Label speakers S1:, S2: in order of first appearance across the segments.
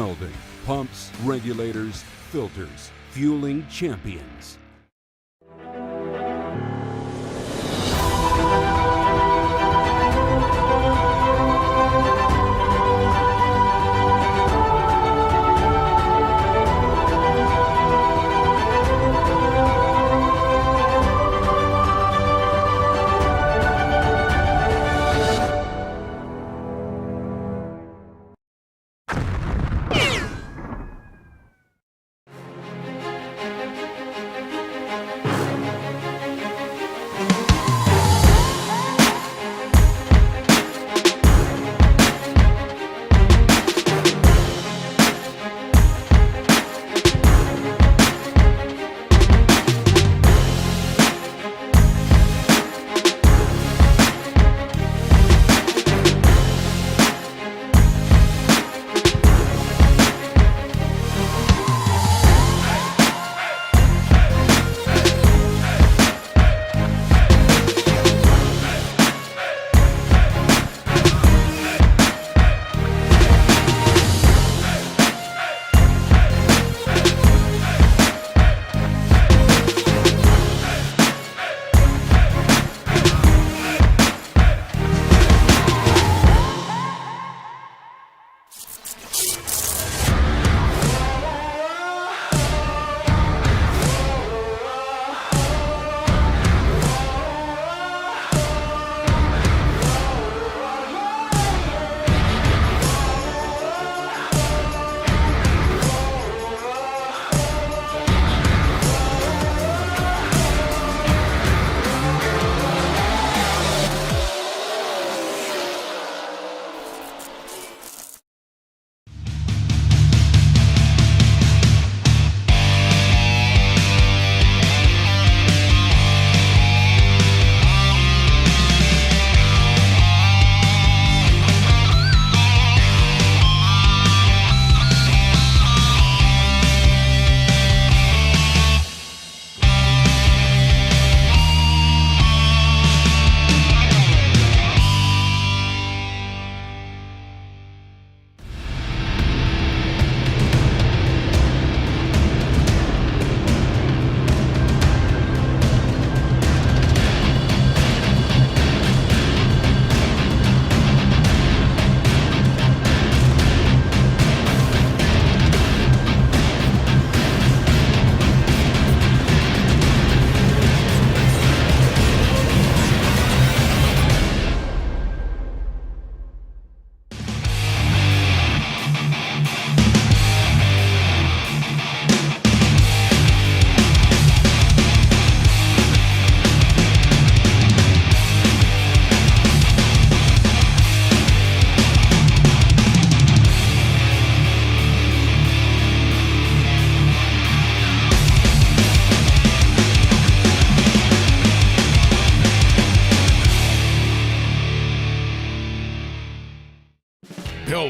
S1: welding, pumps, regulators, filters, fueling champions.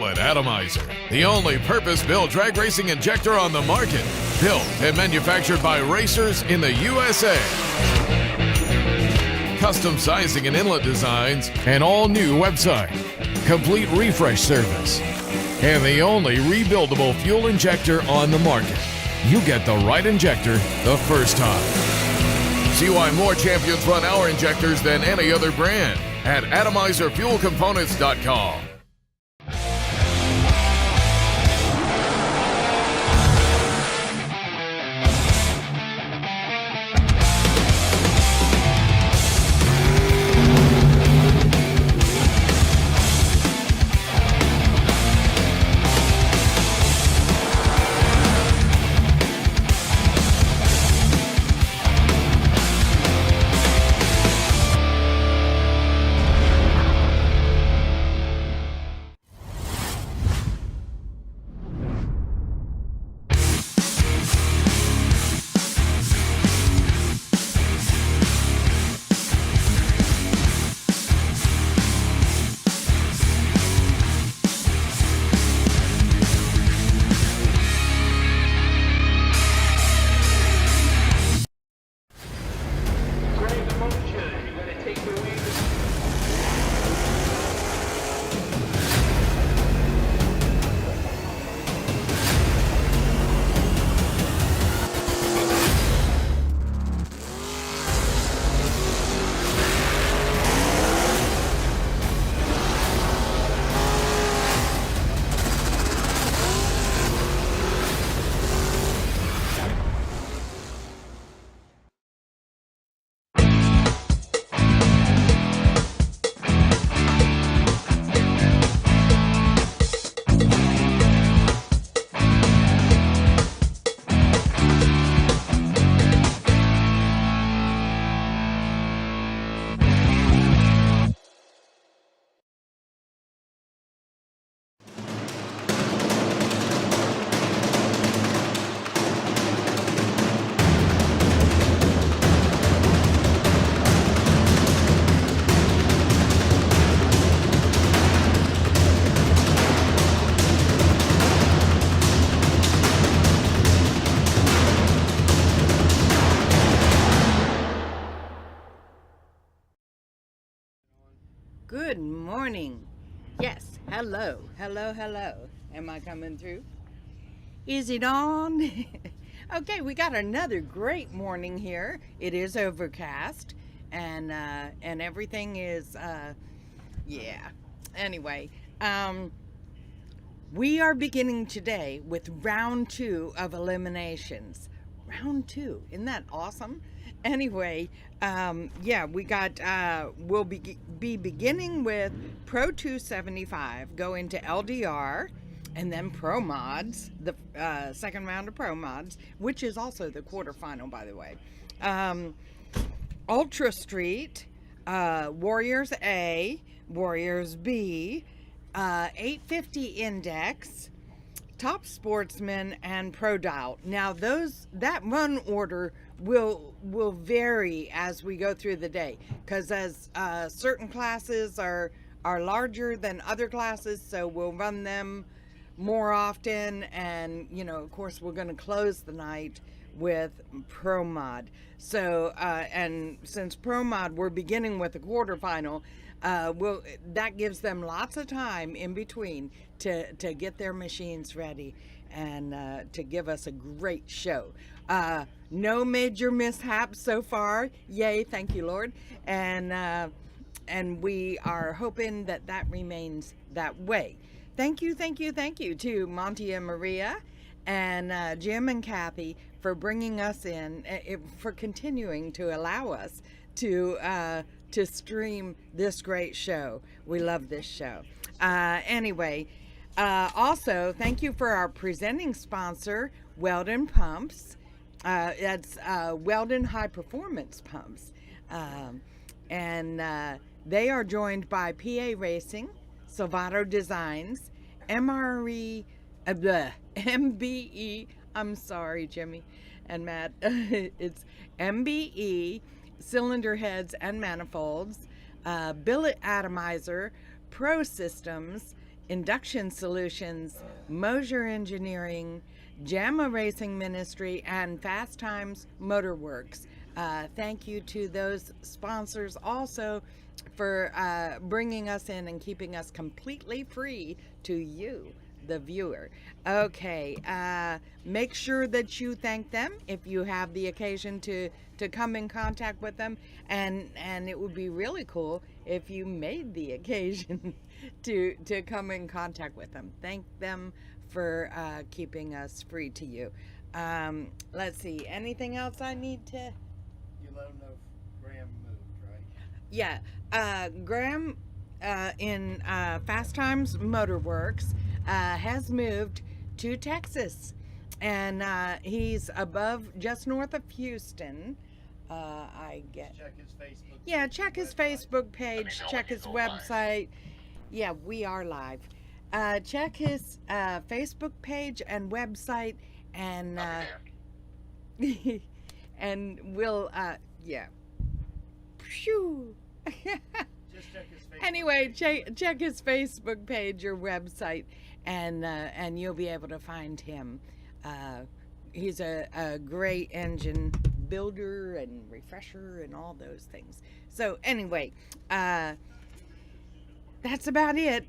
S2: Pilot Atomizer, the only purpose-built drag racing injector on the market. Built and manufactured by racers in the USA. Custom sizing and inlet designs, an all-new website, complete refresh service, and the only rebuildable fuel injector on the market. You get the right injector the first time. See why more champions run our injectors than any other brand at atomizerfuelcomponents.com.
S3: morning. Yes, hello. Am I coming through? Is it on? Okay, we got another great morning here. It is overcast, and everything is, yeah. Anyway, we are beginning today with round 2 of eliminations. Round 2, isn't that awesome? Anyway, yeah, we got, we'll be beginning with Pro 275, go into LDR, and then Pro Mods, the second round of Pro Mods, which is also the quarterfinal, by the way. Ultra Street, Warriors A, Warriors B, 850 Index, Top Sportsman, and Pro Dial. Now that run order will vary as we go through the day, because as certain classes are larger than other classes, so we'll run them more often, and of course we're going to close the night with Pro Mod. So and since Pro Mod we're beginning with the quarterfinal, that gives them lots of time in between to get their machines ready and to give us a great show. No major mishaps so far. Yay, thank you, Lord. And we are hoping that remains that way. Thank you to Monty and Maria and Jim and Kathy for bringing us in, for continuing to allow us to stream this great show. We love this show. Anyway, also thank you for our presenting sponsor, Weldon Pumps. That's Weldon High Performance Pumps. And they are joined by PA Racing, Salvato Designs, MBE, I'm sorry, Jimmy and Matt, it's MBE, Cylinder Heads and Manifolds, Billet Atomizer, Pro Systems, Induction Solutions, Mosier Engineering, JAMA Racing Ministry, and Fast Times Motorworks. Thank you to those sponsors also for bringing us in and keeping us completely free to you, the viewer. Okay, make sure that you thank them if you have the occasion to come in contact with them, and it would be really cool if you made the occasion to come in contact with them. Thank them for keeping us free to you. Let's see, anything else I need to...
S4: You let them know if Graham moved, right?
S3: Yeah, Graham in Fast Times Motorworks has moved to Texas, and he's just north of Houston. I get.
S4: Check his Facebook.
S3: Yeah, check his Facebook page. Check his website. Yeah, we are live. Check his Facebook page and website, and and we'll yeah. Phew.
S4: Just check his Facebook.
S3: Anyway, check his Facebook page or website, and you'll be able to find him. He's a great engine builder and refresher and all those things. So anyway, that's about it.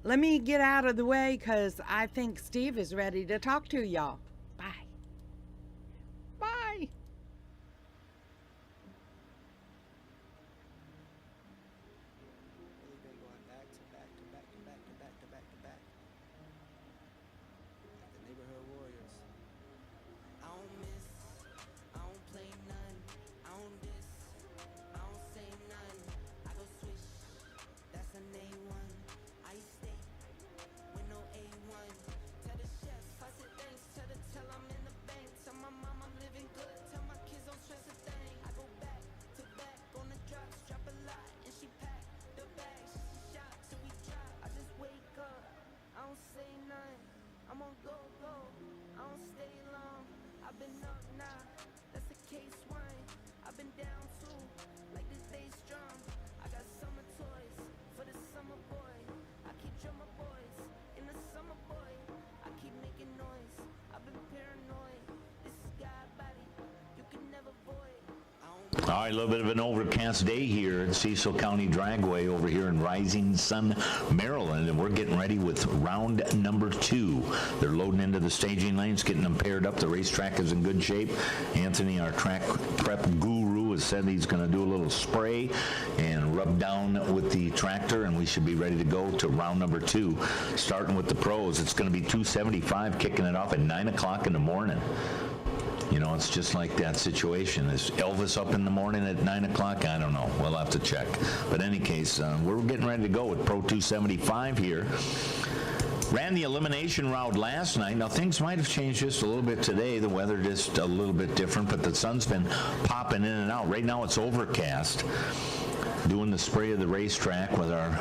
S3: Let me get out of the way because I think Steve is ready to talk to y'all. Bye. Bye.
S5: Really been going back to back to back to back to back to back to back. Like the neighborhood warriors.
S6: I don't miss, I don't play none, I don't diss, I don't say none, I go swish, that's an A1, I stay with no A1, tell the chef, I said thanks to the
S7: All right, a little bit of an overcast day here at Cecil County Dragway over here in Rising Sun, Maryland, and we're getting ready with round number 2. They're loading into the staging lanes, getting them paired up. The racetrack is in good shape. Anthony, our track prep guru, has said he's going to do a little spray and rub down with the tractor, and we should be ready to go to round number 2. Starting with the pros, it's going to be 275, kicking it off at 9 o'clock in the morning. You know, it's just like that situation. Is Elvis up in the morning at 9 o'clock? I don't know. We'll have to check. But in any case, we're getting ready to go with Pro 275 here. Ran the elimination round last night. Now, things might have changed just a little bit today. The weather just a little bit different, but the sun's been popping in and out. Right now, it's overcast. Doing the spray of the racetrack with our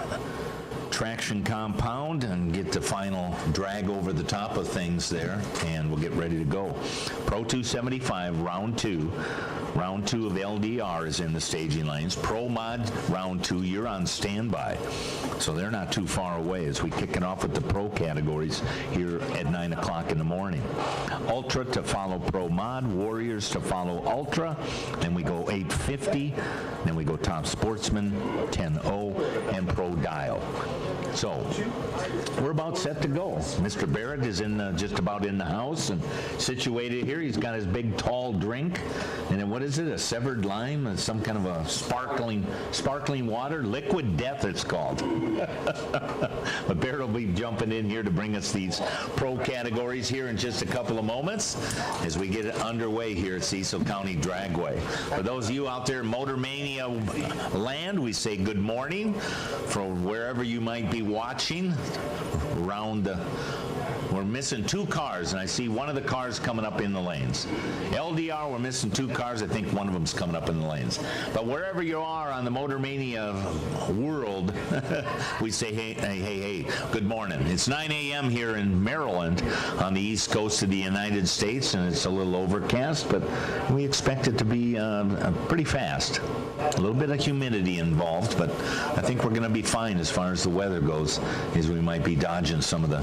S7: traction compound and get the final drag over the top of things there, and we'll get ready to go. Pro 275 round 2. Round 2 of LDR is in the staging lanes. Pro Mod round 2, you're on standby, so they're not too far away as we kick it off with the pro categories here at 9 o'clock in the morning. Ultra to follow Pro Mod, Warriors to follow Ultra, then we go 850, then we go Top Sportsman, 10-0, and Pro Dial. So we're about set to go. Mr. Barrett is just about in the house and situated here. He's got his big tall drink, and then what is it? A severed lime? Some kind of a sparkling water? Liquid Death, it's called. But Barrett will be jumping in here to bring us these pro categories here in just a couple of moments as we get it underway here at Cecil County Dragway. For those of you out there in Motor Mania land, we say good morning from wherever you might be watching around. We're missing 2 cars, and I see one of the cars coming up in the lanes. LDR, we're missing 2 cars. I think one of them's coming up in the lanes. But wherever you are on the Motor Mania world, we say, hey, good morning. It's 9 a.m. here in Maryland on the east coast of the United States, and it's a little overcast, but we expect it to be pretty fast. A little bit of humidity involved, but I think we're going to be fine as far as the weather goes, as we might be dodging some of the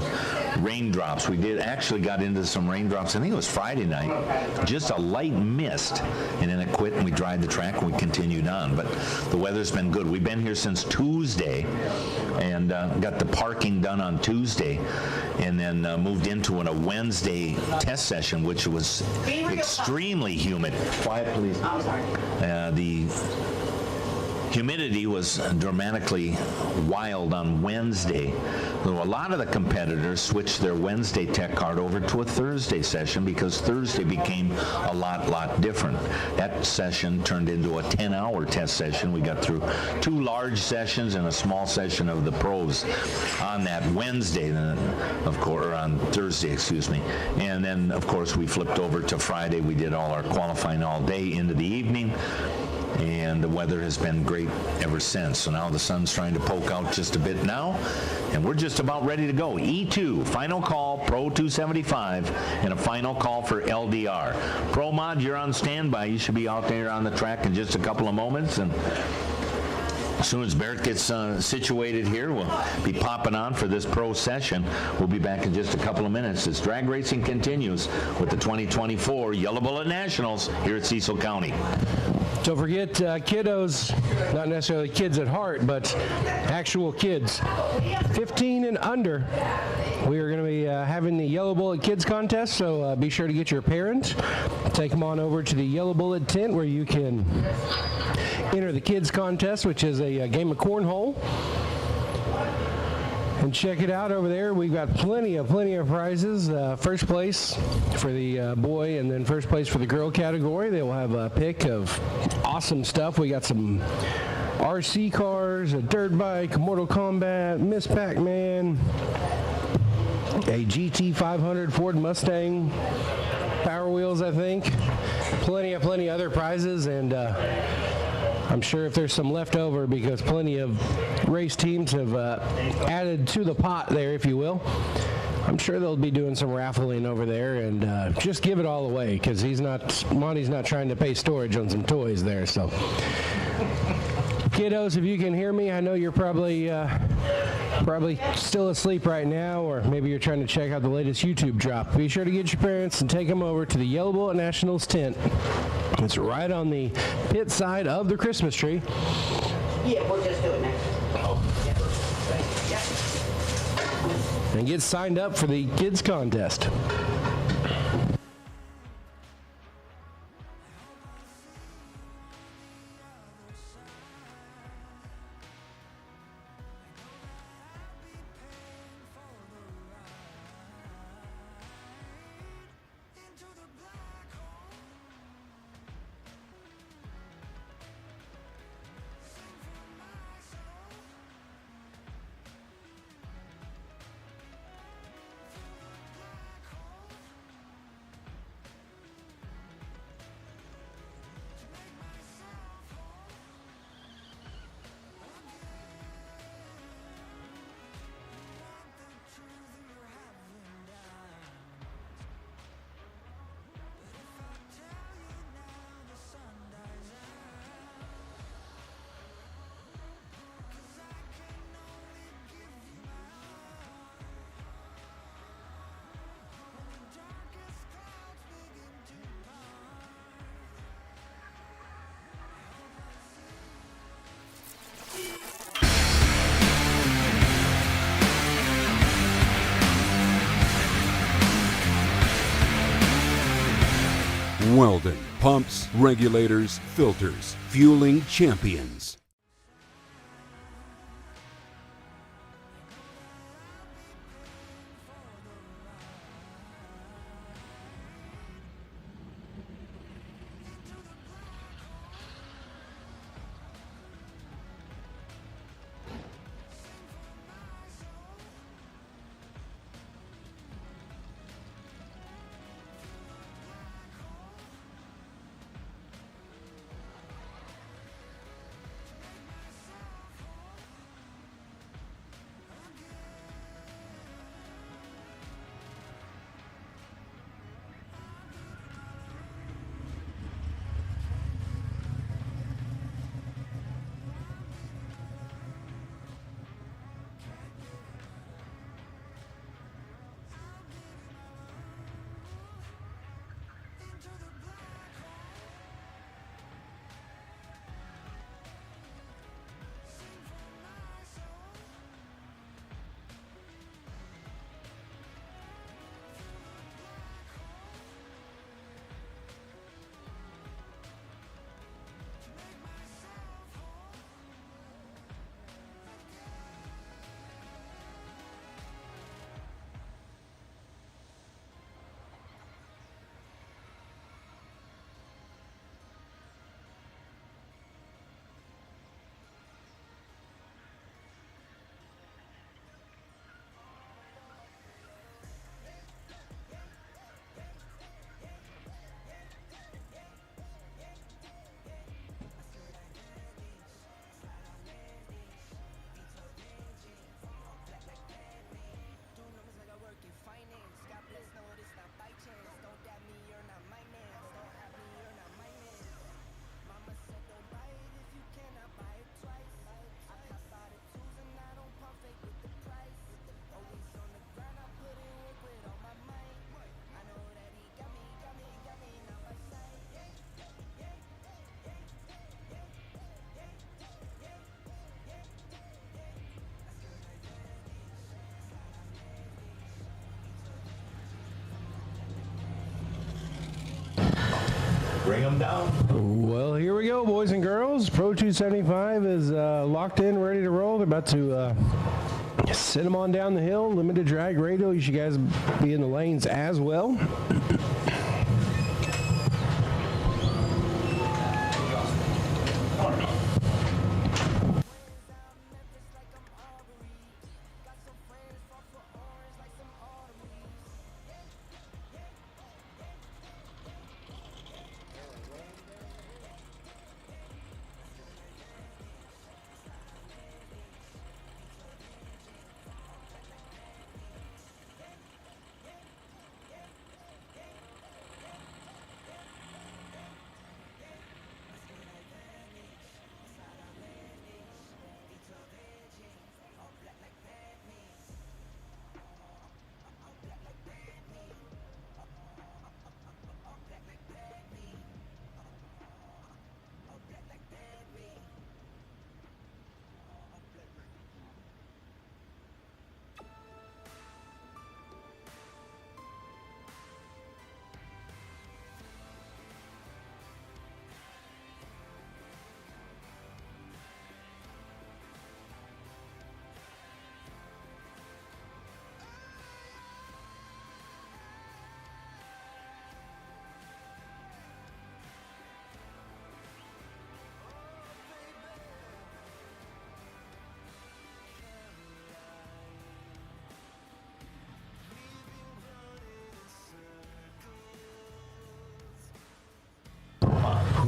S7: raindrops. We actually got into some raindrops. I think it was Friday night. Just a light mist, and then it quit, and we dried the track, and we continued on. But the weather's been good. We've been here since Tuesday, and got the parking done on Tuesday, and then moved into a Wednesday test session, which was extremely humid. Quiet, please. The humidity was dramatically wild on Wednesday. So a lot of the competitors switched their Wednesday tech card over to a Thursday session because Thursday became a lot different. That session turned into a 10-hour test session. We got through 2 large sessions and a small session of the pros on that Wednesday, of course, or on Thursday, excuse me. And then, of course, we flipped over to Friday. We did all our qualifying all day into the evening, and the weather has been great ever since. So now the sun's trying to poke out just a bit now, and we're just about ready to go. E2, final call, Pro 275, and a final call for LDR. Pro Mod, you're on standby. You should be out there on the track in just a couple of moments, and as soon as Barrett gets situated here, we'll be popping on for this pro session. We'll be back in just a couple of minutes as drag racing continues with the 2024 Yellow Bullet Nationals here at Cecil County.
S8: Don't forget, kiddos, not necessarily kids at heart, but actual kids, 15 and under. We are going to be having the Yellow Bullet Kids Contest, so be sure to get your parents. Take them on over to the Yellow Bullet tent where you can enter the Kids Contest, which is a game of cornhole. And check it out over there. We've got plenty of prizes. First place for the boy, and then first place for the girl category. They will have a pick of awesome stuff. We got some RC cars, a dirt bike, Mortal Kombat, Miss Pac-Man, a GT500 Ford Mustang, Power Wheels, I think. Plenty of other prizes, and I'm sure if there's some left over, because plenty of race teams have added to the pot there, if you will. I'm sure they'll be doing some raffling over there, and just give it all away, because Monty's not trying to pay storage on some toys there. So, kiddos, if you can hear me, I know you're probably still asleep right now, or maybe you're trying to check out the latest YouTube drop. Be sure to get your parents and take them over to the Yellow Bullet Nationals tent. It's right on the pit side of the Christmas tree.
S9: Yeah, we'll just do it next.
S8: And get signed up for the kids contest.
S1: Weldon, pumps, regulators, filters, fueling champions.
S7: Bring them down.
S8: Well, here we go, boys and girls. Pro 275 is locked in, ready to roll. They're about to send them on down the hill. Limited drag radio. You should guys be in the lanes as well.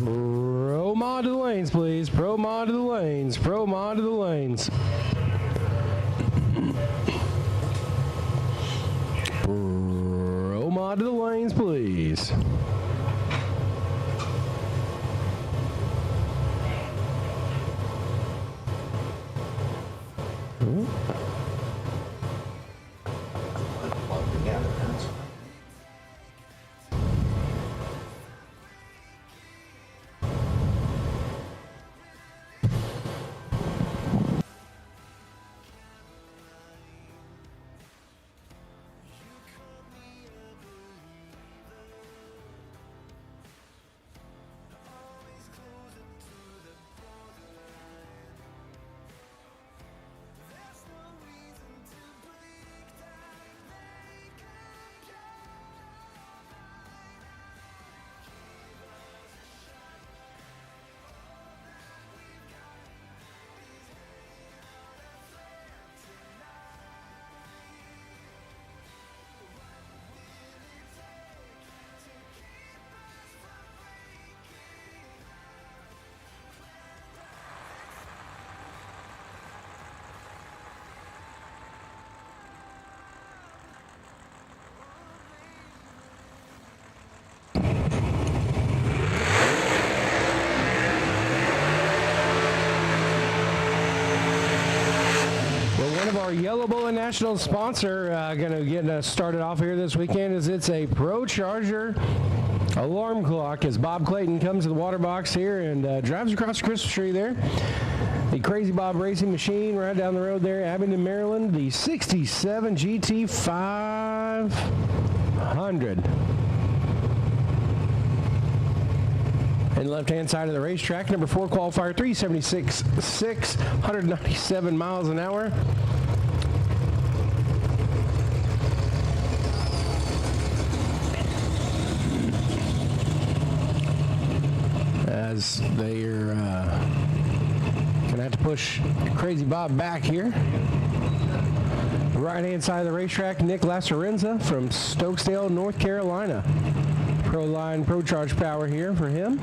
S8: Pro mod to the lanes, please. Pro mod to the lanes. Pro mod to the lanes. Pro mod to the lanes, please. Our Yellow Bullet National sponsor going to get us started off here this weekend is it's a Pro Charger alarm clock as Bob Clayton comes to the water box here and drives across the Christmas tree there. The Crazy Bob Racing Machine right down the road there, Abingdon, Maryland. The 67 GT 500. And left-hand side of the racetrack, number 4 qualifier, 376.6, 197 miles an hour. As they're gonna have to push Crazy Bob back here. Right-hand side of the racetrack, Nick Lasarenza from Stokesdale, North Carolina. Pro Line, Pro Charge power here for him.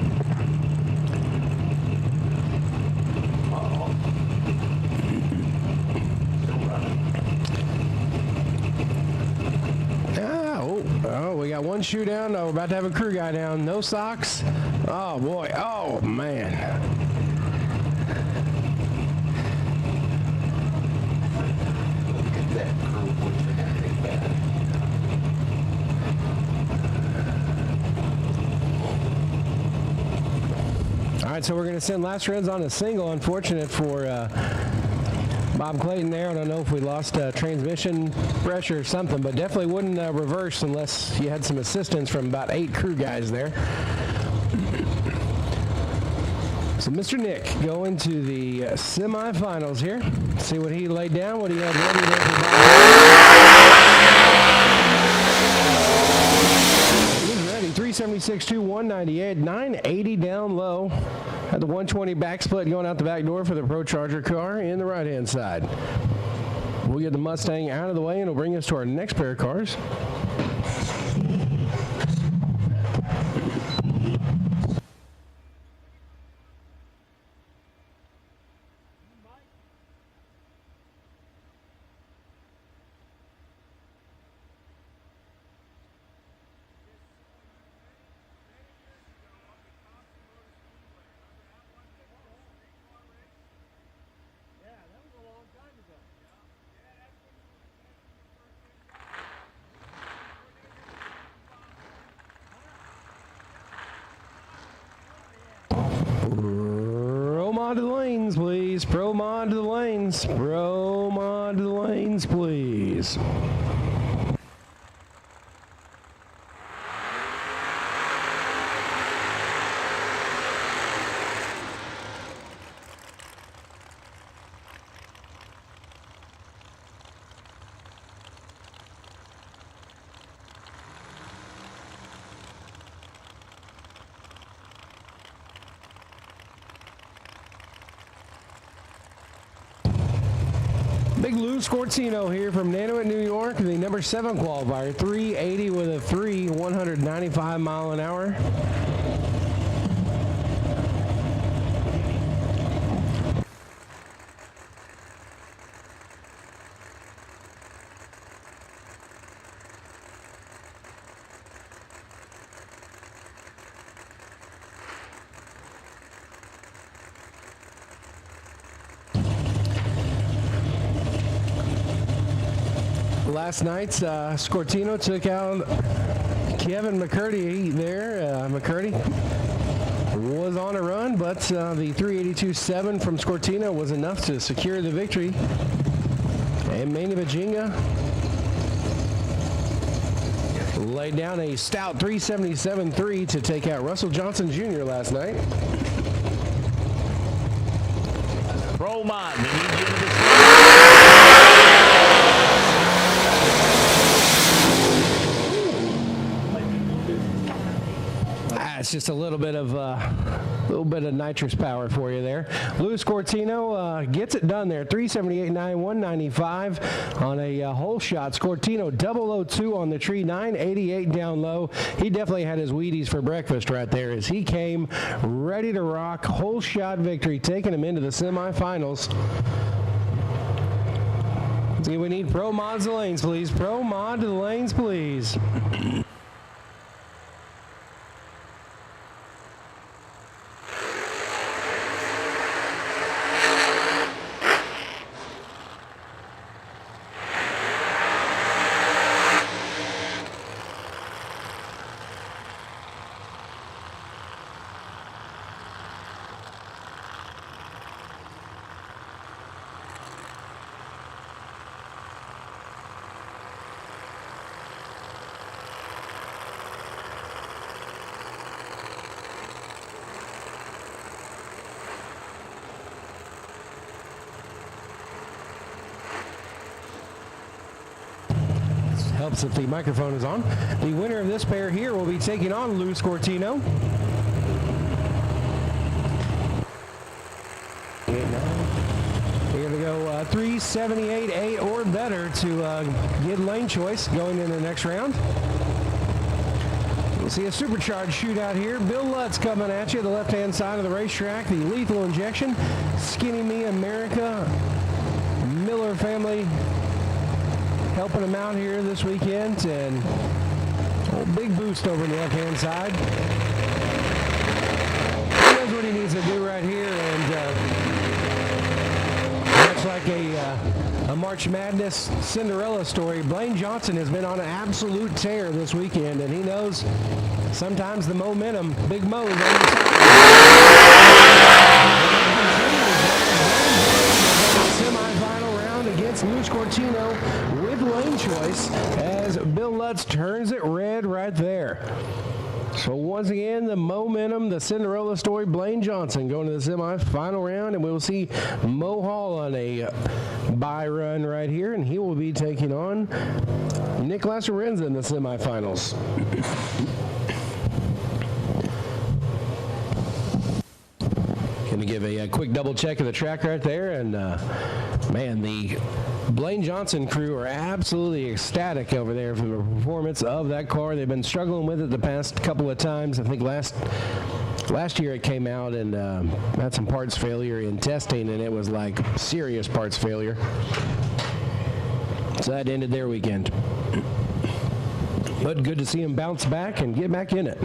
S8: Oh, we got one shoe down. Oh, we're about to have a crew guy down. No socks. Oh, boy. Oh, man. All right, so we're going to send Lasarenza on a single. Unfortunate for Bob Clayton there. I don't know if we lost transmission pressure or something, but definitely wouldn't reverse unless you had some assistance from about 8 crew guys there. So Mr. Nick going to the semifinals here. See what he laid down, what he had ready there for Bob. He's ready. 376.2, 198, 980 down low. At the 120 back split going out the back door for the Pro Charger car in the right-hand side. We'll get the Mustang out of the way and it'll bring us to our next pair of cars. To the lanes, please. Pro mod to the lanes. Pro mod to the lanes, please. Big Lou Scorzino here from Nanuet, New York, the number 7 qualifier, 380 with a 3, 195 mile an hour. last night, Scortino took out Kevin McCurdy there. McCurdy was on a run, but the 382.7 from Scortino was enough to secure the victory. And Manny Bajinga laid down a stout 377.3 to take out Russell Johnson Jr. last night.
S7: Pro Mod, we need you to
S8: It's just a little bit of nitrous power for you there. Louis Scortino gets it done there. 378.9, 195 on a hole shot. Scortino 002 on the tree, 988 down low. He definitely had his Wheaties for breakfast right there as he came ready to rock. Hole shot victory, taking him into the semifinals. See, we need pro mods to the lanes, please. Pro mod to the lanes, please. Helps if the microphone is on. The winner of this pair here will be taking on Lou Scortino. Here we go, 378.8 or better to get lane choice going into the next round. We'll see a supercharged shootout here. Bill Lutz coming at you, the left-hand side of the racetrack. The Lethal Injection, Skinny Me America, Miller family helping him out here this weekend, and a big boost over on the left-hand side. He knows what he needs to do right here, and much like a March Madness Cinderella story, Blaine Johnson has been on an absolute tear this weekend, and he knows sometimes the momentum, Big Mo's on the side. Semi-final round against Lou Scortino with lane choice as Bill Lutz turns it red right there. So once again, the momentum, the Cinderella story, Blaine Johnson going to the semi-final round, and we will see Mo Hall on a bye run right here, and he will be taking on Nick Lasarenza in the semifinals. Going to give a quick double check of the track right there, and man, the Blaine Johnson crew are absolutely ecstatic over there for the performance of that car. They've been struggling with it the past couple of times. I think last year it came out and had some parts failure in testing, and it was like serious parts failure. So that ended their weekend. But good to see them bounce back and get back in it.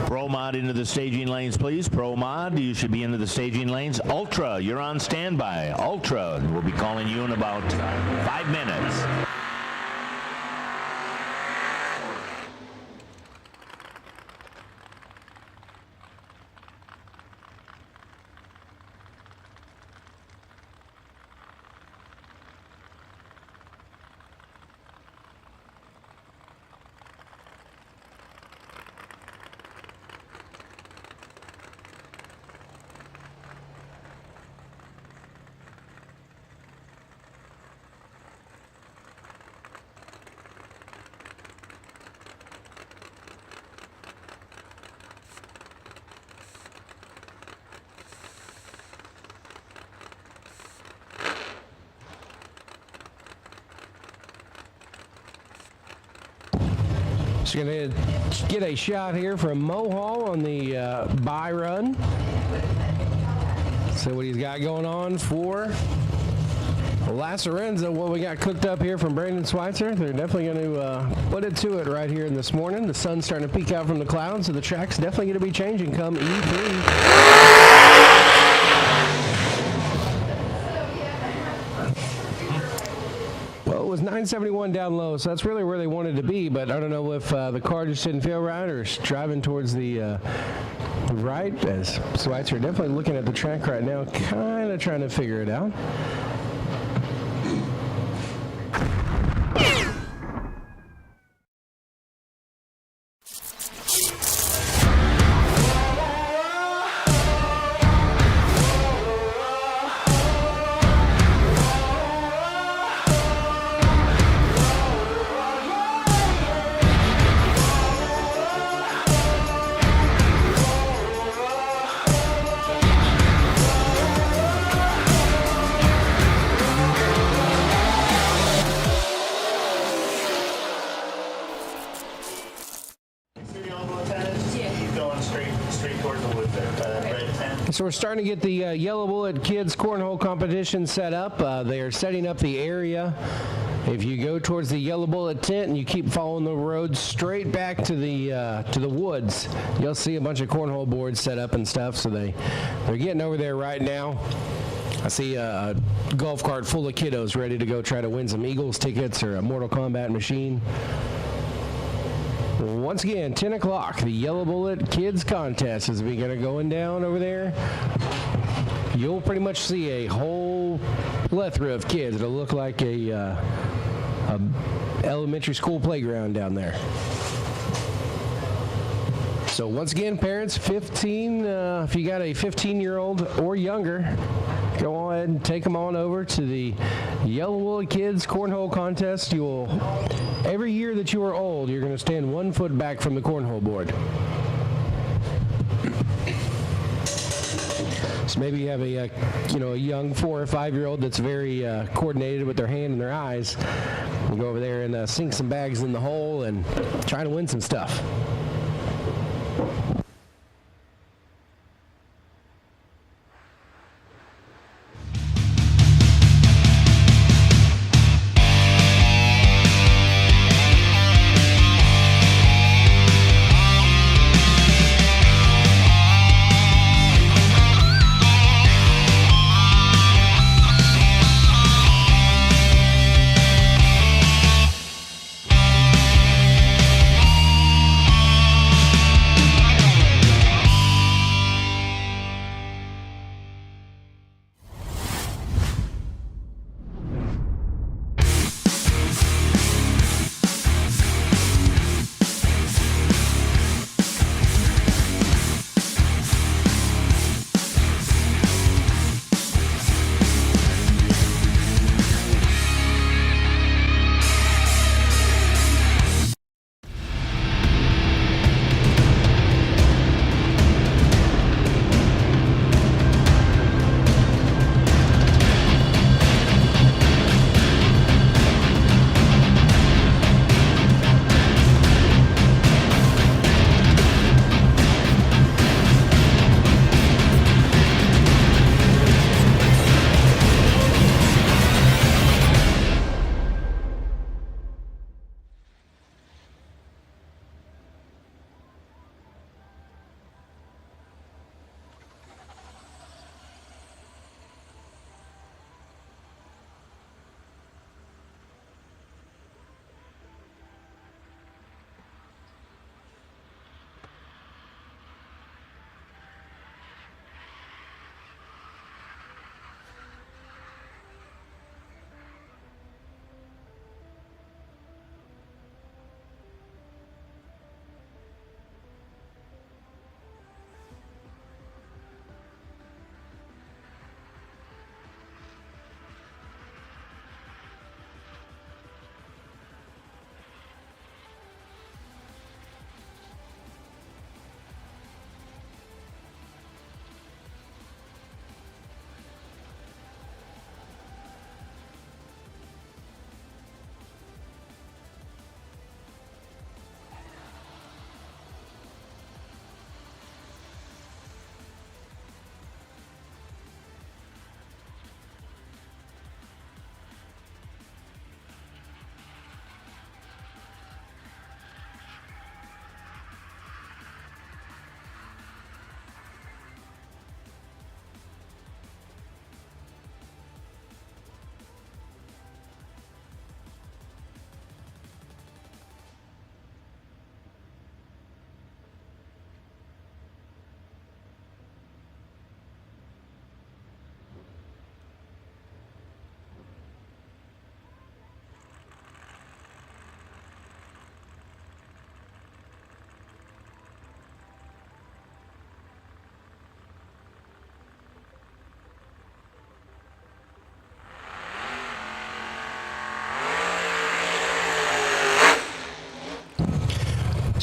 S7: Pro Mod into the staging lanes, please. Pro Mod, you should be into the staging lanes. Ultra, you're on standby. Ultra, we'll be calling you in about 5 minutes. So going to get a shot here from Mo Hall on the bye run.
S8: So what he's got going on for La Sorenza, what we got cooked up here from Brandon Schweitzer. They're definitely going to put it to it right here in this morning. The sun's starting to peek out from the clouds, so the track's definitely going to be changing come E3. Well, it was 971 down low, so that's really where they wanted to be, but I don't know if the car just didn't feel right or is driving towards the right, as Schweitzer definitely looking at the track right now, kind of trying to figure it out. So we're starting to get the Yellow Bullet Kids Cornhole competition set up. They are setting up the area. If you go towards the Yellow Bullet tent and you keep following the road straight back to the woods, you'll see a bunch of cornhole boards set up and stuff. So they're getting over there right now. I see a golf cart full of kiddos ready to go try to win some Eagles tickets or a Mortal Kombat machine. Once again, 10 o'clock, the Yellow Bullet Kids Contest is going down over there. You'll pretty much see a whole plethora of kids. It'll look like a elementary school playground down there. So once again, parents, 15, if you got a 15-year-old or younger, go ahead and take them on over to the Yellow Bullet Kids Cornhole Contest. Every year that you are old, you're going to stand 1 foot back from the cornhole board. So maybe you have a young 4 or 5-year-old that's very coordinated with their hand and their eyes. You go over there and sink some bags in the hole and try to win some stuff.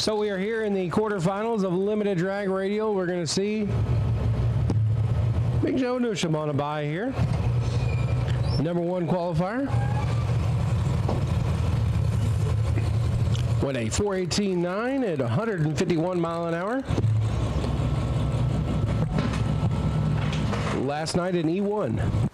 S8: So we are here in the quarterfinals of Limited Drag Radial. We're going to see Big Joe Newsham on a bye here. Number 1 qualifier. Went a 4:18.9 at 151 mile an hour. Last night in E1.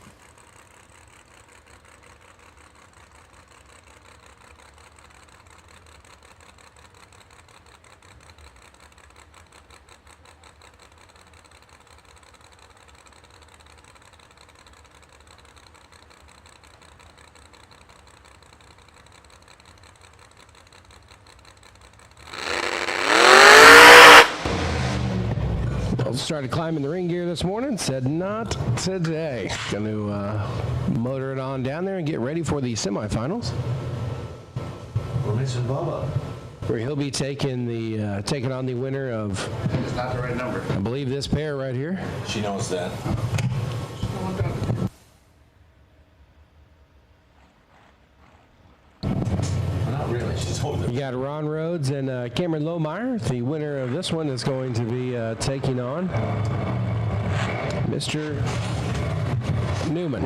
S8: Started climbing the ring gear this morning. Said not today. Going to motor it on down there and get ready for the semifinals.
S7: We're missing Bubba.
S8: Where he'll be taking on the winner of,
S7: It's not the right number.
S8: I believe, this pair right here.
S7: She knows that. Not really. She's holding
S8: You got Ron Rhodes and Cameron Lohmeyer. The winner of this one is going to be taking on Mr. Newman.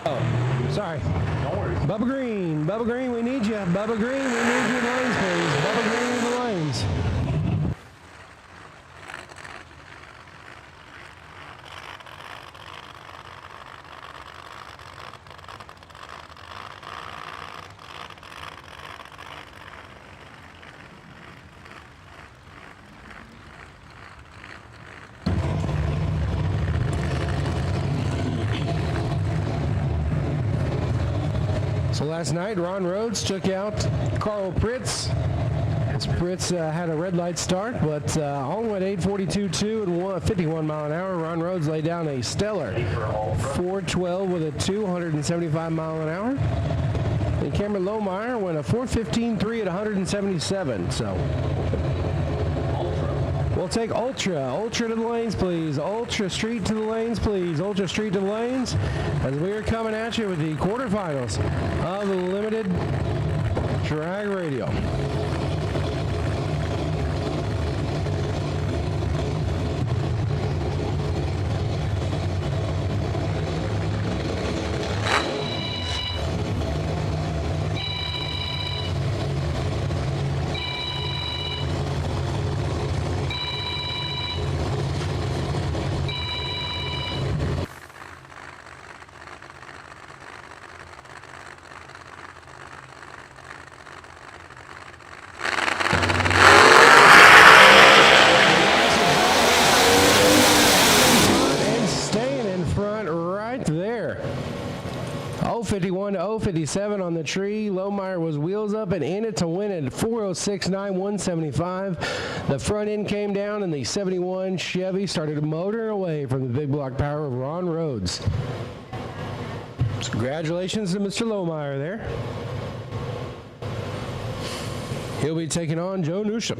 S8: Oh, sorry.
S7: Don't worry.
S8: Bubba Green, we need you. Bubba Green, we need you in the lanes, please. Bubba Green in the lanes. So last night, Ron Rhodes took out Carl Pritz. Pritz had a red light start, but on went 8:42.2 and 51 mile an hour. Ron Rhodes laid down a stellar 4:12 with a 275 mile an hour. And Cameron Lohmeyer went a 4:15.3 at 177. So we'll take Ultra to the lanes, please. Ultra Street to the lanes, please. Ultra Street to the lanes, as we are coming at you with the quarterfinals of the Limited Drag Radial. And staying in front right there. 051 to 057 on the tree. Lohmeyer was wheels up and in it to win it. 406.9, 175. The front end came down and the 71 Chevy started motoring away from the big block power of Ron Rhodes. So congratulations to Mr. Lohmeyer there. He'll be taking on Joe Newsham.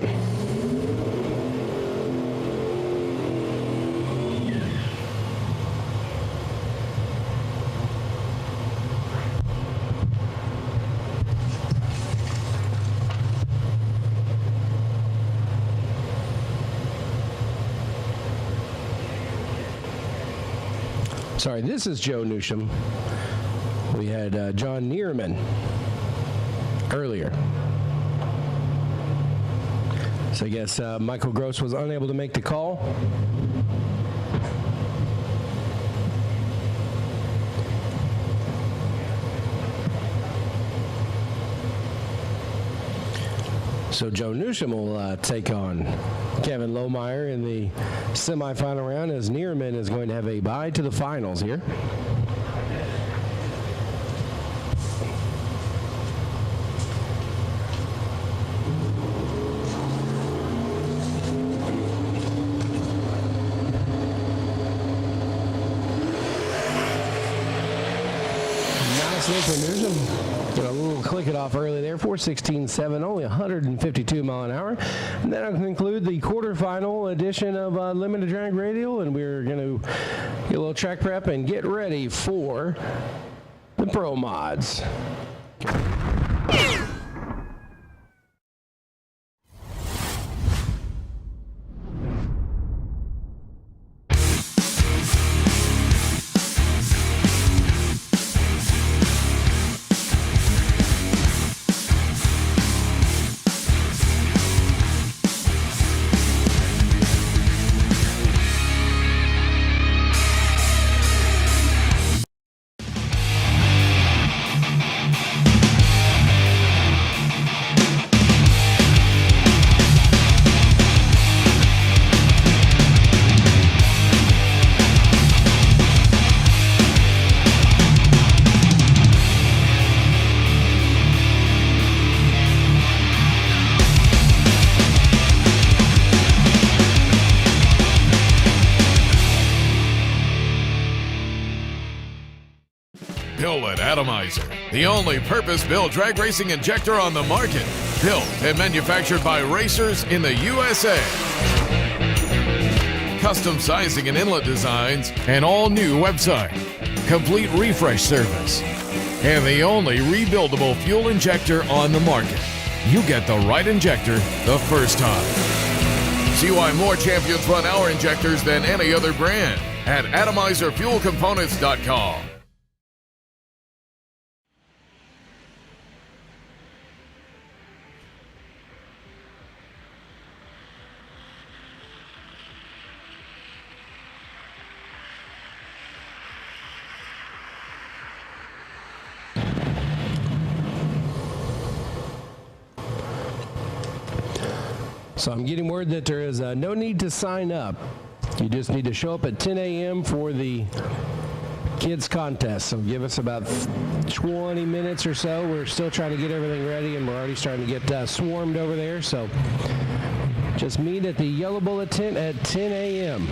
S8: Sorry, this is Joe Newsham. We had John Neerman earlier. So I guess Michael Gross was unable to make the call. So Joe Newsham will take on Kevin Lohmeyer in the semifinal round, as Neerman is going to have a bye to the finals here. Nicely for Newsham. Got a little click it off early there, 4:16.7, only 152 mile an hour. And that'll conclude the quarterfinal edition of Limited Drag Radial, and we're going to get a little track prep and get ready for the Pro Mods.
S2: Pilot Atomizer, the only purpose-built drag racing injector on the market. Built and manufactured by racers in the USA. Custom sizing and inlet designs, an all-new website, complete refresh service, and the only rebuildable fuel injector on the market. You get the right injector the first time. See why more champions run our injectors than any other brand at atomizerfuelcomponents.com.
S8: So I'm getting word that there is no need to sign up. You just need to show up at 10 a.m. for the kids contest. So give us about 20 minutes or so. We're still trying to get everything ready, and we're already starting to get swarmed over there. So just meet at the Yellow Bullet tent at 10 a.m.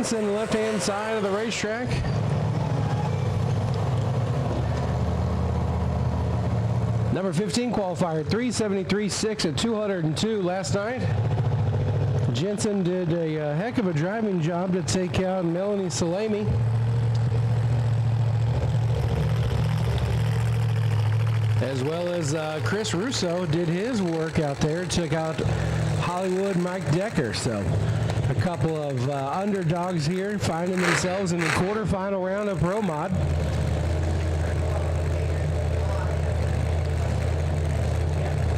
S8: Jensen, left-hand side of the racetrack. Number 15 qualifier, 373.6 at 202 last night. Jensen did a heck of a driving job to take out Melanie Salami. As well as Chris Russo did his work out there, took out Hollywood Mike Decker. So a couple of underdogs here finding themselves in the quarterfinal round of Pro Mod.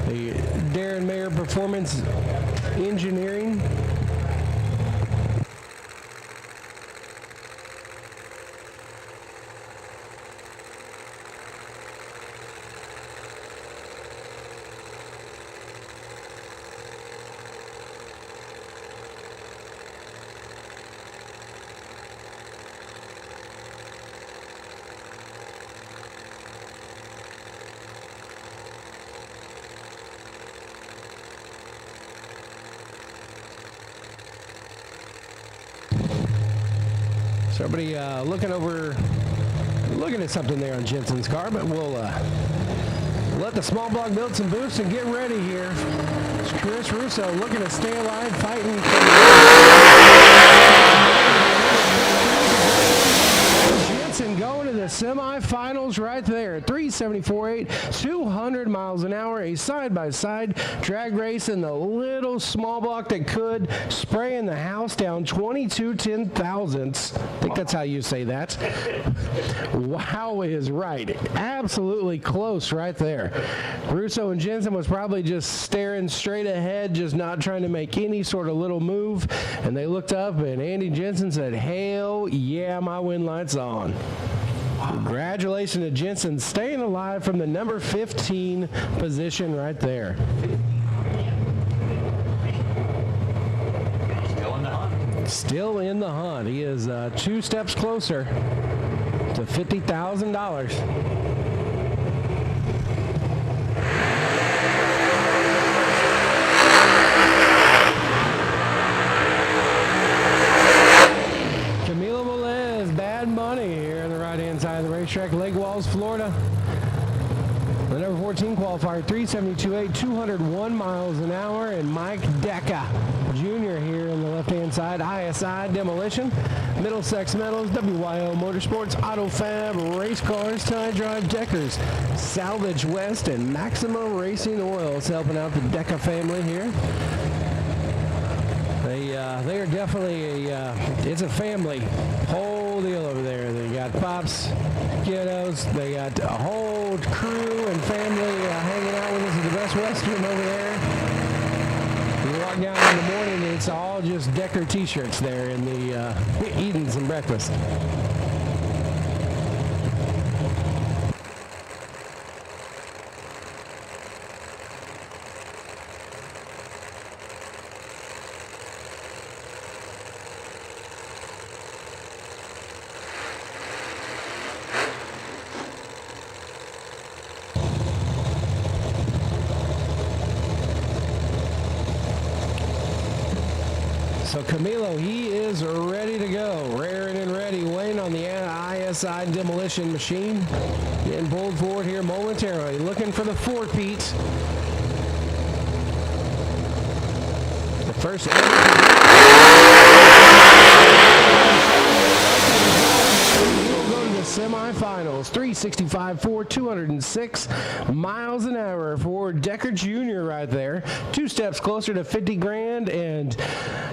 S8: The Darren Mayer Performance Engineering. So everybody looking at something there on Jensen's car, but we'll let the small block build some boost and get ready here. It's Chris Russo looking to stay alive, fighting Jensen going to the semifinals right there. 374.8, 200 miles an hour, a side-by-side drag race in the little small block that could, spraying the house down 22 10,000ths. I think that's how you say that. Wow is right. Absolutely close right there. Russo and Jensen was probably just staring straight ahead, just not trying to make any sort of little move. And they looked up and Andy Jensen said, "Hell yeah, my win light's on." Congratulations to Jensen, staying alive from the number 15 position right there. Still in the hunt. He is 2 steps closer to $50,000. Camilo Velez, Bad Money here on the right-hand side of the racetrack, Lake Walls, Florida. The number 14 qualifier, 372.8, 201 miles an hour, and Mike Deca Jr. here in the left-hand side, ISI Demolition, Middlesex Metals, WYO Motorsports, AutoFab, Race Cars, Tie Drive Deckers, Salvage West, and Maxima Racing Oils helping out the Deca family here. They are definitely it's a family whole deal over there. They got pops, kiddos, they got a whole crew and family hanging out with us at the Best Western over there. You walk down in the morning, it's all just Decker t-shirts there in the eating some breakfast. So Camilo, he is ready to go, raring and ready, waiting on the ISI demolition machine. Getting pulled forward here momentarily, looking for the four-peat. The first we'll go to the semifinals. 365.4, 206 miles an hour for Decker Jr. right there. 2 steps closer to 50 grand and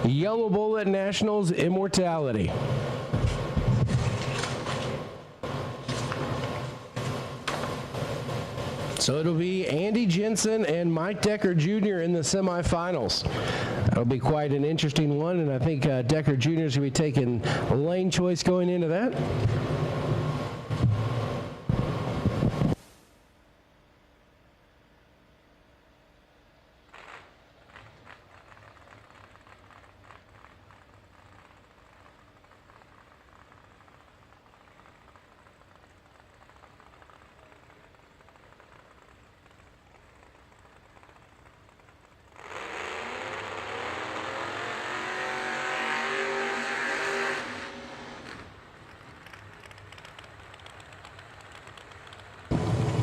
S8: Yellow Bullet Nationals immortality. So it'll be Andy Jensen and Mike Decker Jr. in the semifinals. That'll be quite an interesting one, and I think Decker Jr. is going to be taking lane choice going into that.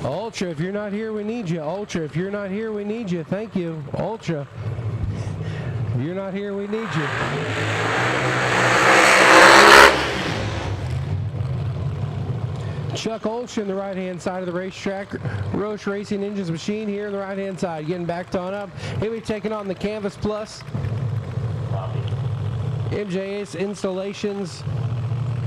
S8: Ultra, if you're not here, we need you. Ultra, if you're not here, we need you. Thank you. Ultra, if you're not here, we need you. Chuck Olsch in the right-hand side of the racetrack. Roche Racing Engines machine here in the right-hand side. Getting backed on up. He'll be taking on the Canvas Plus. MJS Installations.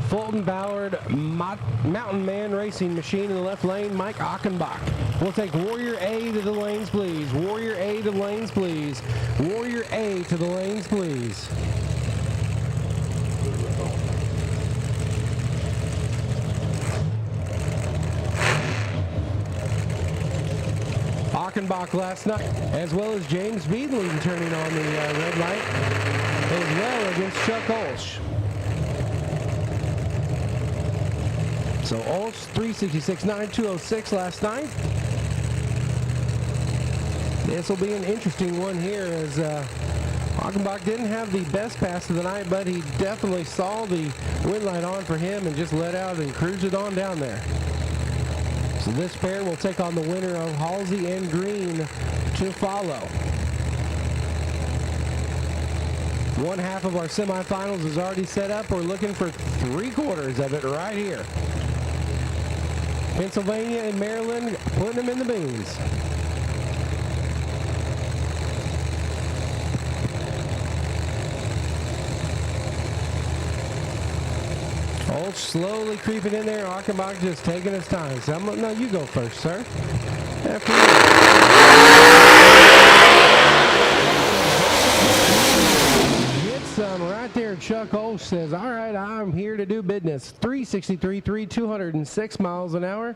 S8: Fulton Ballard Mountain Man Racing machine in the left lane. Mike Achenbach. We'll take Warrior A to the lanes, please. Warrior A to the lanes, please. Warrior A to the lanes, please. Achenbach last night, as well as James Beadley turning on the red light, as well against Chuck Olsch. So Olsch 366.9, 206 last night. This will be an interesting one here as Achenbach didn't have the best pass of the night, but he definitely saw the wind light on for him and just let out and cruised it on down there. So this pair will take on the winner of Halsey and Green to follow. One half of our semifinals is already set up. We're looking for 3/4 of it right here. Pennsylvania and Maryland putting them in the beans. Olsch slowly creeping in there. Achenbach just taking his time. So no, you go first, sir. After you. Get some right there. Chuck Olsch says, all right, I'm here to do business. 363.3, 206 miles an hour.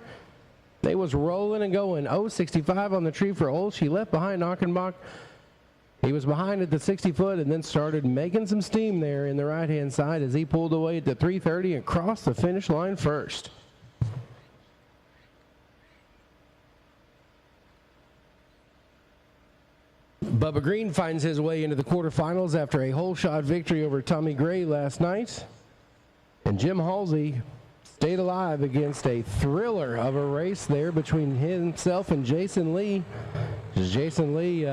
S8: They was rolling and going. 065 on the tree for Olsch. He left behind Achenbach. He was behind at the 60-foot and then started making some steam there in the right-hand side as he pulled away at the 330 and crossed the finish line first. Bubba Green finds his way into the quarterfinals after a hole shot victory over Tommy Gray last night. And Jim Halsey stayed alive against a thriller of a race there between himself and Jason Lee. Jason Lee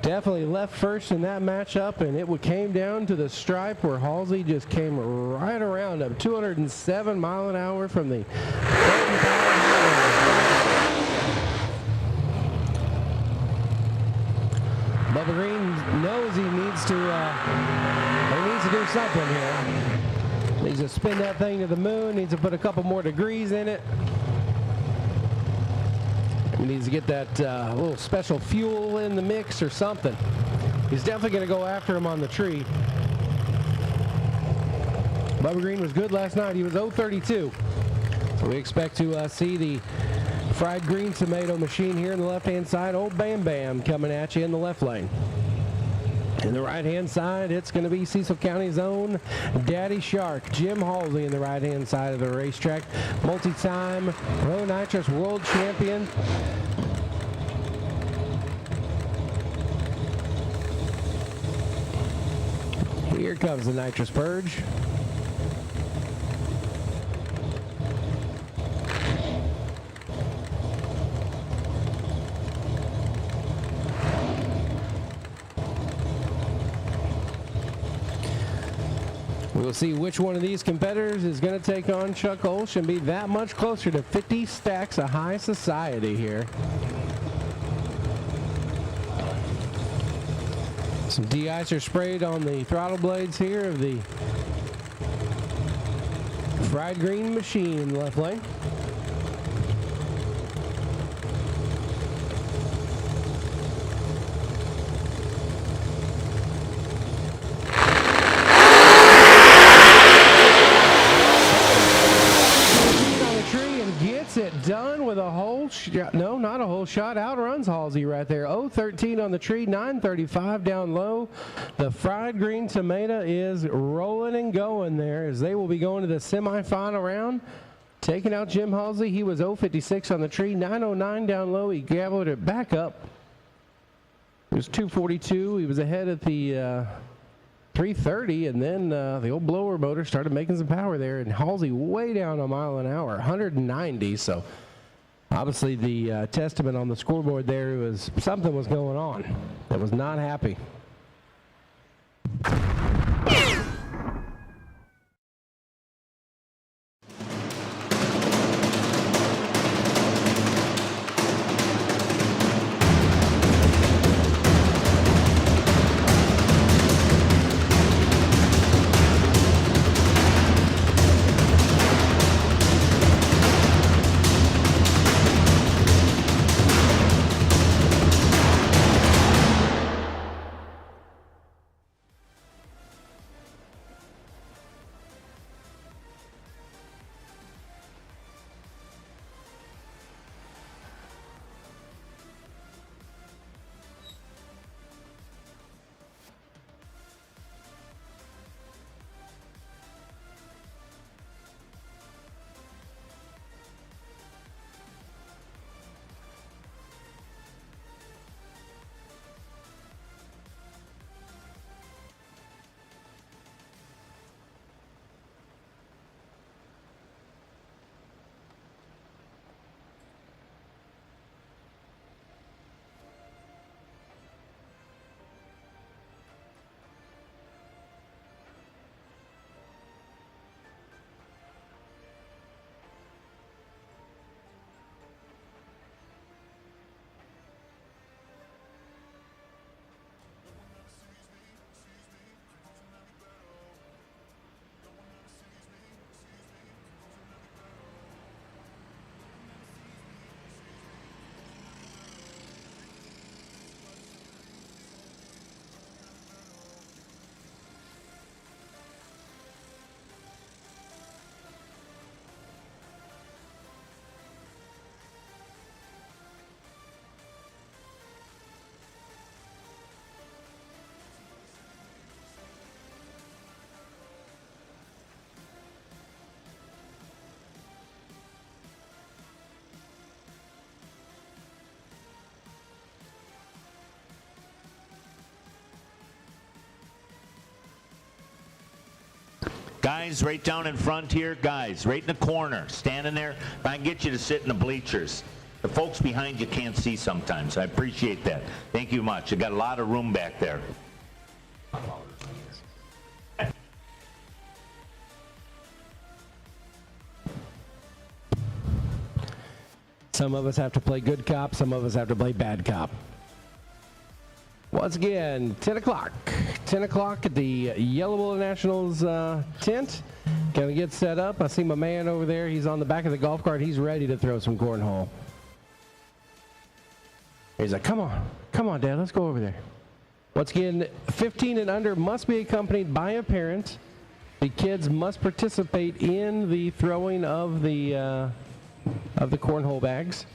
S8: definitely left first in that matchup, and it came down to the stripe where Halsey just came right around him. 207 mile an hour from the Bubba Green knows he needs to do something here. Needs to spin that thing to the moon, needs to put a couple more degrees in it. He needs to get that little special fuel in the mix or something. He's definitely going to go after him on the tree. Bubba Green was good last night. He was 032. So we expect to see the fried green tomato machine here in the left-hand side. Old Bam Bam coming at you in the left lane. In the right-hand side, it's going to be Cecil County's own Daddy Shark, Jim Halsey in the right-hand side of the racetrack. Multi-time Pro Nitrous World Champion. Here comes the Nitrous Purge. We'll see which one of these competitors is going to take on Chuck Olsch and be that much closer to 50 stacks of high society here. Some de-icer sprayed on the throttle blades here of the fried green machine in the left lane. It done with a hole shot. No, not a hole shot. Outruns Halsey right there. 013 on the tree, 935 down low. The fried green tomato is rolling and going there as they will be going to the semifinal round. Taking out Jim Halsey. He was 056 on the tree, 909 down low. He gaveled it back up. It was 242. He was ahead at the 330, and then the old blower motor started making some power there, and Halsey way down a mile an hour, 190. So Obviously, the testament on the scoreboard there was something was going on that was not happy.
S7: Guys, right down in front here, guys, right in the corner, standing there. If I can get you to sit in the bleachers. The folks behind you can't see sometimes. I appreciate that. Thank you much. You got a lot of room back there.
S8: Some of us have to play good cop, some of us have to play bad cop. Once again, 10 o'clock. 10 o'clock at the Yellow Bullet Nationals tent. Gonna get set up. I see my man over there. He's on the back of the golf cart. He's ready to throw some cornhole. He's like, come on, Dad, let's go over there. Once again, 15 and under must be accompanied by a parent. The kids must participate in the throwing of the cornhole bags.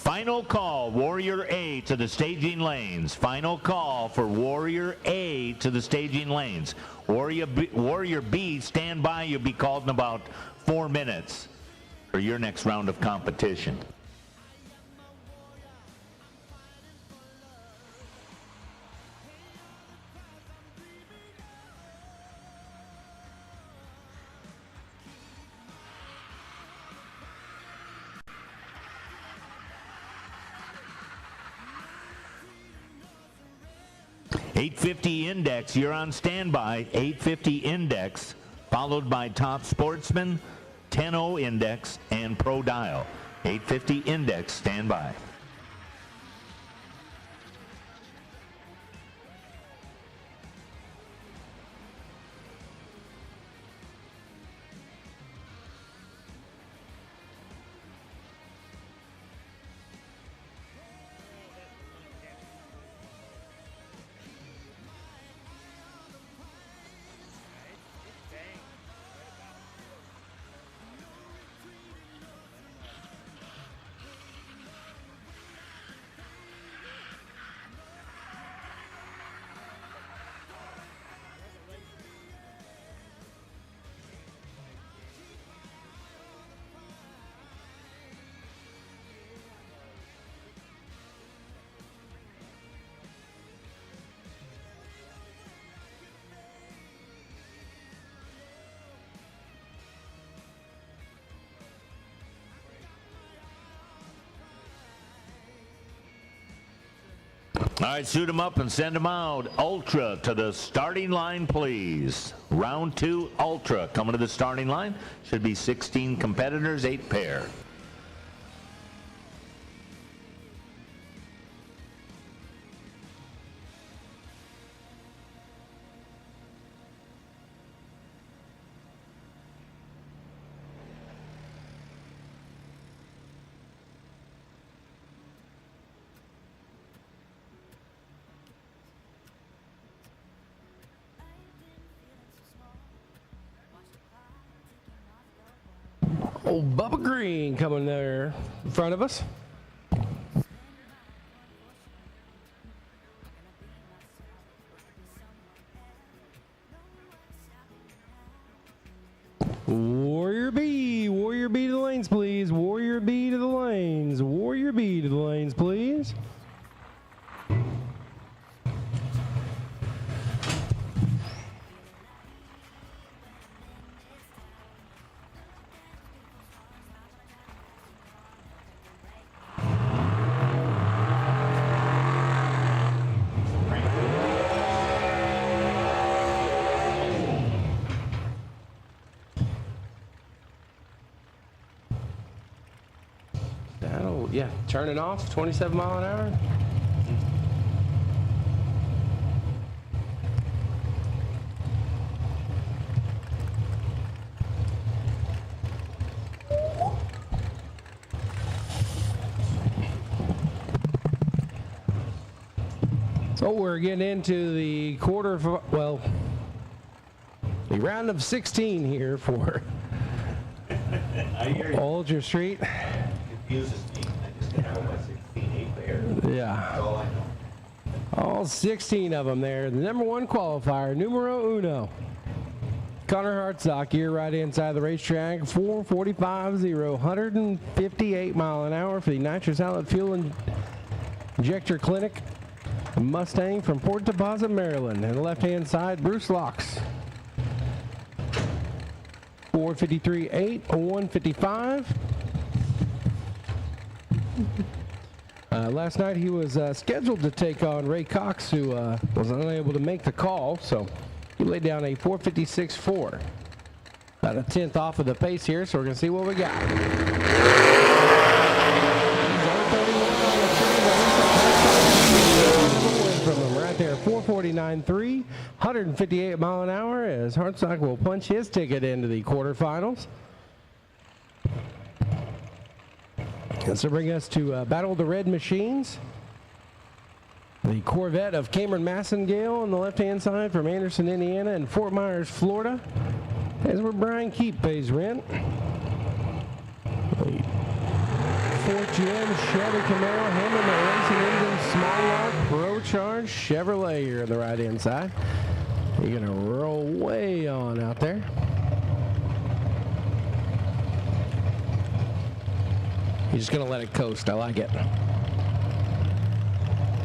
S7: Final call, Warrior A to the staging lanes. Final call for Warrior A to the staging lanes. Warrior B, stand by. You'll be called in about 4 minutes for your next round of competition. .850 index, you're on standby. 850 index, followed by Top Sportsman, 10-0 index, and Pro Dial. 850 index, standby. All right, suit them up and send them out. Ultra to the starting line, please. Round 2, Ultra coming to the starting line. Should be 16 competitors, 8 pair.
S8: Old Bubba Green coming there in front of us. Warrior B to the lanes, please. Warrior B to the lanes. Warrior B to the lanes, please. Yeah, turning off, 27 mile an hour. So we're getting into the the round of 16 here for Ultra Street.
S7: Confuses me.
S8: Yeah. All 16 of them there. The number 1 qualifier, numero uno. Connor Hartsock here right inside the racetrack. 4:45.0, 158 mile an hour for the nitrous outlet fuel injector clinic. Mustang from Port Deposit, Maryland. And the left-hand side, Bruce Locks. 4:53.8, 155. Last night he was scheduled to take on Ray Cox, who was unable to make the call, so he laid down a 4:56.4. About a 10th off of the pace here, so we're going to see what we got. From him right there, 4:49.3, 158 mile an hour, as Hartsock will punch his ticket into the quarterfinals. This will bring us to Battle of the Red Machines. The Corvette of Cameron Massengale on the left-hand side from Anderson, Indiana, and Fort Myers, Florida. That's where Brian Keep pays rent. 4th Gen Chevy Camaro, Hammerman Racing Engine, Small Lark, Pro Charge, Chevrolet here on the right-hand side. You're going to roll way on out there. You're just going to let it coast. I like it.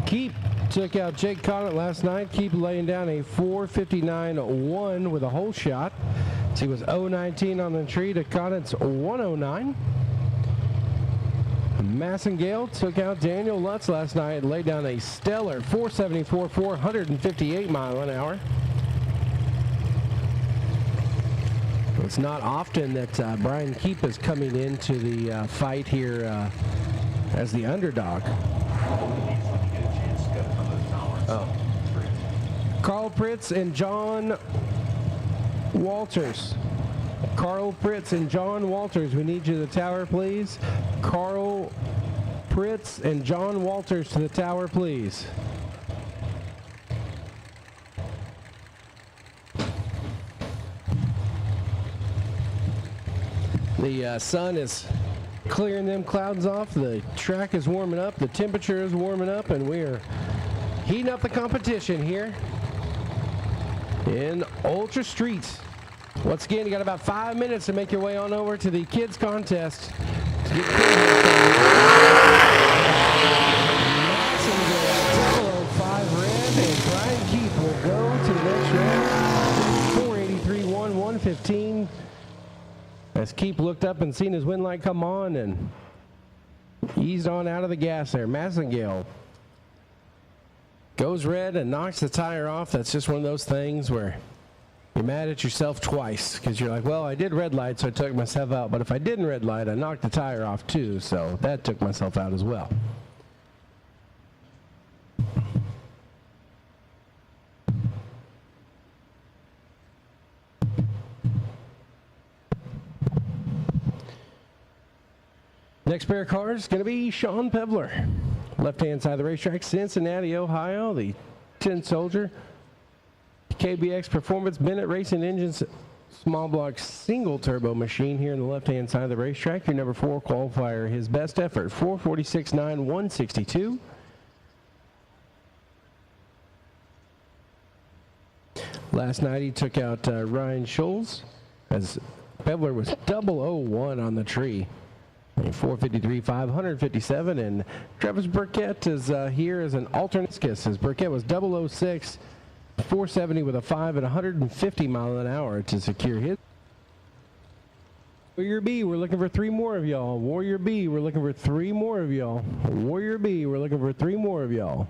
S8: Keep took out Jake Conant last night. Keep laying down a 4:59.1 with a hole shot. So he was 0.19 on the tree to Conant's 1:09. Massengale took out Daniel Lutz last night and laid down a stellar 474, 458 mile an hour. It's not often that Brian Keep is coming into the fight here as the underdog. Oh. Carl Pritz and John Walters. Carl Pritz and John Walters, we need you to the tower, please. Carl Pritz and John Walters to the tower, please. The sun is clearing them clouds off. The track is warming up. The temperature is warming up, and we're heating up the competition here in Ultra Street. Once again, you got about 5 minutes to make your way on over to the kids contest. To get 005 red, and Brian Keith will go to the next round. 483-1, 115. As Keep looked up and seen his wind light come on and eased on out of the gas there. Massengale goes red and knocks the tire off. That's just one of those things where you're mad at yourself twice because you're like, well, I did red light, so I took myself out. But if I didn't red light, I knocked the tire off too, so that took myself out as well. Next pair of cars is going to be Sean Pevler. Left-hand side of the racetrack, Cincinnati, Ohio, the 10 Soldier. KBX Performance Bennett Racing Engines small block single turbo machine here on the left-hand side of the racetrack. Your number 4 qualifier, his best effort, 446.9, 162. Last night he took out Ryan Scholes as Pevler was 001 on the tree. 453, 557, and Travis Burkett is here as an alternate kiss, as Burkett was 006, 470 with a 5 at 150 mile an hour to secure his. Warrior B, we're looking for 3 more of y'all. Warrior B, we're looking for 3 more of y'all. Warrior B, we're looking for 3 more of y'all.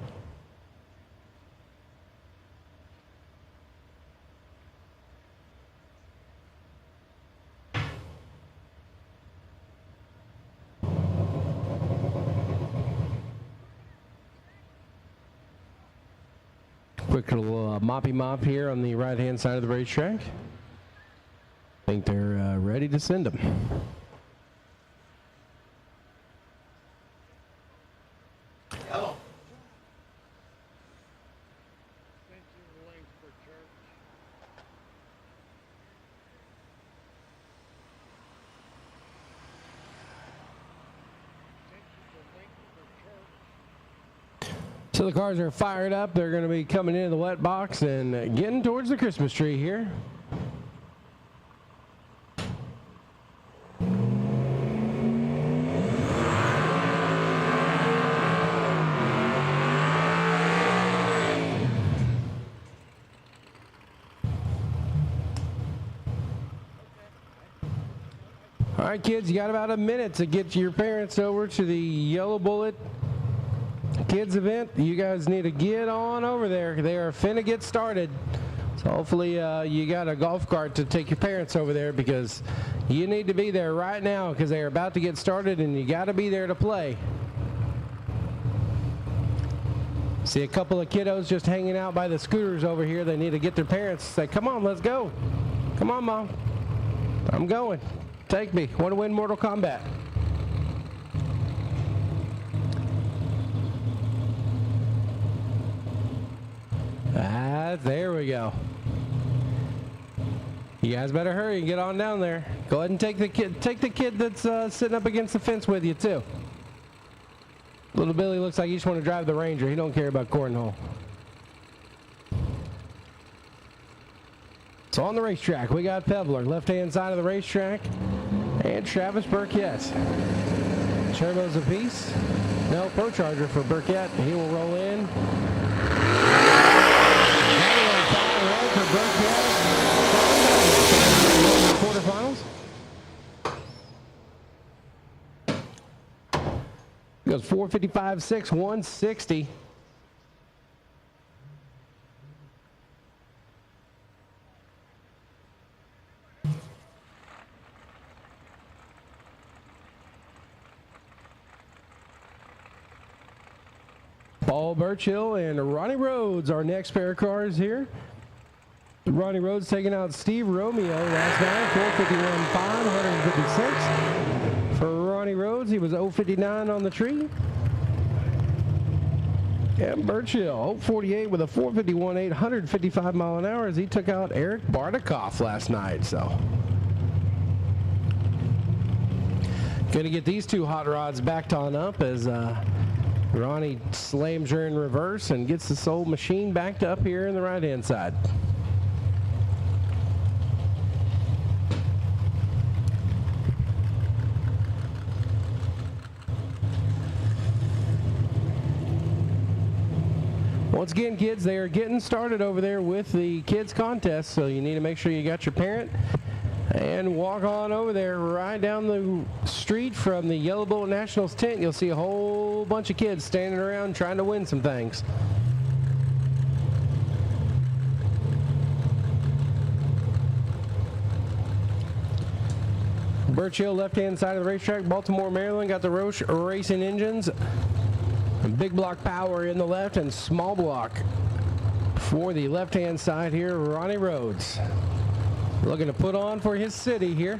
S8: Quick little moppy mop here on the right-hand side of the racetrack. I think they're ready to send them.
S4: Hello.
S8: So the cars are fired up. They're going to be coming into the wet box and getting towards the Christmas tree here. All right, kids, you got about a minute to get your parents over to the Yellow Bullet Kids event. You guys need to get on over there. They are finna get started. So hopefully you got a golf cart to take your parents over there, because you need to be there right now because they're about to get started and you got to be there to play. See a couple of kiddos just hanging out by the scooters over here. They need to get their parents to say, come on, let's go. Come on, Mom. I'm going. Take me. Want to win Mortal Kombat. There we go. You guys better hurry and get on down there. Go ahead and take the kid that's sitting up against the fence with you too. Little Billy looks like he just want to drive the Ranger. He don't care about cornhole. So on the racetrack, we got Pebbler, left-hand side of the racetrack, and Travis Burkett. Turbos apiece. No Pro Charger for Burkett. He will roll in. For Burkett. Quarterfinals. Goes 455.6, 160. Paul Burchill and Ronnie Rhodes, our next pair of cars here. Ronnie Rhodes taking out Steve Romeo last night, 451.5, 156. For Ronnie Rhodes, he was 059 on the tree. And Burchill, 048 with a 451.8, 155 mile an hour as he took out Eric Bartikoff last night. So, going to get these two hot rods backed on up as Ronnie slams her in reverse and gets this old machine backed up here in the right-hand side. Once again, kids, they are getting started over there with the kids contest, so you need to make sure you got your parent and walk on over there right down the street from the Yellow Boat Nationals tent. You'll see a whole bunch of kids standing around trying to win some things. Burchill, left-hand side of the racetrack, Baltimore, Maryland, got the Roche Racing engines. Big block power in the left and small block for the left-hand side here, Ronnie Rhodes. Looking to put on for his city here.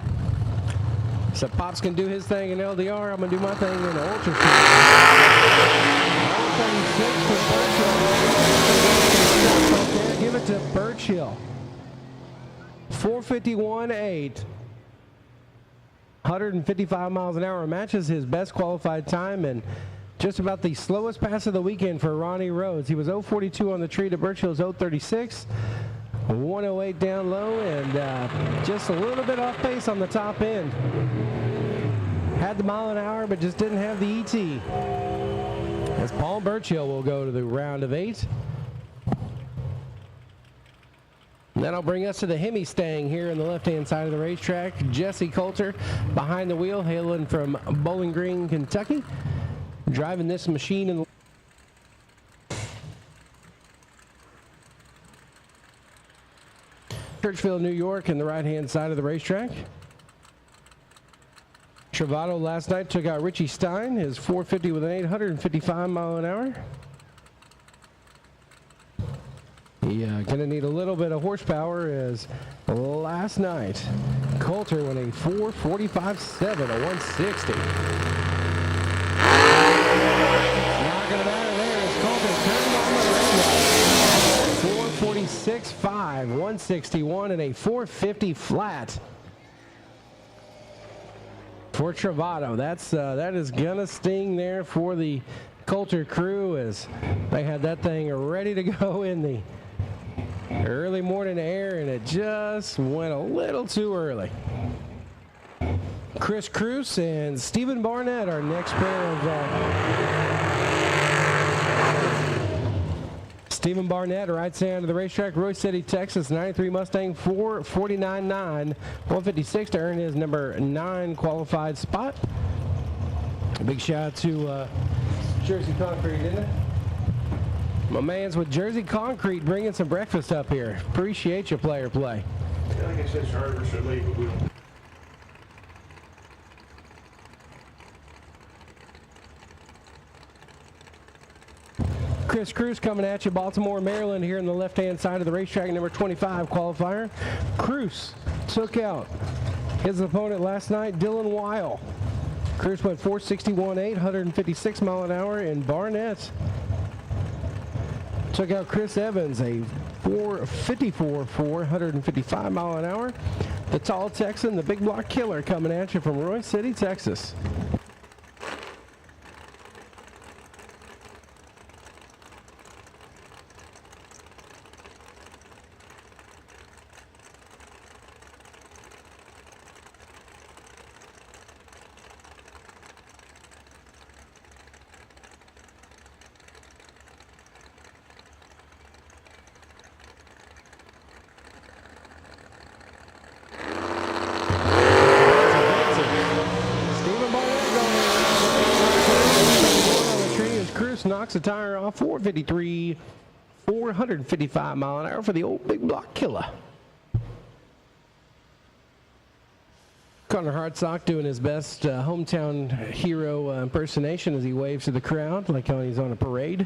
S8: So Pops can do his thing in LDR. I'm going to do my thing in Ultra. 136 for Burchill. Give it to Burchill. 451.8. 155 miles an hour. Matches his best qualified time and just about the slowest pass of the weekend for Ronnie Rhodes. He was 042 on the tree to Burchill's 036. 108 down low and just a little bit off pace on the top end. Had the mile an hour but just didn't have the ET. As Paul Burchill will go to the round of 8. And that'll bring us to the Hemi Stang here on the left-hand side of the racetrack. Jesse Coulter behind the wheel, hailing from Bowling Green, Kentucky. Driving this machine in Churchville, New York, in the right-hand side of the racetrack. Travato last night took out Richie Stein, his 450 with an 855 mile an hour. Gonna need a little bit of horsepower as last night Coulter went a 445.7, a 160. Not gonna matter there as Coulter turned on the radio. 446.5, 161, and a 450 flat for Travato. That is gonna sting there for the Coulter crew as they had that thing ready to go in the early morning air and it just went a little too early. Chris Cruz and Stephen Barnett, our next pair of Stephen Barnett, right side of the racetrack, Royce City, Texas, 93 Mustang, 449.9, 156 to earn his number 9 qualified spot. A big shout out to Jersey Concrete, isn't it? My man's with Jersey Concrete bringing some breakfast up here. Appreciate you, player play.
S10: Yeah, like I said, Charter should leave, but we don't.
S8: Chris Cruz coming at you, Baltimore, Maryland, here on the left-hand side of the racetrack, number 25 qualifier. Cruz took out his opponent last night, Dylan Weil. Cruz went 461.8, 156 mile an hour, and Barnett took out Chris Evans, a 454 for 155 mile an hour. The tall Texan, the big block killer, coming at you from Royce City, Texas. first, knocks the tire off. 453, 455 mile an hour for the old big block killer. Connor Hartsock doing his best hometown hero impersonation as he waves to the crowd like how he's on a parade.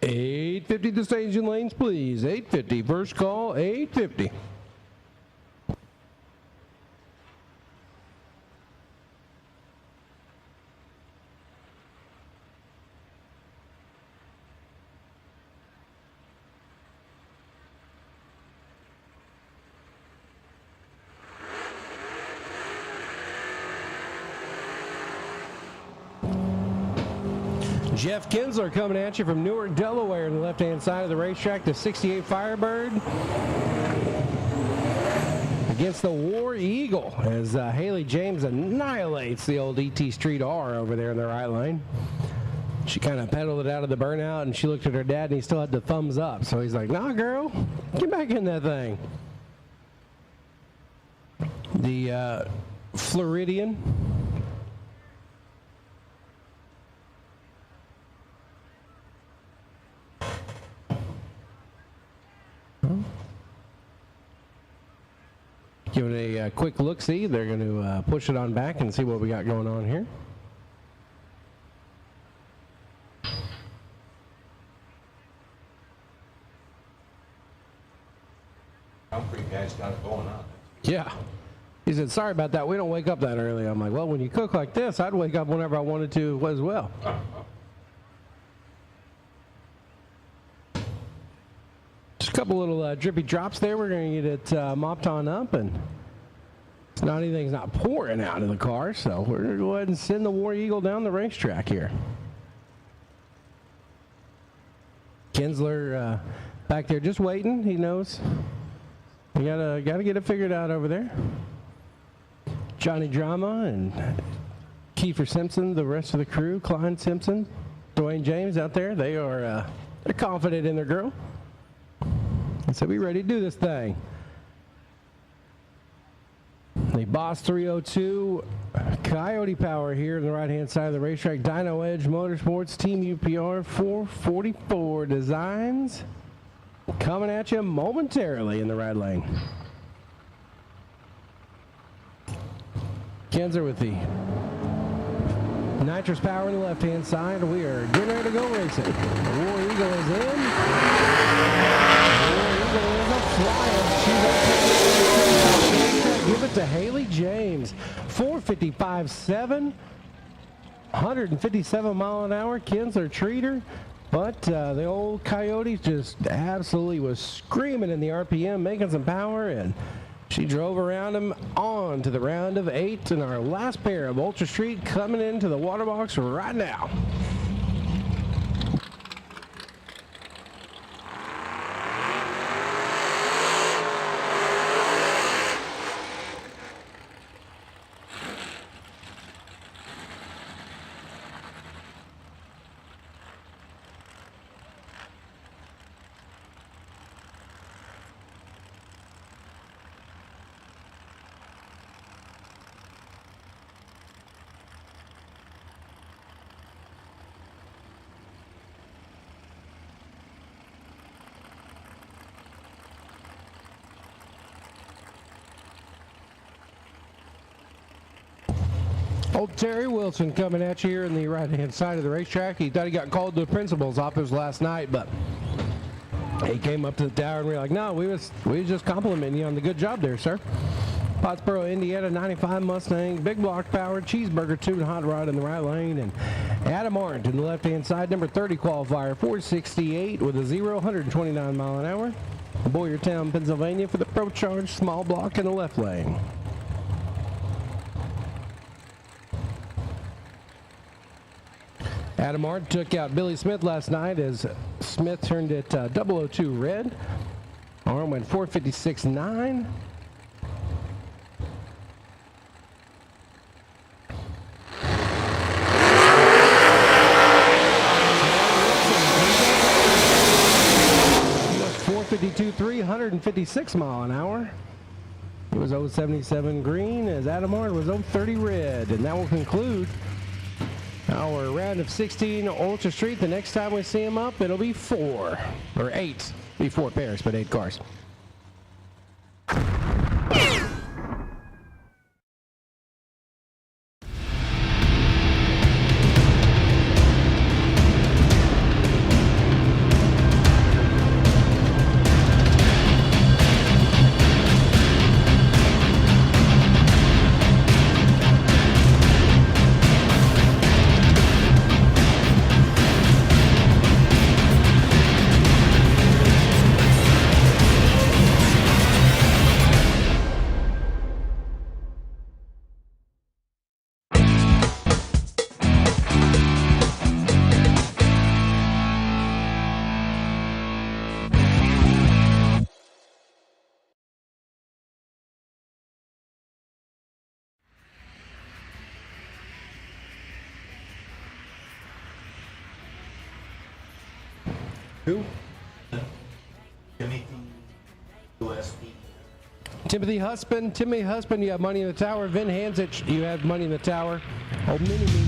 S8: $850 the staging lanes, please. $850. First call, $850. Jeff Kinsler coming at you from Newark, Delaware, on the left-hand side of the racetrack. The 68 Firebird against the War Eagle as Haley James annihilates the old ET Street R over there in the right lane. She kind of pedaled it out of the burnout, and she looked at her dad, and he still had the thumbs up. So he's like, nah, girl, get back in that thing. The Floridian. Give it a quick look-see. They're going to push it on back and see what we got going on here.
S10: Humphrey guy's got it going on.
S8: Yeah. He said, sorry about that. We don't wake up that early. I'm like, well, when you cook like this, I'd wake up whenever I wanted to as well. Just a couple little drippy drops there. We're going to get it mopped on up, and it's not anything's not pouring out of the car, so we're going to go ahead and send the War Eagle down the racetrack here. Kinsler back there just waiting. He knows. We gotta get it figured out over there. Johnny Drama and Kiefer Simpson, the rest of the crew, Klein Simpson, Dwayne James out there. They are they're confident in their girl. And so we ready to do this thing. The Boss 302 Coyote Power here on the right-hand side of the racetrack. Dino Edge Motorsports Team UPR 444 Designs coming at you momentarily in the right lane. Kenzer with the nitrous power on the left-hand side. We are getting ready to go racing. The War Eagle is in. War Eagle is a flyer. She's up. Give it to Haley James. 455.7. 157 mile an hour. Kinsler treater. But the old Coyote just absolutely was screaming in the RPM, making some power, and she drove around him on to the round of 8, and our last pair of Ultra Street coming into the water box right now. Old Terry Wilson coming at you here in the right-hand side of the racetrack. He thought he got called to the principal's office last night, but he came up to the tower and we were like, no, we was just complimenting you on the good job there, sir. Pottsboro, Indiana, 95 Mustang, big block power, cheeseburger tune, hot rod in the right lane, and Adam Arndt in the left-hand side, number 30 qualifier, 468 with a 0, 129 mile an hour. Boyertown, Pennsylvania for the Pro Charge small block in the left lane. Adam Arndt took out Billy Smith last night as Smith turned it 002 red. Arndt went 456.9. 023, 156 mile an hour. It was 077 green as Adam Hart was 030 red. And that will conclude our round of 16 Ultra Street. The next time we see him up, it'll be 4 or 8. Be 4 pairs, but 8 cars. Who? Timothy Husband, you have money in the tower. Vin Hanzich, you have money in the tower. Oh, Mini-Me.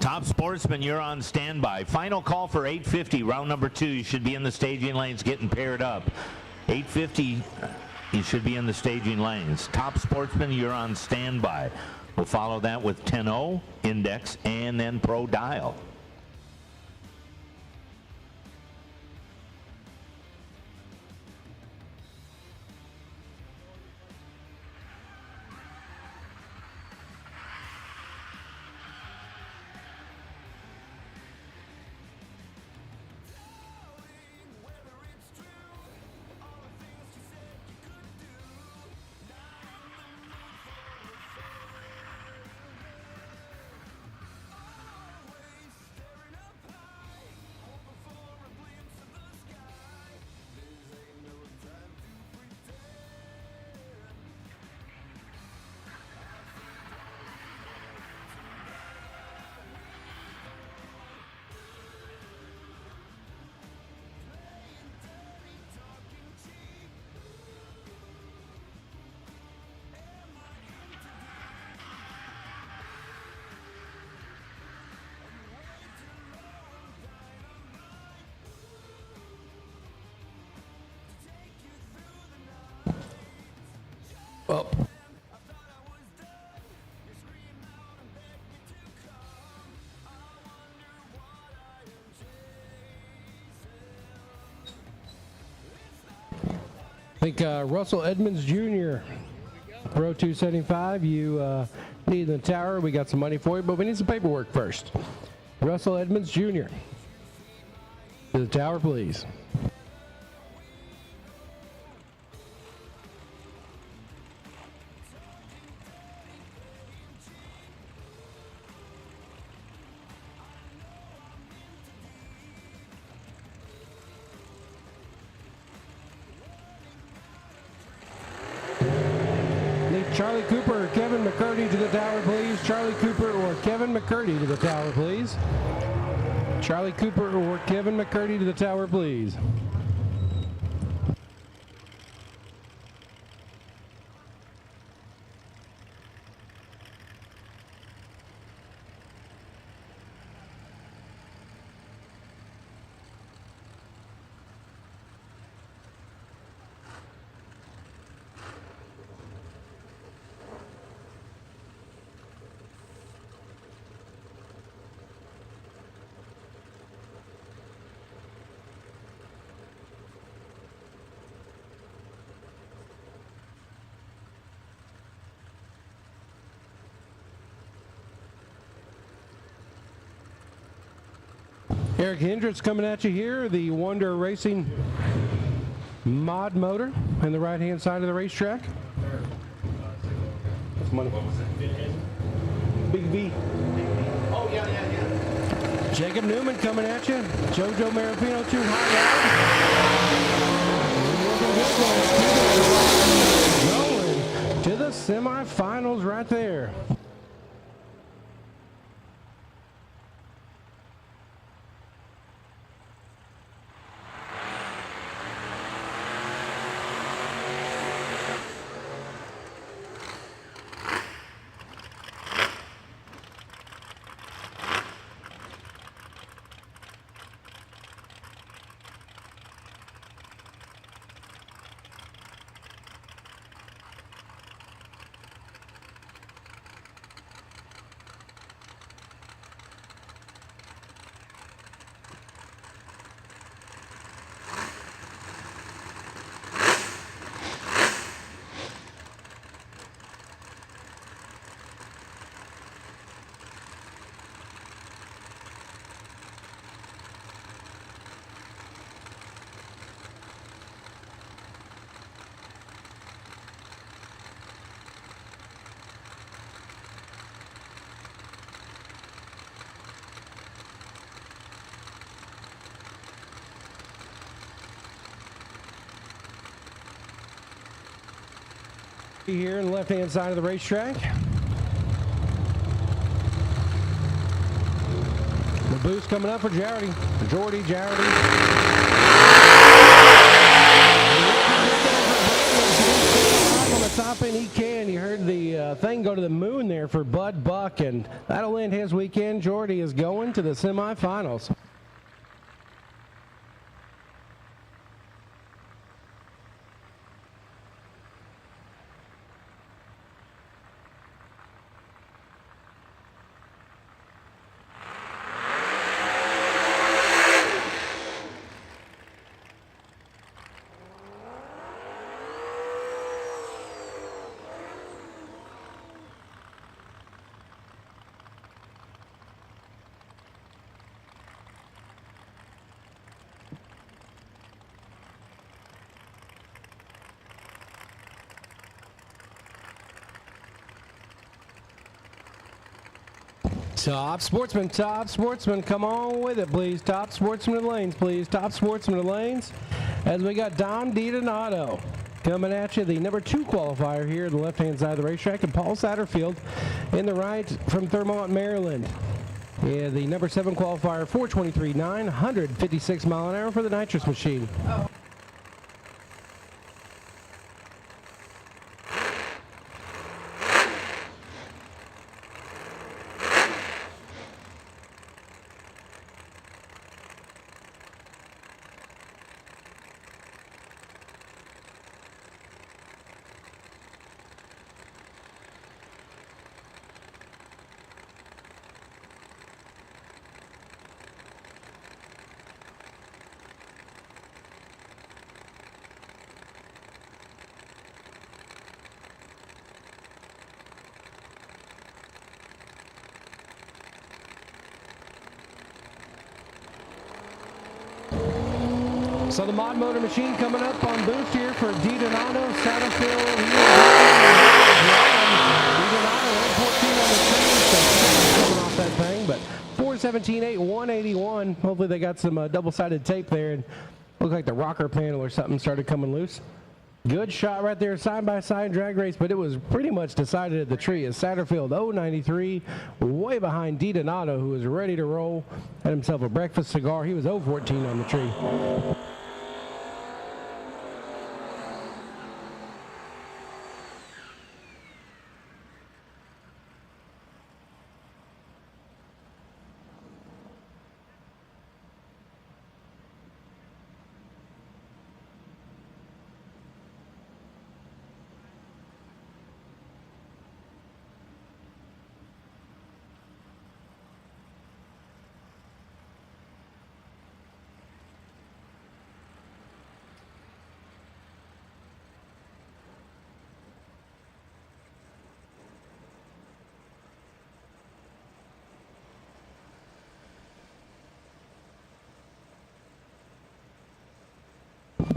S7: Top Sportsman, you're on standby. Final call for 850, round number 2. You should be in the staging lanes getting paired up. 850, you should be in the staging lanes. Top Sportsman, you're on standby. We'll follow that with 10-0, Index, and then Pro Dial.
S8: Up. I think Russell Edmonds Jr., Pro 275, you need the tower. We got some money for you, but we need some paperwork first. Russell Edmonds Jr. to the tower, please. Charlie Cooper or Kevin McCurdy to the tower, please. Charlie Cooper or Kevin McCurdy to the tower, please. Charlie Cooper or Kevin McCurdy to the tower, please. Eric Hendricks coming at you here, the Wonder Racing mod motor on the right-hand side of the racetrack. What's money? What was it? Big V.
S4: Oh, yeah.
S8: Jacob Newman coming at you. Jojo Marapino, 2 high rod. Going to the semifinals right there. Here on the left-hand side of the racetrack. The boost coming up for Jordy. Jardy. On the top end, he can. You heard the thing go to the moon there for Bud Buck, and that'll end his weekend. Jordy is going to the semifinals. Top sportsman, come on with it, please. Top sportsman in the lanes, please. Top sportsman in the lanes. As we got Don DiDonato coming at you, the number 2 qualifier here on the left-hand side of the racetrack, and Paul Satterfield in the right from Thermont, Maryland. Yeah, the number 7 qualifier, 423.9, 156 mile an hour for the nitrous machine. Oh. So the mod motor machine coming up on boost here for D Donato, Satterfield. D Donato 114 on the tree, so coming off that thing, but 417.8, 181. Hopefully they got some double-sided tape there, and looked like the rocker panel or something started coming loose. Good shot right there, side-by-side drag race, but it was pretty much decided at the tree as Satterfield 093, way behind D Donato, who was ready to roll. Had himself a breakfast cigar. He was 014 on the tree.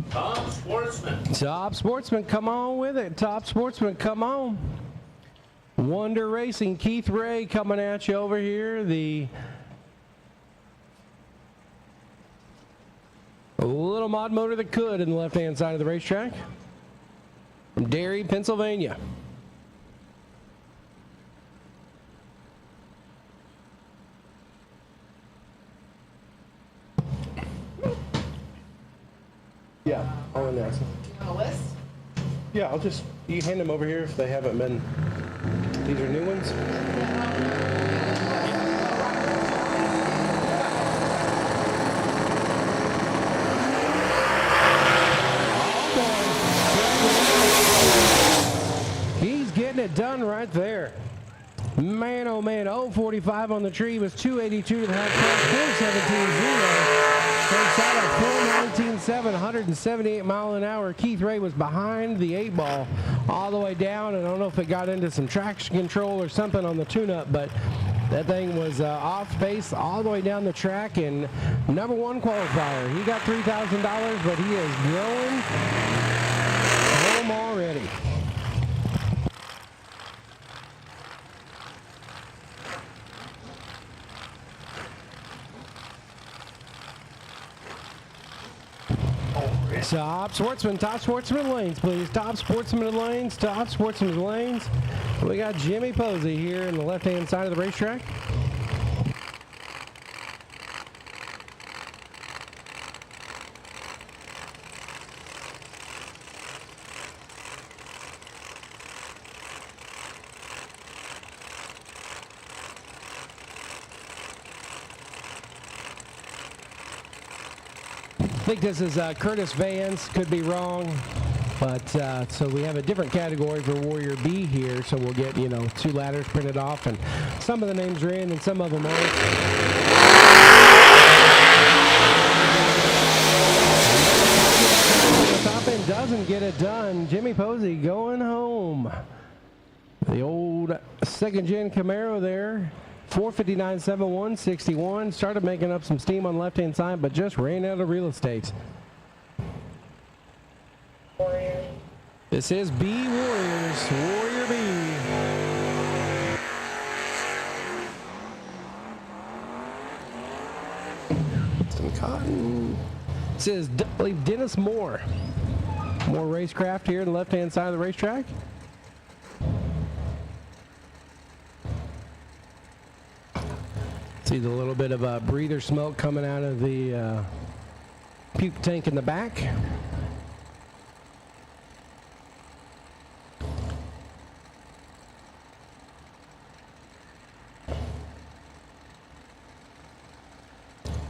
S7: Top Sportsman.
S8: Top Sportsman, come on with it. Top Sportsman, come on. Wonder Racing, Keith Ray coming at you over here. The little mod motor that could in the left-hand side of the racetrack. From Derry, Pennsylvania. Yeah, I'll announce them.
S9: You want a list?
S8: Yeah, I'll just, you hand them over here if they haven't been, these are new ones? He's getting it done right there. Man, oh man, 045 on the tree was 282 to the half track, 417.0. Takes out at 419.7, 178 mile an hour. Keith Ray was behind the 8 ball all the way down, and I don't know if it got into some traction control or something on the tune-up, but that thing was off pace all the way down the track, and number 1 qualifier. He got $3,000, but he is going home already. Top Sportsman lanes, please. Top Sportsman lanes, top Sportsman lanes. We got Jimmy Posey here in the left-hand side of the racetrack. I think this is Curtis Vance, could be wrong, but so we have a different category for Warrior B here, so we'll get, 2 ladders printed off, and some of the names are in and some of them aren't. The top end doesn't get it done. Jimmy Posey going home. The old second-gen Camaro there. 459.7, 161. Started making up some steam on the left-hand side, but just ran out of real estate.
S9: Warrior.
S8: This is B Warriors, Warrior B. Some cotton. This is, I believe, Dennis Moore. More racecraft here on the left-hand side of the racetrack. See the little bit of breather smoke coming out of the puke tank in the back.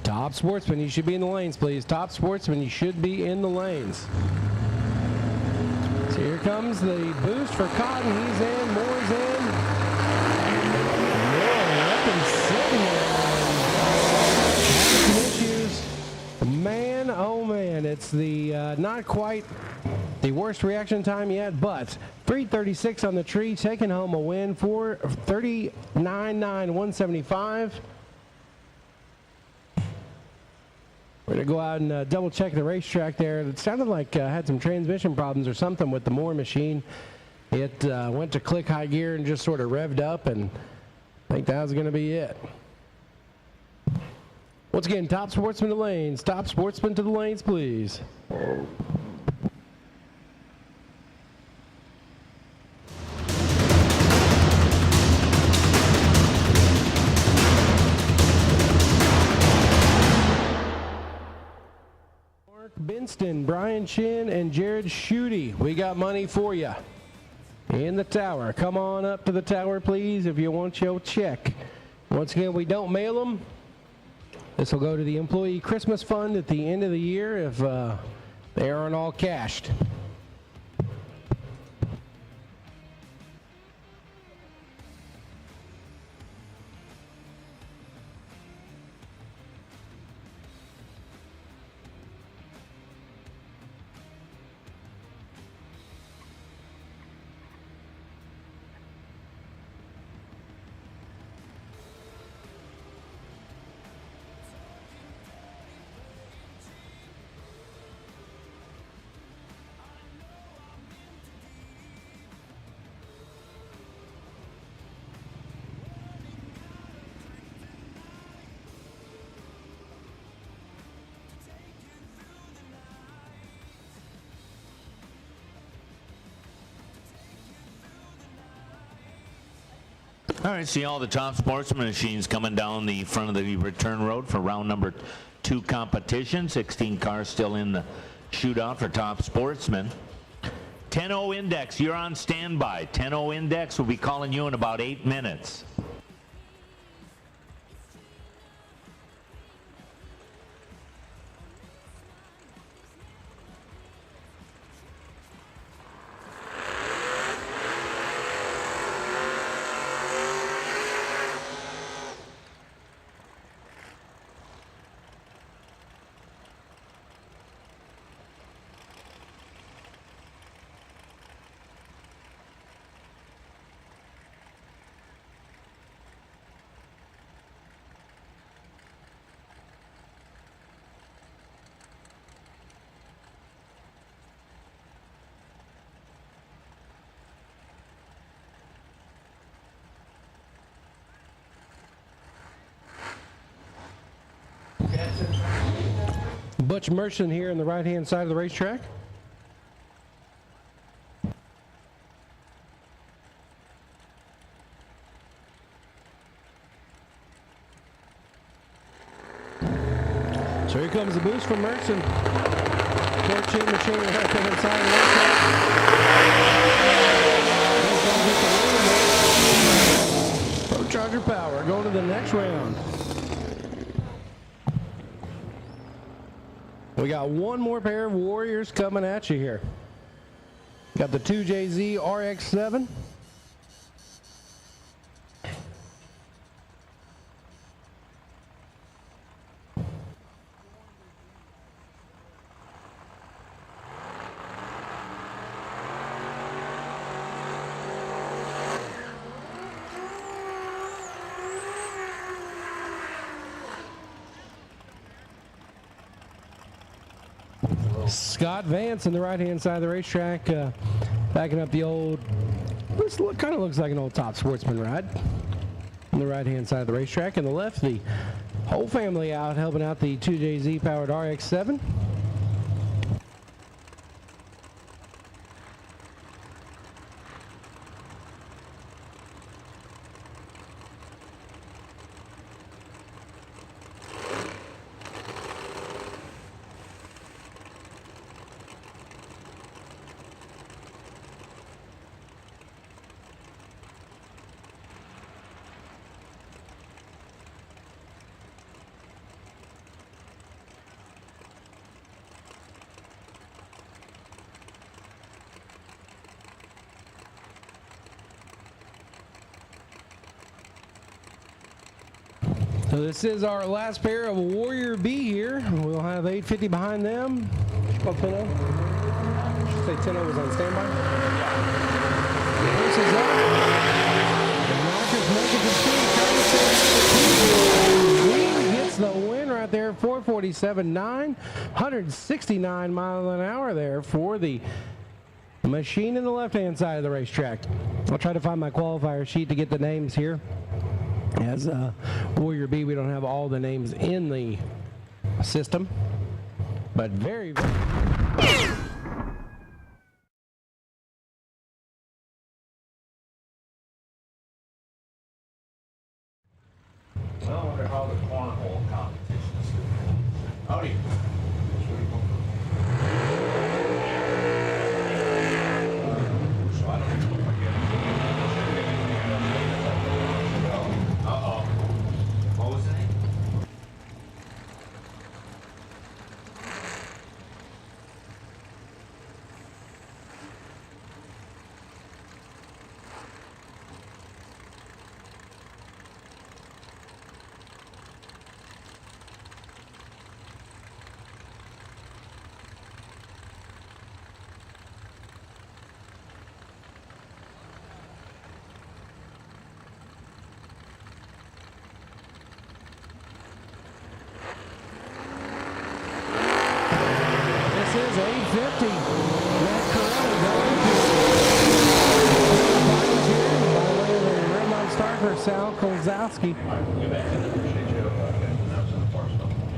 S8: Top Sportsman, you should be in the lanes, please. Top Sportsman, you should be in the lanes. So here comes the boost for Cotton. He's in, Moore's in. Man, oh man, it's the not quite the worst reaction time yet, but 336 on the tree, taking home a win for 39.9, 175. We're going to go out and double check the racetrack there. It sounded like had some transmission problems or something with the Moore machine. It went to click high gear and just sort of revved up, and I think that was going to be it. Once again, top sportsman to the lanes. Top sportsman to the lanes, please. Binston, Brian Chin, and Jared Schutte. We got money for you in the tower. Come on up to the tower, please, if you want your check. Once again, we don't mail them. This will go to the employee Christmas fund at the end of the year if they aren't all cashed.
S7: All right, see all the top sportsman machines coming down the front of the return road for round number 2 competition. 16 cars still in the shootout for top sportsman. 10-0 index, you're on standby. 10-0 index will be calling you in about 8 minutes. Butch Merson here on the right-hand side of the racetrack. So here comes the boost from Merson. Machine right-hand side of the racetrack. Pro Charger Power going to the next round. We got one more pair of Warriors coming at you here. Got the 2JZ RX-7. Scott Vance on the right-hand side of the racetrack, backing up the old, this kind of looks like an old top sportsman ride. On the right-hand side of the racetrack, and the left, the whole family out helping out the 2JZ powered RX-7. So this is our last pair of Warrior B here. We'll have 850 behind them. Should 10-0. Should say 10-0 was on standby. This is up. The Knockers make it to 2. Green gets the win right
S8: right there, 447.9, 169 miles an hour there for the machine in the left-hand side of the racetrack. I'll try to find my qualifier sheet to get the names here. As Warrior B, we don't have all the names in the system, but very, very
S10: Well, I wonder how the cornhole competition is doing. Howdy. So I don't even know if I get it. Uh-oh. What was the name?
S8: This is 850. Matt Corelli going by way of the Red start for Sal Kozowski.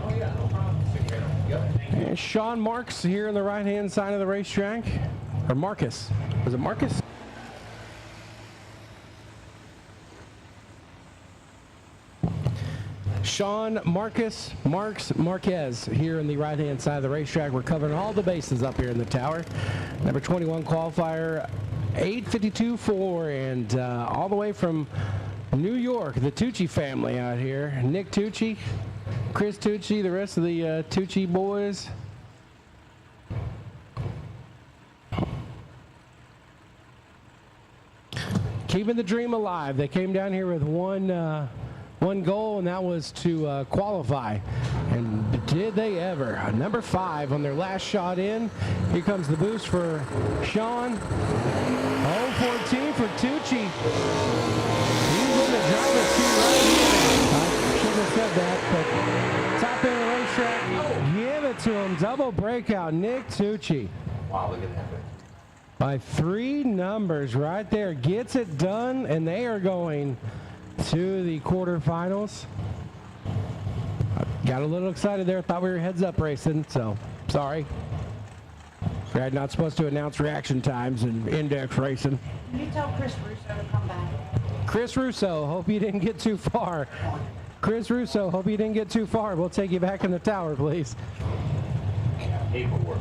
S10: Oh, yeah, no problem. Take care. Yep.
S8: And Sean Marks here on the right-hand side of the racetrack. Or Marcus. Was it Marcus? Sean Marcus Marquez here on the right-hand side of the racetrack. We're covering all the bases up here in the tower. Number 21 qualifier, 852.4, and all the way from New York, the Tucci family out here. Nick Tucci, Chris Tucci, the rest of the Tucci boys. Keeping the dream alive. They came down here with one goal, and that was to qualify. And did they ever? Number 5 on their last shot in. Here comes the boost for Sean. 0-14 for Tucci. He's in the driver's seat right here. I shouldn't have said that, but top end of the racetrack. Give it to him. Double breakout, Nick Tucci.
S10: Wow, look at that.
S8: By 3 numbers right there. Gets it done, and they are going to the quarterfinals. Got a little excited there. Thought we were heads up racing, so sorry. We're not supposed to announce reaction times in index racing.
S9: Can you tell Chris Russo to come back?
S8: Chris Russo, hope you didn't get too far. Chris Russo, hope you didn't get too far. We'll take you back in the tower, please.
S10: Paperwork.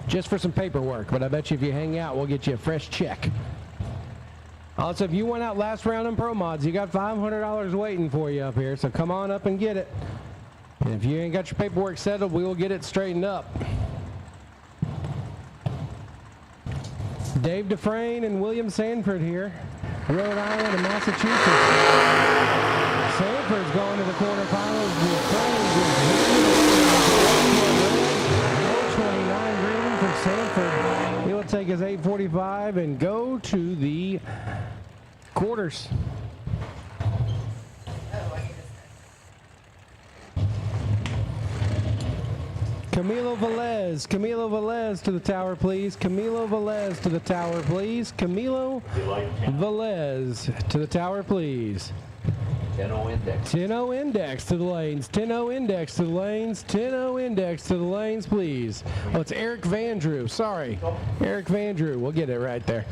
S8: Just for some paperwork, but I bet you if you hang out, we'll get you a fresh check. Also, if you went out last round in Pro Mods, you got $500 waiting for you up here, so come on up and get it. And if you ain't got your paperwork settled, we will get it straightened up. Dave Dufresne and William Sanford here, Rhode Island and Massachusetts. Sanford's going to the quarterfinals. For Sanford, he will take his 845 and go to the quarters. Camilo Velez to the tower, please. Camilo Velez to the tower, please. Camilo Velez to the tower, please.
S10: 10-0 index.
S8: 10-0 index to the lanes. 10-0 index to the lanes. 10-0 index to the lanes, please. Oh, it's Eric Vandrew. Sorry. Eric Vandrew. We'll get it right there.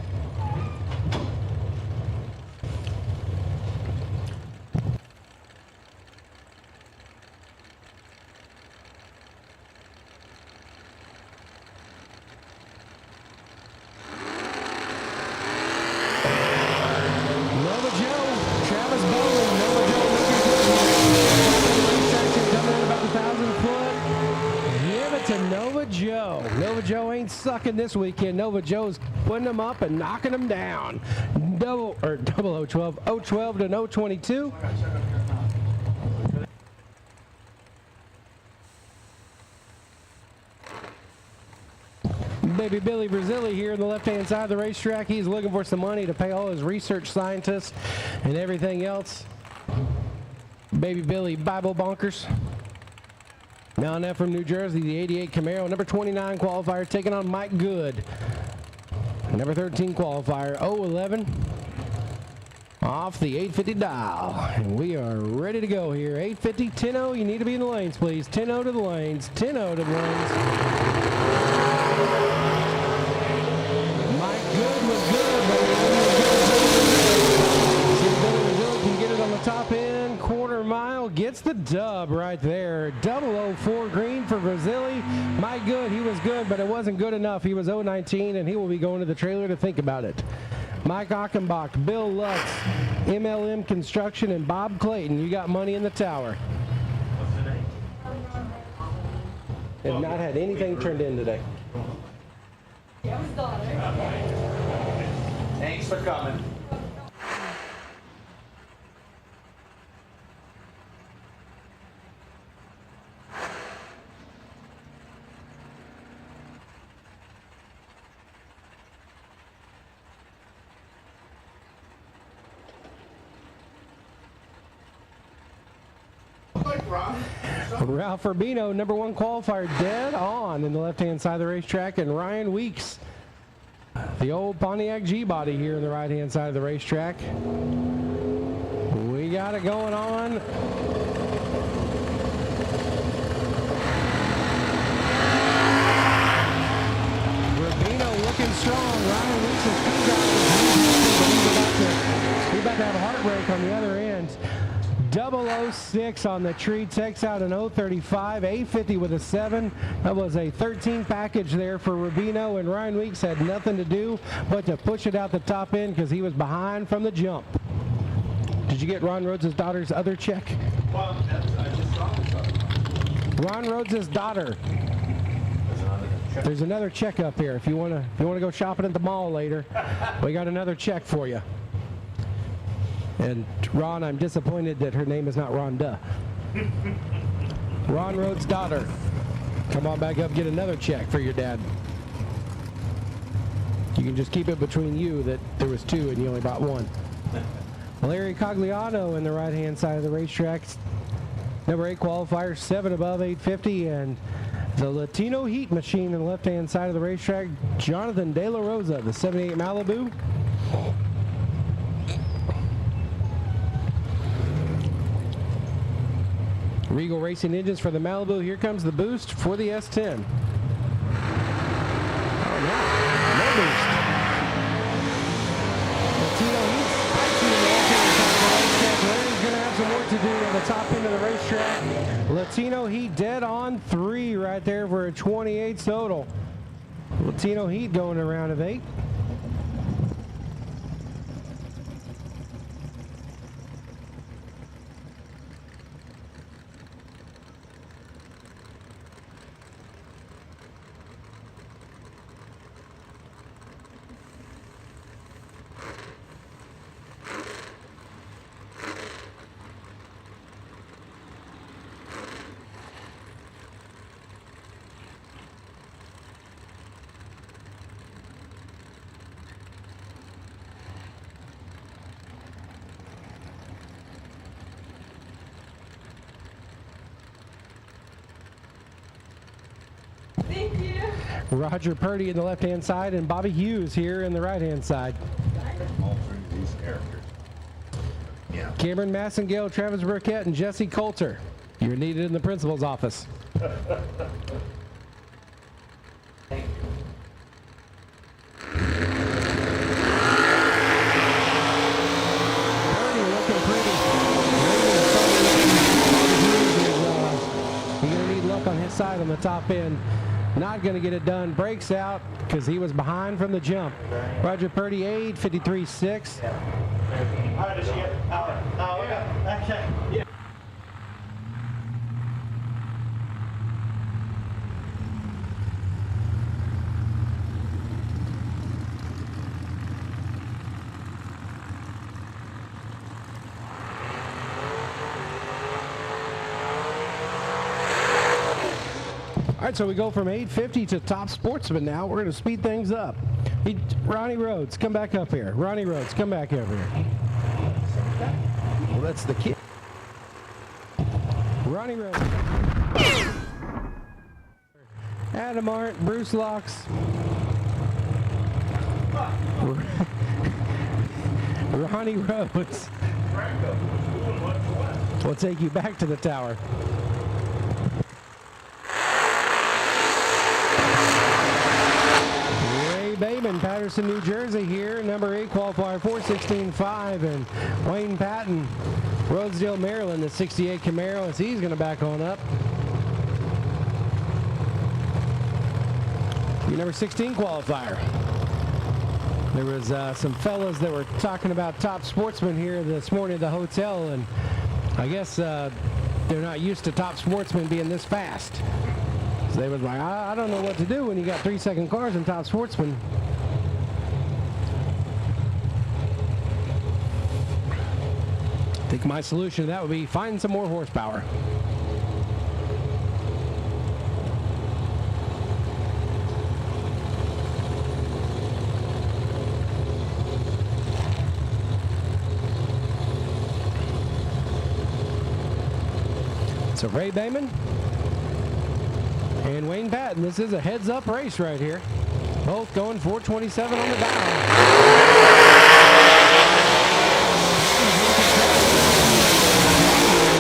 S8: Sucking this weekend. Nova Joe's putting them up and knocking them down. 012 to 022. Baby Billy Brazili here on the left-hand side of the racetrack. He's looking for some money to pay all his research scientists and everything else. Baby Billy Bible Bonkers. Mount Ephraim, New Jersey, the 88 Camaro. Number 29 qualifier taking on Mike Good. Number 13 qualifier, 011. Off the 850 dial. And we are ready to go here. 850, 10-0. You need to be in the lanes, please. 10-0 to the lanes. 10-0 to the lanes. Mike Good was good, but Billy can get it on the top end. Quarter mile gets the dub right there. 004 green for Brazili. Mike Good, he was good, but it wasn't good enough. He was 019, and he will be going to the trailer to think about it. Mike Achenbach, Bill Lutz, MLM Construction, and Bob Clayton. You got money in the tower.
S10: What's the name?
S8: Have not had anything turned in today.
S10: Thanks for coming.
S8: Ralph Urbino, number 1 qualifier, dead on in the left-hand side of the racetrack, and Ryan Weeks, the old Pontiac G-body here in the right-hand side of the racetrack. We got it going on. Urbino looking strong. Ryan Weeks is he's about to have a heartbreak on the other end. 006 on the tree, takes out an 035, 850 with a 7. That was a 13 package there for Rubino, and Ryan Weeks had nothing to do but to push it out the top end because he was behind from the jump. Did you get Ron Rhodes' daughter's other check?
S10: Well, I just saw this.
S8: Ron Rhodes' daughter. There's another check up here. If you want to go shopping at the mall later, we got another check for you. And Ron, I'm disappointed that her name is not Rhonda. Ron Rhodes' daughter. Come on back up, get another check for your dad. You can just keep it between you that there was 2 and you only bought 1. Larry Cogliano in the right-hand side of the racetrack. Number 8 qualifier, 7 above 850, and the Latino Heat Machine in the left-hand side of the racetrack, Jonathan De La Rosa, the 78 Malibu. Regal Racing Engines for the Malibu. Here comes the boost for the S10. Oh, no boost. Latino Heat Larry's going to have some work to do on the top end of the racetrack. Latino Heat dead on 3 right there for a 28 total. Latino Heat going a round of 8. Roger Purdy in the left-hand side, and Bobby Hughes here in the right-hand side.
S10: All 3 of these characters. Yeah.
S8: Cameron Massengale, Travis Burkett, and Jesse Coulter. You're needed in the principal's office.
S10: Thank you.
S8: Purdy looking pretty. He's going to need luck on his side on the top end. Not going to get it done. Breaks out because he was behind from the jump. Roger Purdy, 8:53.6.
S10: All right, did you get? Okay. Yeah.
S8: All right, so we go from 850 to top sportsman now. We're going to speed things up. Ronnie Rhodes, come back up here. Ronnie Rhodes, come back over here. Well, that's the kid. Ronnie Rhodes. Adam Arndt, Bruce Locks. Ronnie Rhodes. We'll take you back to the tower. Ray Bateman, Patterson, New Jersey here. Number 8 qualifier, 4:16.5. And Wayne Patton, Rhodesdale, Maryland, the 68 Camaro, as he's going to back on up. Your number 16 qualifier. There was some fellas that were talking about Top Sportsman here this morning at the hotel, and I guess they're not used to Top Sportsman being this fast. So they was like, I don't know what to do when you got 3-second cars in Top Sportsman. I think my solution to that would be find some more horsepower. So Ray Bayman and Wayne Patton, this is a heads-up race right here. Both going 427 on the dial.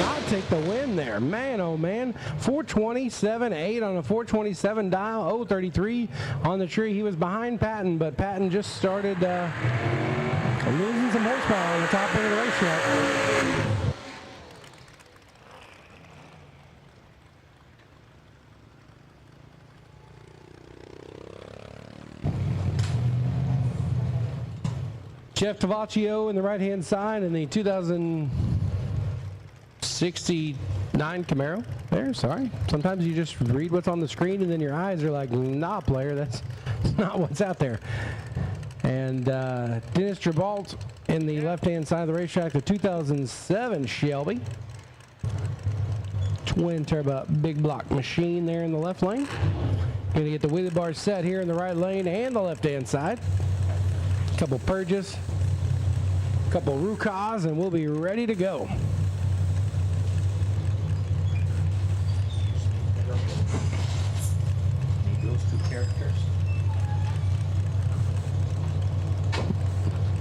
S8: I'll take the win there. Man, oh man. 427.8 on a 427 dial. 033 on the tree. He was behind Patton, but Patton just started losing some horsepower on the top end of the racetrack. Jeff Tavaccio in the right-hand side in the 2069 Camaro. There, sorry. Sometimes you just read what's on the screen and then your eyes are like, nah, player, that's not what's out there. And Dennis Trabalt in the left-hand side of the racetrack, the 2007 Shelby. Twin turbo big block machine there in the left lane. Going to get the wheelie bar set here in the right lane and the left-hand side. Couple purges, couple Rukas, and we'll be ready to go.
S10: Need those two characters.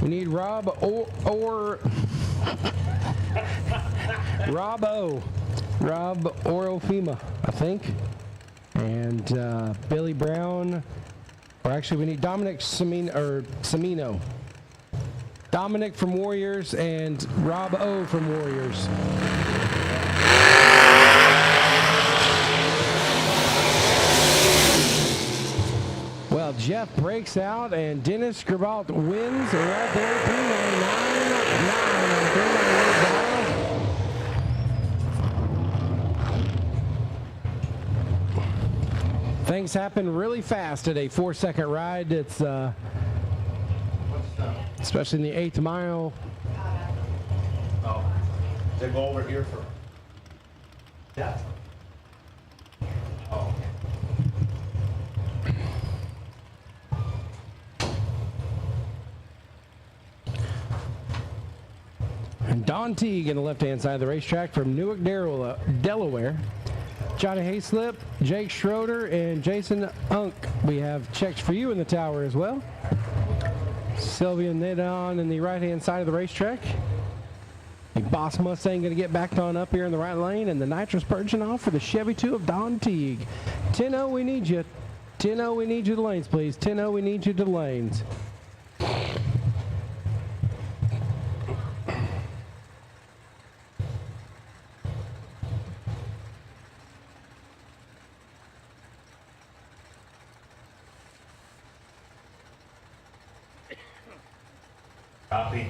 S8: We need Rob Orofima, I think, and Billy Brown. Or actually, we need Dominic Semino. Dominic from Warriors and Rob O from Warriors. Well, Jeff breaks out and Dennis Grabalt wins right there. 399. Things happen really fast at a 4-second ride. It's especially in the 8th mile.
S10: Oh, they go over here for that. Oh.
S8: And Don Teague in the left-hand side of the racetrack from Newark, Delaware. Johnny Hayslip, Jake Schroeder, and Jason Unk. We have checks for you in the tower as well. Sylvia Nedon in the right-hand side of the racetrack. The Boss Mustang going to get backed on up here in the right lane, and the nitrous purging off for the Chevy 2 of Don Teague. 10-0, we need you. 10-0, we need you to lanes, please. 10-0, we need you to lanes.
S10: Copy.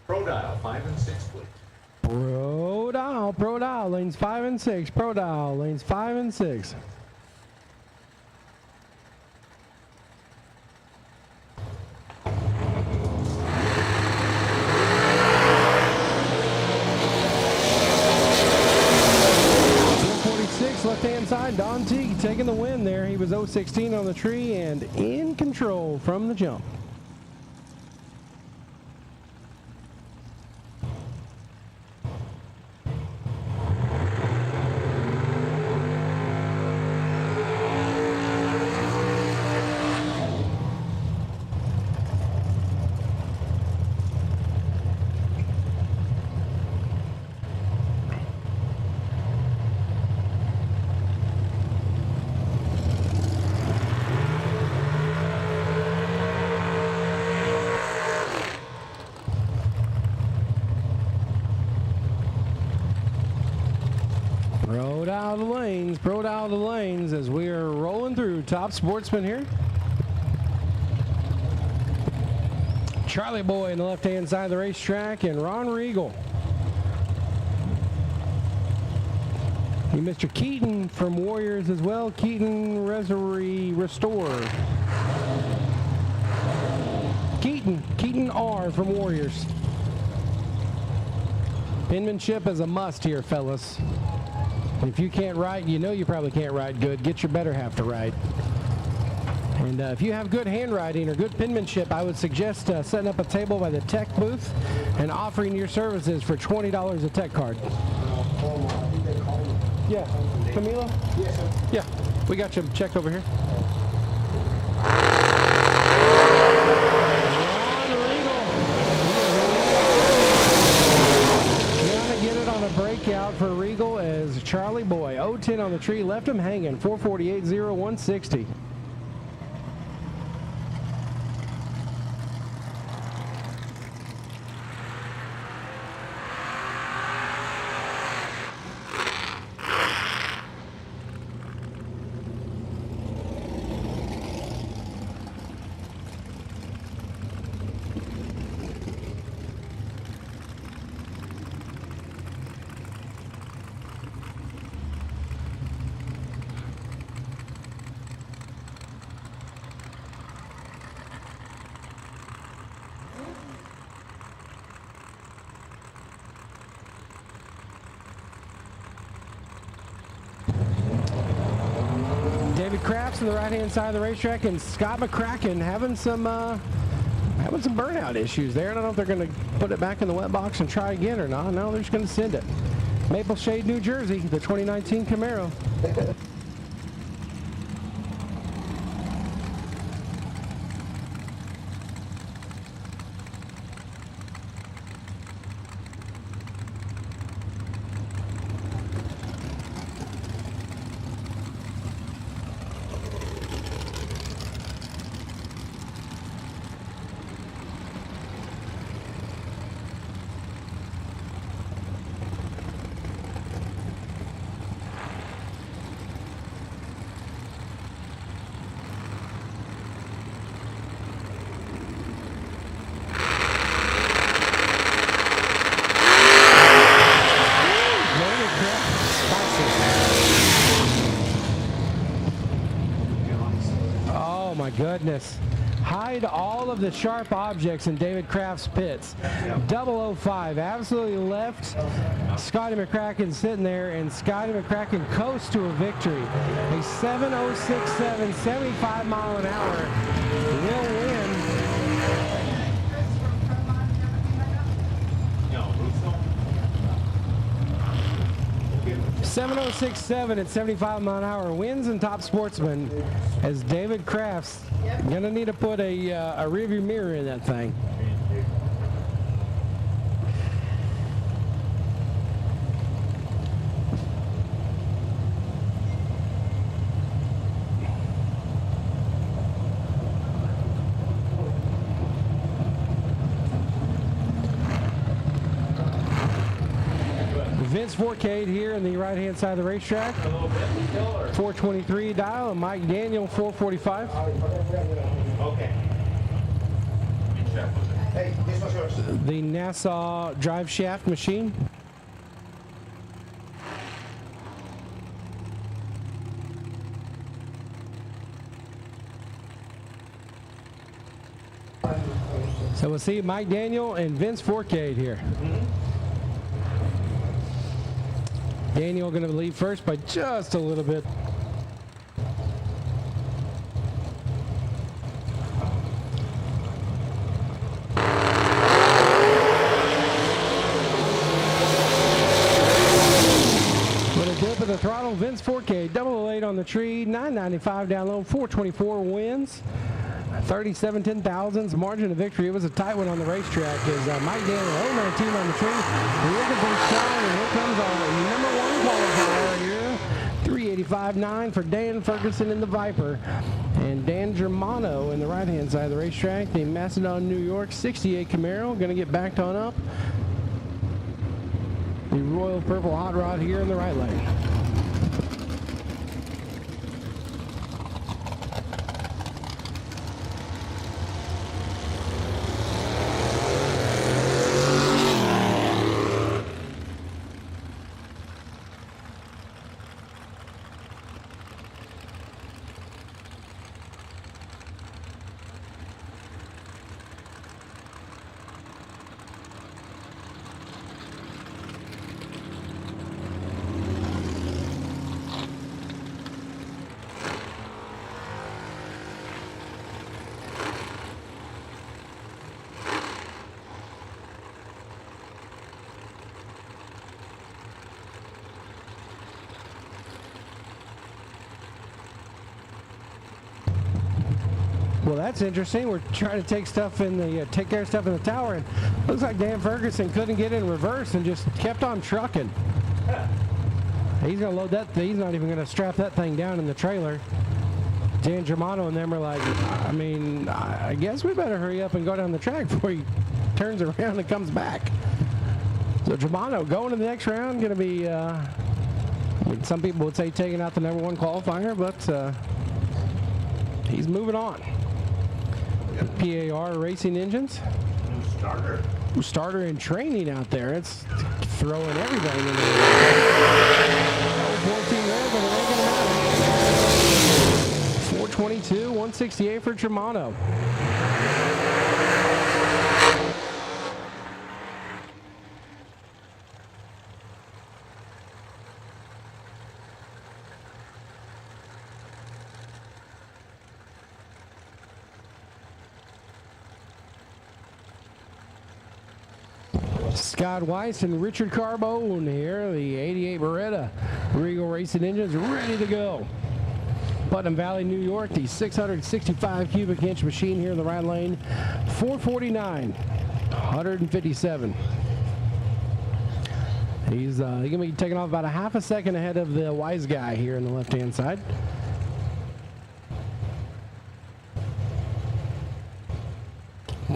S10: Pro dial 5 and 6, please.
S8: Pro dial, lanes 5 and 6. Pro dial, lanes 5 and 6. Left-hand side, Don Teague taking the win there. He was 0-16 on the tree and in control from the jump. Rode out of the lanes as we are rolling through Top Sportsman here. Charlie Boy on the left-hand side of the racetrack and Ron Regal. And Mr. Keaton from Warriors as well. Keaton Restore. Keaton R from Warriors. Penmanship is a must here, fellas. If you can't write, you know you probably can't write good. Get your better half to write. And if you have good handwriting or good penmanship, I would suggest setting up a table by the tech booth and offering your services for $20 a tech card. Yeah. Camilo? Yes, sir. Yeah. We got you checked over here. Breakout for Regal as Charlie Boy. 0-10 on the tree, left him hanging. 448.0160. Crafts on the right-hand side of the racetrack, and Scott McCracken having some burnout issues there. I don't know if they're going to put it back in the wet box and try again or not. No, they're just going to send it. Maple Shade, New Jersey, the 2019 Camaro. Goodness. Hide all of the sharp objects in David Kraft's pits. 005 absolutely left Scotty McCracken sitting there, and Scotty McCracken coasts to a victory. A 7:06.7, 75 mile an hour will win. 7:06.7 at 75 mile an hour wins in Top Sportsman, as David Kraft's gonna need to put a rearview mirror in that thing. Vince Forcade here on the right-hand side of the racetrack. 423 dial, and Mike Daniel 445.
S10: Okay. Hey, this was yours.
S8: The Nassau drive shaft machine. So we'll see Mike Daniel and Vince Forcade here. Daniel going to lead first by just a little bit. With a dip of the throttle, Vince Forcade, 008 on the tree, 995 down low, 424 wins. 37/10,000s margin of victory. It was a tight one on the racetrack as Mike Daniel 019 on the tree. Looking for strong, and here comes our number one qualifier here. 385.9 for Dan Ferguson in the Viper. And Dan Germano in the right-hand side of the racetrack. The Macedon, New York 68 Camaro. Going to get backed on up. The Royal Purple Hot Rod here in the right lane. Well, that's interesting. We're trying to take care of stuff in the tower, and looks like Dan Ferguson couldn't get in reverse and just kept on trucking. He's gonna load that. He's not even gonna strap that thing down in the trailer. Dan Germano and them are like, I mean, I guess we better hurry up and go down the track before he turns around and comes back. So Germano going to the next round, going to be, some people would say taking out the #1 qualifier, but he's moving on. PAR Racing Engines. New starter in training out there. It's throwing everything in there. 14 red, but it ain't gonna matter. 422, 168 for Germano. Scott Weiss and Richard Carbone here, the 88 Beretta Regal Racing Engines ready to go. Putnam Valley, New York, the 665 cubic inch machine here in the right lane, 449, 157. He's going to be taking off about a half a second ahead of the Wise guy here in the left-hand side.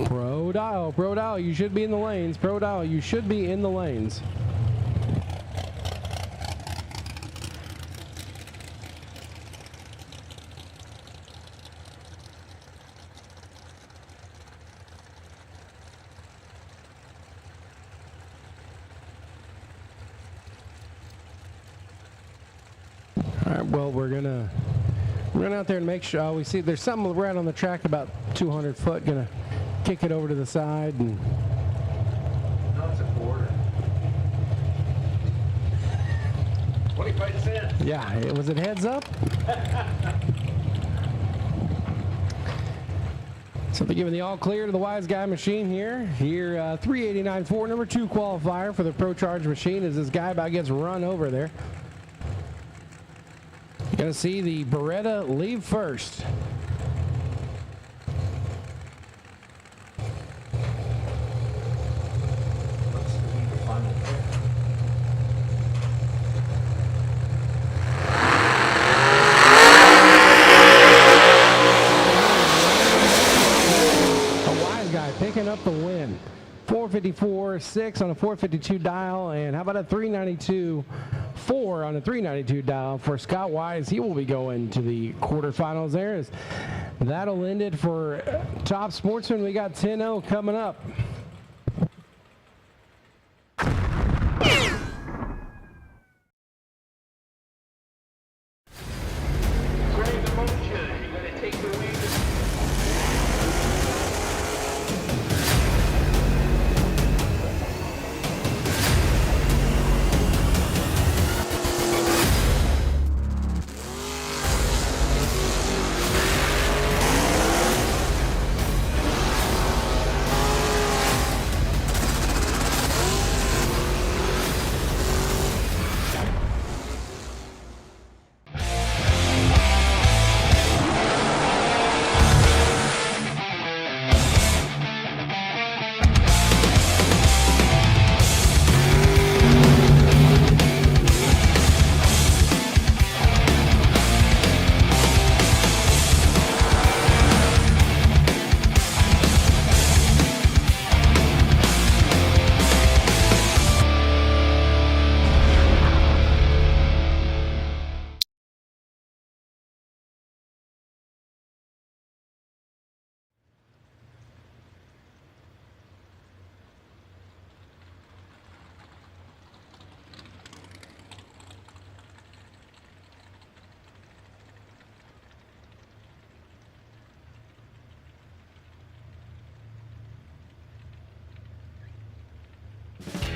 S8: Pro dial, you should be in the lanes. Pro dial, you should be in the lanes. All right, well, we're gonna run out there and make sure we see there's something right on the track about 200 foot. Gonna kick it over to the side and.
S10: No, it's a quarter. 25 cents.
S8: Yeah, was it heads up? So they're giving the all clear to the Wise Guy machine here. Here, 389.4, #2 qualifier for the Pro Charge machine as this guy about gets run over there. You're going to see the Beretta leave first. Picking up the win. 454.6 on a 452 dial, and how about a 392.4 on a 392 dial for Scott Wise. He will be going to the quarterfinals there. That'll end it for Top Sportsman. We got 10-0 coming up.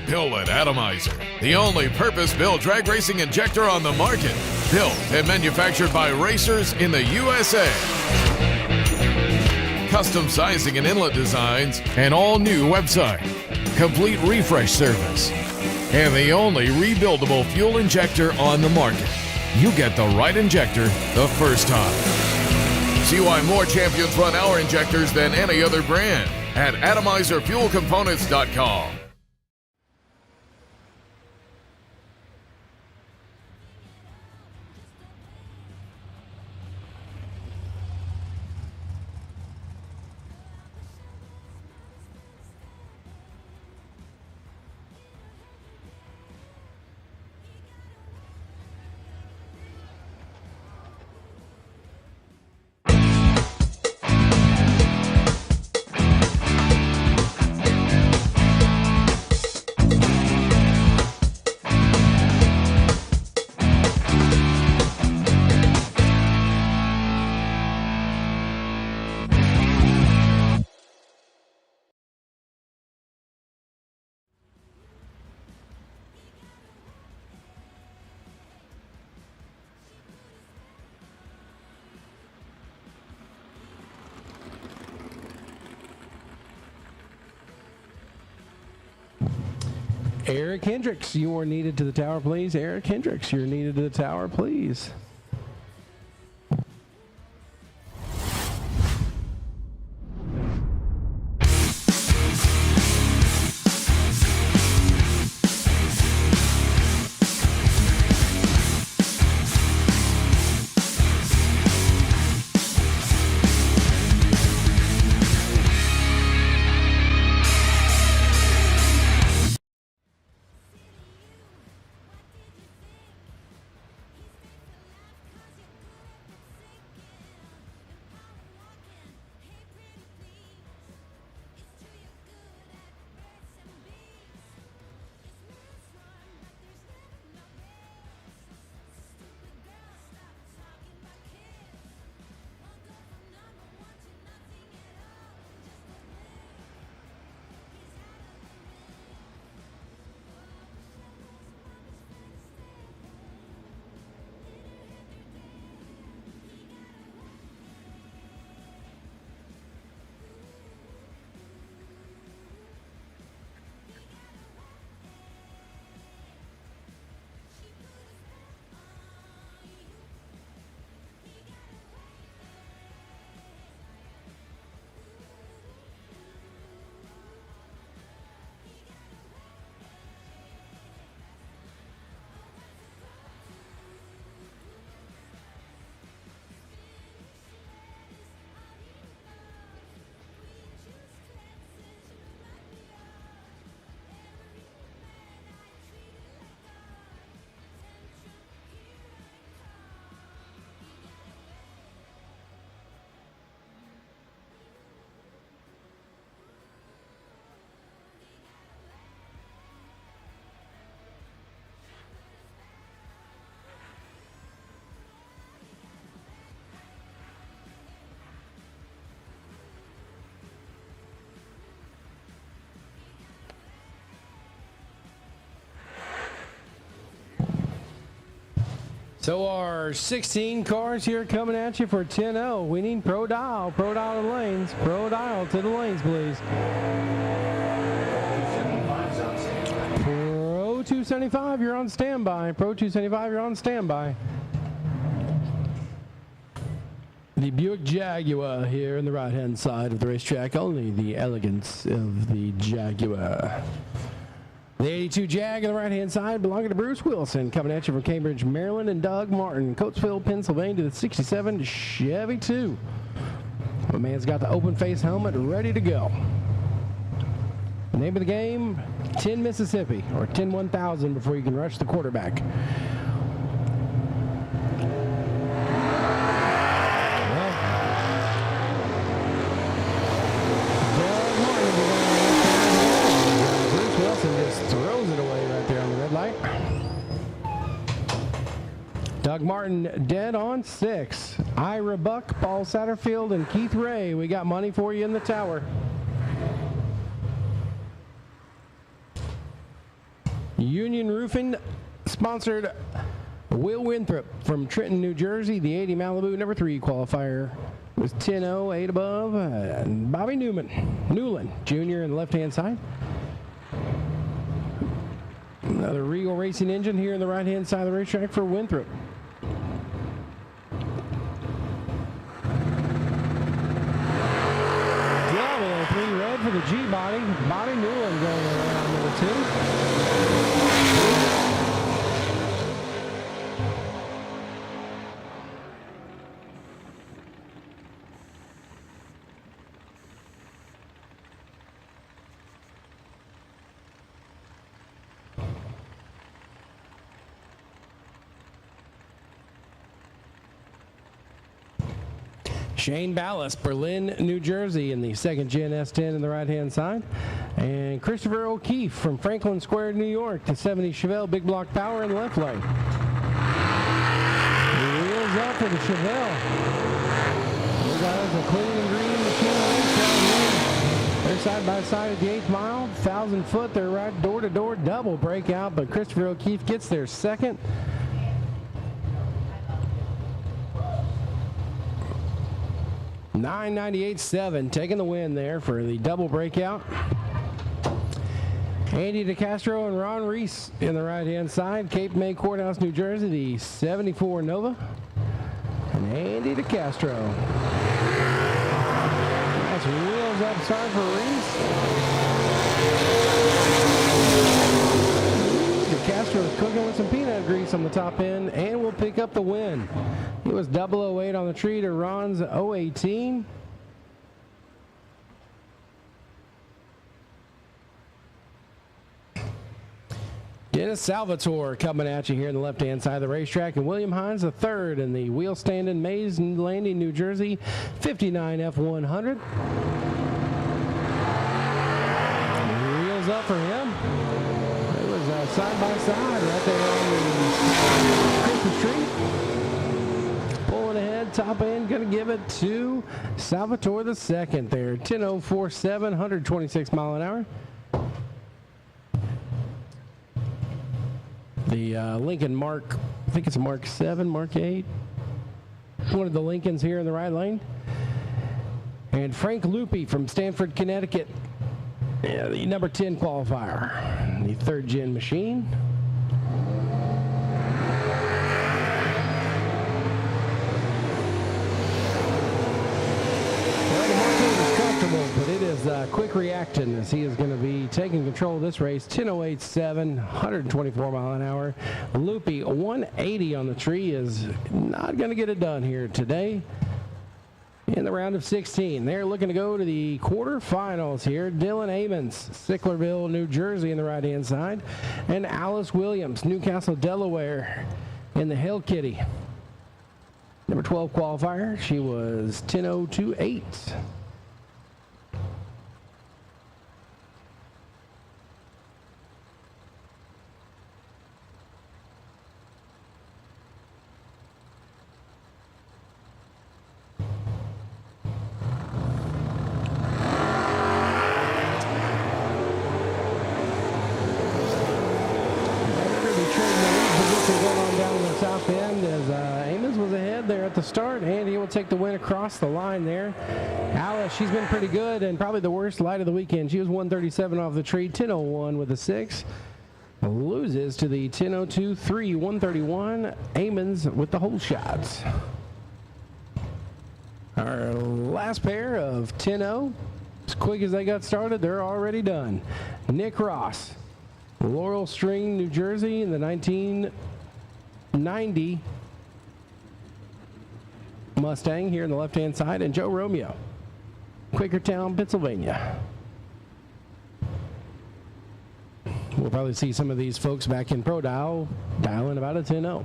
S2: Pilot Atomizer, the only purpose-built drag racing injector on the market. Built and manufactured by racers in the USA. Custom sizing and inlet designs, an all-new website, complete refresh service, and the only rebuildable fuel injector on the market. You get the right injector the first time. See why more champions run our injectors than any other brand at atomizerfuelcomponents.com.
S8: Eric Hendricks, you are needed to the tower, please. Eric Hendricks, you're needed to the tower, please. So our 16 cars here coming at you for 10-0. We need Pro Dial to the lanes. Pro Dial to the lanes, please. Pro 275, you're on standby. Pro 275, you're on standby. The Buick Jaguar here on the right-hand side of the racetrack. Only the elegance of the Jaguar. The 82 Jag on the right-hand side belonging to Bruce Wilson, coming at you from Cambridge, Maryland, and Doug Martin, Coatesville, Pennsylvania, to the 67 Chevy 2. The man's got the open face helmet ready to go. The name of the game, 10 Mississippi, or 10 1000 before you can rush the quarterback. Doug Martin dead on 6. Ira Buck, Paul Satterfield, and Keith Ray. We got money for you in the tower. Union Roofing sponsored Will Winthrop from Trenton, New Jersey. The 80 Malibu number 3 qualifier was 10-0, 8 above. And Bobby Newland Jr. in the left-hand side. Another Regal Racing engine here on the right-hand side of the racetrack for Winthrop. G-Body. Body Newland going around number 2. Shane Ballas, Berlin, New Jersey, in the second gen S10 in the right-hand side. And Christopher O'Keefe from Franklin Square, New York, the 70 Chevelle Big Block Power in the left lane. Wheels up for the Chevelle. We got us a clean and green machine race right here. They're side by side at the 8th mile. 1,000 foot, they're right door-to-door double breakout, but Christopher O'Keefe gets there second. $9.98.7 taking the win there for the double breakout. Andy DeCastro and Ron Reese in the right-hand side. Cape May Courthouse, New Jersey, the 74 Nova. And Andy DeCastro. Nice wheels up start for Reese. DeCastro is cooking with some peanut grease on the top end and will pick up the win. It was 008 on the tree to Ron's 018. Dennis Salvatore coming at you here in the left-hand side of the racetrack, and William Hines the third in the wheel stand in Mays Landing, New Jersey, 59 F100. Wheels up for him. It was side by side right there on the Christmas tree. Pulling ahead, top end, going to give it to Salvatore the second there. 10.047, 126 mile an hour. The Lincoln Mark, I think it's a Mark 7, Mark 8. One of the Lincolns here in the right lane. And Frank Lupi from Stamford, Connecticut. Yeah, the number 10 qualifier. The third gen machine. But it is quick reacting as he is going to be taking control of this race. 10.087, 124 mile an hour. Loopy 180 on the tree is not going to get it done here today in the round of 16. They're looking to go to the quarterfinals here. Dylan Amons, Sicklerville, New Jersey in the right-hand side. And Alice Williams, Newcastle, Delaware in the Hell Kitty. Number 12 qualifier. She was 10.028. South end as Amos was ahead there at the start, and he will take the win across the line there. Alice, she's been pretty good and probably the worst light of the weekend. She was 137 off the tree, 10.01 with a 6. Loses to the 10.02.3, 131. Amons with the whole shots. Our last pair of 10.0. As quick as they got started, they're already done. Nick Ross, Laurel String, New Jersey in the 1990 Mustang here in the left-hand side, and Joe Romeo, Quakertown, Pennsylvania. We'll probably see some of these folks back in Pro Dial dialing about a 10.0.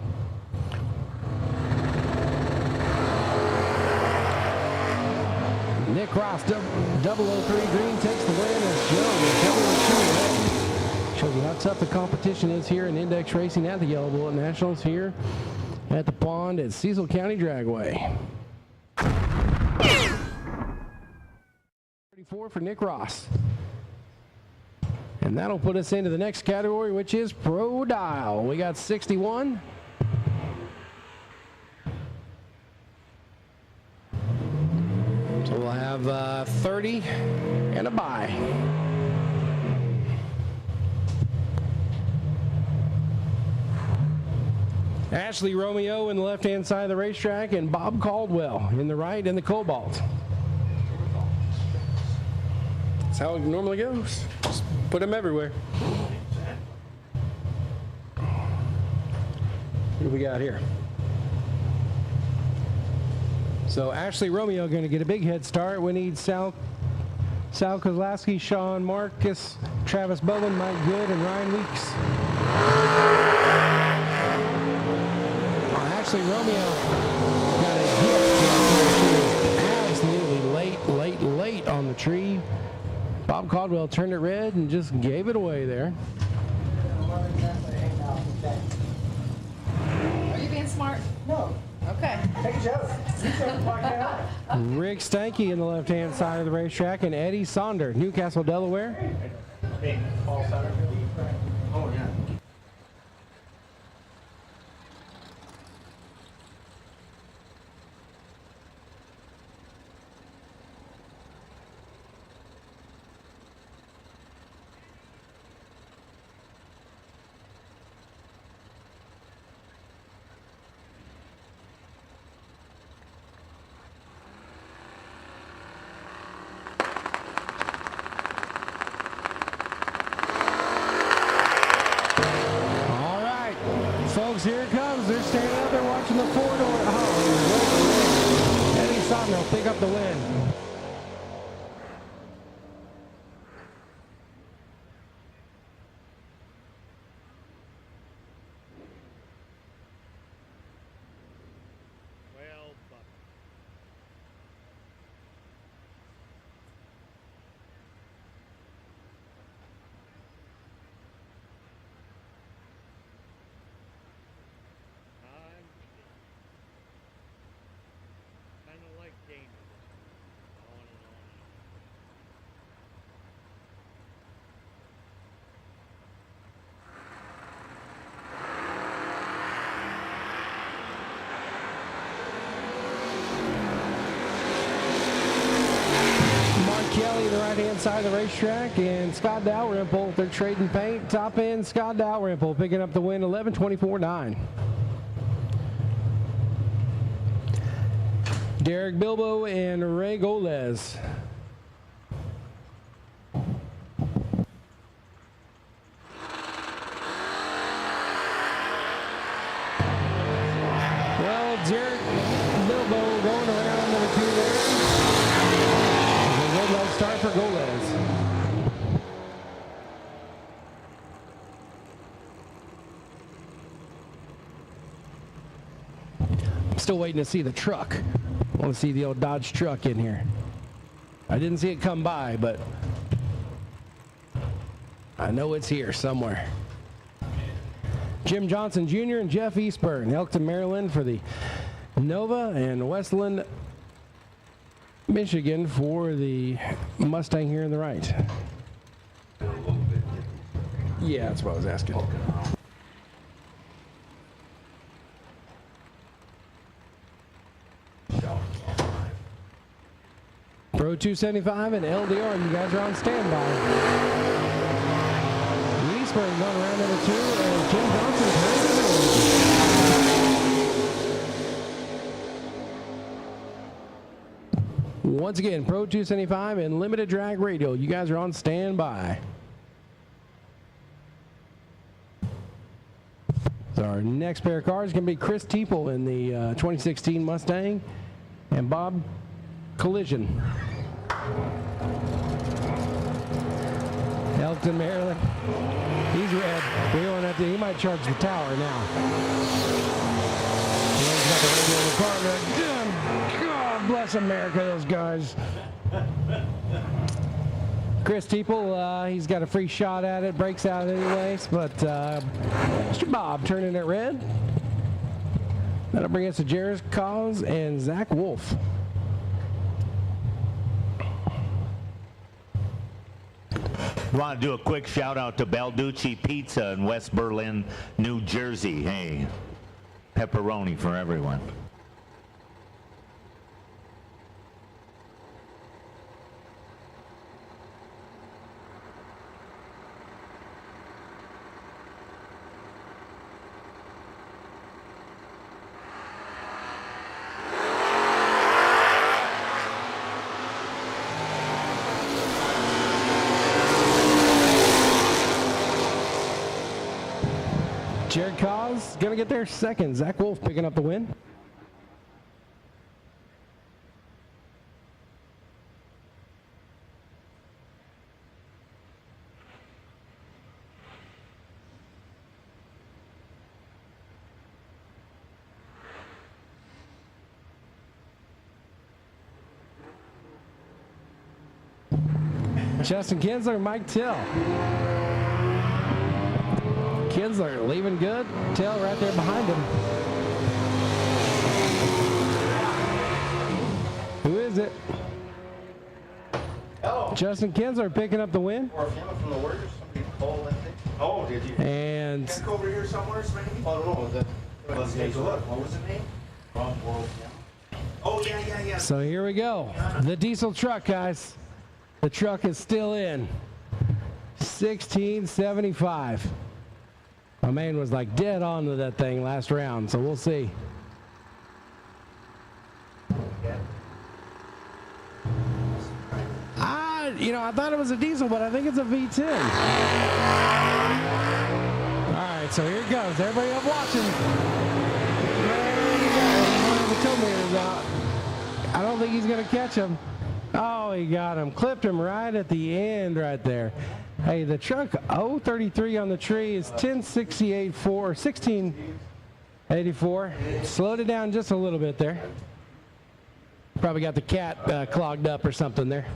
S8: Nick Ross, 003 green, takes the win as Joe with 002 red. Shows you how tough the competition is here in index racing at the Yellow Bullet Nationals here at the pond at Cecil County Dragway. 34 for Nick Ross. And that'll put us into the next category, which is Pro Dial. We got 61. So we'll have 30 and a bye. Ashley Romeo in the left-hand side of the racetrack, and Bob Caldwell in the right in the Cobalt. That's how it normally goes. Just put them everywhere. What do we got here? So Ashley Romeo going to get a big head start. We need Sal Kozlowski, Sean Marcus, Travis Bowen, Mike Good, and Ryan Weeks. Ashley Romeo got a gift. She was absolutely late on the tree. Bob Caldwell turned it red and just gave it away there.
S9: Are you being smart? No. Okay.
S5: Take a joke. You joke like that.
S8: Rick Stanky in the left-hand side of the racetrack, and Eddie Sonder, Newcastle, Delaware.
S10: Hey, Paul Satterfield. Oh, yeah.
S8: Here it comes. They're standing out there watching the four-door. Oh, Eddie Sonder will pick up the win. Kelly, the right-hand side of the racetrack, and Scott Dalrymple, they're trading paint. Top end, Scott Dalrymple picking up the win, 11-24-9. Derek Bilbo and Ray Golez. Well, Derek Bilbo going around number 2 there. Red light start for Golez. I'm still waiting to see the truck. I want to see the old Dodge truck in here. I didn't see it come by, but I know it's here somewhere. Jim Johnson Jr. and Jeff Eastburn, Elkton, Maryland for the Nova, and Westland, Michigan for the Mustang here in the right. Yeah, that's what I was asking. Pro 275 and LDR, you guys are on standby. Eastburn going around number 2, and Jim Johnson turning it over. Once again, Pro 275 and limited drag radial, you guys are on standby. So our next pair of cars is going to be Chris Teeple in the 2016 Mustang and Bob Collision. Elkton, Maryland. He's red. He might charge the tower now. He's got the radio in the car. God bless America, those guys. Chris Teeple, he's got a free shot at it. Breaks out anyways. But Mr. Bob turning it red. That'll bring us to Jairus Cause and Zach Wolf.
S7: I want to do a quick shout out to Balducci Pizza in West Berlin, New Jersey. Hey, pepperoni for everyone.
S8: going to get there second. Zach Wolf picking up the win. Justin Kinsler, Mike Till. Kinsler leaving good. Till right there behind him. Who is it?
S10: Hello.
S8: Justin Kinsler picking up the win.
S10: Or from the Warriors, somebody called that thing. Oh, did you?
S8: And
S10: Back over here somewhere, maybe? Oh, no. Let's take a look. What was the name? World. Oh, yeah.
S8: so here we go. The diesel truck, guys. The truck is still in. 1675. My man was like dead on to that thing last round, so we'll see. I thought it was a diesel, but I think it's a V10. All right, so here it goes. Everybody up watching. The tow meter's out. I don't think he's going to catch him. Oh, he got him. Clipped him right at the end right there. Hey, the truck 033 on the tree is 1068.4, 1684. Slowed it down just a little bit there. Probably got the cat clogged up or something there.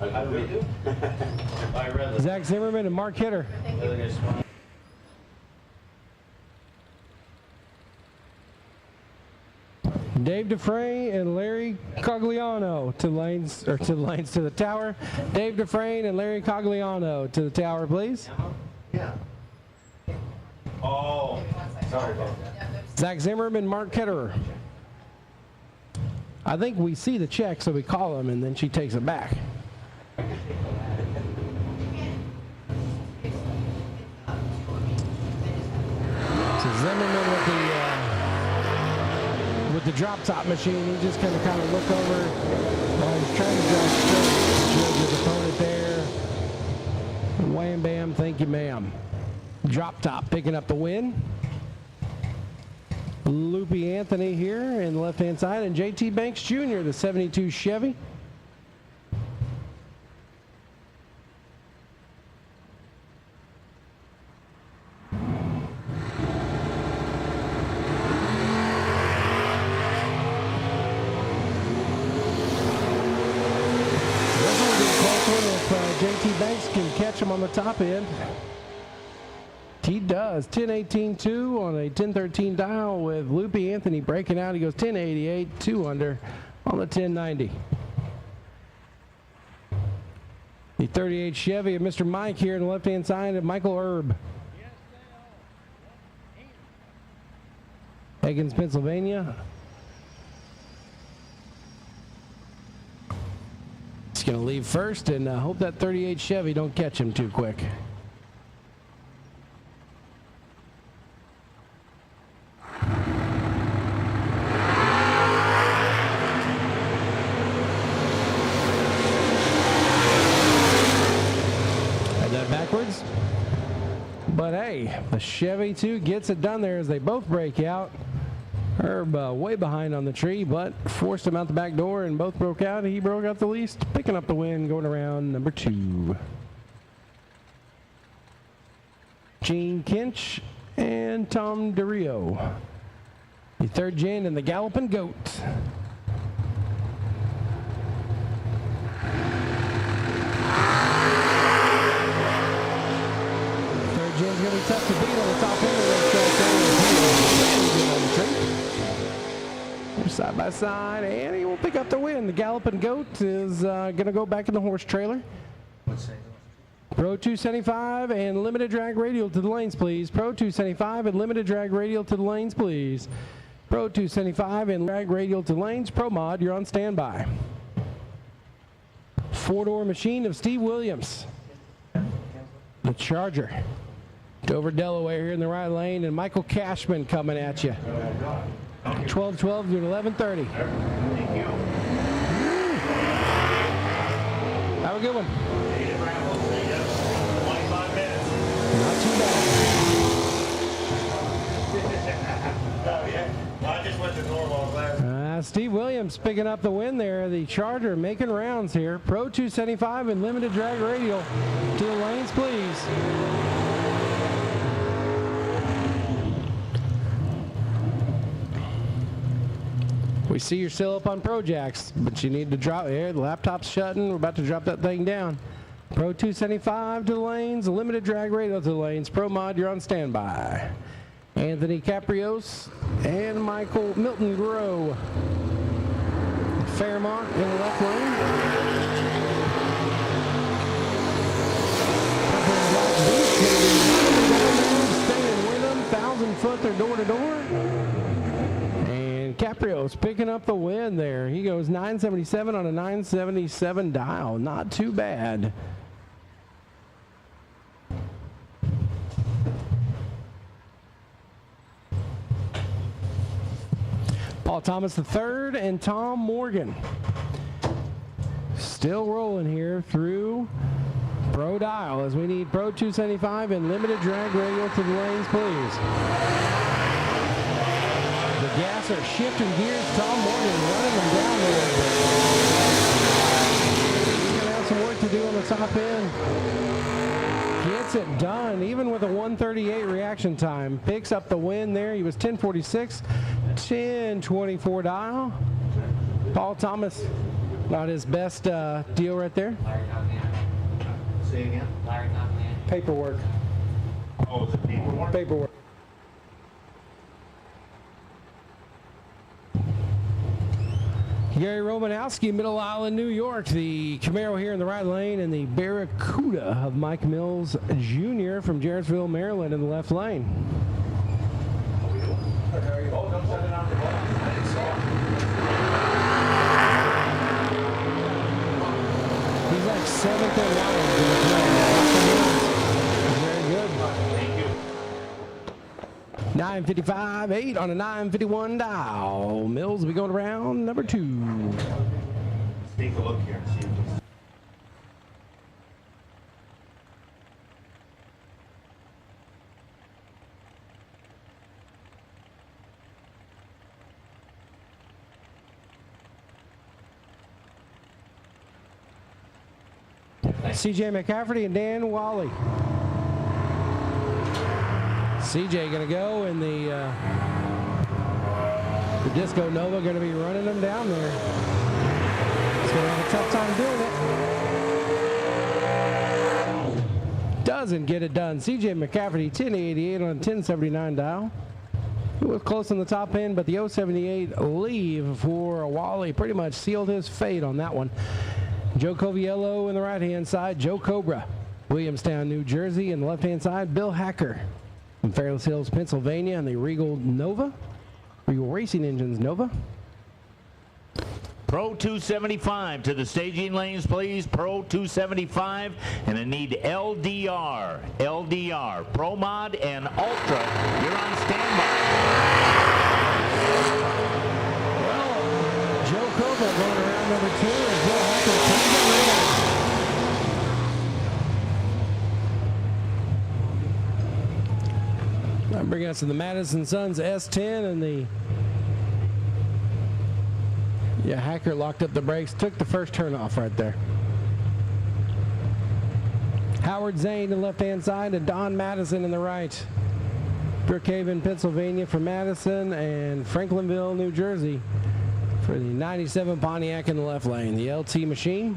S8: Zach Zimmerman and Mark Hitter. Dave Dufresne and Larry Cogliano to the tower. Dave Dufresne and Larry Cogliano to the tower, please.
S10: Yeah. Oh, sorry about that.
S8: Zach Zimmerman, Mark Ketterer. I think we see the check, so we call him, and then she takes it back. So Zimmerman with the drop top machine, he just kind of look over while he's trying to drive straight. Judge his opponent there. Wham bam, thank you ma'am. Drop top picking up the win. Loopy Anthony here in the left-hand side, and JT Banks Jr., the 72 Chevy. JT Banks can catch him on the top end. He does. 10-18-2 on a 10-13 dial with Loopy Anthony breaking out. He goes 10-88, 2 under on the 10-90. The 38 Chevy of Mr. Mike here on the left-hand side of Michael Erb. Higgins, Pennsylvania. He's going to leave first and hope that 38 Chevy don't catch him too quick. Backwards, but hey, the Chevy 2 gets it done there as they both break out. Herb way behind on the tree, but forced him out the back door and both broke out. He broke out the least, picking up the win, going around number 2. Gene Kinch and Tom DeRio. The third gen and the Galloping Goat. Jen's going to be tough to beat on the top end of the track. Side by side, and he will pick up the win. The Galloping Goat is going to go back in the horse trailer. Pro 275 and limited drag radial to the lanes, please. Pro 275 and limited drag radial to the lanes, please. Pro 275 and drag radial to the lanes. Pro Mod, you're on standby. 4-door machine of Steve Williams. The Charger. Dover, Delaware here in the right lane, and Michael Cashman coming at you. 12-12 to 11:30. Have a good one. Not too bad. Steve Williams picking up the win there. The Charger making rounds here. Pro 275 and limited drag radial. To the lanes, please. We see you're still up on Pro Jacks, but you need to drop here. The laptop's shutting. We're about to drop that thing down. Pro 275 to the lanes, limited drag radial to the lanes. Pro Mod, you're on standby. Anthony Caprios and Michael Milton Grow. Fairmont in the left lane. Staying with them, 1,000 foot, they're door to door. And Caprios picking up the win there. He goes 977 on a 977 dial. Not too bad. Paul Thomas III and Tom Morgan. Still rolling here through Pro Dial as we need Pro 275 and limited drag radial to the lanes, please. The gas are shifting gears. Tom Morgan running them down there. He's going to have some work to do on the top end. Gets it done, even with a 138 reaction time. Picks up the win there. He was 1046, 1024 dial. Paul Thomas, not his best deal right there.
S10: Say again?
S8: Paperwork.
S10: Oh, is it paperwork?
S8: Paperwork. Gary Romanowski, Middle Island, New York. The Camaro here in the right lane, and the Barracuda of Mike Mills Jr. from Jarrettsville, Maryland, in the left lane.
S10: Oh, don't set it on the ball. I didn't saw it.
S8: He's like 7th in line. Very good.
S10: Thank you.
S8: 955, 8 on a 951 dial. Mills will be going around number 2.
S10: Let's take a look here and see if it's...
S8: CJ McCafferty and Dan Wally. CJ going to go, and the Disco Nova going to be running them down there. It's going to have a tough time doing it. Doesn't get it done. CJ McCafferty, 1088 on a 1079 dial. It was close on the top end, but the 078 leave for Wally pretty much sealed his fate on that one. Joe Coviello in the right-hand side. Joe Cobra, Williamstown, New Jersey. In the left-hand side, Bill Hacker from Fairless Hills, Pennsylvania, and the Regal Nova. Regal Racing Engines Nova.
S7: Pro 275 to the staging lanes, please. Pro 275, and I need LDR, Pro Mod, and Ultra. You're on standby.
S8: Well, Joe Cobra going around number 2, and Bill Hacker comes in later. I'm bringing us to the Madison Sons S10 and the... Yeah, Hacker locked up the brakes, took the first turn off right there. Howard Zane in the left-hand side and Don Madison in the right. Brookhaven, Pennsylvania for Madison, and Franklinville, New Jersey for the 97 Pontiac in the left lane. The LT machine.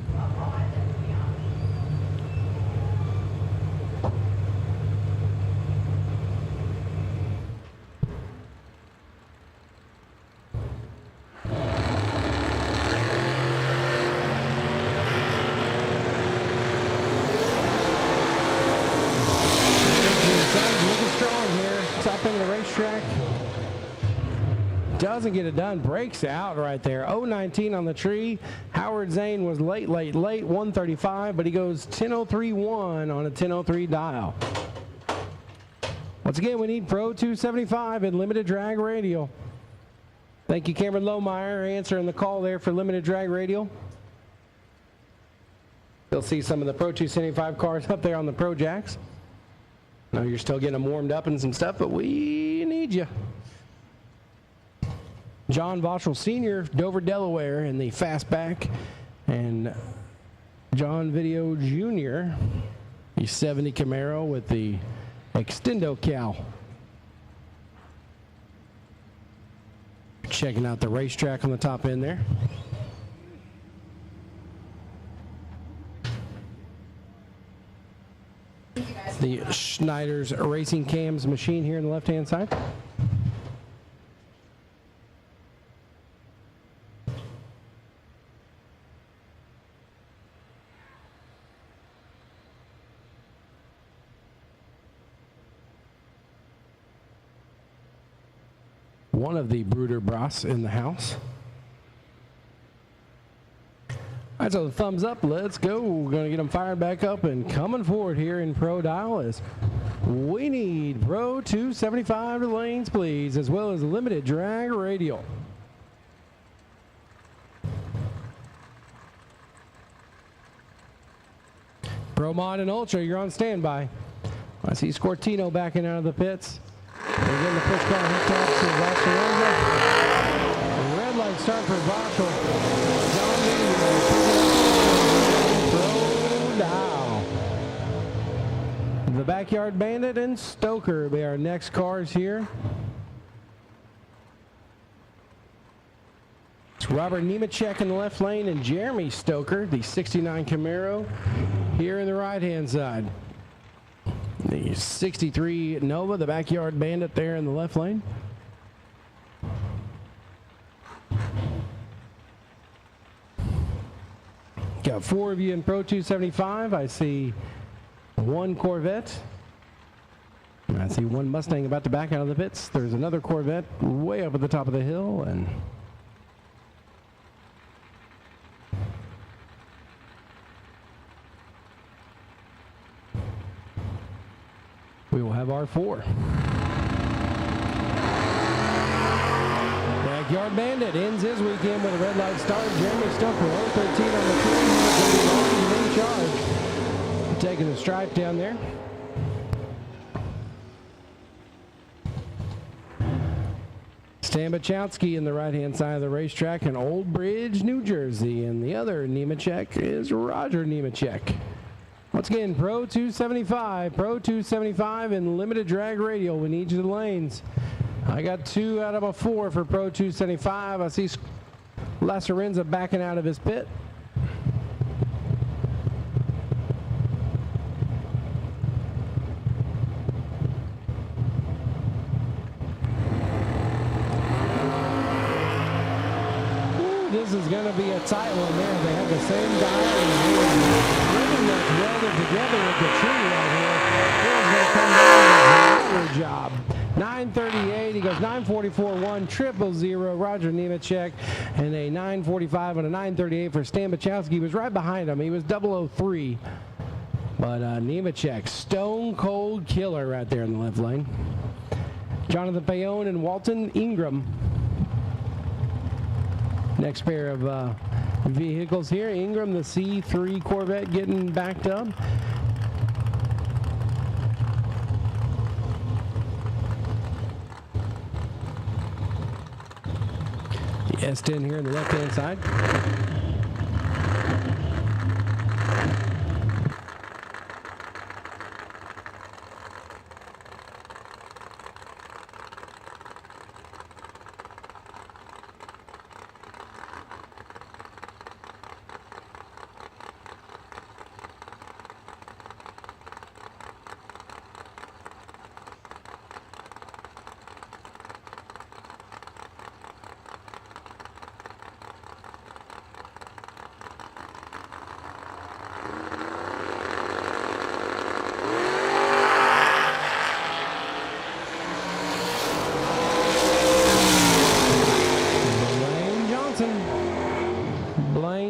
S8: Doesn't get it done, breaks out right there. 019 on the tree. Howard Zane was late, 135, but he goes 10.031 on a 10.03 dial. Once again, we need Pro 275 and limited drag radial. Thank you, Cameron Lohmeyer, answering the call there for limited drag radial. You'll see some of the Pro 275 cars up there on the Pro Jacks. I know you're still getting them warmed up and some stuff, but we need you. John Voschel Sr., Dover, Delaware, in the fastback. And John Video Jr., the 70 Camaro with the Extendo cowl. Checking out the racetrack on the top end there. The Schneider's Racing Cams machine here on the left-hand side. One of the Bruder Bras in the house. All right, so the thumbs up, let's go. We're going to get them fired back up and coming forward here in Pro Dial is we need Pro 275 to lanes, please, as well as limited drag radial. Pro Mod and Ultra, you're on standby. I see Scortino backing out of the pits. We're getting the push car hooked up to Voschel. Red light start for Voschel. Pro Dial. The Backyard Bandit and Stoker will be our next cars here. It's Robert Nemechek in the left lane and Jeremy Stoker, the 69 Camaro, here in the right-hand side. The 63 Nova, the Backyard Bandit there in the left lane. Got 4 of you in Pro 275. I see 1 Corvette. I see 1 Mustang about to back out of the pits. There's another Corvette way up at the top of the hill. And we will have our 4. Backyard Bandit ends his weekend with a red light start. Jeremy Stoker, 013 on the tree. He's in charge. Taking the stripe down there. Stan Bachowski in the right-hand side of the racetrack in Old Bridge, New Jersey. And the other Nemechek is Roger Nemechek. Once again, Pro 275 in limited drag radial. We need you to the lanes. I got 2 out of a 4 for Pro 275. I see Lacerenza backing out of his pit. Ooh, this is going to be a tight one there. They have the same guy pretty much welded together with the tree right here. Here's going to come down with a job. 938, he goes 944-1, 000, Roger Nemechek, and a 945 and a 938 for Stan Bachowski. He was right behind him. He was 003. But Nemechek, stone cold killer right there in the left lane. Jonathan Payon and Walton Ingram. Next pair of vehicles here. Ingram, the C3 Corvette getting backed up. S10 here on the left-hand side.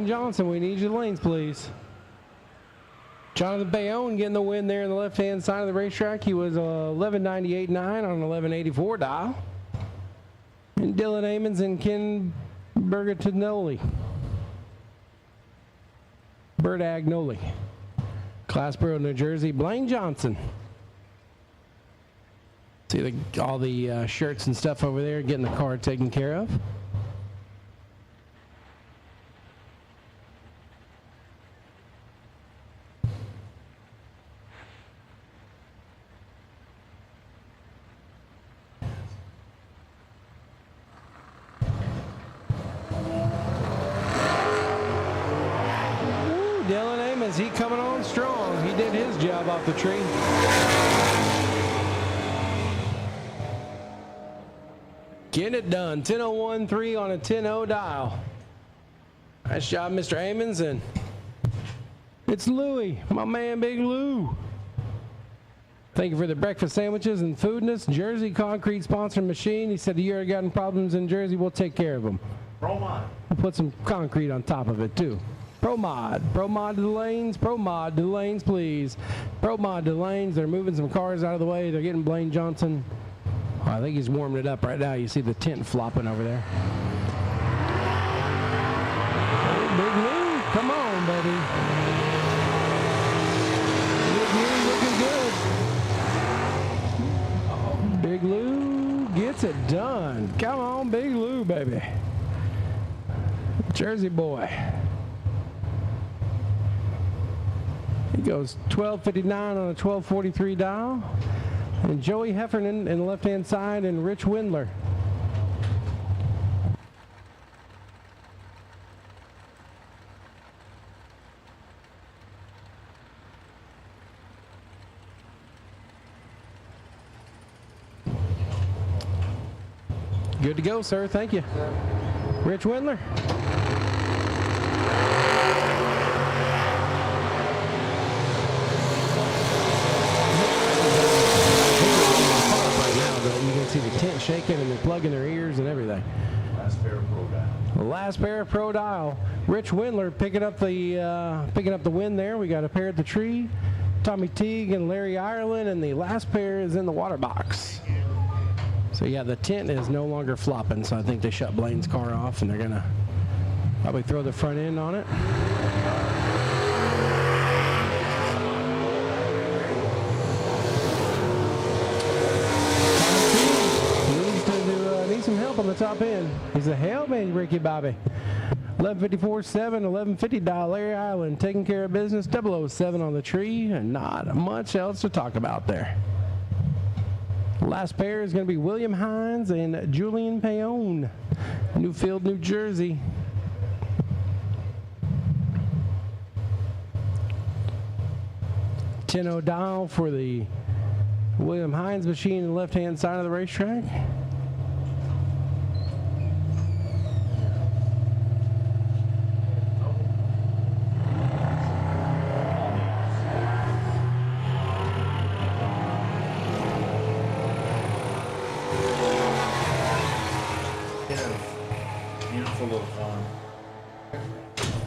S8: Johnson, we need you the lanes, please. Jonathan Bayonne getting the win there in the left-hand side of the racetrack. He was 1198.9 on an 1184 dial. And Dylan Amons and Ken Bergagnoli. Classboro, New Jersey, Blaine Johnson. See all the shirts and stuff over there, getting the car taken care of. Is he coming on strong? He did his job off the tree. Getting it done. 10:01.3 on a 10:0 dial. Nice job, Mr. Amons. And it's Louie, my man, Big Lou. Thank you for the breakfast sandwiches and foodness. Jersey Concrete sponsored machine. He said, you ever gotten problems in Jersey, we'll take care of them.
S10: ProMod.
S8: We'll put some concrete on top of it, too. ProMod. ProMod to the lanes. ProMod to the lanes, please. ProMod to the lanes. They're moving some cars out of the way. They're getting Blaine Johnson. Oh, I think he's warming it up right now. You see the tent flopping over there. Hey, Big Lou, come on, buddy. Big Lou looking good. Oh, Big Lou gets it done. Come on, Big Lou, baby. Jersey boy. He goes 12:59 on a 12:43 dial. And Joey Heffernan in the left-hand side and Rich Windler. Good to go, sir. Thank you. Rich Windler. See the tent shaking and they're plugging their ears and everything.
S10: Last pair of Pro Dial.
S8: Last pair of Pro Dial. Rich Windler picking up the win there. We got a pair at the tree. Tommy Teague and Larry Ireland, and the last pair is in the water box. So yeah, the tent is no longer flopping. So I think they shut Blaine's car off and they're gonna probably throw the front end on it. Some help on the top end. He's a help me, Ricky Bobby. 11:54.7, 11:50 dial. Larry Island taking care of business. 007 on the tree, and not much else to talk about there. Last pair is going to be William Hines and Julian Payon, Newfield, New Jersey. .10 dial for the William Hines machine on the left-hand side of the racetrack.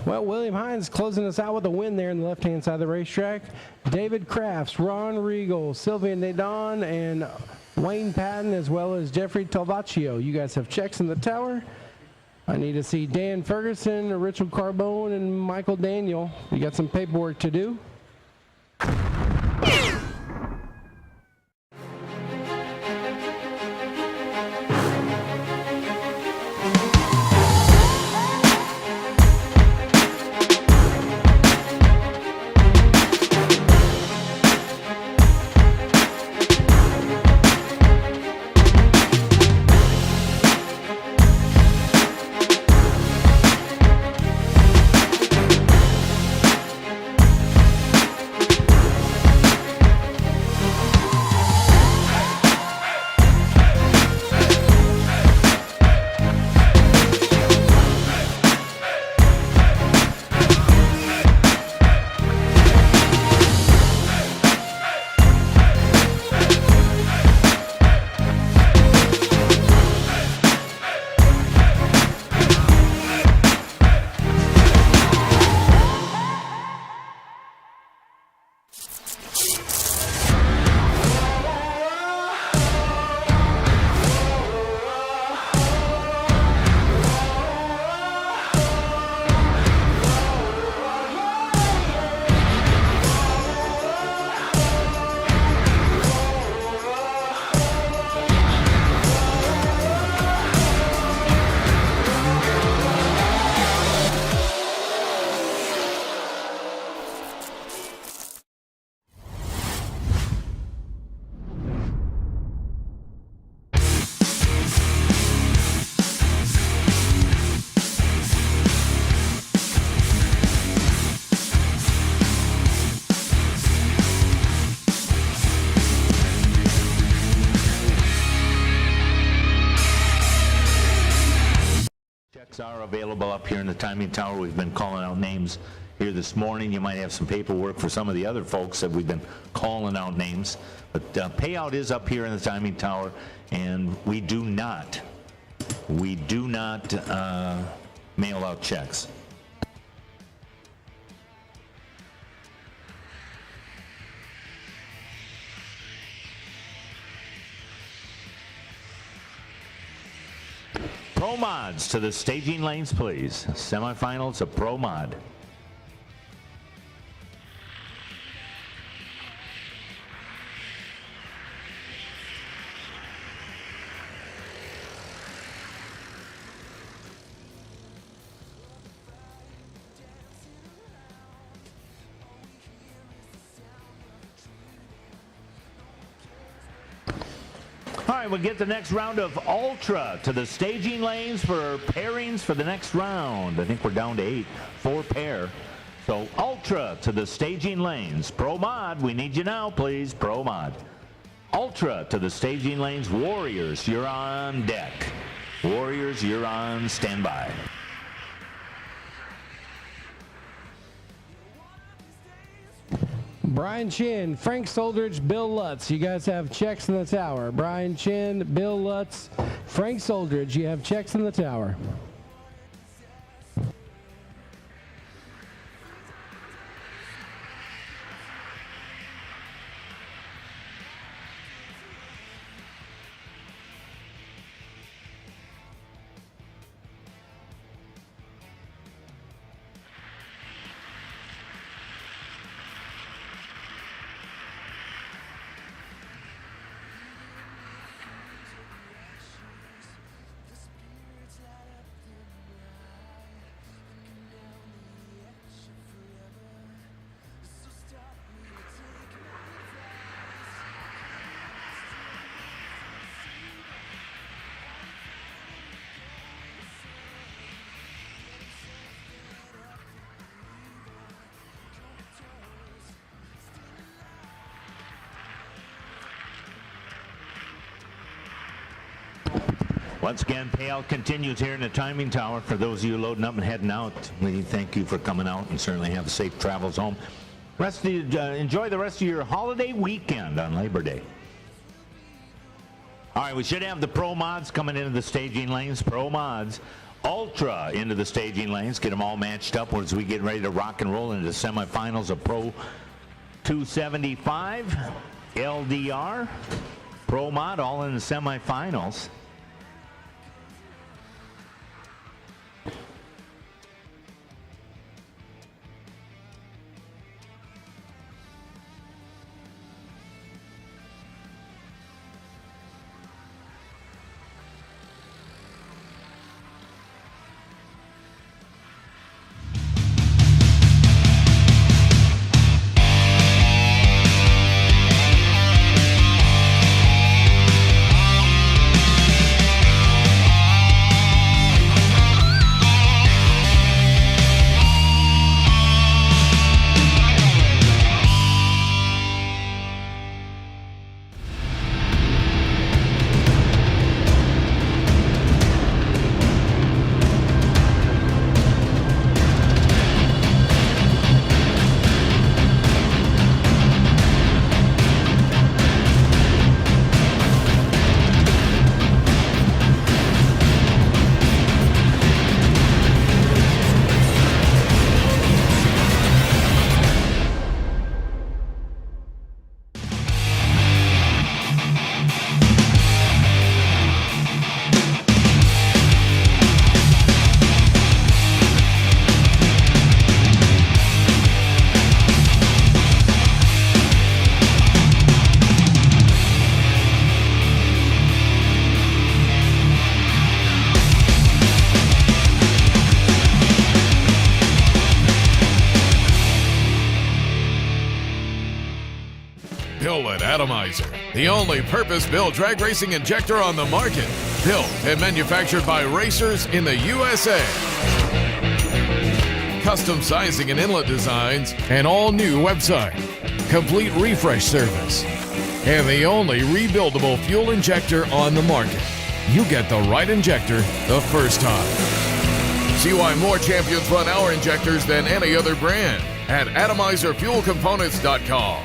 S8: Well, William Hines closing us out with a win there in the left-hand side of the racetrack. David Crafts, Ron Regal, Sylvian Nadon, and Wayne Patton, as well as Jeffrey Talvaccio. You guys have checks in the tower. I need to see Dan Ferguson, Richard Carbone, and Michael Daniel. You got some paperwork to do.
S7: available up here in the timing tower. We've been calling out names here this morning. You might have some paperwork for some of the other folks that we've been calling out names. But payout is up here in the timing tower, and we do not mail out checks. Pro mods to the staging lanes, please. Semifinals of pro mod. All right, we'll get the next round of Ultra to the staging lanes for pairings for the next round. I think we're down to 8, 4 pair. So Ultra to the staging lanes. Pro Mod, we need you now, please. Pro Mod. Ultra to the staging lanes. Warriors, you're on deck. Warriors, you're on standby.
S8: Brian Chin, Frank Soldridge, Bill Lutz. You guys have checks in the tower. Brian Chin, Bill Lutz, Frank Soldridge. You have checks in the tower.
S7: Once again, payout continues here in the timing tower. For those of you loading up and heading out, we thank you for coming out and certainly have safe travels home. Enjoy the rest of your holiday weekend on Labor Day. All right, we should have the pro mods coming into the staging lanes. Pro mods, Ultra into the staging lanes. Get them all matched up as we get ready to rock and roll into the semifinals of Pro 275, LDR, Pro Mod, all in the semifinals.
S2: Atomizer, the only purpose-built drag racing injector on the market. Built and manufactured by racers in the USA. Custom sizing and inlet designs, an all-new website, complete refresh service, and the only rebuildable fuel injector on the market. You get the right injector the first time. See why more champions run our injectors than any other brand at atomizerfuelcomponents.com.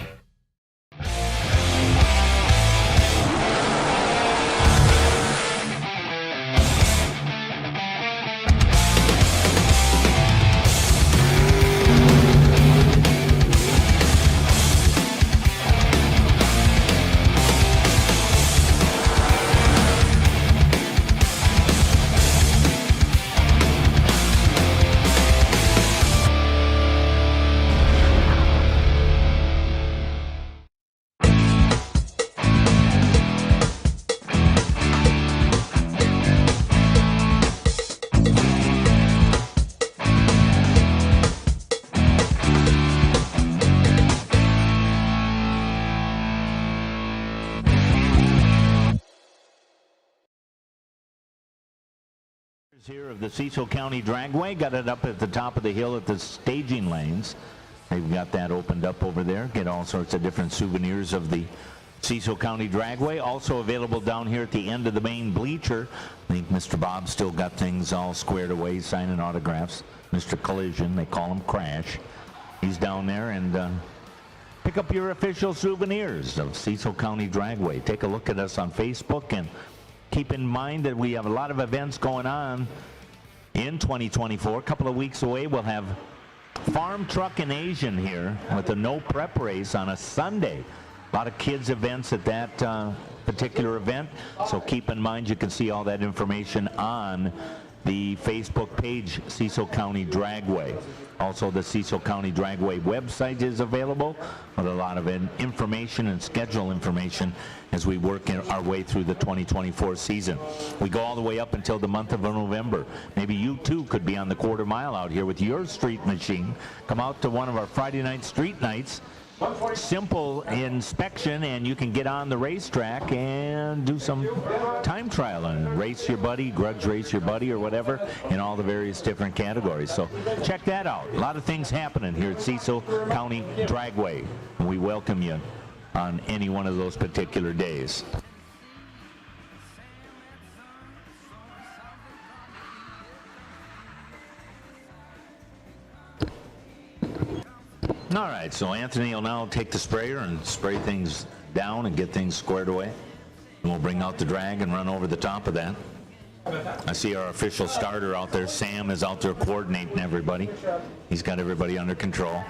S7: Here of the Cecil County Dragway, got it up at the top of the hill at the staging lanes. They've got that opened up over there. Get all sorts of different souvenirs of the Cecil County Dragway. Also available down here at the end of the main bleacher. I think Mr. Bob still got things all squared away, signing autographs. Mr. Collision, they call him Crash. He's down there, and pick up your official souvenirs of Cecil County Dragway. Take a look at us on Facebook, and keep in mind that we have a lot of events going on in 2024. A couple of weeks away, we'll have Farm Truck and Asian here with a no prep race on a Sunday. A lot of kids events at that particular event. So keep in mind, you can see all that information on the Facebook page, Cecil County Dragway. Also, the Cecil County Dragway website is available with a lot of information and schedule information as we work our way through the 2024 season. We go all the way up until the month of November. Maybe you too could be on the quarter mile out here with your street machine. Come out to one of our Friday night street nights. Simple inspection, and you can get on the racetrack and do some time trial and race your buddy, grudge race your buddy or whatever in all the various different categories. So check that out. A lot of things happening here at Cecil County Dragway, and we welcome you on any one of those particular days. All right, so Anthony will now take the sprayer and spray things down and get things squared away. And we'll bring out the drag and run over the top of that. I see our official starter out there. Sam is out there coordinating everybody. He's got everybody under control.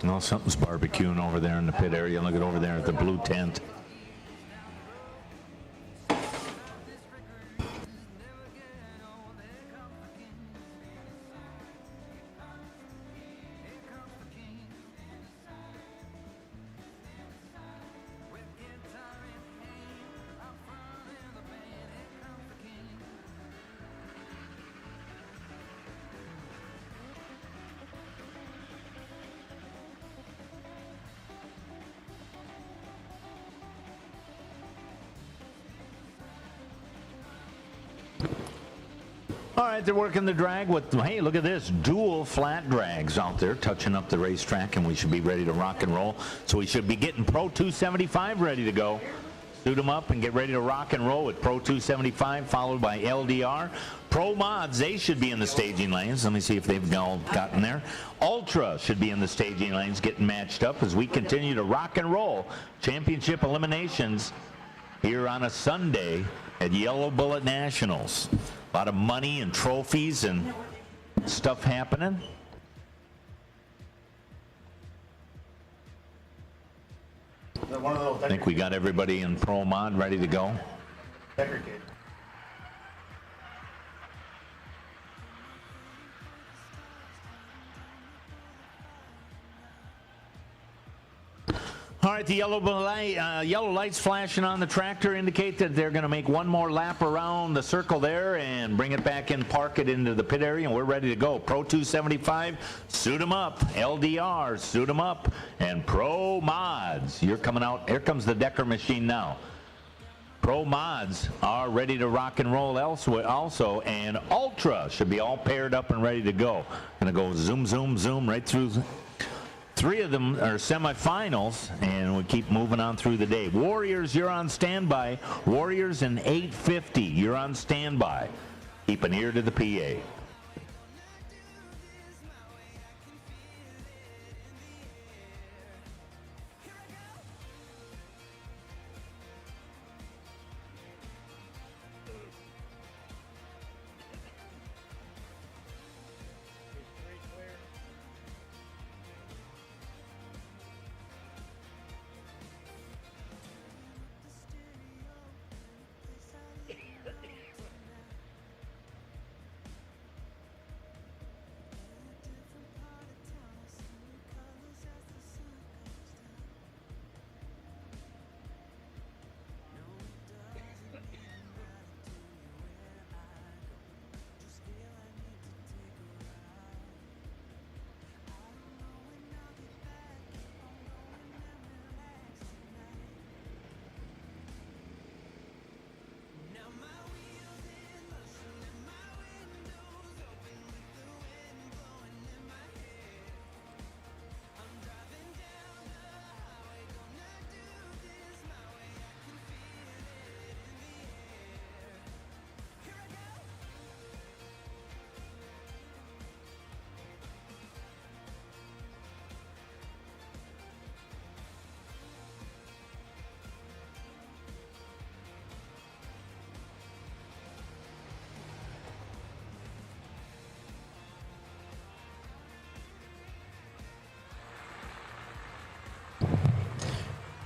S7: No, something's barbecuing over there in the pit area. Look at over there at the blue tent. All right, they're working the drag with, hey, look at this, dual flat drags out there touching up the racetrack, and we should be ready to rock and roll. So we should be getting Pro 275 ready to go. Suit them up and get ready to rock and roll with Pro 275, followed by LDR. Pro Mods, they should be in the staging lanes. Let me see if they've all gotten there. Ultra should be in the staging lanes getting matched up as we continue to rock and roll championship eliminations here on a Sunday at Yellow Bullet Nationals. A lot of money and trophies and stuff happening. I think we got everybody in Pro Mod ready to go. All right, the yellow lights flashing on the tractor indicate that they're going to make one more lap around the circle there and bring it back in, park it into the pit area, and we're ready to go. Pro 275, suit them up. LDR, suit them up. And Pro Mods, you're coming out. Here comes the Decker machine now. Pro Mods are ready to rock and roll elsewhere also, and Ultra should be all paired up and ready to go. Going to go zoom, zoom, zoom right through. 3 of them are semifinals, and we keep moving on through the day. Warriors, you're on standby. Warriors in 850, you're on standby. Keep an ear to the PA.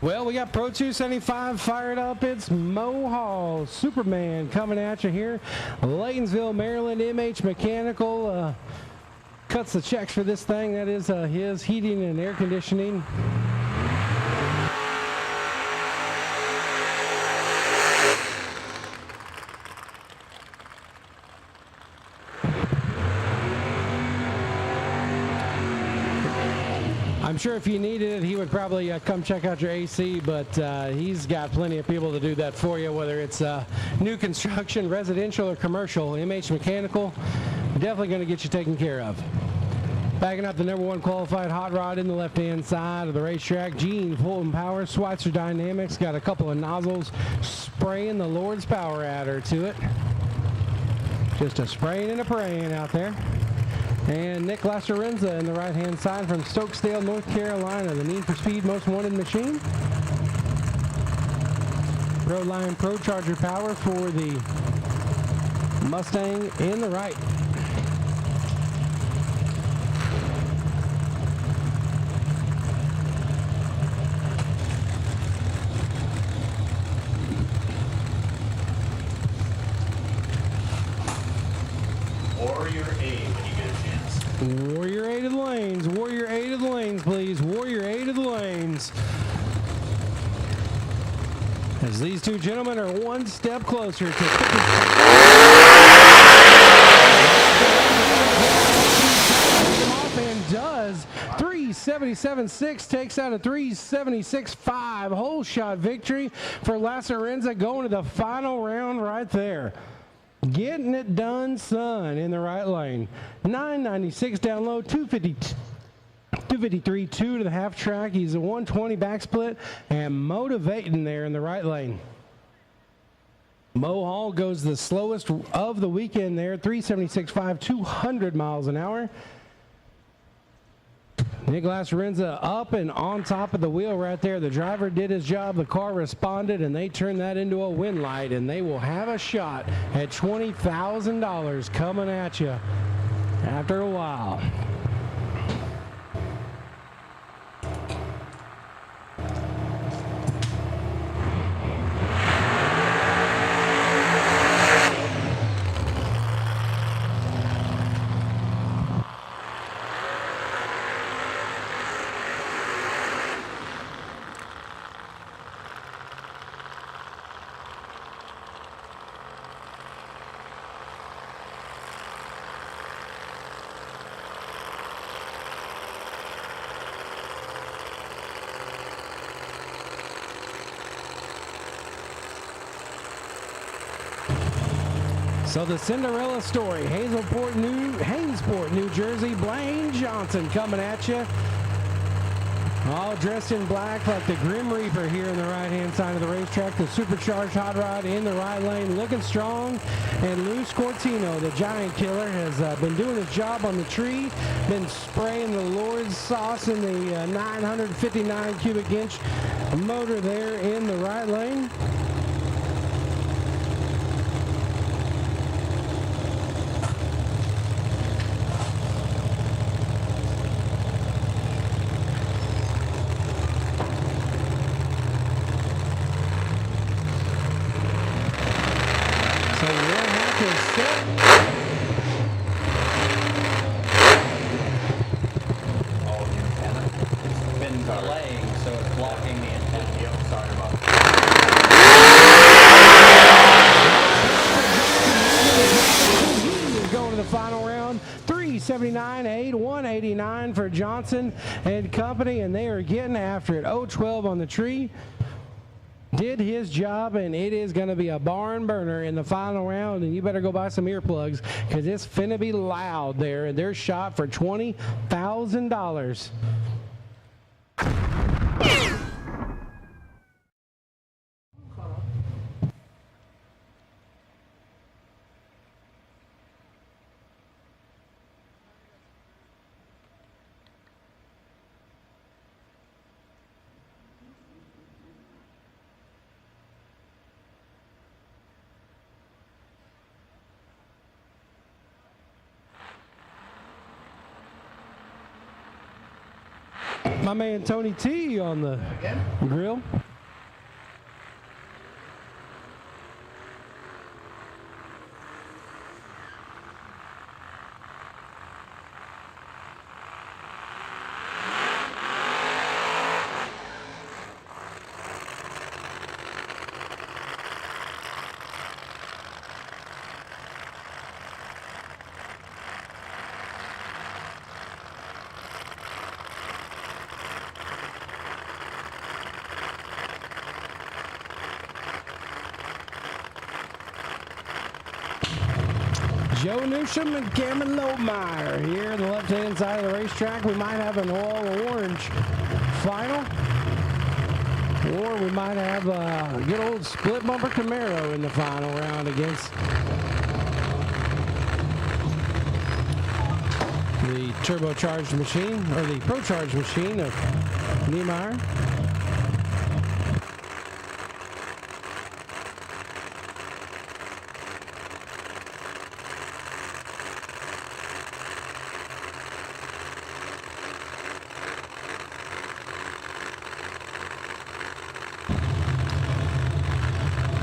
S8: Well, we got Pro 275 fired up. It's Mo Hall, Superman, coming at you here. Laytonsville, Maryland, MH Mechanical cuts the checks for this thing. That is his heating and air conditioning. I'm sure if you needed it, he would probably come check out your AC, but he's got plenty of people to do that for you, whether it's new construction, residential, or commercial. MH Mechanical, definitely going to get you taken care of. Backing up the #1 qualified hot rod in the left-hand side of the racetrack, Gene Fulton Power, Schweitzer Dynamics, got a couple of nozzles spraying the Lord's power adder to it. Just a spraying and a praying out there. And Nick Lasarenza in the right-hand side from Stokesdale, North Carolina, the Need for Speed Most Wanted machine. Roadline Pro Charger power for the Mustang in the right.
S7: Warrior A when you get a chance.
S8: Warrior A to the lanes. Warrior A to the lanes, please. Warrior A to the lanes. As these two gentlemen are one step closer to and does 377.6, takes out a 376.5. Whole shot victory for Lasarenza, going to the final round right there. Getting it done, son, in the right lane. 996 down low, 253, 2 to the half track. He's a 120 back split and motivating there in the right lane. Mo Hall goes the slowest of the weekend there, 376.5, 200 miles an hour. Nicolas Renza up and on top of the wheel right there. The driver did his job, the car responded, and they turned that into a win light, and they will have a shot at $20,000 coming at you after a while. So the Cinderella story, Hazelport, Hainesport, New Jersey, Blaine Johnson coming at you. All dressed in black like the Grim Reaper here on the right-hand side of the racetrack. The supercharged hot rod in the right lane, looking strong. And Lou Scortino, the giant killer, has been doing his job on the tree, been spraying the Lord's sauce in the 959 cubic inch motor there in the right lane. Final round, 379.8, 189 for Johnson and company, and they are getting after it. 012 on the tree. Did his job, and it is going to be a barn burner in the final round, and you better go buy some earplugs because it's finna be loud there, and they're shot for $20,000. My man Tony T on the grill. Joe Newsham and Cameron Lobemeyer here on the left-hand side of the racetrack. We might have an all-orange final, or we might have a good old split bumper Camaro in the final round against the turbocharged machine, or the pro-charged machine of Niemeyer.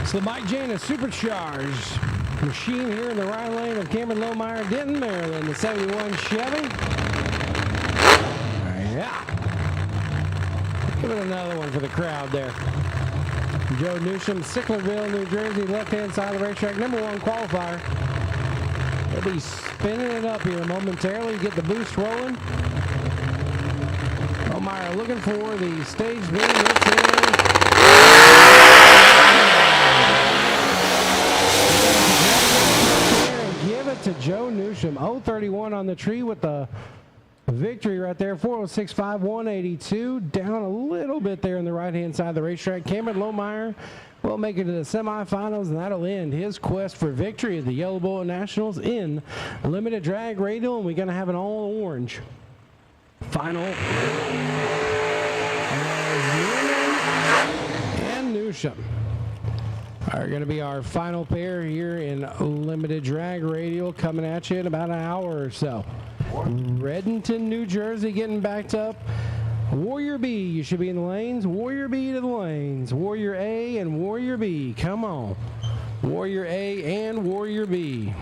S8: So the Mike Janus supercharged machine here in the right lane of Cameron Lobemeyer, Denton, Maryland, the 71 Chevy. Yeah. Give it another one for the crowd there. Joe Newsham, Sicklerville, New Jersey, left-hand side of the racetrack, #1 qualifier. They'll be spinning it up here momentarily, get the boost rolling. Lobemeyer looking for the stage beam. It's in. it to Joe Newsham. 031 on the tree with the victory right there. 406.5, 182. Down a little bit there on the right-hand side of the racetrack. Cameron Lohmeyer will make it to the semifinals, and that'll end his quest for victory at the Yellow Bullet Nationals in limited drag radial, and we're going to have an all-orange final. And Newsham are going to be our final pair here in limited drag radial, coming at you in about an hour or so. Redenton, New Jersey getting backed up. Warrior B, you should be in the lanes. Warrior B to the lanes. Warrior A and Warrior B. Come on. Warrior A and Warrior B.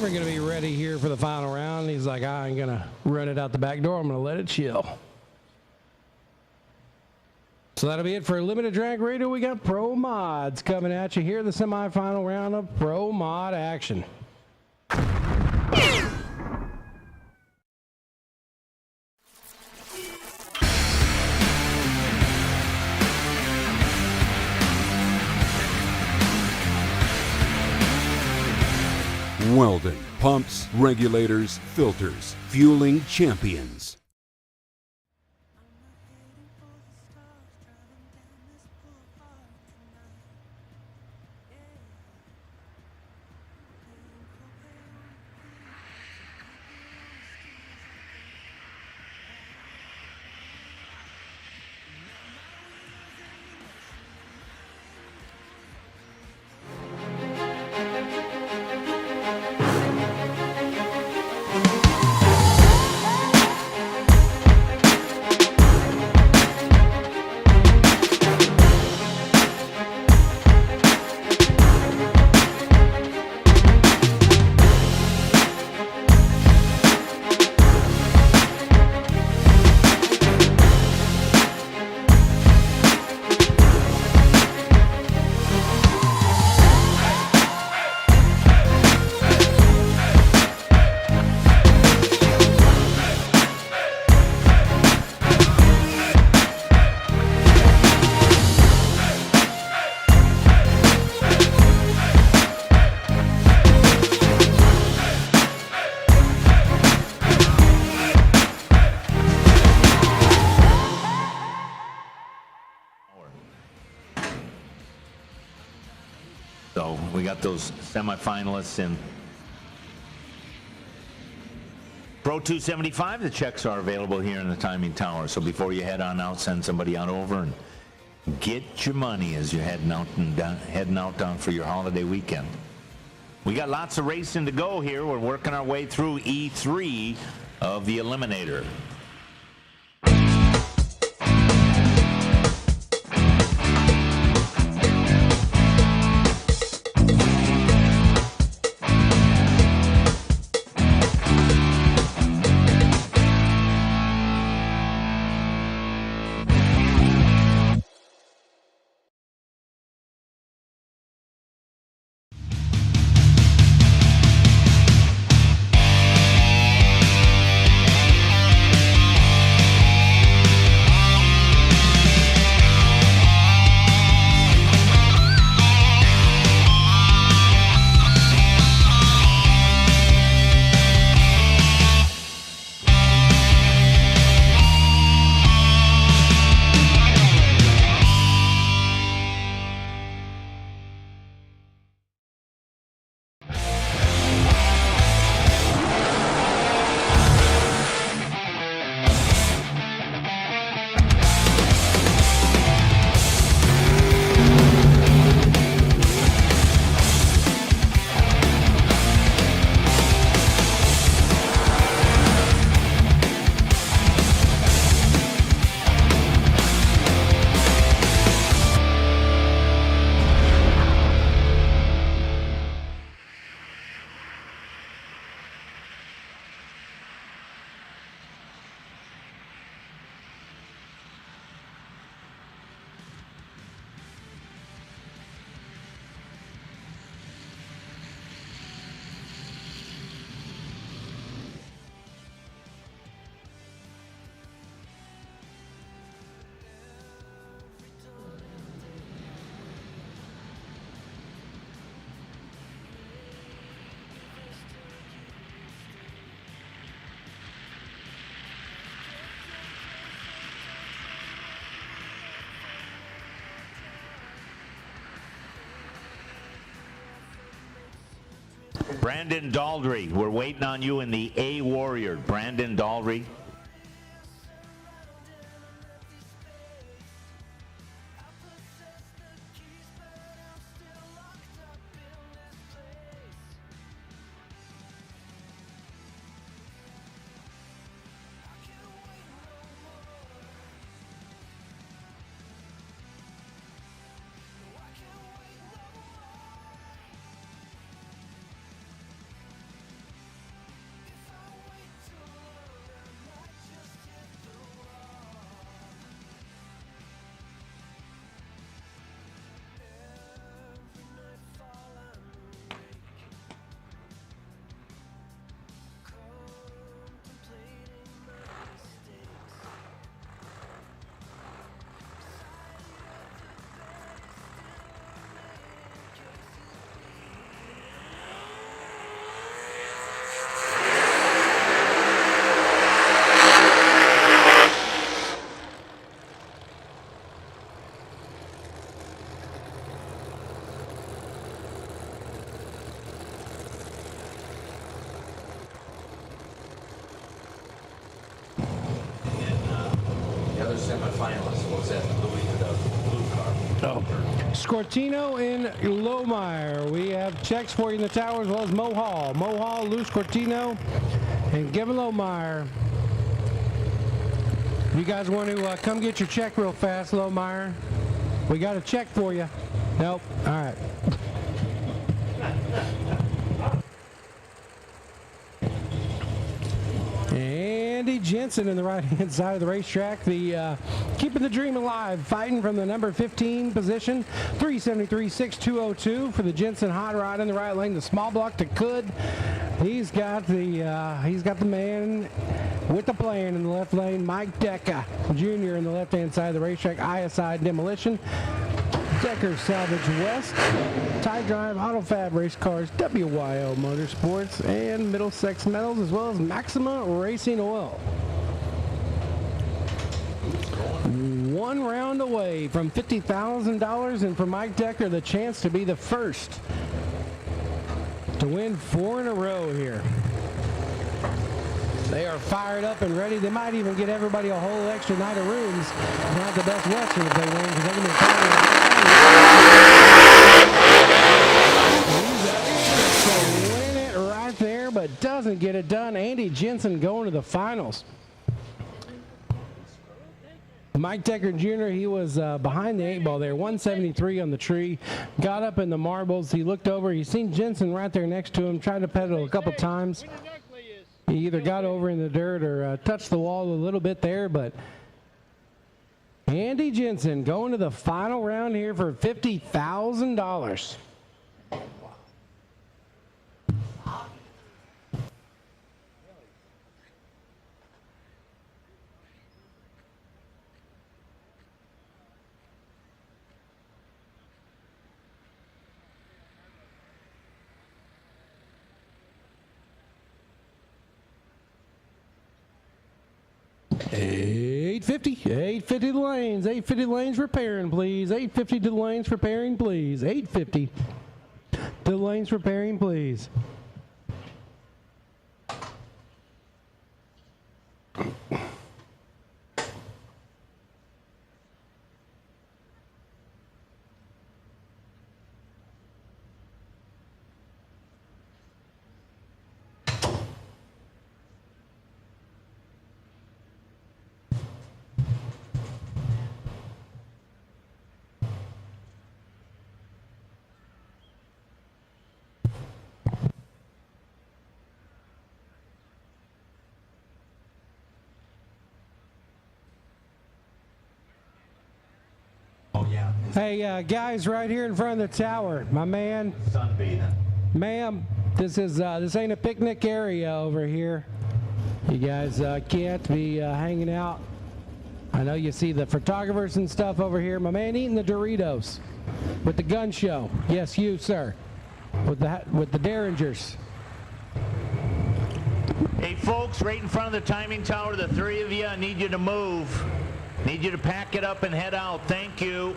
S8: We're going to be ready here for the final round. He's like, I ain't going to run it out the back door. I'm going to let it chill. So that'll be it for limited drag radio. We got pro mods coming at you here in the semifinal round of pro mod action.
S1: Weldon, pumps, regulators, filters, fueling champions.
S7: So we got those semifinalists in Pro 275. The checks are available here in the timing tower. So before you head on out, send somebody on over and get your money as you're heading out down for your holiday weekend. We got lots of racing to go here. We're working our way through E3 of the Eliminator. Brandon Daldry, we're waiting on you in the A Warrior. Brandon Daldry.
S10: The other semifinalist was at the blue car.
S8: Scortino and Lohmeyer. We have checks for you in the tower as well as Mo Hall. Mo Hall, Lou Scortino, and Kevin Lohmeyer. You guys want to come get your check real fast, Lohmeyer? We got a check for you. Nope. All right. Andy Jensen in the right-hand side of the racetrack. The keeping the dream alive, fighting from the number 15 position. 373.6202 for the Jensen hot rod in the right lane. The small block to Could. He's got the man with the plan in the left lane. Mike Decker Jr. in the left-hand side of the racetrack. ISI Demolition. Decker Salvage West, Tie Drive Auto Fab Race Cars, WYO Motorsports, and Middlesex Metals, as well as Maxima Racing Oil. One round away from $50,000, and for Mike Decker, the chance to be the first to win 4 in a row here. They are fired up and ready. They might even get everybody a whole extra night of rooms. Not the Best Western if they win, because they can be win it right there, but doesn't get it done. Andy Jensen going to the finals. Mike Decker Jr., he was behind the 8-ball there, 173 on the tree, got up in the marbles. He looked over, he seen Jensen right there next to him, tried to pedal a couple times. He either got over in the dirt or touched the wall a little bit there, but Andy Jensen going to the final round here for $50,000. 850 to the lanes, 850 to the lanes repairing, please. 850 to the lanes repairing, please. 850 to the lanes repairing, please. Hey, guys, right here in front of the tower, my man.
S7: Sunbathing.
S8: Ma'am, this ain't a picnic area over here. You guys can't be hanging out. I know you see the photographers and stuff over here. My man eating the Doritos with the gun show. Yes, you, sir. With the Derringers.
S7: Hey, folks, right in front of the timing tower, the three of you, I need you to move. Need you to pack it up and head out. Thank you.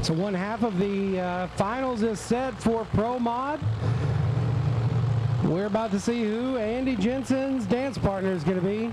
S8: So one half of the finals is set for Pro Mod. We're about to see who Andy Jensen's dance partner is going to be.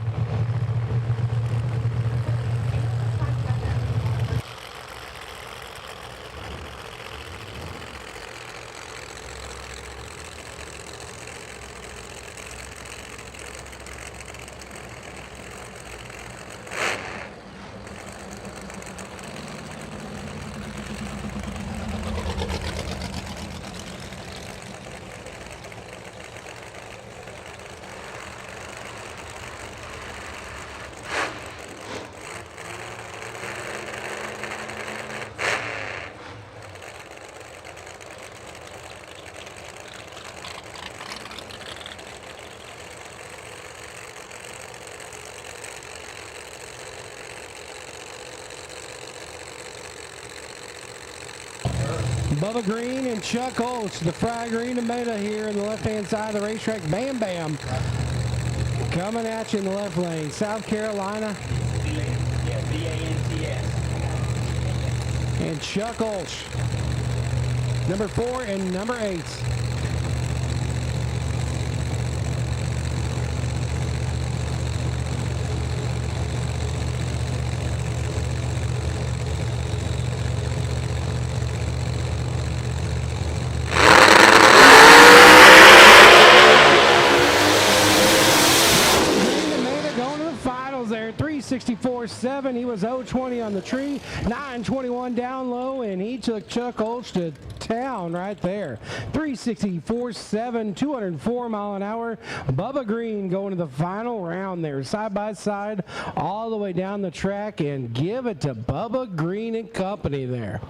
S8: Bubba Green and Chuck Olch, the Fry Green and Meta here in the left-hand side of the racetrack. Bam Bam coming at you in the left lane. South Carolina. And Chuck Olch, number 4 and number 8. There 364.7. He was 020 on the tree, 921 down low, and he took Chuck Olch to town right there. 364.7, 204 mile an hour. Bubba Green going to the final round there, side by side, all the way down the track, and give it to Bubba Green and company there.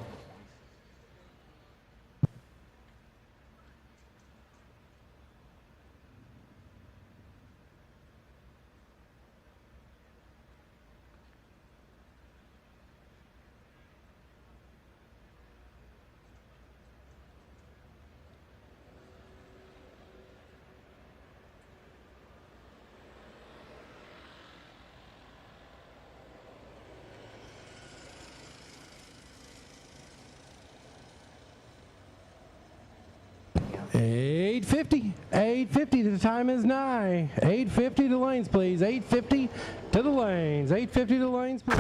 S8: $850. The time is nigh. $850 to the lanes, please. $850 to the lanes. $850 to the lanes, please.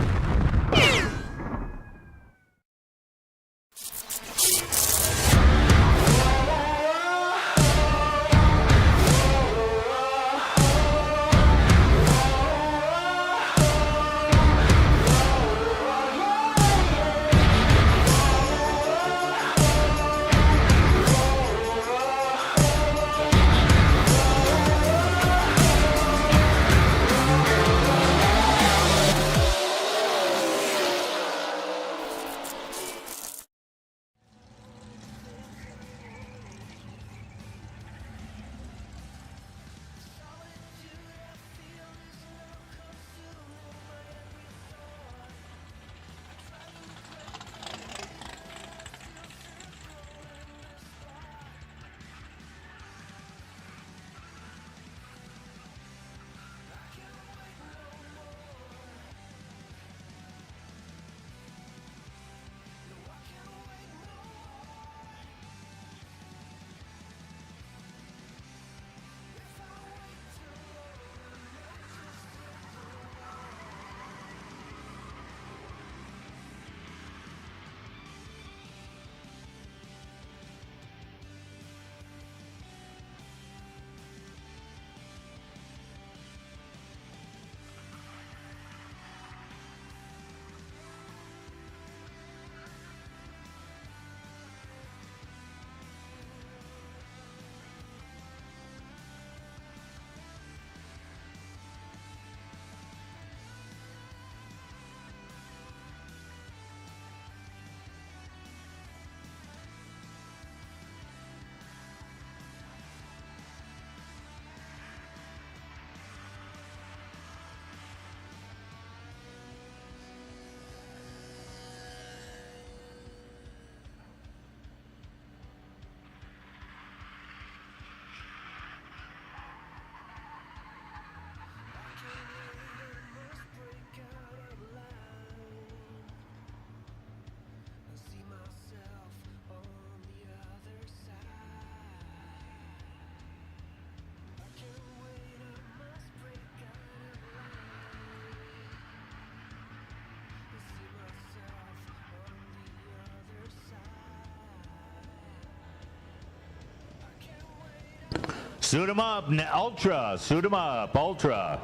S7: Suit 'em up, Ultra. Suit 'em up, Ultra.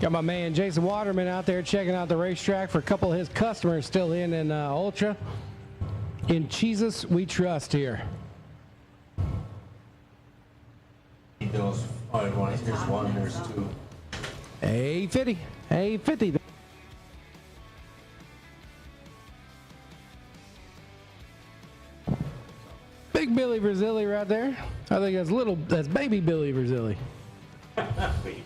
S8: Got my man Jason Waterman out there checking out the racetrack for a couple of his customers still in Ultra. In Jesus we trust here.
S10: Those, here's one, there's two.
S8: 850. 850. Big Billy Brazili right there. I think that's baby Billy Brazili.
S10: Baby.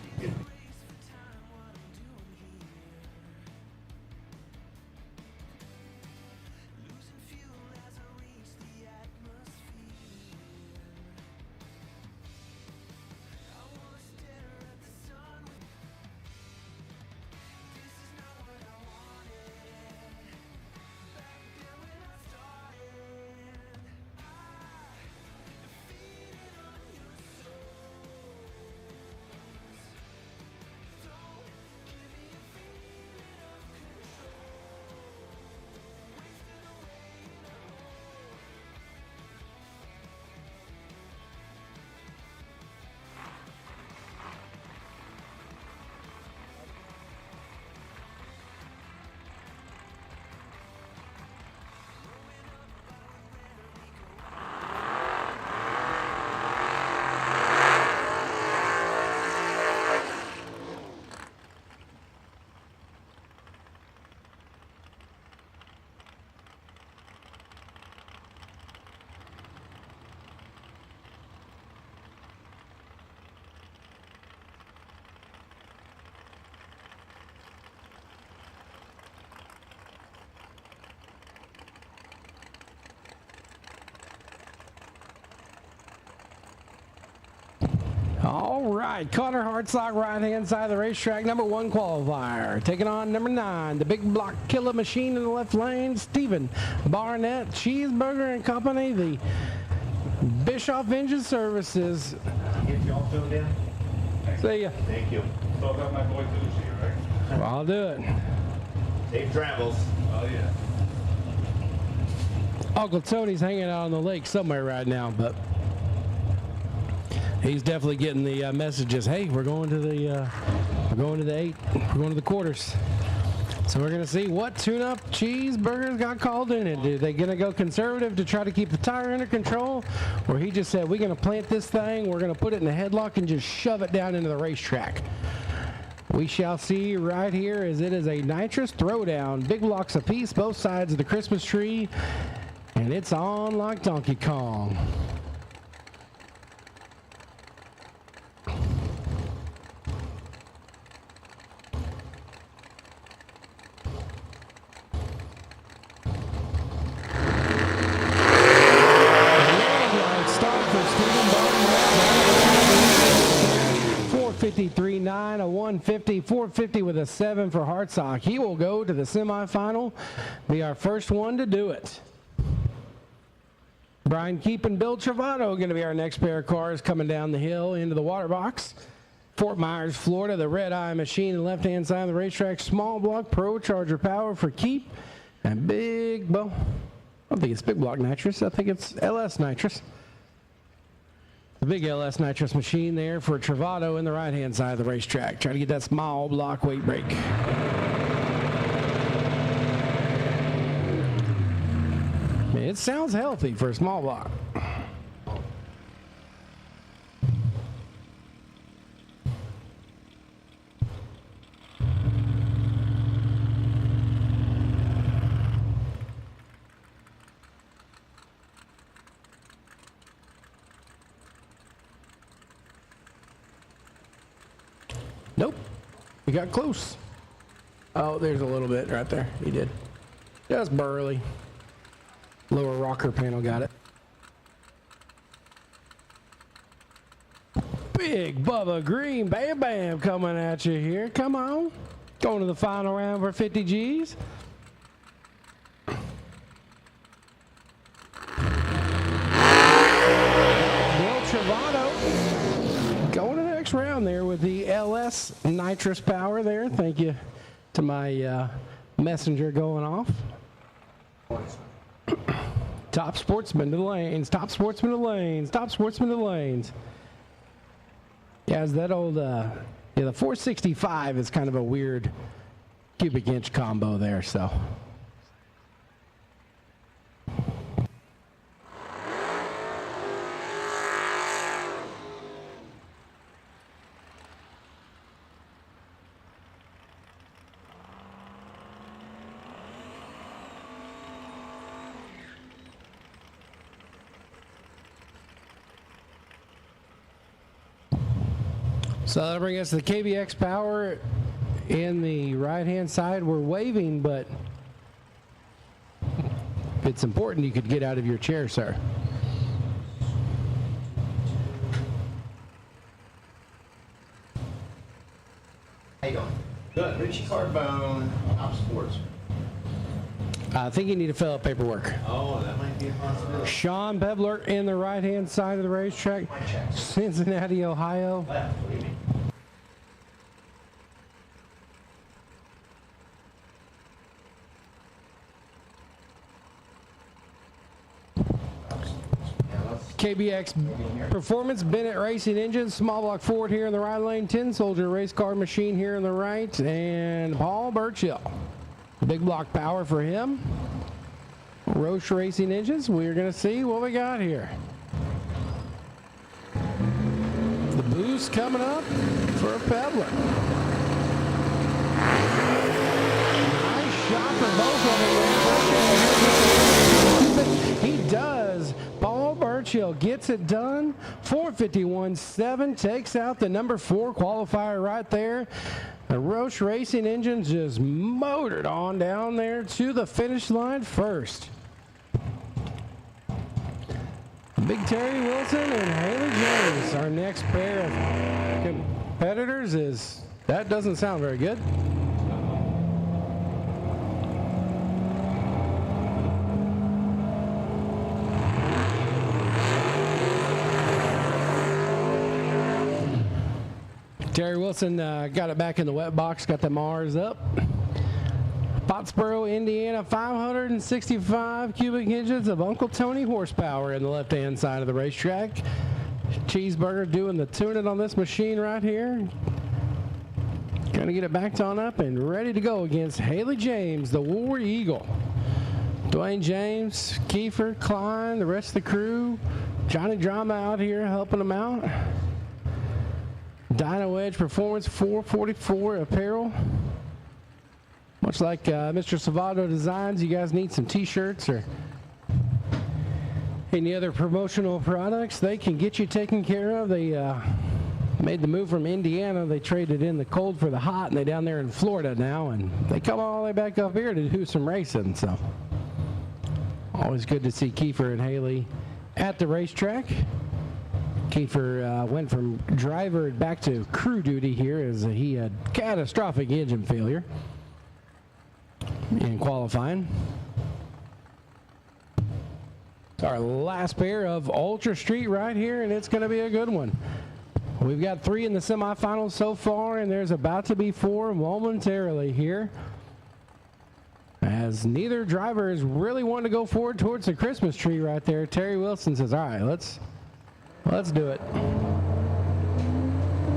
S8: All right, Connor Hartsock, right-hand side of the racetrack, number 1 qualifier. Taking on number 9, the big block killer machine in the left lane, Stephen Barnett, Cheeseburger and Company, the Bischoff Engine Services.
S10: Get y'all filled in?
S8: See ya.
S10: Thank you.
S4: Still got my boy Lucy, right?
S8: Well, I'll do it.
S10: Safe travels.
S4: Oh, yeah.
S8: Uncle Tony's hanging out on the lake somewhere right now, but he's definitely getting the messages. Hey, we're going to the 8. We're going to the quarters. So we're going to see what tune-up Cheeseburgers got called in. And are they going to go conservative to try to keep the tire under control? Or he just said, we're going to plant this thing, we're going to put it in a headlock and just shove it down into the racetrack. We shall see right here as it is a nitrous throwdown. Big blocks apiece, both sides of the Christmas tree. And it's on like Donkey Kong. $453.9, a 150, 450 with a 7 for Hartsock. He will go to the semifinal, be our first one to do it. Brian Keep and Bill Travato are going to be our next pair of cars coming down the hill into the water box. Fort Myers, Florida, the Red Eye Machine, the left-hand side of the racetrack, small block, Pro Charger Power for Keep, and big, well, I don't think it's big block nitrous. I think it's LS nitrous. The big LS nitrous machine there for Travato in the right-hand side of the racetrack. Try to get that small block weight break. It sounds healthy for a small block. Nope. We got close. Oh, there's a little bit right there. He did. Just barely. Lower rocker panel got it. Big Bubba Green Bam Bam coming at you here. Come on. Going to the final round for 50 G's. Bill Travato going to the next round there with the LS nitrous power there. Thank you to my messenger going off. Top Sportsman to the lanes, Top Sportsman to the lanes, Top Sportsman to the lanes. Yeah, it's that old, the 465 is kind of a weird cubic inch combo there, so. So that'll bring us to the KBX power in the right-hand side. We're waving, but if it's important, you could get out of your chair, sir.
S10: How you doing? Good. Richie Carbone, Top Sportsman.
S8: I think you need to fill out paperwork.
S10: Oh, that might be a possibility.
S8: Sean Bebler in the right-hand side of the racetrack, Cincinnati, Ohio.
S10: Left, what do you mean?
S8: KBX Performance, Bennett Racing Engines, small block Ford here in the right lane, Tin Soldier Race Car Machine here in the right, and Paul Burchill. Big block power for him. Roche Racing Engines, we're going to see what we got here. The boost coming up for Pebler. Nice shot for both of them. He does. Paul Burchill gets it done. 451.7 takes out the number 4 qualifier right there. The Roche Racing Engines just motored on down there to the finish line first. Big Terry Wilson and Haley James, our next pair of competitors. That doesn't sound very good. Terry Wilson got it back in the wet box, got the Mars up. Pottsboro, Indiana, 565 cubic inches of Uncle Tony horsepower in the left-hand side of the racetrack. Cheeseburger doing the tuning on this machine right here. Gonna get it backed on up and ready to go against Haley James, the War Eagle. Dwayne James, Kiefer, Klein, the rest of the crew. Johnny Drama out here helping them out. Dyno Edge Performance 444 apparel. Much like Mr. Salvato Designs, you guys need some t-shirts or any other promotional products, they can get you taken care of. They made the move from Indiana. They traded in the cold for the hot, and they're down there in Florida now, and they come all the way back up here to do some racing. So always good to see Kiefer and Haley at the racetrack. Kiefer went from driver back to crew duty here as he had catastrophic engine failure in qualifying. It's our last pair of Ultra Street right here, and it's going to be a good one. We've got 3 in the semifinals so far, and there's about to be 4 momentarily here, as neither driver is really wanting to go forward towards the Christmas tree right there. Terry Wilson says, all right, let's do it.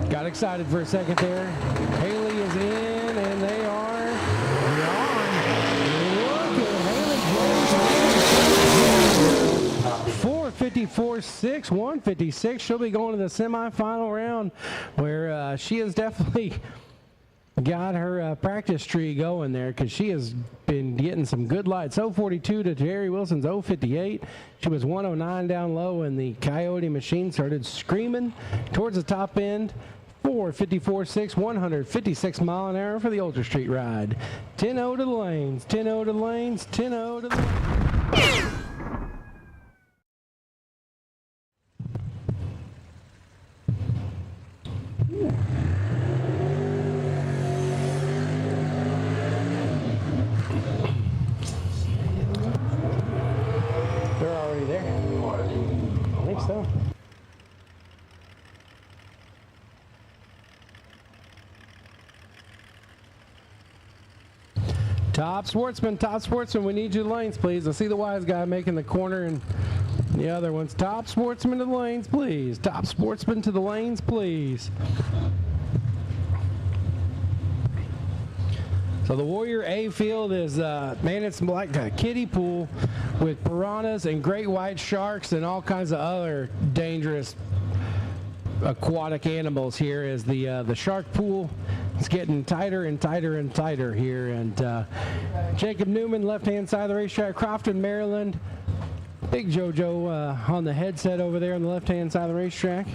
S8: Got excited for a second there. Haley is in, and they are on. Look at Haley James. 454.6, 156. She'll be going to the semifinal round, where she has definitely got her practice tree going there, because she has been getting some good lights. 042 to Terry Wilson's 058. She was 109 down low, and the Coyote machine started screaming towards the top end. 454.6, 156 mile an hour for the Ultra Street ride. 10-0 to the lanes, 10-0 to the lanes, 10-0 to the lanes. They're already there. I think so. Top Sportsman, we need you to the lanes, please. I see the wise guy making the corner and the other one's Top Sportsman to the lanes, please. Top Sportsman to the lanes, please. So the Warrior A field is, man, it's like a kiddie pool with piranhas and great white sharks and all kinds of other dangerous aquatic animals here as the shark pool is getting tighter and tighter and tighter here. And Jacob Newman, left-hand side of the racetrack, Crofton, Maryland. Big JoJo on the headset over there on the left-hand side of the racetrack.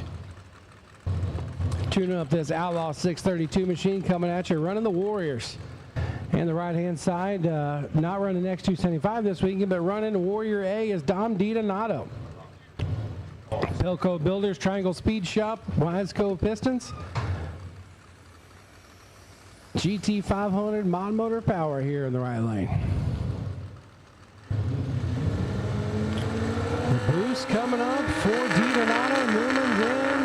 S8: Tuning up this Outlaw 632 machine coming at you, running the Warriors. And the right-hand side, not running X275 this weekend, but running the Warrior A is Dom DiDonato. Pelco Builders, Triangle Speed Shop, Wise Cove Pistons. GT500 Mod Motor Power here in the right lane. The boost coming up for DiDonato, Newman's in.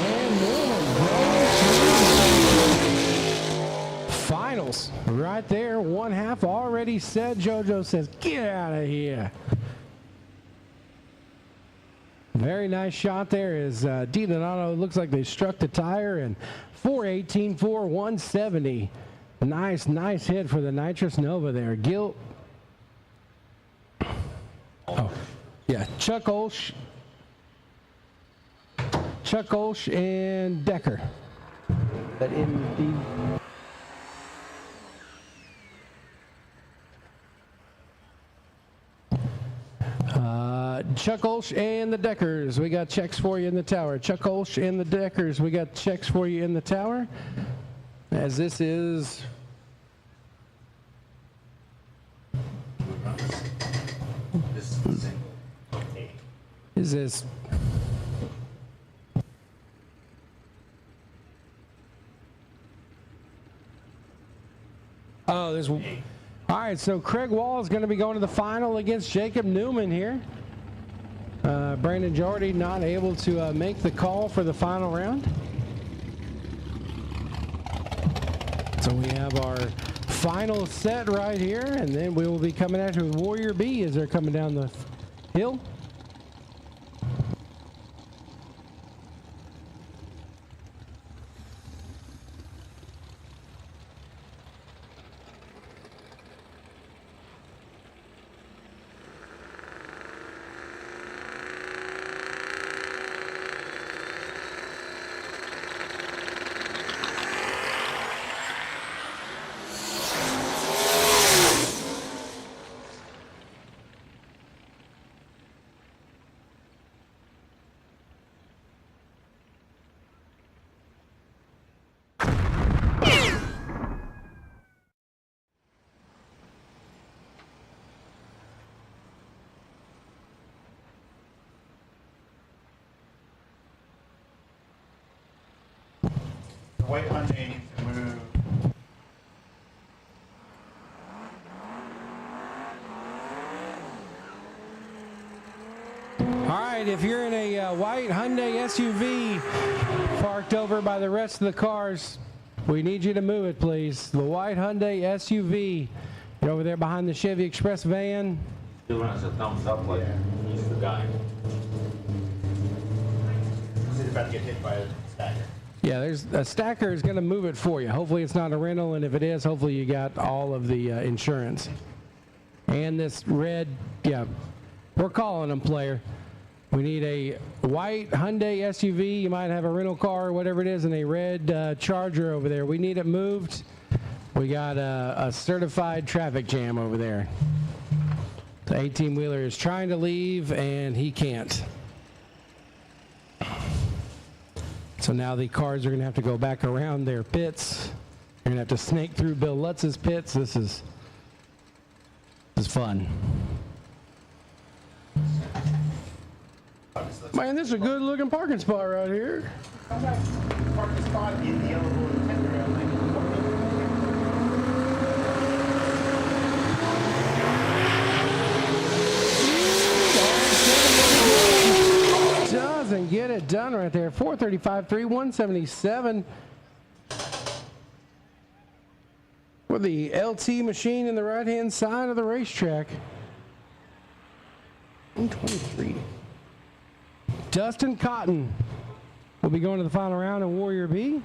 S8: And Newman finals right there, one half already set. JoJo says, get out of here. Very nice shot there as DiDonato looks like they struck the tire, and 418, 170. Nice hit for the Nitrous Nova there. Gil. Oh, yeah, Chuck Olsch and Decker. But in the Chuck Olsch and the Deckers, we got checks for you in the tower. Chuck Olsch and the Deckers, we got checks for you in the tower. As this is this oh, there's all right, so Craig Wall is going to be going to the final against Jacob Newman here. Brandon Jordy not able to make the call for the final round. So we have our final set right here, and then we will be coming after Warrior B as they're coming down the hill.
S10: White Hyundai needs to move.
S8: All right, if you're in a white Hyundai SUV parked over by the rest of the cars, we need you to move it, please. The white Hyundai SUV, you're over there behind the Chevy Express van.
S10: He runs a thumbs up like he's the guy. He's about to get hit by a stacker.
S8: Yeah, there's a stacker is going to move it for you. Hopefully it's not a rental, and if it is, hopefully you got all of the insurance. And this red, yeah, we're calling them, player. We need a white Hyundai SUV. You might have a rental car or whatever it is, and a red Charger over there. We need it moved. We got a certified traffic jam over there. The 18-wheeler is trying to leave, and he can't. So now the cars are going to have to go back around their pits. They're going to have to snake through Bill Lutz's pits. This is fun. Man, this is a good looking parking spot right here.
S10: Parking spot in the yellow tender.
S8: Doesn't get it done right there. 435.3, 177. For the LT machine in the right-hand side of the racetrack. 123. Dustin Cotton will be going to the final round in Warrior B.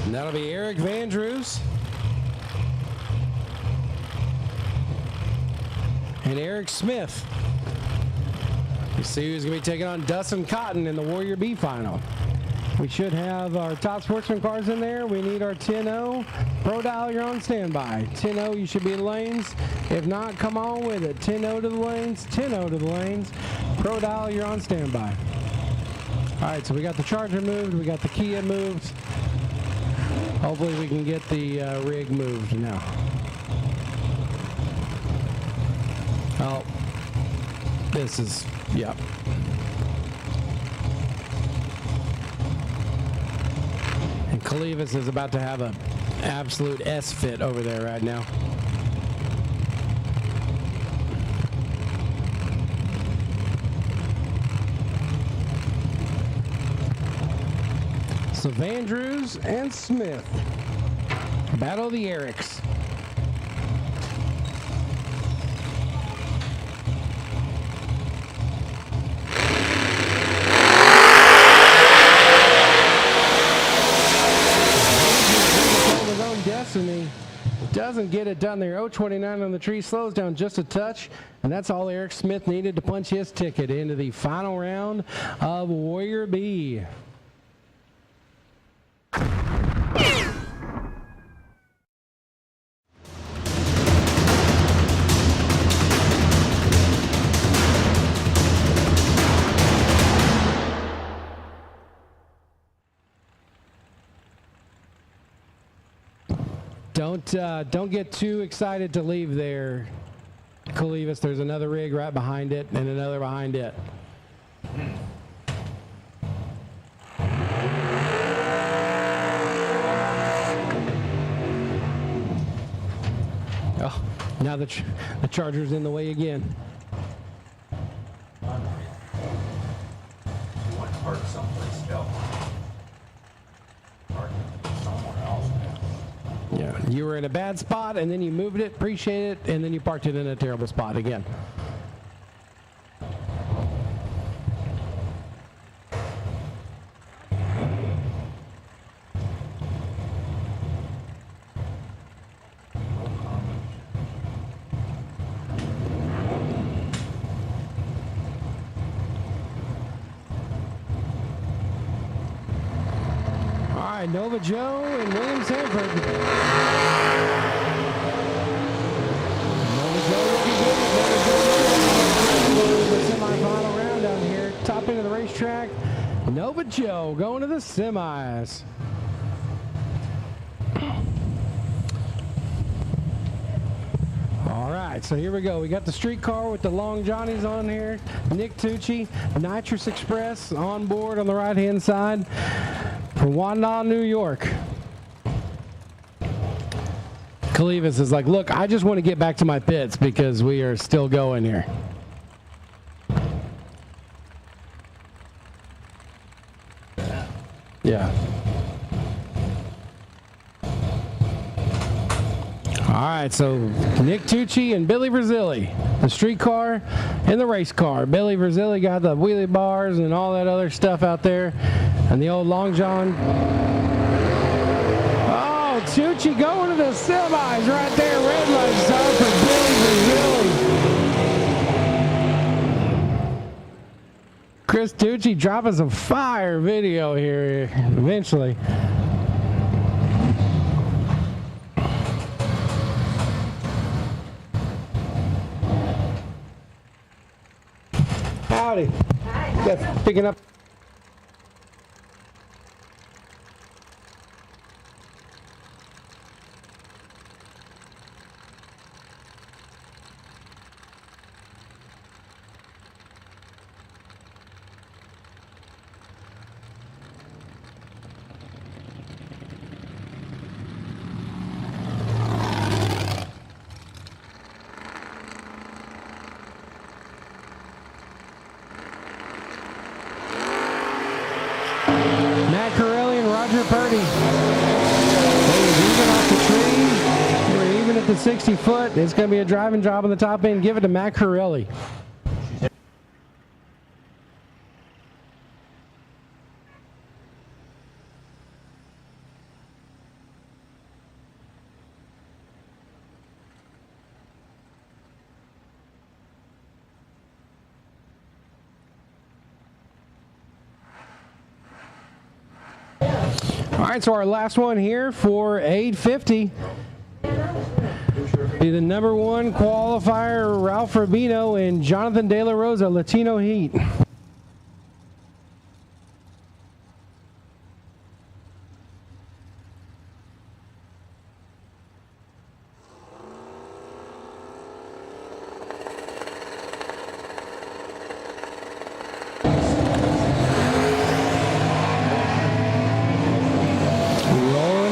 S8: And that'll be Eric Vandrews and Eric Smith. You see who's going to be taking on Dustin Cotton in the Warrior B final. We should have our top sportsman cars in there. We need our 10-0. Pro Dial, you're on standby. 10-0, you should be in lanes. If not, come on with it. 10-0 to the lanes, 10-0 to the lanes. Pro Dial, you're on standby. All right, so we got the Charger moved. We got the Kia moved. Hopefully we can get the rig moved now. Oh, this is, yep. And Kalivas is about to have an absolute S-fit over there right now. So Vandrews and Smith. Battle of the Erics. His own destiny. Doesn't get it done there. 029 on the tree, slows down just a touch, and that's all Eric Smith needed to punch his ticket into the final round of Warrior B. Don't get too excited to leave there, Kalivas. There's another rig right behind it and another behind it. Oh, now the Charger's in the way again.
S10: You want to park someplace else. Park somewhere else.
S8: Yeah, you were in a bad spot, and then you moved it, appreciate it, and then you parked it in a terrible spot again. All right, Nova Joe and William Sanford. Nova Joe looking good. The semi-final round down here. Top end of the racetrack. Nova Joe going to the semis. All right, so here we go. We got the street car with the long Johnnies on here. Nick Tucci, Nitrous Express on board on the right-hand side. From Wanda, New York. Kalivas is like, look, I just want to get back to my pits because we are still going here. Yeah. All right, so Nick Tucci and Billy Brazili, the street car and the race car. Billy Brazili got the wheelie bars and all that other stuff out there. And the old Long John. Oh, Tucci going to the semis right there. Red lights up for Billy Brazili. Chris Tucci dropping some fire video here eventually. Howdy. Hi. Yes, picking up. the 60 foot. It's going to be a driving job on the top end. Give it to Matt Corelli. All right, so our last one here for 850. Be the number 1 qualifier, Ralph Rubino and Jonathan De La Rosa, Latino Heat. Rolling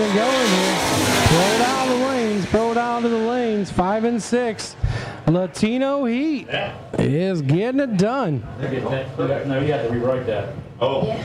S8: and going here. Throw it out of the lanes. Throw it out of the lanes. 5 and 6. Latino Heat is getting it done.
S4: No, you have to rewrite that. Oh.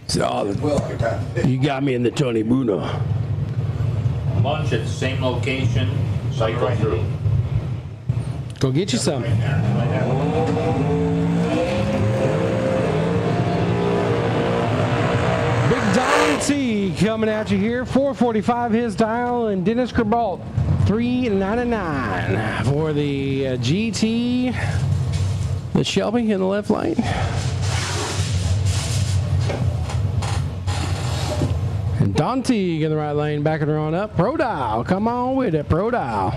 S8: So, you got me in the Tony Bruno.
S7: Lunch at the same location, cycle through.
S8: Go get you some. Big Don T coming at you here. 445 his dial, and Dennis Krabalt 399 for the GT. The Shelby in the left lane. And Don Teague in the right lane, backing her on up. Pro Dial, come on with it, Pro Dial.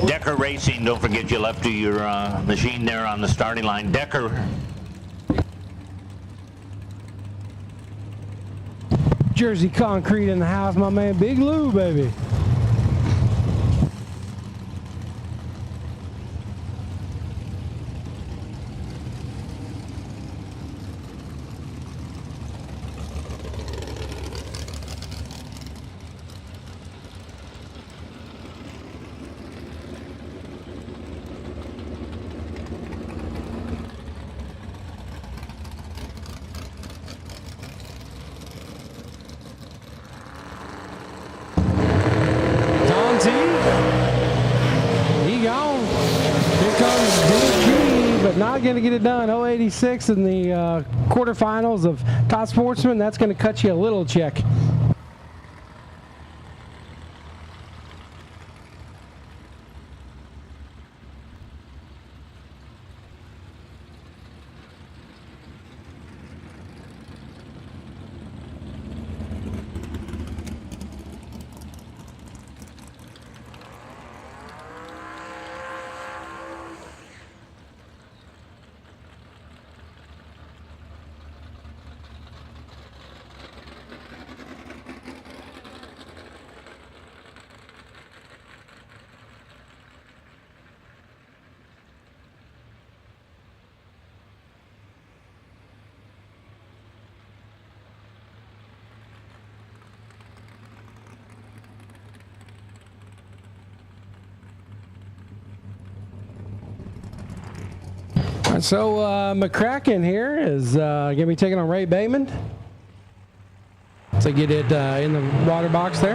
S7: Decker Racing, don't forget you left your machine there on the starting line. Decker.
S8: Jersey Concrete in the house, my man. Big Lou, baby. Going to get it done. 086 in the quarterfinals of Top Sportsman. That's going to cut you a little check. So McCracken here is going to be taking on Ray Bayman. So get it in the water box there.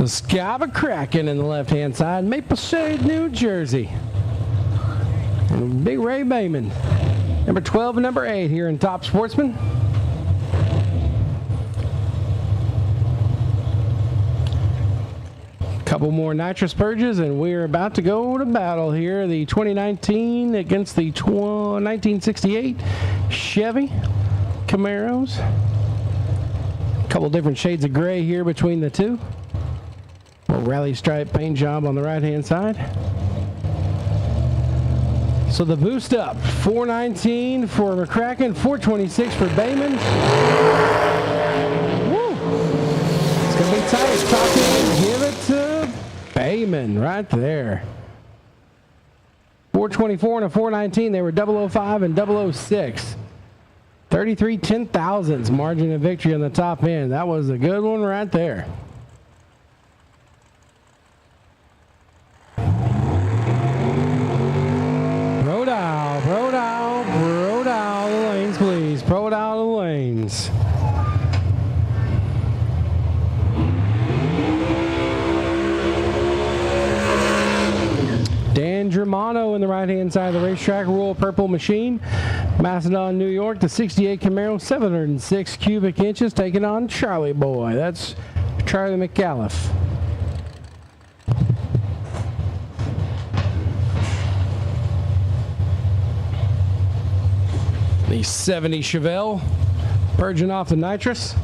S8: Scott McCracken in the left-hand side, Maple Shade, New Jersey. And Big Ray Bayman, number 12 and number 8 here in Top Sportsman. Couple more nitrous purges, and we're about to go to battle here. The 2019 against the 1968 Chevy Camaros. Couple different shades of gray here between the two. Rally stripe paint job on the right hand side. So the boost up, 419 for McCracken, 426 for Bayman. Woo! It's gonna be tight. Top end, give it to Bayman right there. 424 and a 419. They were 005 and 006. 33 10,000ths margin of victory on the top end. That was a good one right there. Pro dial the lanes, please. Pro dial the lanes. Dan Germano in the right-hand side of the racetrack. Royal Purple Machine. Macedon, New York. The 68 Camaro, 706 cubic inches, taking on Charlie Boy. That's Charlie McAuliffe. The 70 Chevelle, purging off the nitrous.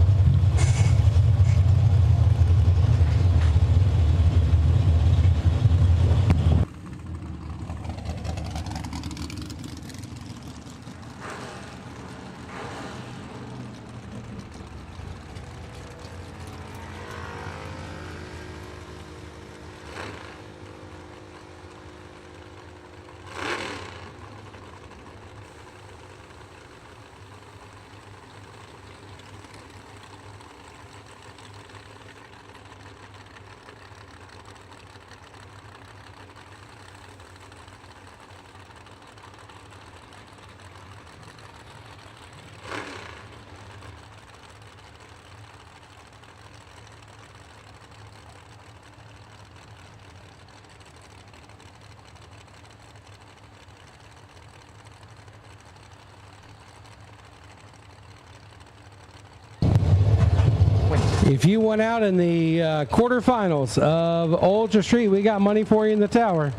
S8: If you went out in the quarterfinals of Ultra Street, we got money for you in the tower.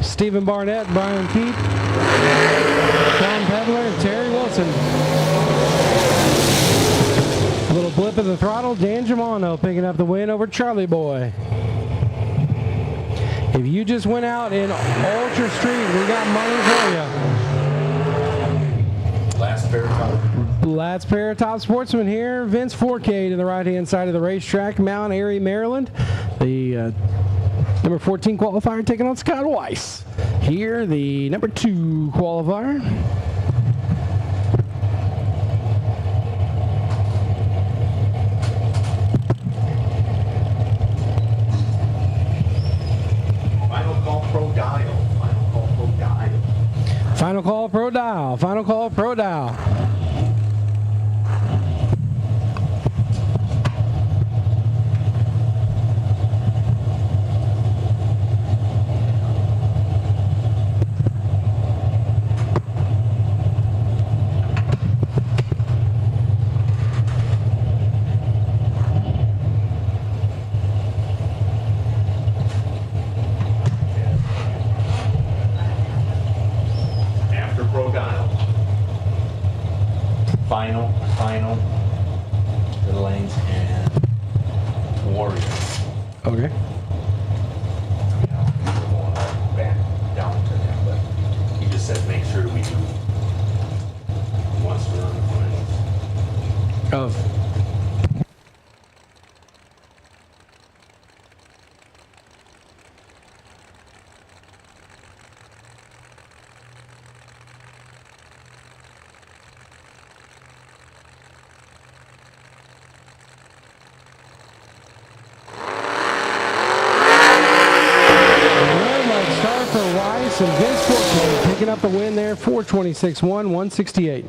S8: Stephen Barnett, Brian Keith, Sean Pedler, and Terry Wilson. A little blip of the throttle, Dan Germano picking up the win over Charlie Boy. If you just went out in Ultra Street, we got money for you. Last pair of Top Sportsmen here. Vince Forcade to the right-hand side of the racetrack. Mount Airy, Maryland. The number 14 qualifier taking on Scott Weiss. Here, the number 2 qualifier.
S7: Final call pro dial. Final call pro dial.
S8: Final call pro dial. Final call pro dial. Okay.
S7: Back down to that, but he just said make sure we do once we're on the finals.
S8: Of. And Vince Sportsman picking up the win there, 426-1, 168.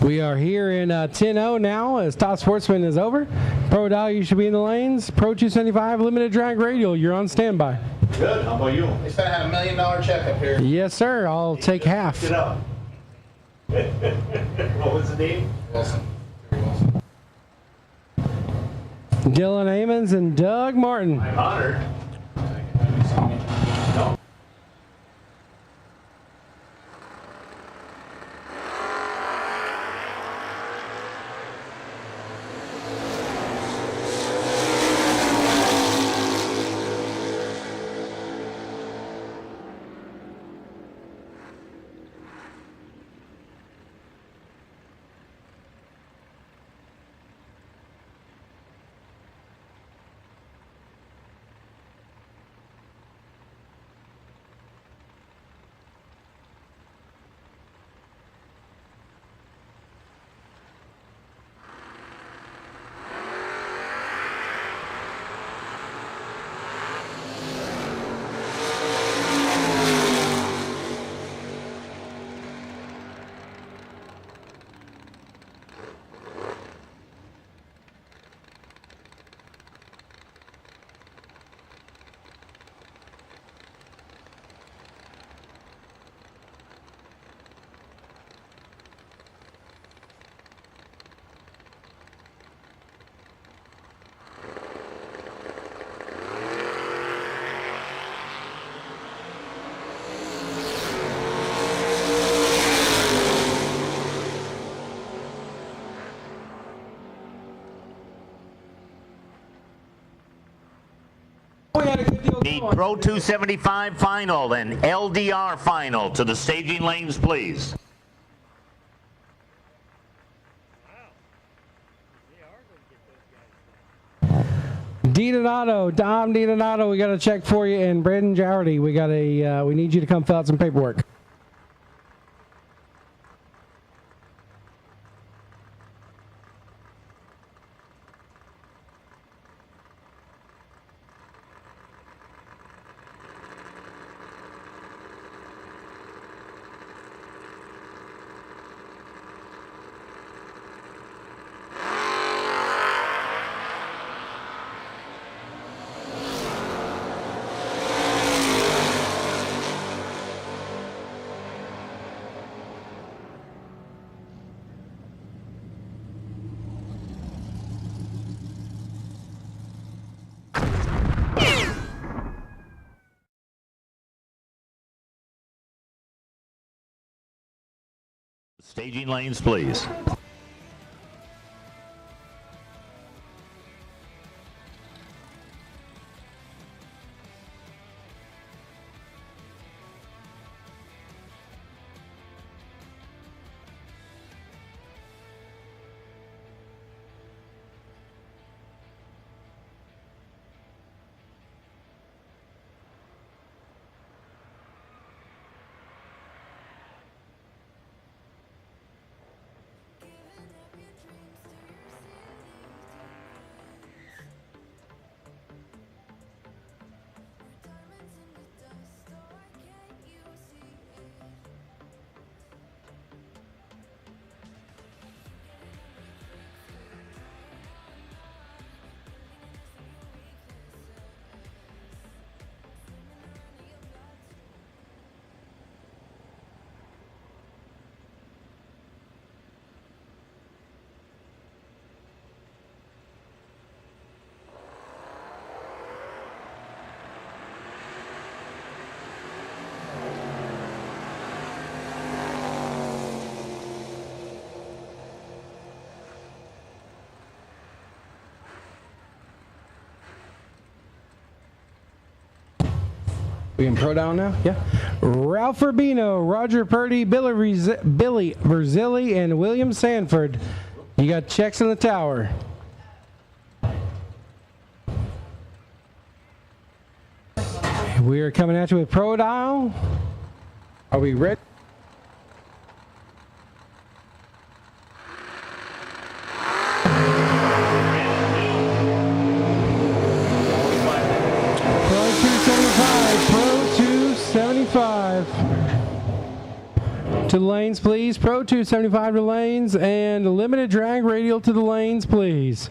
S8: We are here in 10-0 now as Top Sportsman is over. Pro Dial, you should be in the lanes. Pro 275 Limited Drag Radial, you're on standby.
S10: Good. How about you? They said I had $1 million check up here.
S8: Yes, sir. I'll take half.
S10: Get up. What was the name? Wilson.
S8: Dylan Amons and Doug Martin.
S10: I'm honored.
S7: The Pro 275 Final and LDR Final to the staging lanes, please.
S8: Dom DiDonato, we got a check for you, and Brandon Jardy, we need you to come fill out some paperwork.
S7: Staging lanes, please.
S8: We in pro down now? Yeah. Ralph Urbino, Roger Purdy, Billy Verzilli, and William Sanford. You got checks in the tower. We are coming at you with pro dial. Are we ready? To the lanes, please. Pro 275 to lanes, and limited drag radial to the lanes, please.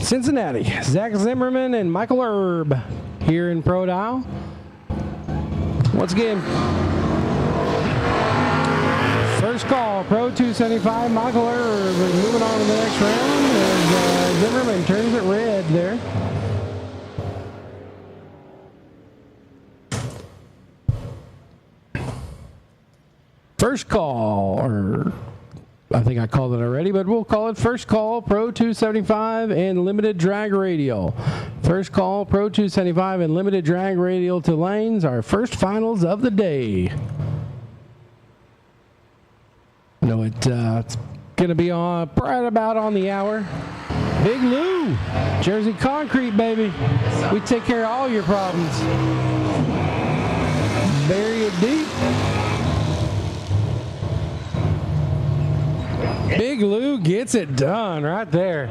S8: Cincinnati, Zach Zimmerman and Michael Erb here in Pro Dial. Once again, first call, Pro 275, Michael Erb is moving on to the next round as Zimmerman turns it red there. First call, or I think I called it already, but we'll call it first call, Pro 275 and limited drag radial. First call, Pro 275 and limited drag radial to lanes, our first finals of the day. I know it's going to be on right about on the hour. Big Lou, Jersey Concrete, baby. We take care of all your problems. Bury it deep. Big Lou gets it done right there.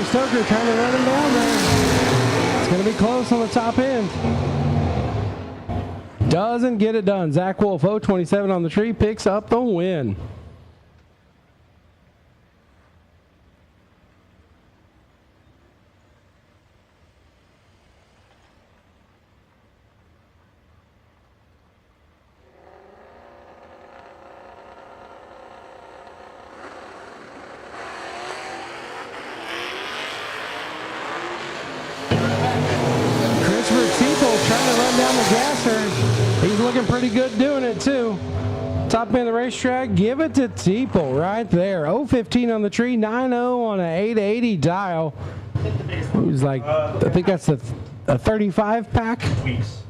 S8: Stoker trying to run him down there. It's going to be close on the top end. Doesn't get it done. Zach Wolf, 027 on the tree, picks up the win. He's looking pretty good doing it too. Top end of the racetrack, give it to Teeple right there. 015 on the tree, 9-0 on an 880 dial. Who's like, I think that's a 35 pack.
S10: Weeks.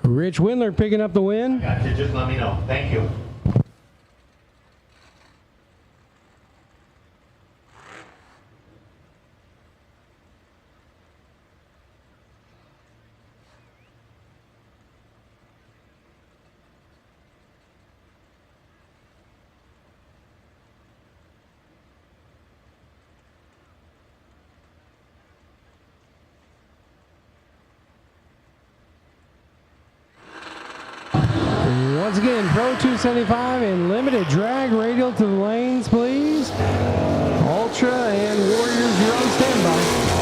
S8: Rich Windler picking up the win.
S7: Got you. Just let me know. Thank you.
S8: Once again, Pro 275 and limited drag radial to the lanes, please. Ultra and Warriors, you're on standby.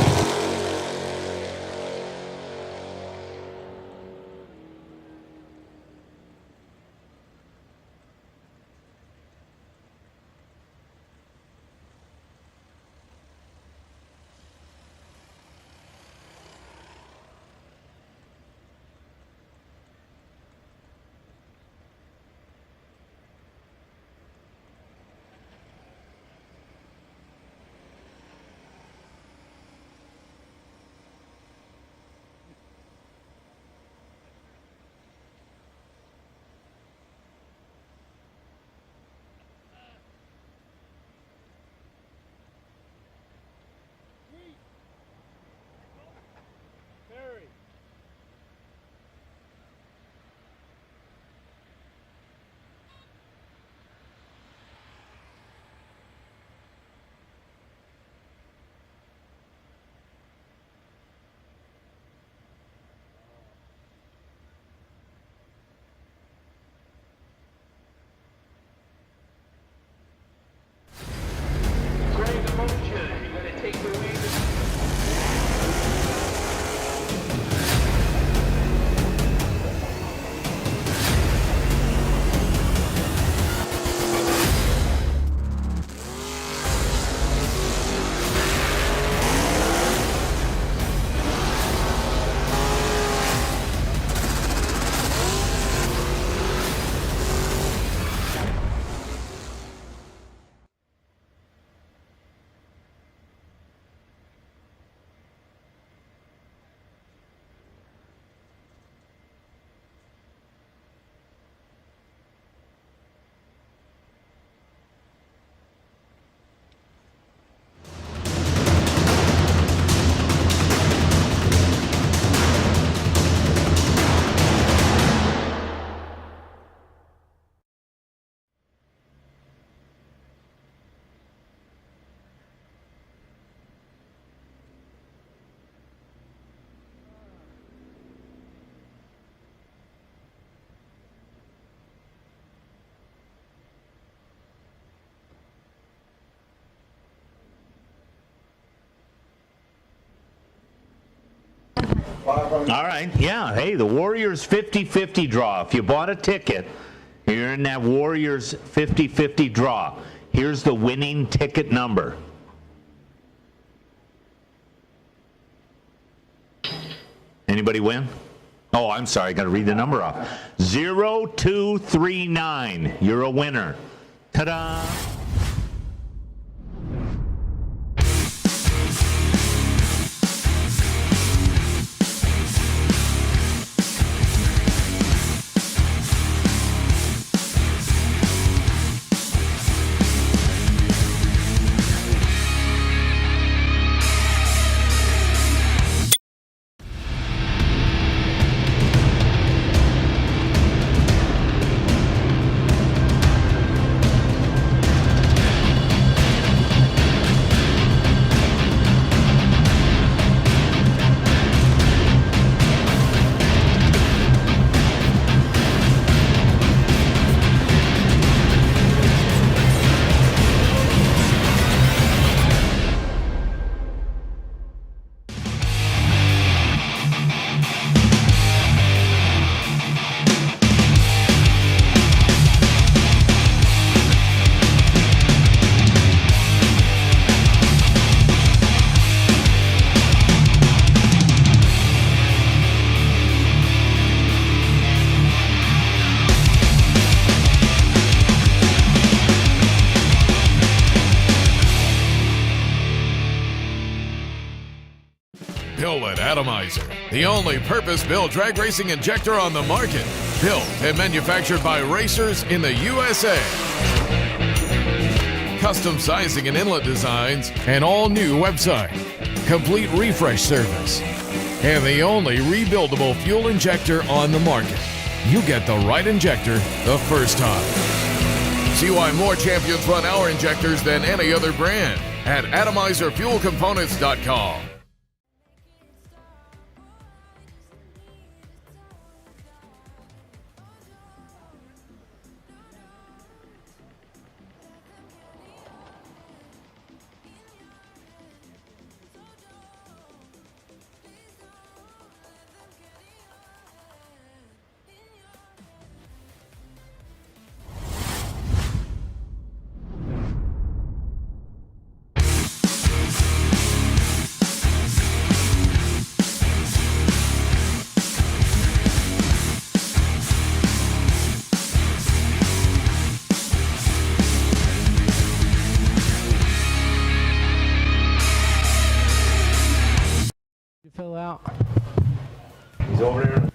S7: All right, yeah. Hey, the Warriors 50-50 draw. If you bought a ticket, you're in that Warriors 50-50 draw. Here's the winning ticket number. Anybody win? Oh, I'm sorry. I got to read the number off. 0239. You're a winner. Ta-da!
S2: Atomizer, the only purpose-built drag racing injector on the market. Built and manufactured by racers in the USA. Custom sizing and inlet designs, an all-new website, complete refresh service, and the only rebuildable fuel injector on the market. You get the right injector the first time. See why more champions run our injectors than any other brand at atomizerfuelcomponents.com.
S8: Fill out.
S10: He's over there.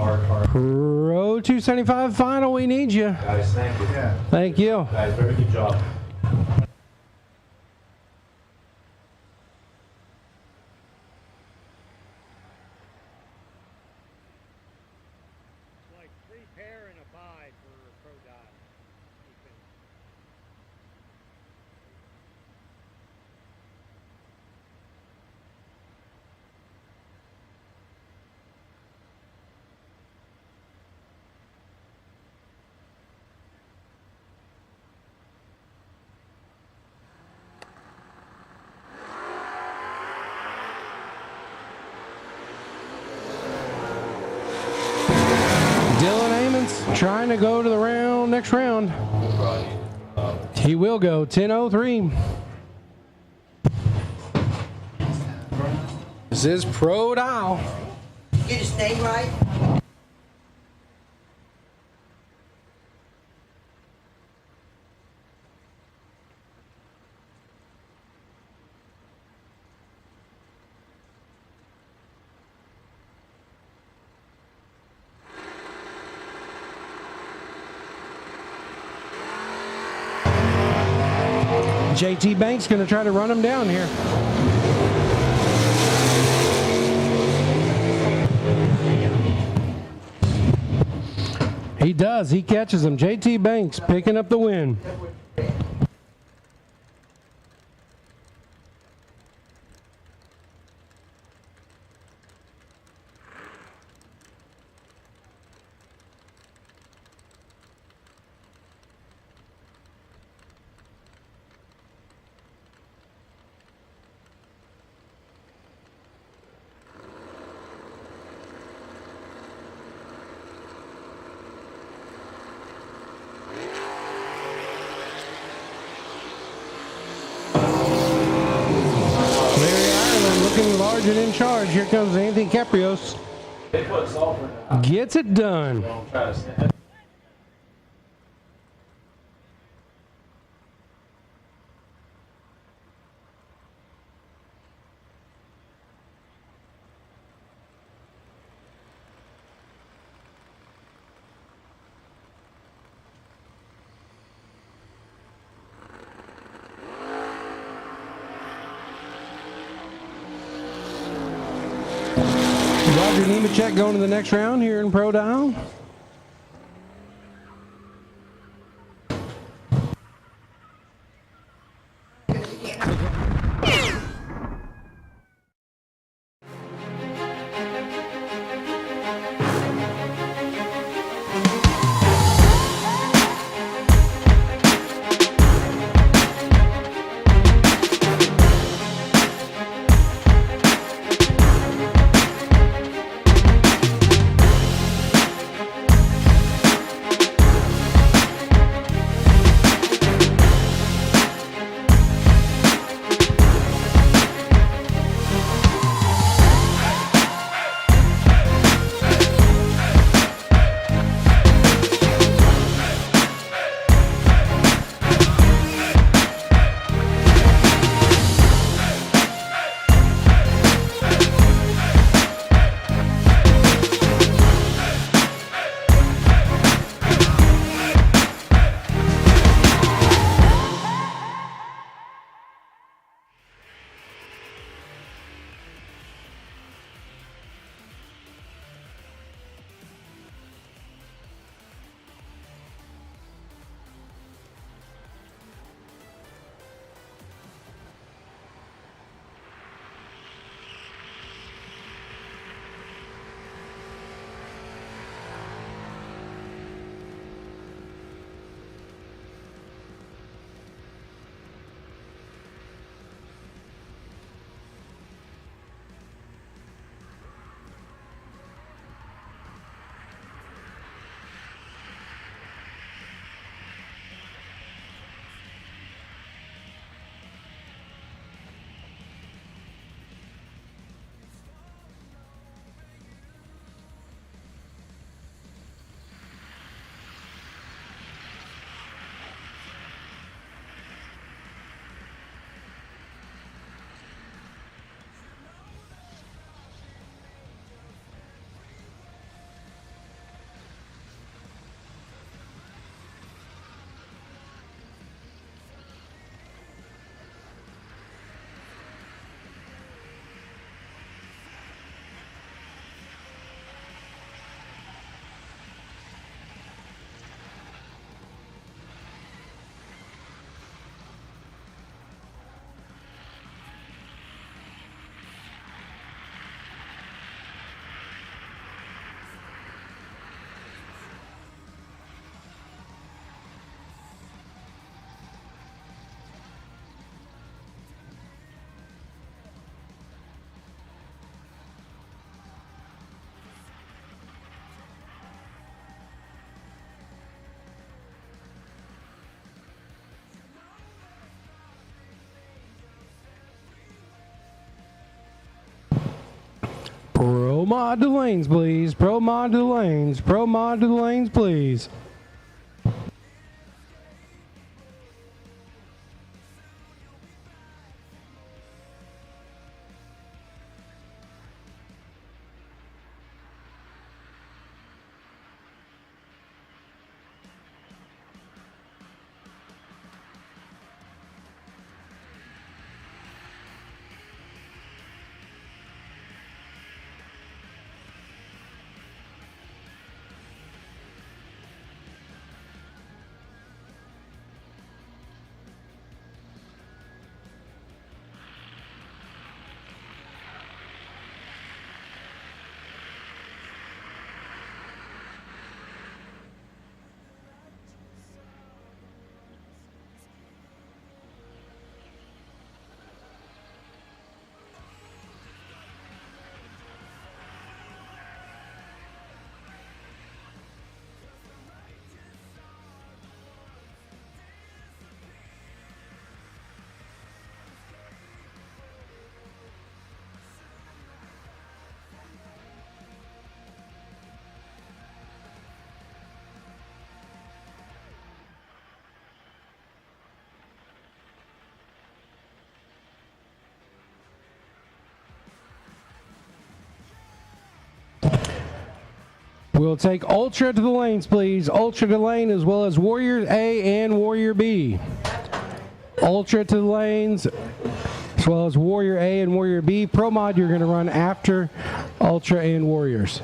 S8: Pro 275 final, we need you.
S4: Guys, thank you.
S8: Thank you.
S4: Guys, very good job.
S11: Like 3 pair and a buy for pro dive.
S8: Dylan Amons trying to go to the next round. He will go 10:03. This is Pro Dial.
S6: Get his name right.
S8: JT Banks going to try to run him down here. He does. He catches him. JT Banks picking up the win. Looking large and in charge. Here comes Anthony Caprios.
S4: They put sulfur in it.
S8: Gets it done.
S4: Don't try to stand.
S8: Roger Nemechek going to the next round here in Pro Dial. Pro mod to lanes, please. Pro mod to the lanes. Pro mod to the lanes, please. We'll take Ultra to the lanes, please. Ultra to the lane as well as Warrior A and Warrior B. Ultra to the lanes as well as Warrior A and Warrior B. Pro mod, you're going to run after Ultra and Warriors.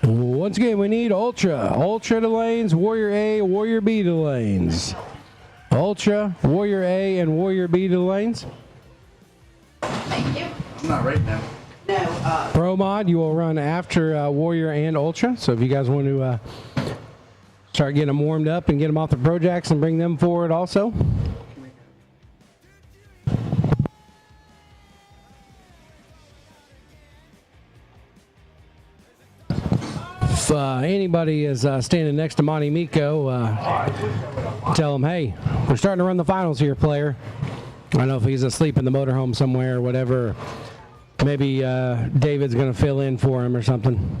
S8: Once again, we need Ultra. Ultra to lanes, Warrior A, Warrior B to lanes. Ultra, Warrior A, and Warrior B to lanes.
S9: Thank you.
S10: I'm not right now.
S9: No,
S8: Pro mod, you will run after Warrior and Ultra. So if you guys want to start getting them warmed up and get them off the Pro Jacks and bring them forward also. If anybody is standing next to Monty Miko, tell him, hey, we're starting to run the finals here, player. I don't know if he's asleep in the motorhome somewhere or whatever. Maybe David's going to fill in for him or something.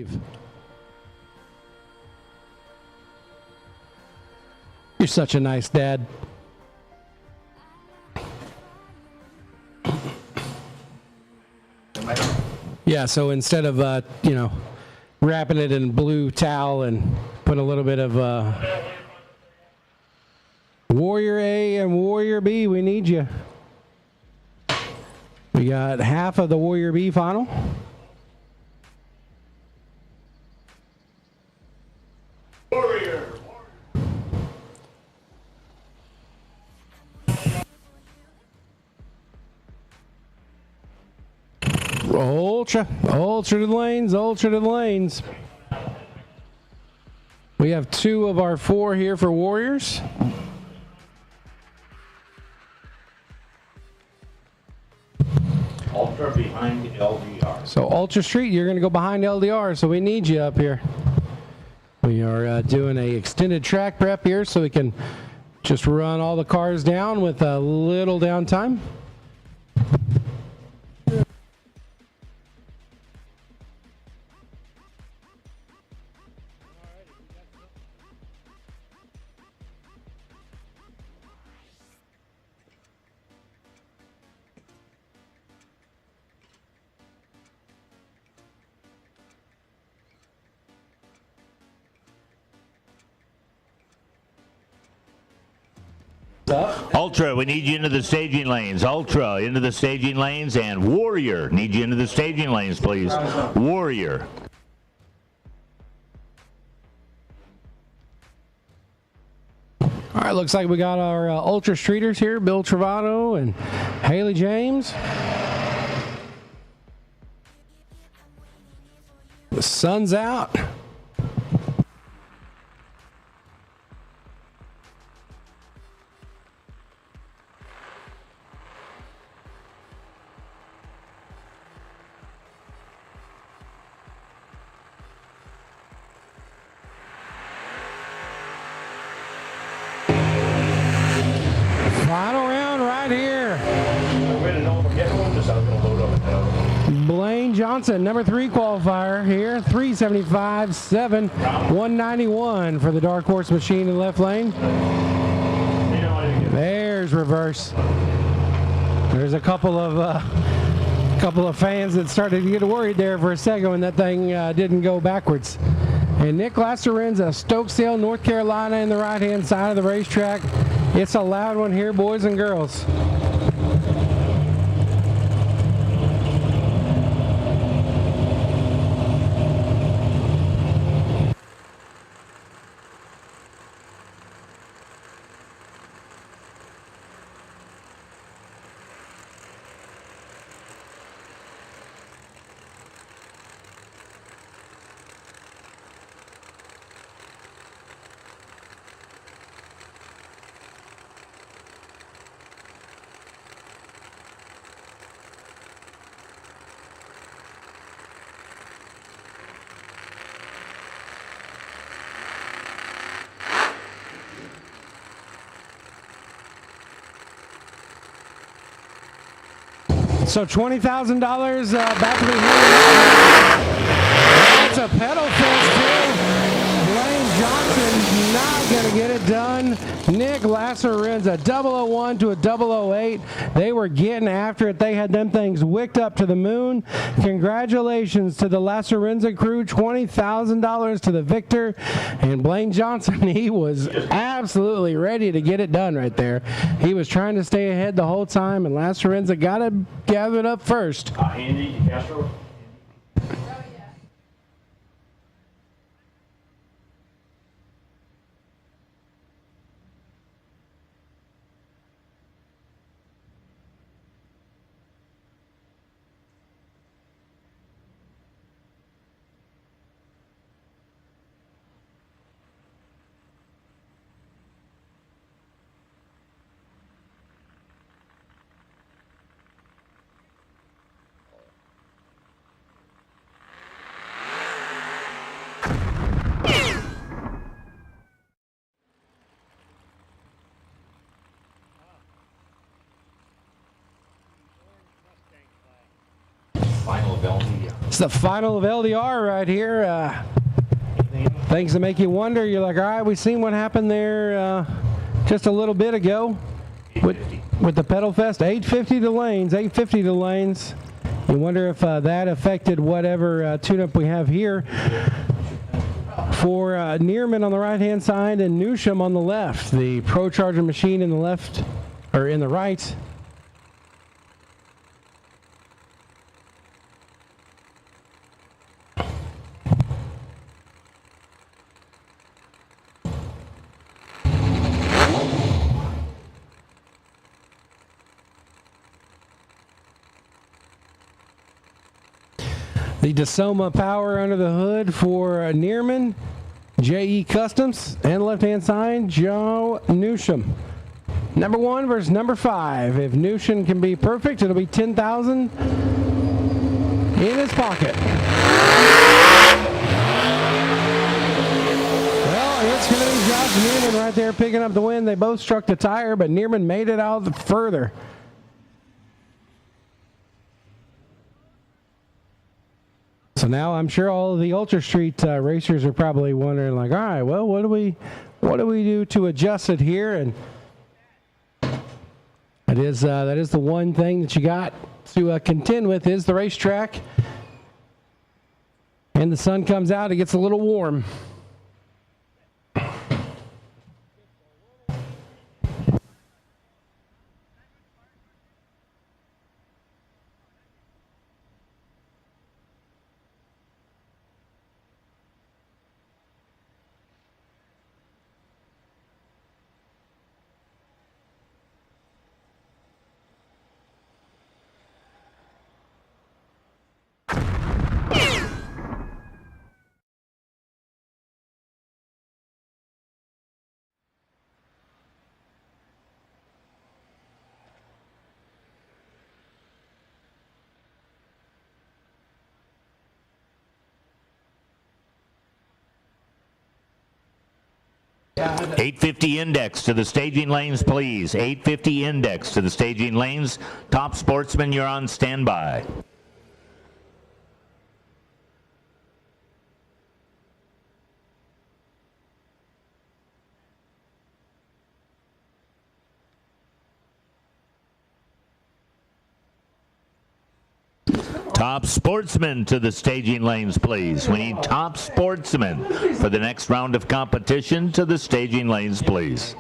S8: believe. You're such a nice dad. Yeah, so instead of, you know, wrapping it in blue towel and put a little bit of Warrior A and Warrior B, we need you. We got half of the Warrior B final.
S4: Warrior.
S8: Ultra to the lanes, ultra to the lanes. We have 2 of our 4 here for Warriors.
S7: Ultra behind LDR.
S8: So Ultra Street, you're going to go behind LDR, so we need you up here. We are doing a extended track prep here so we can just run all the cars down with a little downtime.
S7: Ultra, we need you into the staging lanes. Ultra, into the staging lanes. And Warrior, need you into the staging lanes, please. Warrior.
S8: All right, looks like we got our Ultra Streeters here, Bill Travato and Haley James. The sun's out. Final round right here. Blaine Johnson, number 3 qualifier here, 375.7, 191 for the Dark Horse Machine in the left lane. There's reverse. There's a couple of fans that started to get worried there for a second when that thing didn't go backwards. And Nick Lasserenza, Stokesdale, North Carolina, in the right-hand side of the racetrack. It's a loud one here, boys and girls. So $20,000 back to the hand. That's a pedal fest too. Blaine Johnson not going to get it done. Nick Lasserenza, 001 to a 008. They were getting after it. They had them things wicked up to the moon. Congratulations to the Lasserenza crew. $20,000 to the victor. And Blaine Johnson, he was absolutely ready to get it done right there. He was trying to stay ahead the whole time, and Lasserenza got to gather it up first.
S4: Andy Castro.
S7: Final of LDR.
S8: It's the final of LDR right here. Things that make you wonder. You're like, all right, we've seen what happened there just a little bit ago with the Pedal Fest. 850 to lanes, 850 to lanes. You wonder if that affected whatever tune-up we have here for Nearman on the right-hand side and Newsham on the left. The Pro Charger machine in the left, or in the right. The DeSoma power under the hood for Nearman, JE Customs, and left-hand side, Joe Newsham. Number 1 versus number 5. If Newsham can be perfect, it'll be $10,000 in his pocket. Well, it's going to be Josh Nearman right there picking up the win. They both struck the tire, but Nearman made it out further. So now I'm sure all of the Ultra Street racers are probably wondering, like, all right, well, what do we do to adjust it here? And that is the one thing that you got to contend with is the racetrack. And the sun comes out, it gets a little warm.
S7: .850 index to the staging lanes, please. 850 index to the staging lanes. Top Sportsman, you're on standby. Top Sportsman to the staging lanes, please. We need top Sportsman for the next round of competition to the staging lanes, please.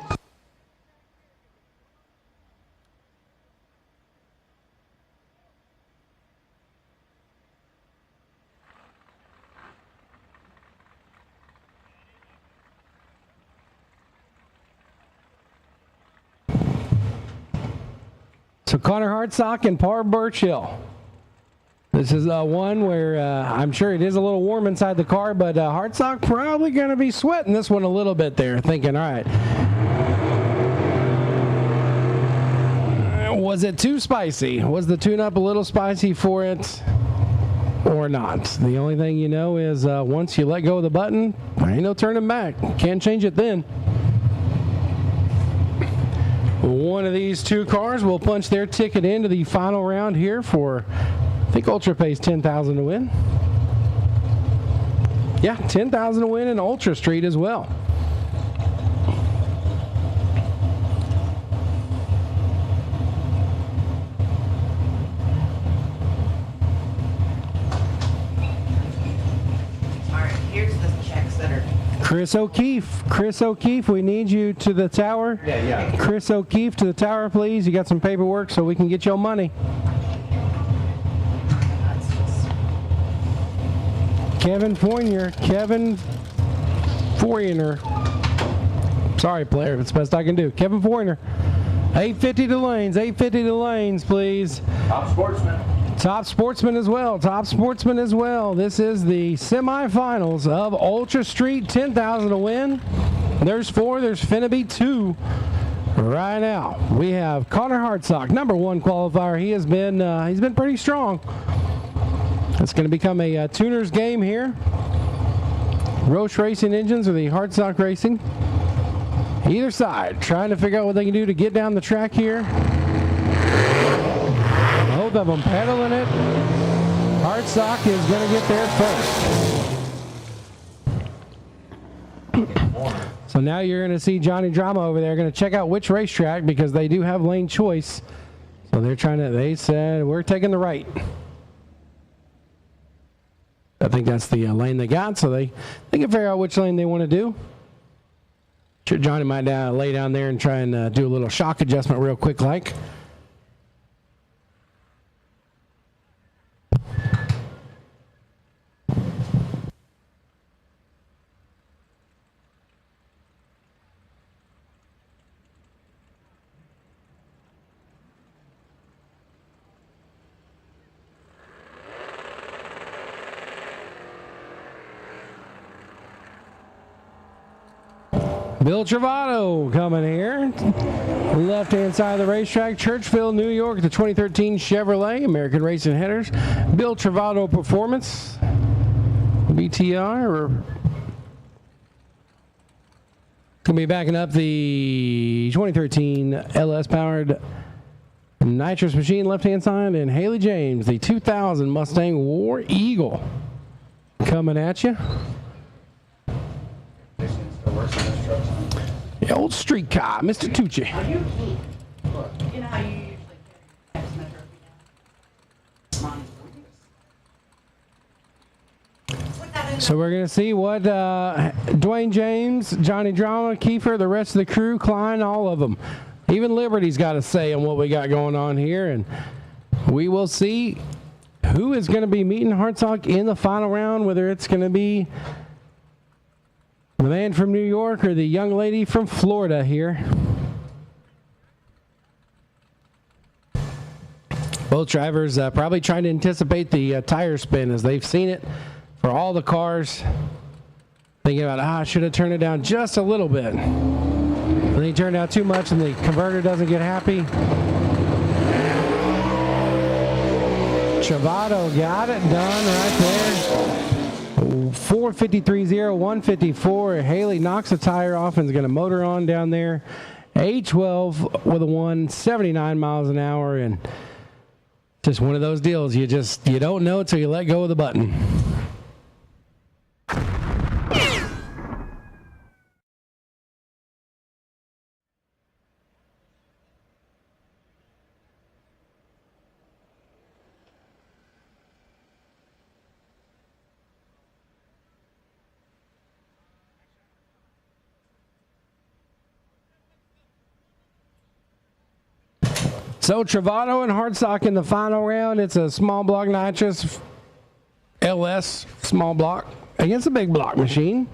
S8: So Connor Hartsock and Par Burchill. This is one where I'm sure it is a little warm inside the car, but Hartsock probably going to be sweating this one a little bit there, thinking, all right, was it too spicy? Was the tune-up a little spicy for it or not? The only thing you know is once you let go of the button, there ain't no turning back. Can't change it then. One of these two cars will punch their ticket into the final round here for, I think Ultra pays $10,000 to win. Yeah, $10,000 to win in Ultra Street as well.
S9: All right, here's the checks that are.
S8: Chris O'Keefe, we need you to the tower.
S10: Yeah.
S8: Chris O'Keefe to the tower, please. You got some paperwork so we can get your money. Kevin Fournier. Sorry, player. It's the best I can do. Kevin Fournier. 850 to lanes, please.
S10: Top Sportsman.
S8: Top Sportsman as well. This is the semifinals of Ultra Street. $10,000 to win. There's 4. There's finna be 2 right now. We have Connor Hartsock, number 1 qualifier. He's been pretty strong. It's going to become a tuner's game here. Roche Racing Engines or the Hartsock Racing. Either side trying to figure out what they can do to get down the track here. Both of them pedaling it. Hartsock is going to get there first. So now you're going to see Johnny Drama over there going to check out which racetrack because they do have lane choice. So they're they said, we're taking the right. I think that's the lane they got, so they can figure out which lane they want to do. Sure, Johnny might lay down there and try and do a little shock adjustment real quick like. Bill Travato coming here. Left-hand side of the racetrack, Churchville, New York, the 2013 Chevrolet American Racing Headers. Bill Travato Performance. BTR. Going to be backing up the 2013 LS-powered nitrous machine left-hand side, and Haley James, the 2000 Mustang War Eagle. Coming at you. The old street car, Mr. Tucci.
S9: You know how you usually text my trophy down?
S8: So we're going to see what Dwayne James, Johnny Drama, Kiefer, the rest of the crew, Klein, all of them. Even Liberty's got a say on what we got going on here. And we will see who is going to be meeting Hartsock in the final round, whether it's going to be the man from New York or the young lady from Florida here. Both drivers probably trying to anticipate the tire spin as they've seen it for all the cars. Thinking about, I should have turned it down just a little bit. And they turned out too much and the converter doesn't get happy. Travato got it done right there. 453.0, 154. Haley knocks the tire off and is going to motor on down there. A12 with a 179 miles an hour, and just one of those deals. You don't know until you let go of the button. So Travato and Hartsock in the final round. It's a small block nitrous LS small block against a big block machine.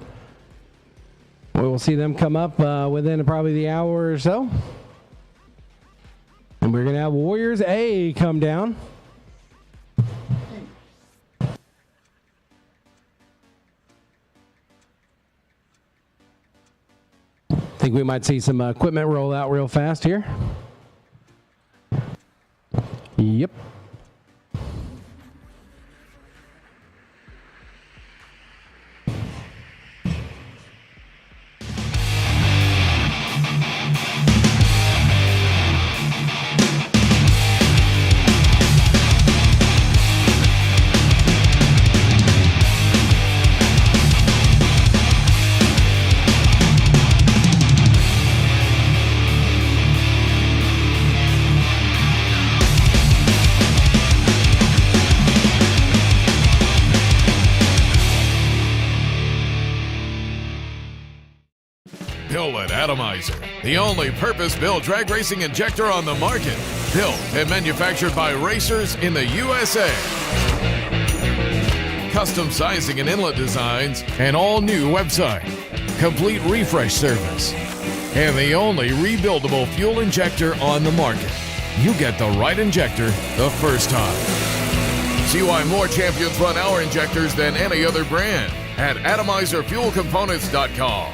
S8: We will see them come up within probably the hour or so. And we're going to have Warriors A come down. Think we might see some equipment roll out real fast here. Yep.
S2: Atomizer, the only purpose-built drag racing injector on the market. Built and manufactured by racers in the USA. Custom sizing and inlet designs, an all-new website, complete refresh service, and the only rebuildable fuel injector on the market. You get the right injector the first time. See why more champions run our injectors than any other brand at atomizerfuelcomponents.com.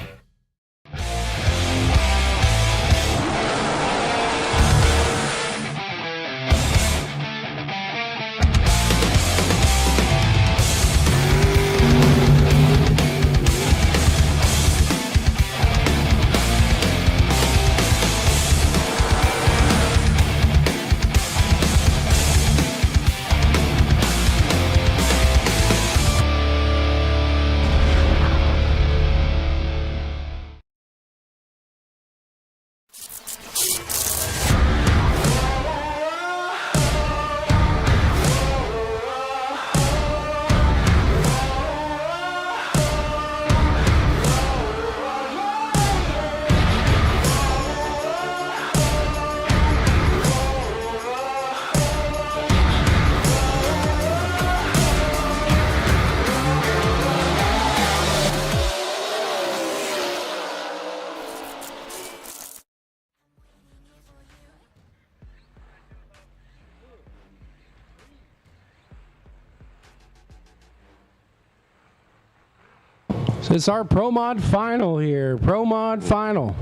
S8: It's our Pro Mod Final here. Pro Mod Final.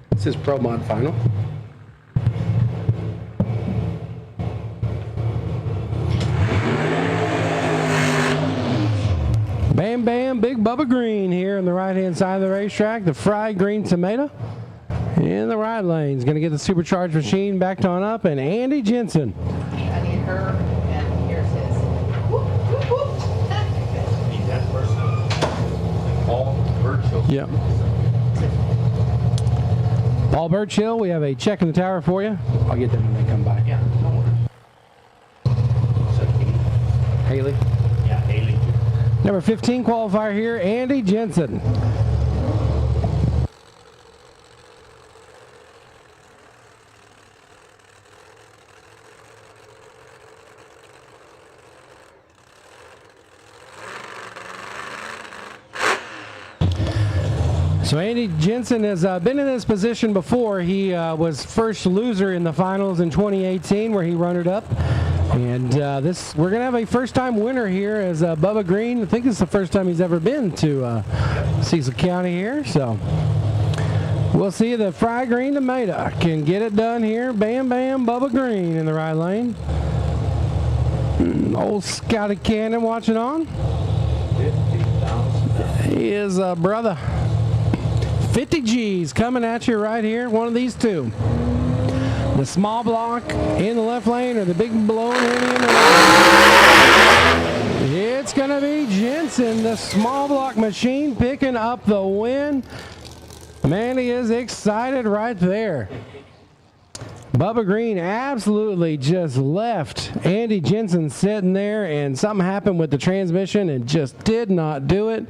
S8: This is Pro Mod Final. Bam Bam, Big Bubba Green here on the right-hand side of the racetrack. The fried green tomato in the right lane. He's going to get the supercharged machine backed on up. And Andy Jensen.
S9: I need her, and here's his. Whoop, whoop, whoop.
S10: Need that person. Paul Birchill.
S8: Yep. Paul Birchill, we have a check in the tower for you. I'll get them when they come by.
S10: Yeah, no worries. So
S8: Haley.
S10: Yeah, Haley.
S8: Number 15 qualifier here, Andy Jensen. So Andy Jensen has been in this position before. He was first loser in the finals in 2018 where he runnered up. And we're going to have a first-time winner here as Bubba Green. I think it's the first time he's ever been to Cecil County here. So we'll see if the Fry Green Tomato can get it done here. Bam, bam, Bubba Green in the right lane. Old Scotty Cannon watching on.
S10: 50,000.
S8: He is brother. 50 G's coming at you right here. One of these two. The small block in the left lane or the big blown in the right. It's going to be Jensen, the small block machine, picking up the win. Man, he is excited right there. Bubba Green absolutely just left Andy Jensen sitting there, and something happened with the transmission and just did not do it.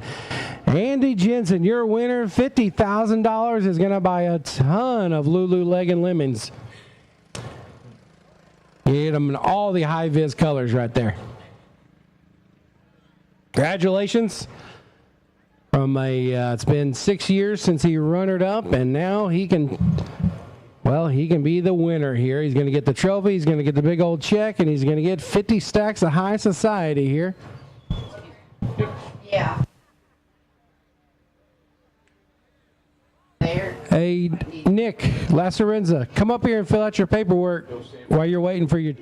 S8: Andy Jensen, your winner. $50,000 is going to buy a ton of Lulu Leg and Lemons. Get them in all the high-vis colors right there. Congratulations. It's been 6 years since he runnered up, and now he can be the winner here. He's going to get the trophy, he's going to get the big old check, and he's going to get 50 stacks of high society here.
S9: Yeah. There.
S8: Hey, Nick Lacerenza, come up here and fill out your paperwork while you're waiting for your...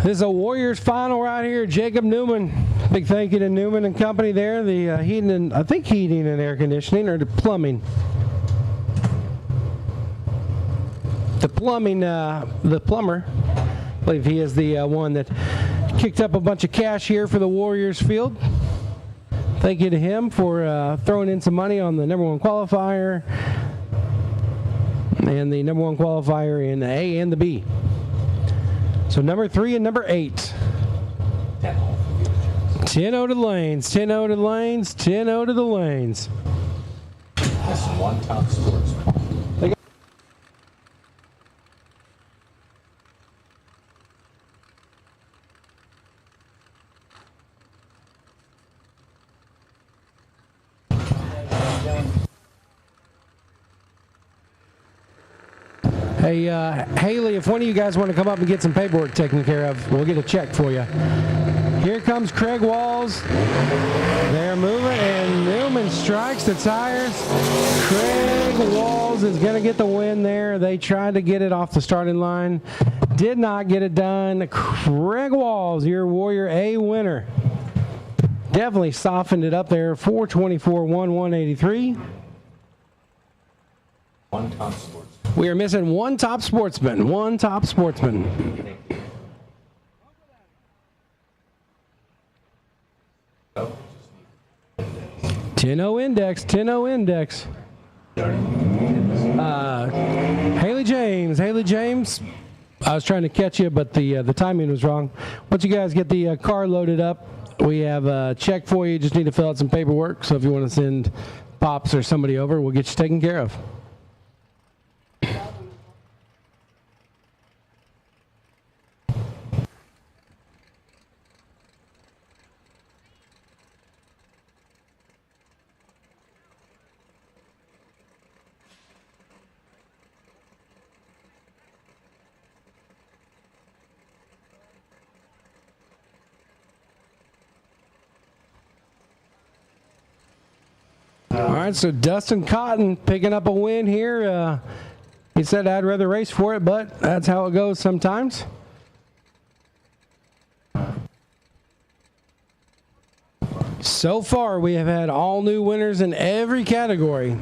S8: This is a Warriors final right here. Jacob Newman. Big thank you to Newman and Company there. The heating and air conditioning, or the plumbing. The plumber. I believe he is the one that kicked up a bunch of cash here for the Warriors field. Thank you to him for throwing in some money on the #1 qualifier and the #1 qualifier in the A and the B. So number 3 and number 8. 10-0 to the lanes, 10-0 to the lanes, 10-0 to the lanes.
S10: That's one-top sportsman.
S8: Hey, Haley, if one of you guys want to come up and get some paperwork taken care of, we'll get a check for you. Here comes Craig Walls. They're moving, and Newman strikes the tires. Craig Walls is going to get the win there. They tried to get it off the starting line. Did not get it done. Craig Walls, your Warrior A winner. Definitely softened it up there. 424-183.
S10: One-top sportsman.
S8: We are missing one top sportsman. One top sportsman.
S10: Oh.
S8: 10-0 index. 10-0 index. Haley James. I was trying to catch you, but the timing was wrong. Once you guys get the car loaded up, we have a check for you. Just need to fill out some paperwork. So if you want to send Pops or somebody over, we'll get you taken care of. All right, so Dustin Cotton picking up a win here. He said, I'd rather race for it, but that's how it goes sometimes. So far, we have had all new winners in every category.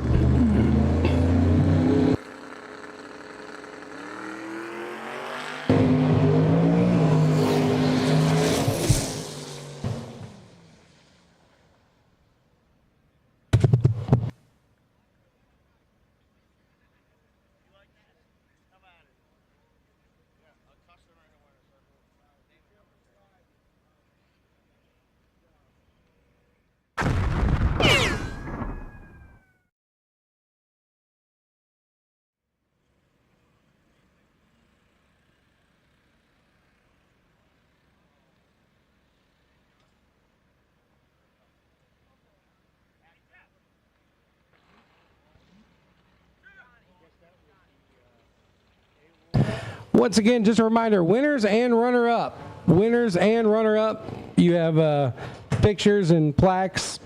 S8: Once again, just a reminder, winners and runner-up. Winners and runner-up. You have pictures and plaques,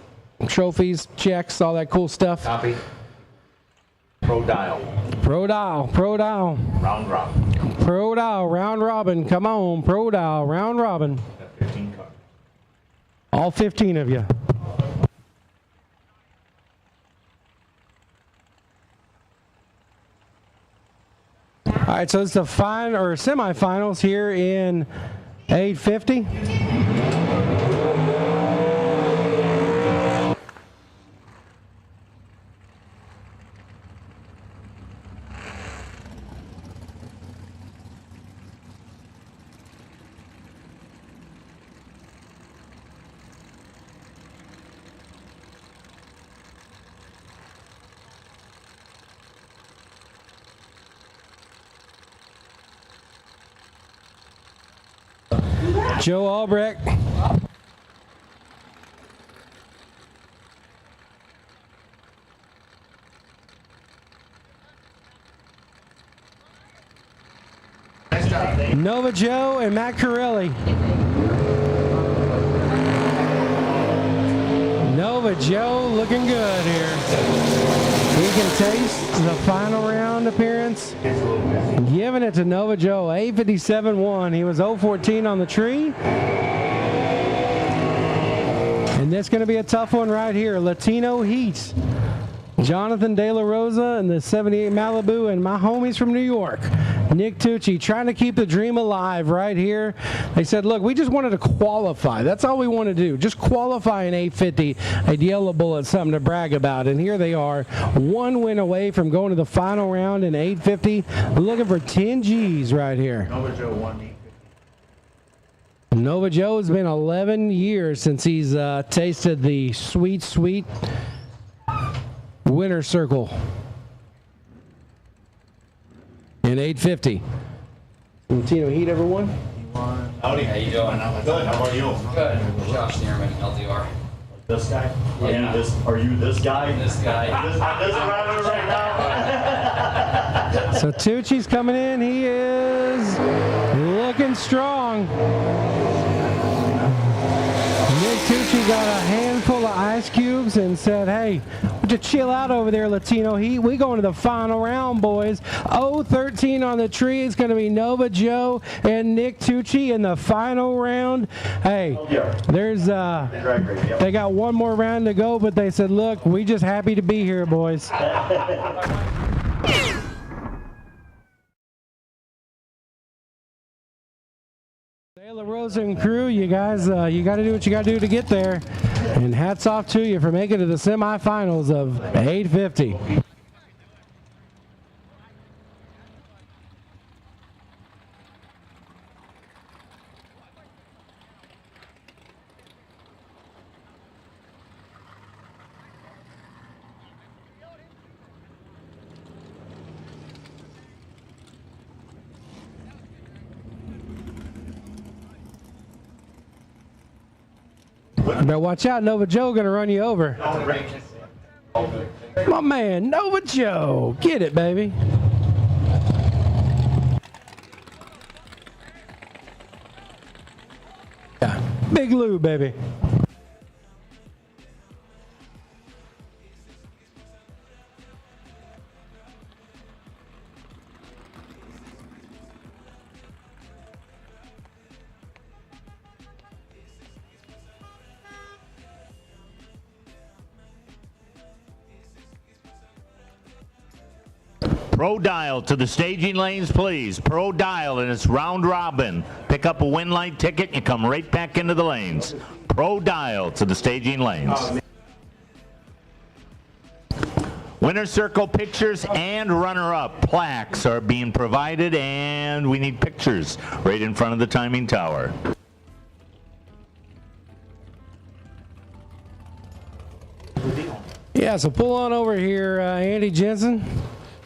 S8: trophies, checks, all that cool stuff.
S7: Copy. Pro dial.
S8: Pro dial.
S7: Round robin.
S8: Pro dial, round robin. Come on, pro dial, round robin.
S7: 15 cards.
S8: All 15 of you. All right, so it's the final or semifinals here in 850. Joe Albrecht. Nova Joe and Matt Corelli. Nova Joe looking good here. He can taste the final round appearance. Giving it to Nova Joe, 857-1. He was 0-14 on the tree. And this is going to be a tough one right here. Latino Heat. Jonathan De La Rosa and the 78 Malibu and my homies from New York. Nick Tucci trying to keep the dream alive right here. They said, look, we just wanted to qualify. That's all we want to do. Just qualify in 850. I'd yell a bullet, something to brag about. And here they are, one win away from going to the final round in 850. Looking for 10 G's right here.
S10: Nova Joe won 850.
S8: Nova Joe has been 11 years since he's tasted the sweet, sweet winner circle in 850. Latino Heat, everyone.
S10: Howdy. How you doing? Good. How are you?
S12: Good. Josh Neerman, LDR.
S10: This guy?
S12: Yeah.
S10: Are you this guy?
S12: This guy.
S10: This around right now.
S8: So Tucci's coming in. He is looking strong. Nick Tucci got a handful of ice cubes and said, hey, to chill out over there, Latino Heat. We going to the final round, boys. 0-13 on the tree. It's going to be Nova Joe and Nick Tucci in the final round. Hey, there's they got one more round to go, but they said, look, we just happy to be here, boys. La Rosa and crew, you guys, you got to do what you got to do to get there. And hats off to you for making it to the semifinals of 850. Better watch out, Nova Joe gonna run you over. My man, Nova Joe, get it, baby. Yeah, Big Lou, baby.
S7: Pro dial to the staging lanes, please. Pro dial, and it's round robin. Pick up a win light ticket, and you come right back into the lanes. Pro dial to the staging lanes. Winner circle pictures and runner-up plaques are being provided, and we need pictures right in front of the timing tower.
S8: Yeah, so pull on over here, Andy Jensen.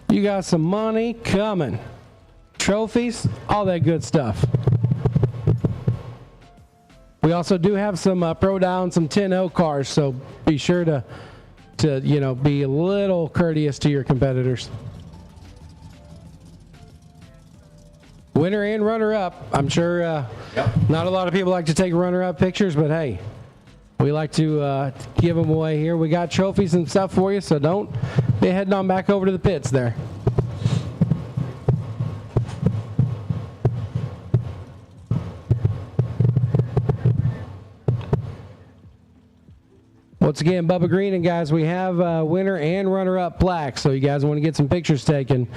S8: You got some money coming. Trophies, all that good stuff. We also do have some Pro Dial and some 10-0 cars, so be sure to you know, be a little courteous to your competitors. Winner and runner-up. I'm sure not a lot of people like to take runner-up pictures, but hey, we like to give them away here. We got trophies and stuff for you, so don't be heading on back over to the pits there. Once again, Bubba Green and guys, we have winner and runner-up plaques, so you guys want to get some pictures taken,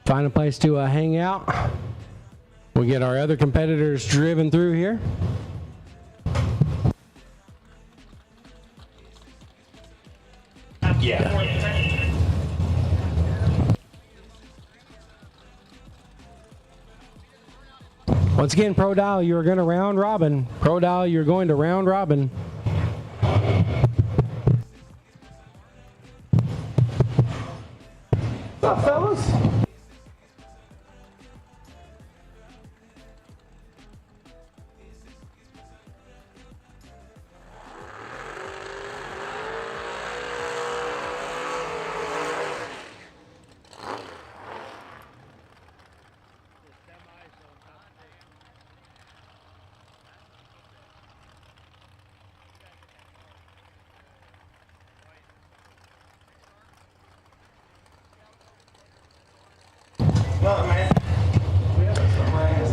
S8: find a place to hang out. We'll get our other competitors driven through here.
S7: Yeah.
S8: Once again, Pro Dial, you're going to round robin. Pro Dial, you're going to round robin. What's up, fellas?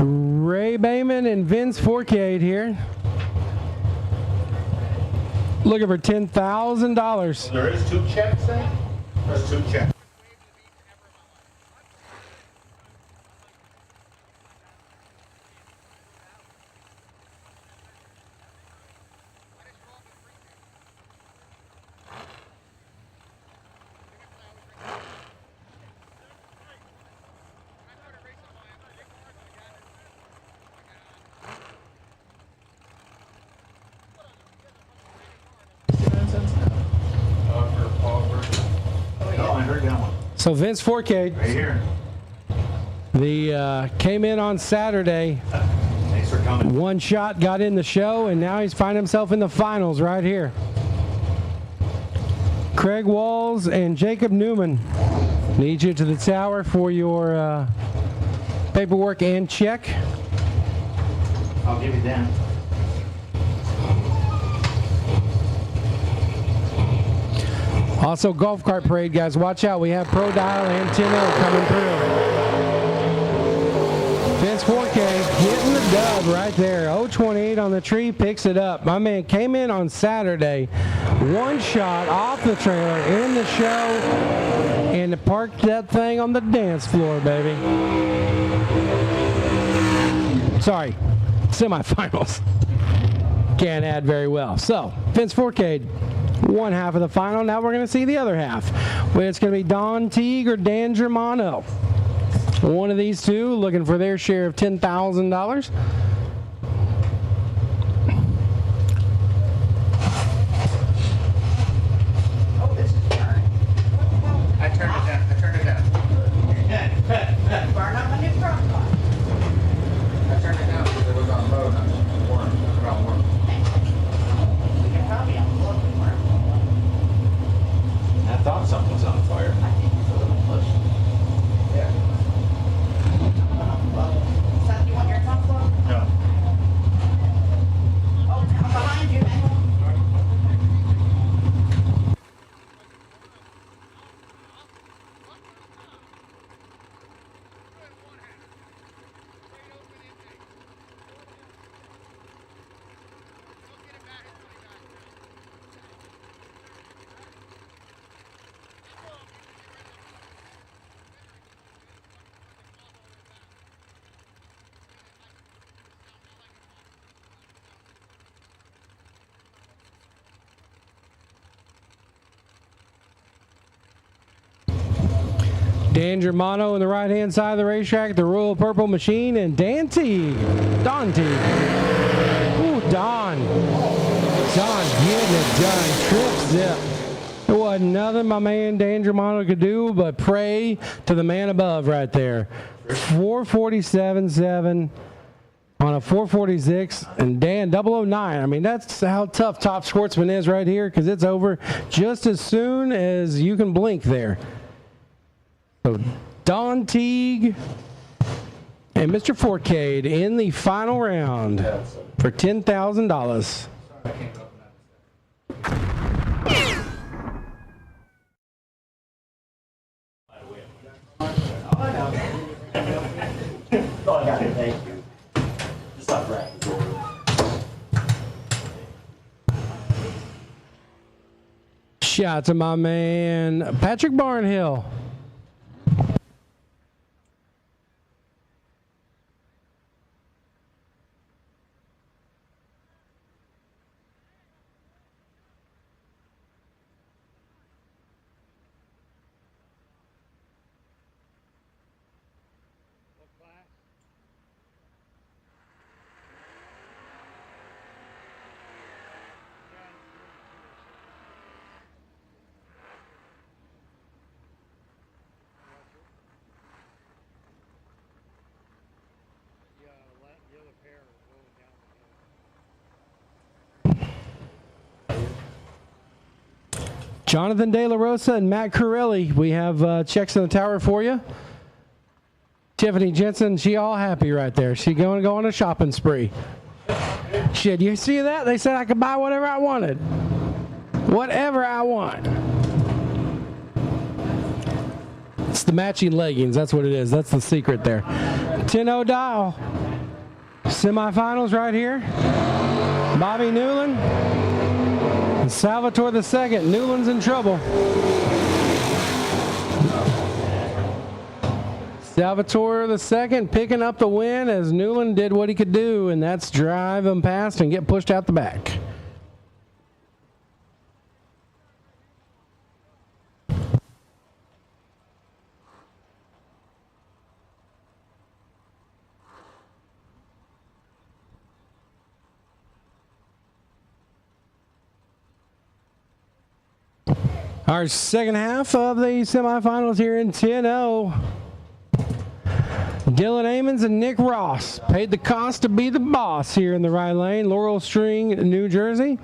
S8: Ray Bayman and Vince Forcade here. Looking for $10,000.
S10: There is 2 checks then? There's 2 checks.
S8: So Vince Forcade,
S10: Right here.
S8: the came in on Saturday.
S10: Thanks for coming.
S8: One shot, got in the show, and now he's finding himself in the finals right here. Craig Walls and Jacob Newman need you to the tower for your paperwork and check.
S10: I'll give you that.
S8: Also, golf cart parade, guys. Watch out. We have Pro Dial and 10-0 coming through. Vince 4K getting the dub right there. 028 on the tree, picks it up. My man came in on Saturday. One shot off the trailer in the show, and parked that thing on the dance floor, baby. Sorry. semifinals. Can't add very well. So, Vince Forcade, one half of the final. Now we're going to see the other half. Where it's going to be Don Teague or Dan Germano. One of these two looking for their share of $10,000.
S12: I turned it down.
S9: Burn up my new front car.
S12: I turned it down because it was on low and I was warm. Around warm.
S9: We can probably unplug the front.
S10: I thought something was on fire.
S9: I think it's a little push.
S12: Yeah.
S9: Seth, you want your top plug?
S10: No.
S9: Oh, I'm behind you, man.
S8: Dan Germano on the right-hand side of the racetrack, the Royal Purple Machine, and Dan Teague. Don Teague. Ooh, Don. Don getting it done. Trip zip. There wasn't nothing my man Dan Germano could do but pray to the man above right there. 447.7 on a 446, and Dan 009. I mean, that's how tough Top Sportsman is right here, because it's over just as soon as you can blink there. So Don Teague and Mr. Forcade in the final round for $10,000.
S4: Oh, I got it. Thank you. Just stop racking the door.
S8: Shout out to my man Patrick Barnhill.
S11: The other pair are going down the hill.
S8: Jonathan De La Rosa and Matt Corelli. We have checks in the tower for you. Tiffany Jensen, she all happy right there. She going to go on a shopping spree. Shit, you see that? They said I could buy whatever I wanted. Whatever I want. It's the matching leggings. That's what it is. That's the secret there. 10-0 dial. Semifinals right here. Bobby Newland and Salvatore II. Newland's in trouble. Salvatore II picking up the win as Newland did what he could do, and that's drive him past and get pushed out the back. Our second half of the semifinals here in 10-0. Dylan Amons and Nick Ross paid the cost to be the boss here in the right lane. Laurel String, New Jersey,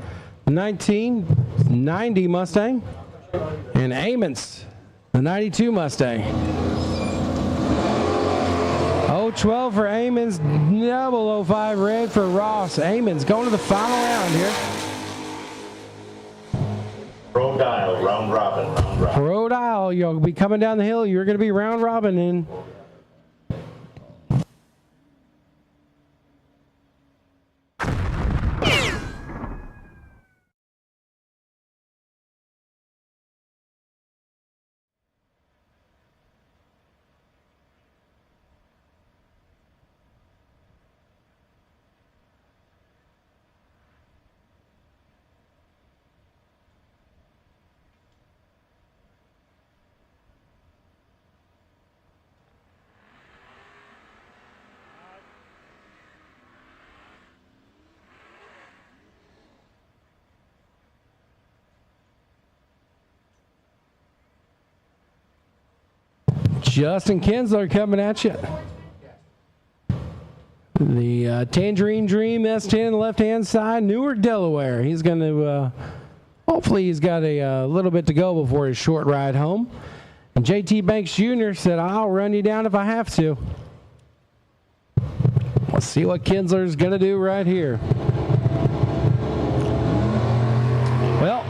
S8: 1990 Mustang. And Amons, the 92 Mustang. 012 for Amons, 005 red for Ross. Amons going to the final round here.
S4: Pro dial, round robin, round robin.
S8: Pro dial, you'll be coming down the hill. You're going to be round robin in. Justin Kinsler coming at you. The Tangerine Dream S10 left-hand side, Newark, Delaware. He's going to, hopefully he's got a little bit to go before his short ride home. And JT Banks Jr. said, I'll run you down if I have to. Let's see what Kinsler's going to do right here. Well,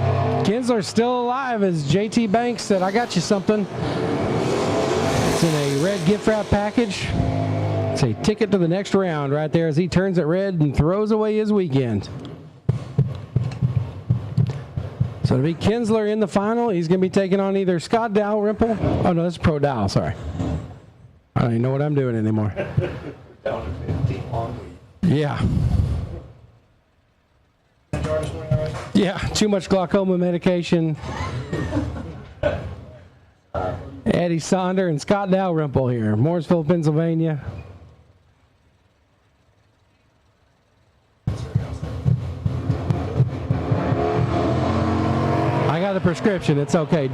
S8: Kinsler's still alive as JT Banks said, I got you something. It's in a red gift wrap package. It's a ticket to the next round right there as he turns it red and throws away his weekend. So to be Kinsler in the final, he's going to be taking on either Scott Dalrymple. Oh, no, that's Pro Dow, sorry. I don't even know what I'm doing anymore.
S10: Down to 15 long week.
S8: Yeah. Yeah, too much glaucoma medication. Eddie Sonder and Scott Dalrymple here, Mooresville, Pennsylvania. I got the prescription, it's okay.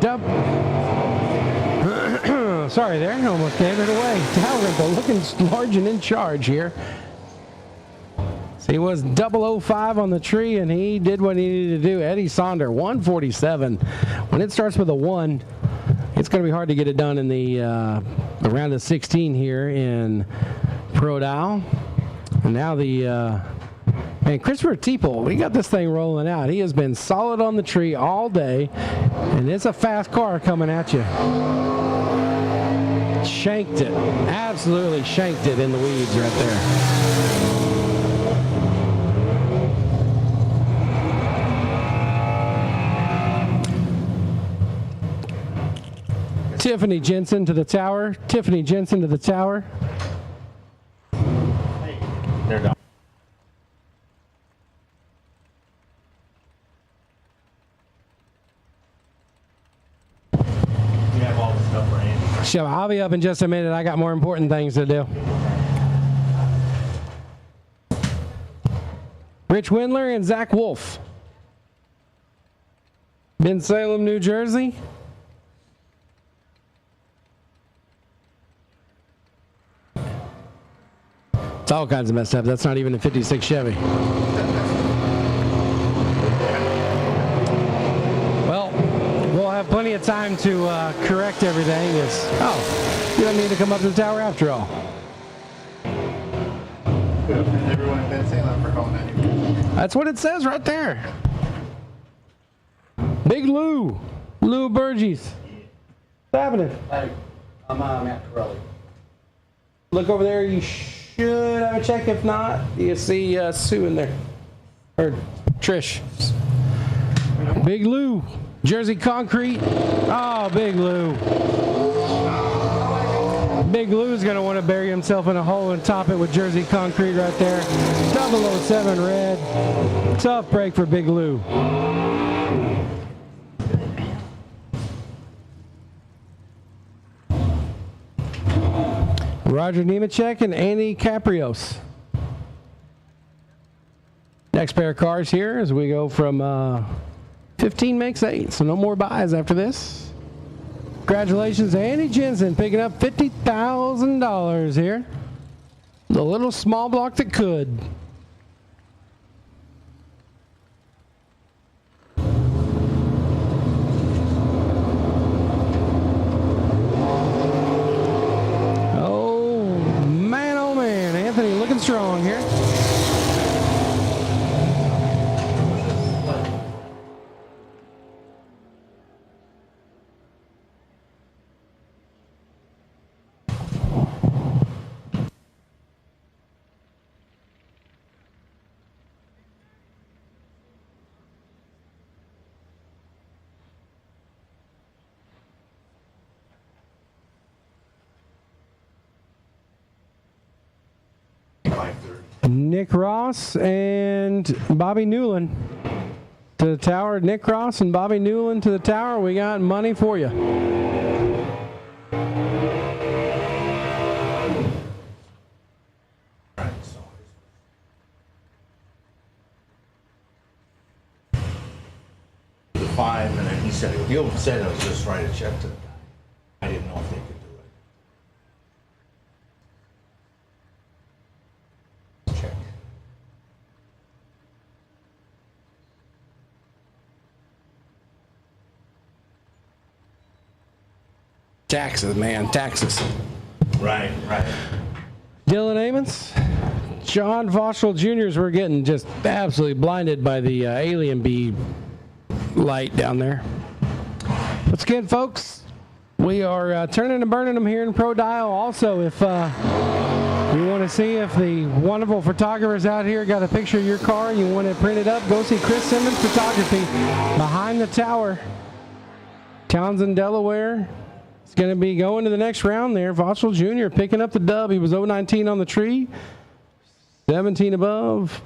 S8: Sorry there, almost gave it away. Dalrymple looking large and in charge here. So he was 005 on the tree, and he did what he needed to do. Eddie Sonder, 147. When it starts with a 1, it's going to be hard to get it done in the round of 16 here in Pro Dow. And now man, Christopher Teeple, we got this thing rolling out. He has been solid on the tree all day, and it's a fast car coming at you. Shanked it, absolutely shanked it in the weeds right there. Tiffany Jensen to the tower. Tiffany Jensen to the tower.
S10: They're down. You have all the stuff for Andy.
S8: Sure, I'll be up in just a minute. I got more important things to do. Rich Windler and Zach Wolf. Bensalem, New Jersey. It's all kinds of messed up. That's not even a 56 Chevy. Well, we'll have plenty of time to correct everything. You don't need to come up to the tower after all.
S12: Everyone in Bensalem for calling that.
S8: That's what it says right there. Big Lou. Lou Burgess. What's happening?
S12: Hey, I'm Matt Corelli.
S8: Look over there. You should have a check. If not, you see Sue in there. Or Trish. Big Lou. Jersey Concrete. Oh, Big Lou. Big Lou's going to want to bury himself in a hole and top it with Jersey Concrete right there. 007 red. Tough break for Big Lou. Roger Nemechek and Andy Caprios. Next pair of cars here as we go from 15 makes 8, so no more buys after this. Congratulations to Andy Jensen picking up $50,000 here. The little small block that could. Oh man, Anthony looking strong here. Nick Ross and Bobby Newland to the tower. Nick Ross and Bobby Newland to the tower. We got money for you.
S10: The 5, and then he said, you said it was just write a check to the guy. I didn't know if they could do it.
S8: Taxes, man, taxes.
S7: Right.
S8: Dylan Amons, John Voschel Jr.'s were getting just absolutely blinded by the alien bee light down there. What's good, folks? We are turning and burning them here in Pro Dial. Also, if you want to see if the wonderful photographers out here got a picture of your car and you want it printed up, go see Chris Simmons Photography behind the tower, Townsend, Delaware. It's going to be going to the next round there. Voschel Jr. picking up the dub. He was 0-19 on the tree, 17 above.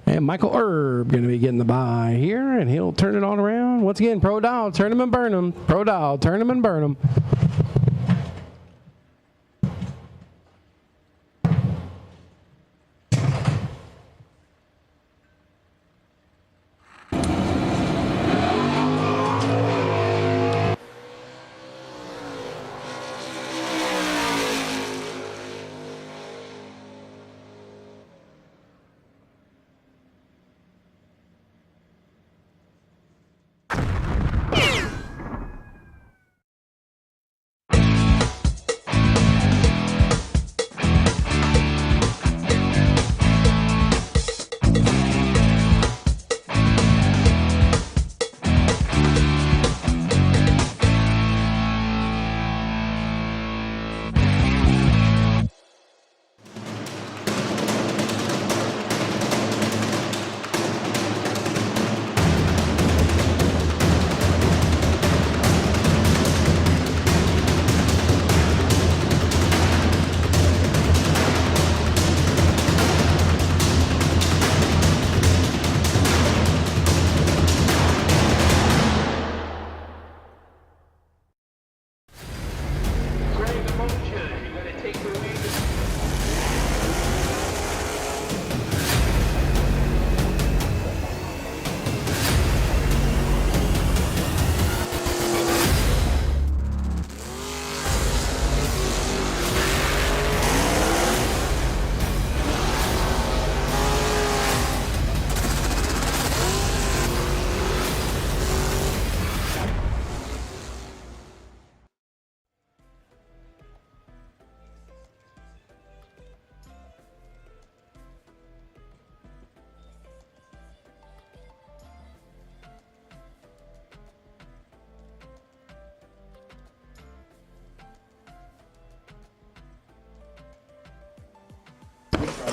S8: And Michael Erb going to be getting the bye here, and he'll turn it on around. Once again, Pro Dial, turn them and burn them. Pro Dial, turn them and burn them.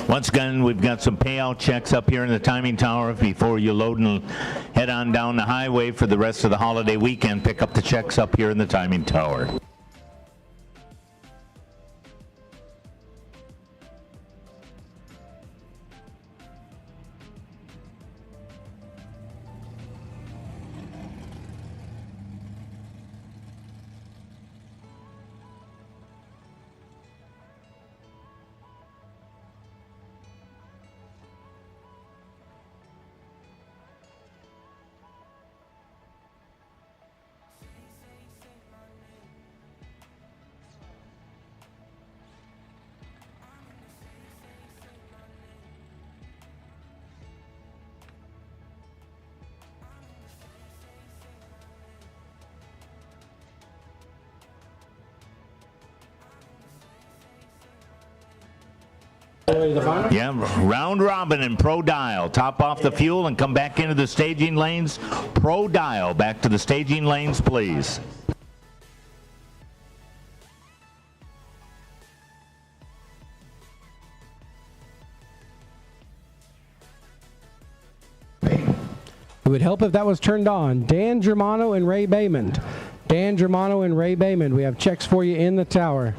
S7: Once again, we've got some payout checks up here in the timing tower before you load and head on down the highway for the rest of the holiday weekend. Pick up the checks up here in the timing tower. Yeah, round robin and Pro Dial. Top off the fuel and come back into the staging lanes. Pro Dial, back to the staging lanes, please.
S8: It would help if that was turned on. Dan Germano and Ray Baymond. Dan Germano and Ray Baymond. We have checks for you in the tower.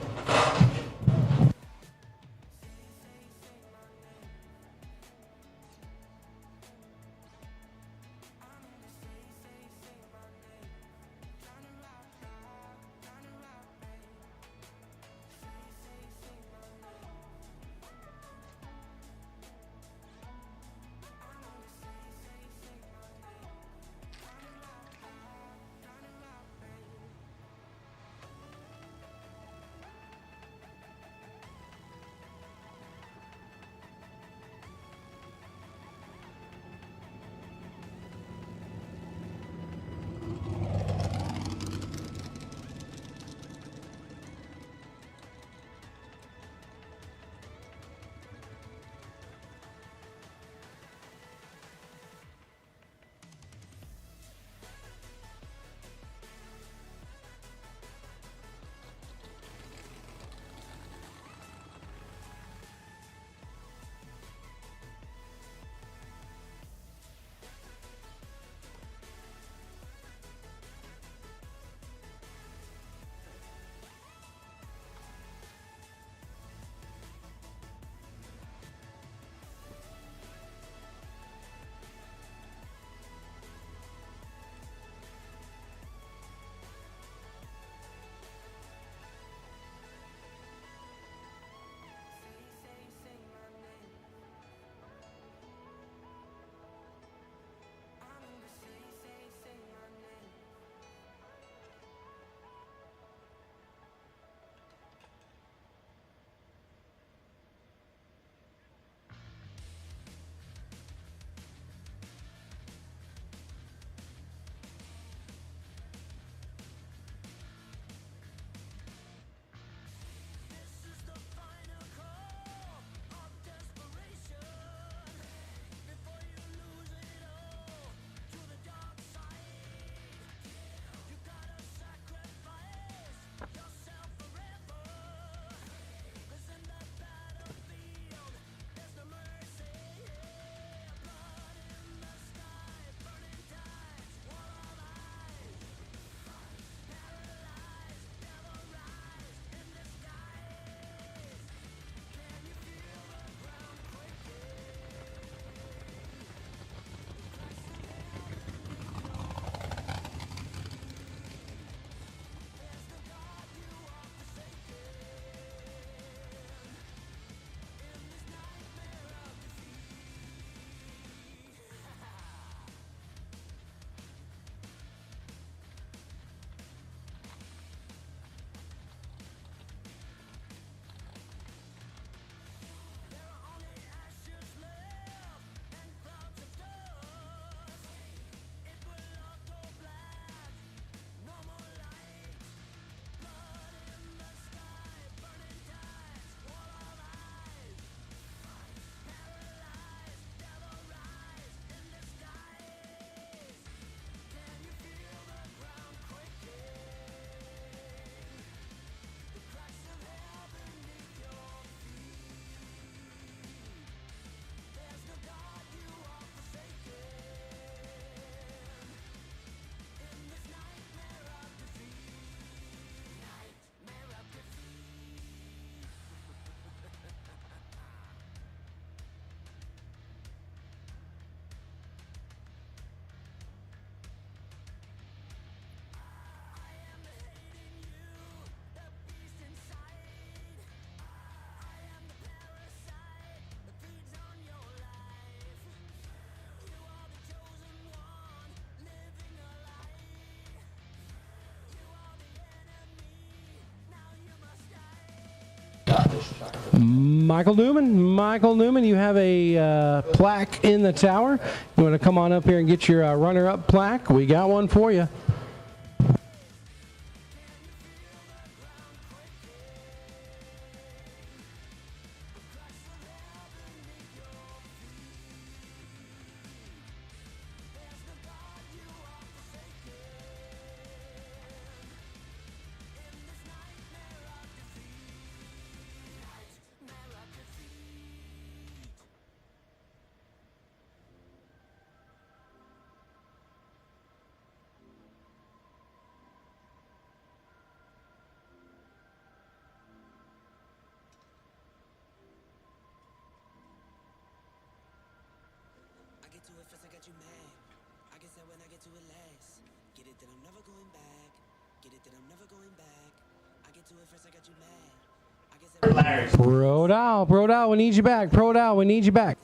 S8: Michael Newman, you have a plaque in the tower. You want to come on up here and get your runner-up plaque? We got one for you. Pro Dow, we need you back. Pro Dow, we need you back.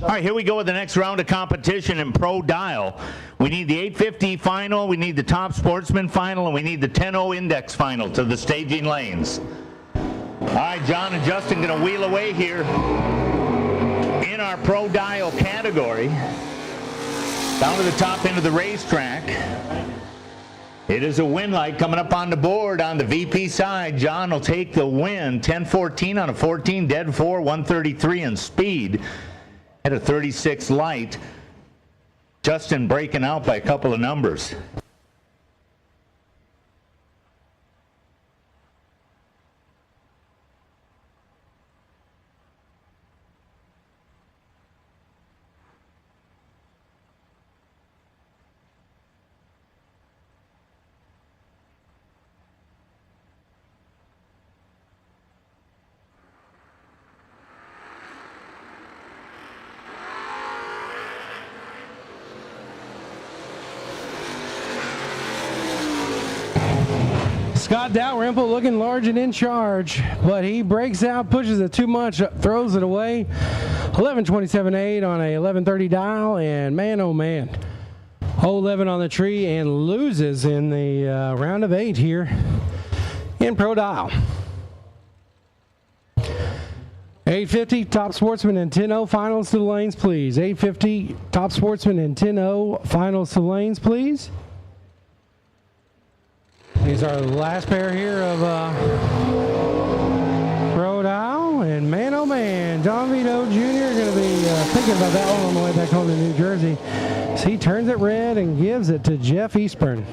S7: All right, here we go with the next round of competition in Pro Dial. We need the 850 final, we need the Top Sportsman final, and we need the 10-0 Index final to the staging lanes. All right, John and Justin going to wheel away here in our Pro Dial category. Down to the top end of the racetrack. It is a win light coming up on the board on the VP side. John will take the win. 10-14 on a 14, dead 4, 133 in speed. At a 36 light. Justin breaking out by a couple of numbers.
S8: Scott Dalrymple looking large and in charge, but he breaks out, pushes it too much, throws it away. 11:27.8 on a 11:30 dial, and man, oh man. 11 on the tree and loses in the round of 8 here in Pro Dial. 850 Top Sportsman and 10-0 finals to the lanes, please. 850 Top Sportsman and 10-0 finals to the lanes, please. These are the last pair here of Pro Dial, and man, oh man, John Vito Jr. going to be thinking about that one on the way back home to New Jersey. So he turns it red and gives it to Jeff Eastburn.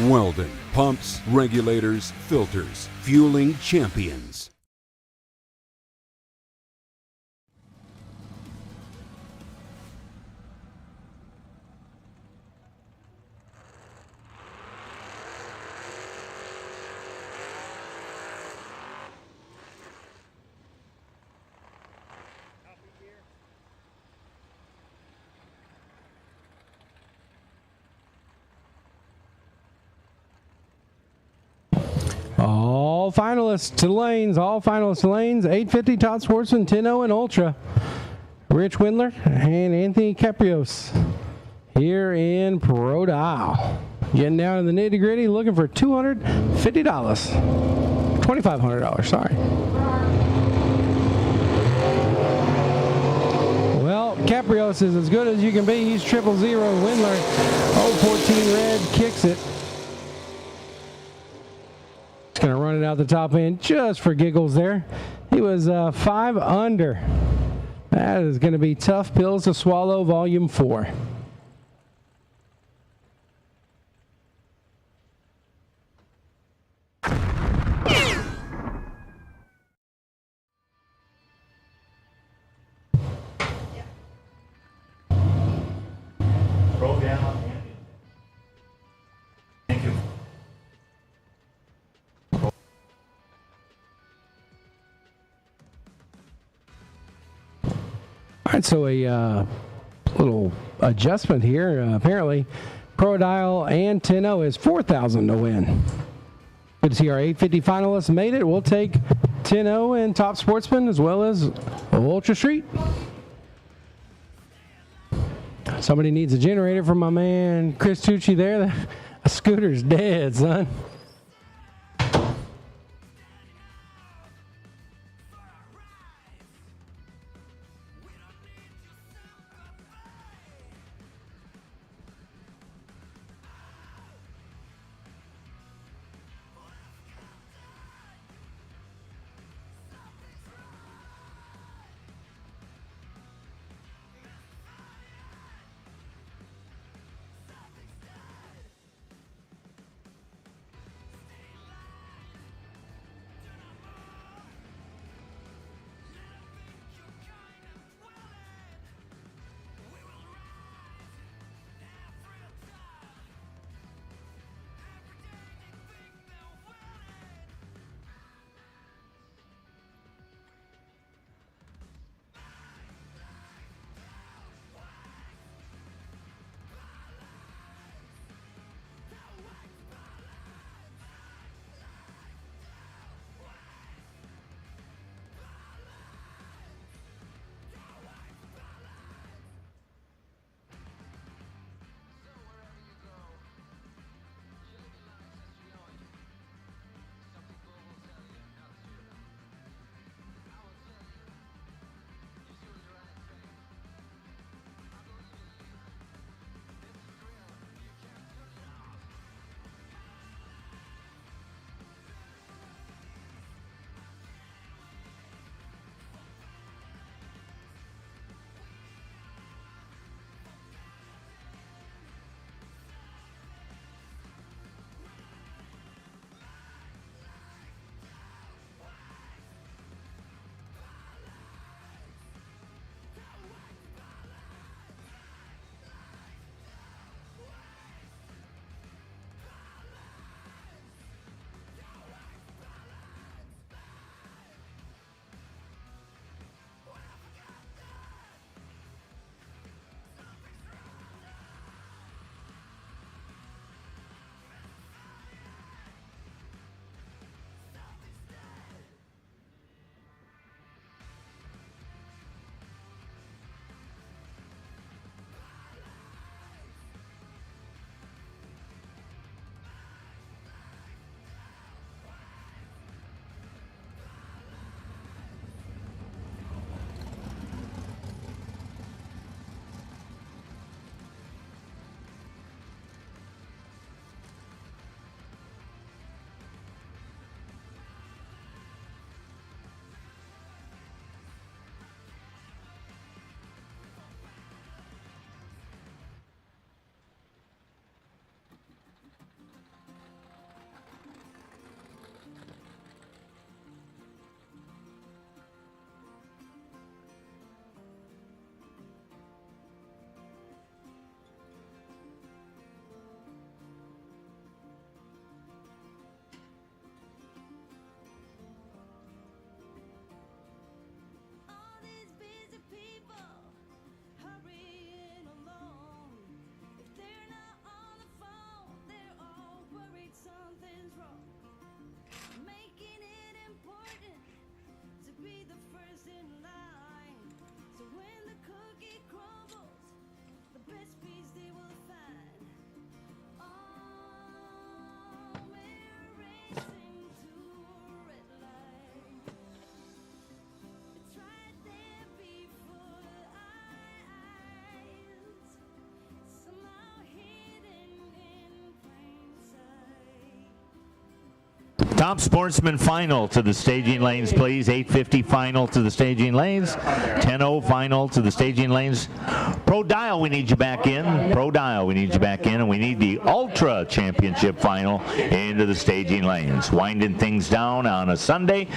S1: Weldon pumps, regulators, filters, fueling champions.
S8: All finalists to lanes, 850 Top Sportsman, 10-0 and Ultra. Rich Windler and Anthony Caprios here in Pro Dial. Getting down in the nitty gritty, looking for $250. $2,500, sorry. Well, Caprios is as good as you can be. He's 000. Windler, 14 red, kicks it. Going to run it out the top end just for giggles there. He was 5 under. That is going to be tough pills to swallow, volume 4.
S7: Roll down. Thank you.
S8: All right, so a little adjustment here. Apparently, Pro Dial and 10-0 is $4,000 to win. Good to see our 850 finalists made it. We'll take 10-0 and Top Sportsman as well as Ultra Street. Somebody needs a generator from my man Chris Tucci there. The scooter's dead, son.
S7: Top Sportsman Final to the staging lanes, please. 8:50 Final to the staging lanes. 10:00 Final to the staging lanes. Pro Dial, we need you back in. Pro Dial, we need you back in. And we need the Ultra Championship Final into the staging lanes. Winding things down on a Sunday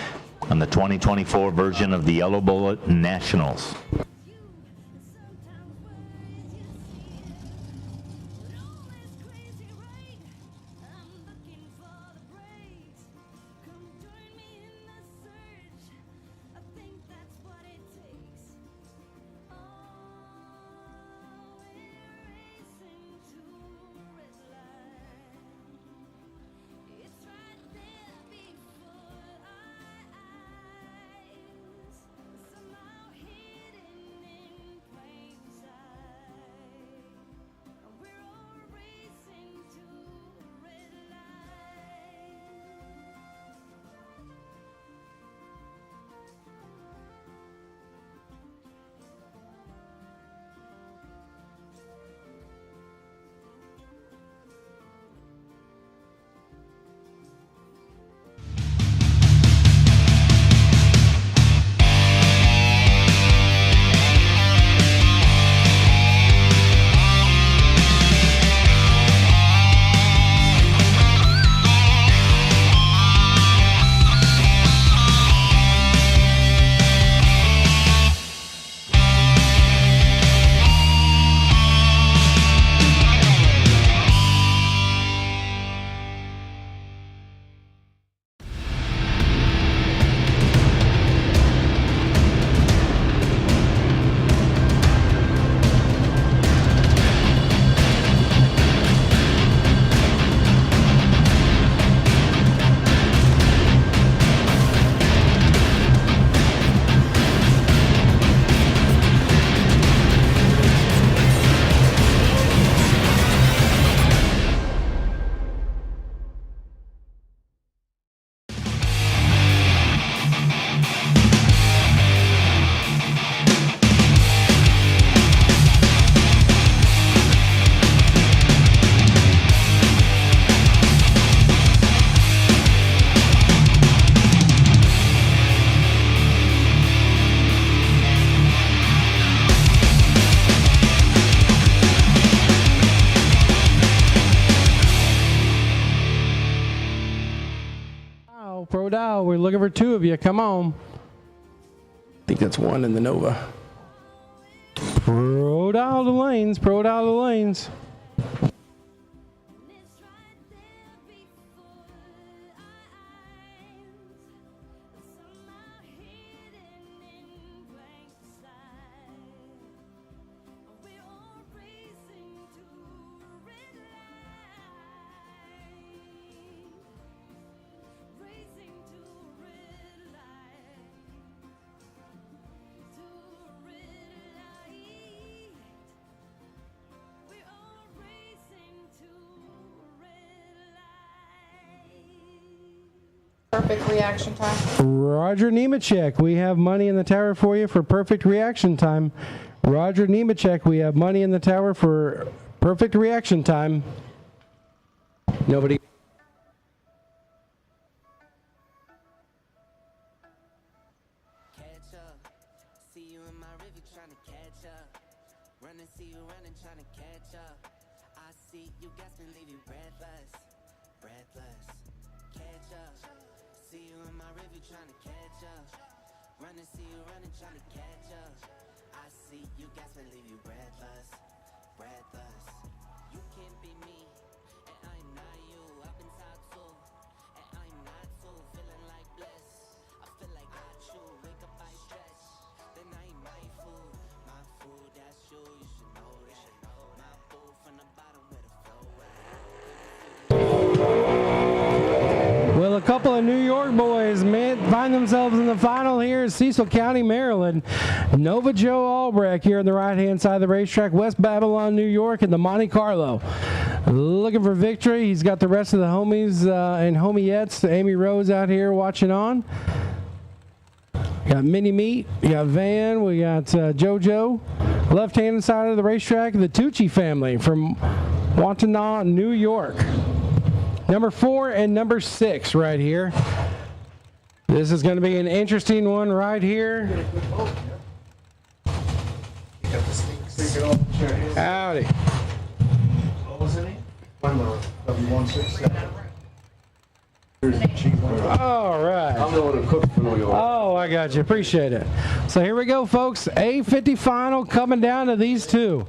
S7: on the 2024 version of the Yellow Bullet Nationals.
S8: Pro Dial. We're looking for 2 of you. Come on. I think that's 1 in the Nova. Pro Dial the lanes. Pro Dial the lanes.
S9: Perfect reaction time.
S8: Roger Nemechek, we have money in the tower for you for perfect reaction time. Roger Nemechek, we have money in the tower for perfect reaction time. Nobody.
S6: Catch up. See you in my river trying to catch up. Run and see you running trying to catch up. I see you gasping, leave you breathless. Breathless. Catch up. See you in my river trying to catch up. Run and see you running trying to catch up. I see you gasping, leave you breathless. Breathless. You can't be me, and I'm not you. I've been taught to, and I'm not too. Feeling like bliss. I feel like I chew. Wake up, I stretch. Then I eat my food. My food, that's you. You should know that. My food from the bottom where the flow at.
S8: Well, a couple of New York boys find themselves in the final here in Cecil County, Maryland. Nova Joe Albrecht here on the right-hand side of the racetrack, West Babylon, New York, in the Monte Carlo. Looking for victory. He's got the rest of the homies and homiettes, Amy Rose out here watching on. Got Mini Meat, we got Van, we got JoJo. Left-hand side of the racetrack, the Tucci family from Wampanoag, New York. Number 4 and number 6 right here. This is going to be an interesting one right here. Howdy.
S10: What was the name? W167.
S8: All right.
S10: I'm the one who cooked for New York.
S8: Oh, I got you. Appreciate it. So here we go, folks. A50 final coming down to these 2.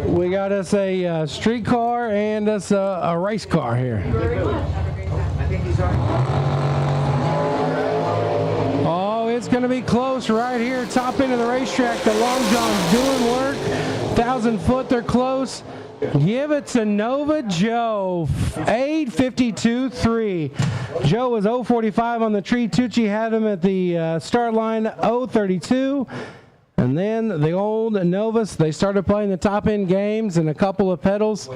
S8: We got us a street car and us a race car here.
S10: I think he's
S8: Oh, it's going to be close right here. Top end of the racetrack. The Long John's doing work. 1,000 foot, they're close. Give it to Nova Joe. 8:52.3. Joe was 0:45 on the tree. Tucci had him at the start line 0:32. And then the old Novus, they started playing the top end games and a couple of pedals.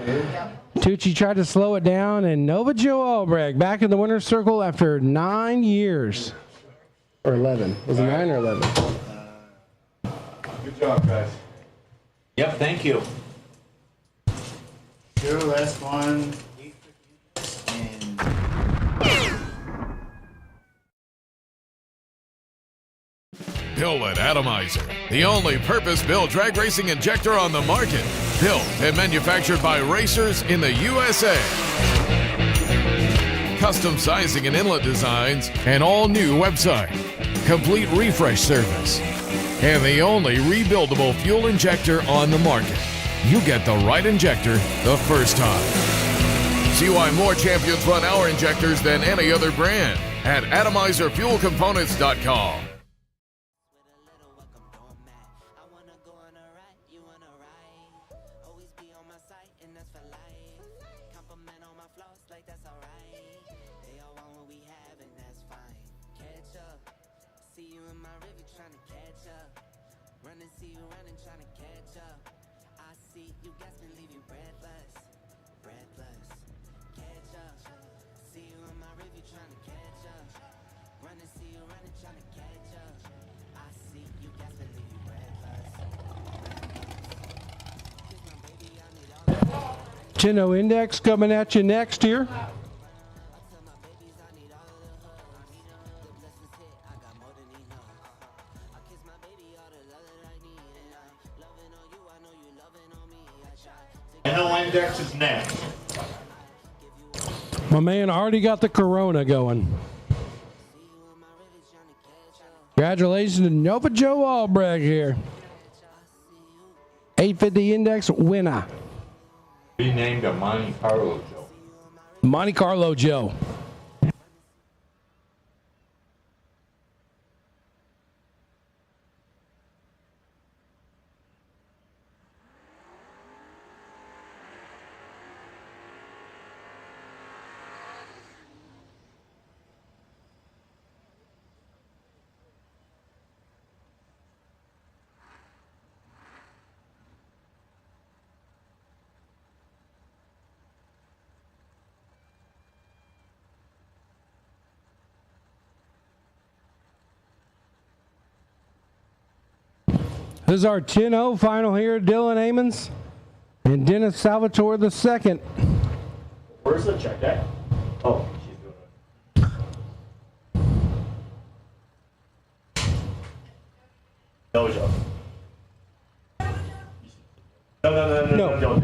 S8: Tucci tried to slow it down, and Nova Joe Albrecht back in the winner's circle after 9 years. Or 11. Was it 9 or 11?
S10: Good job, guys.
S7: Yep, thank you.
S10: Your last one.
S2: Built Atomizer, the only purpose-built drag racing injector on the market. Built and manufactured by racers in the USA. Custom sizing and inlet designs, an all-new website, complete refresh service, and the only rebuildable fuel injector on the market. You get the right injector the first time. See why more champions run our injectors than any other brand at atomizerfuelcomponents.com.
S8: Chino Index coming at you next here.
S7: Chino Index is next.
S8: My man already got the Corona going. Congratulations to Nova Joe Albrecht here. 850 index winner.
S13: Renamed a Monte Carlo Joe.
S8: Monte Carlo Joe. This is our 10-0 final here. Dylan Amons and Dennis Salvatore II.
S4: Where's the check at? Oh, she's doing it. No, Joe. No.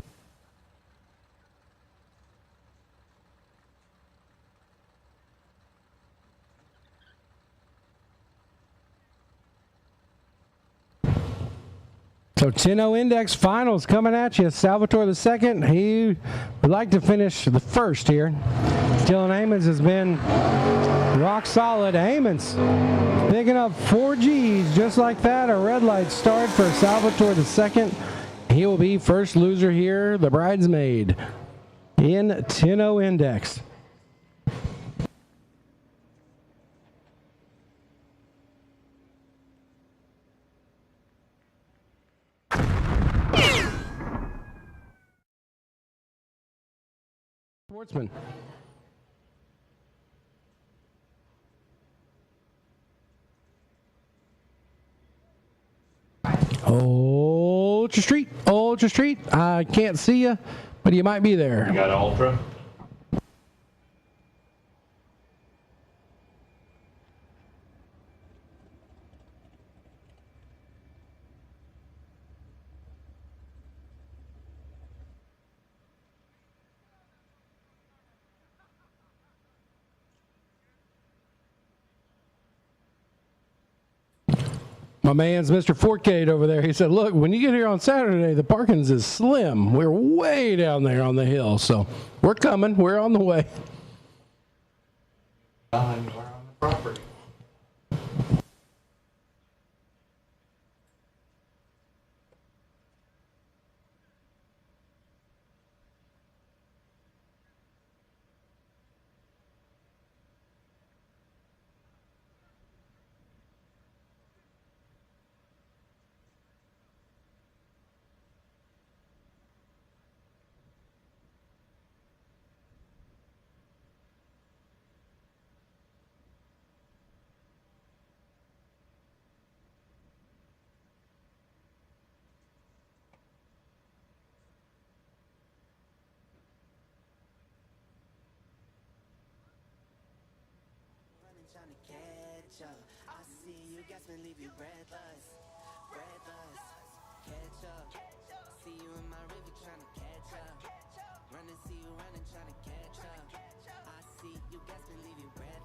S8: So 10-0 index finals coming at you. Salvatore II, he would like to finish the first here. Dylan Amons has been rock solid. Amons picking up 4 Gs just like that. A red light start for Salvatore II. He will be first loser here, the bridesmaid, in 10-0 index. Sportsman. Ultra Street, Ultra Street. I can't see you, but you might be there.
S13: You got Ultra?
S8: My man's Mr. Forcade over there. He said, look, when you get here on Saturday, the parkings is slim. We're way down there on the hill. So we're coming. We're on the way.
S13: We're on the property.
S6: Trying to catch up. I see you guys may leave you breathless, breathless. Catch up. See you in my river trying to catch up. Running, see you running, trying to catch up. I see you guys may leave you breathless.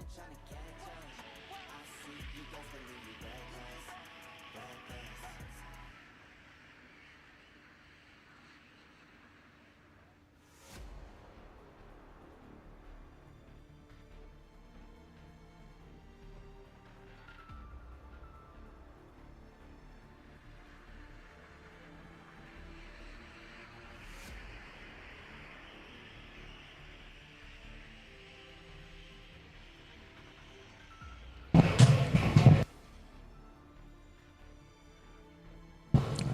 S6: running, trying to catch up. I see you guys can leave you breathless, breathless.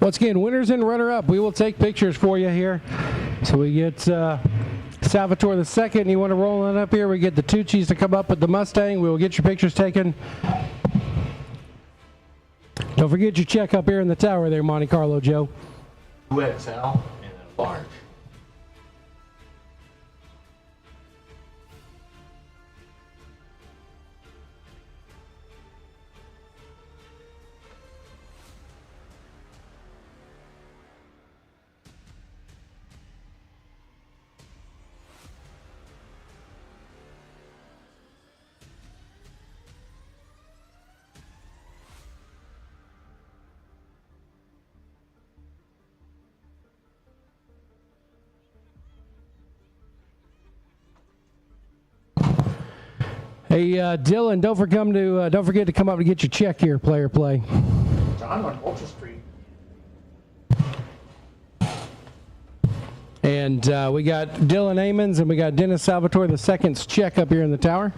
S8: Once again, winners and runner-up. We will take pictures for you here. So we get Salvatore the second. You want to roll on up here? We get the Tucci's to come up with the Mustang. We will get your pictures taken. Don't forget your check up here in the tower there, Monte Carlo Joe.
S13: 2XL and a large.
S8: Hey, Dylan, don't forget to come up and get your check here, player play.
S10: John on Ultra Street.
S8: And we got Dylan Amons and we got Dennis Salvatore the second's check up here in the tower.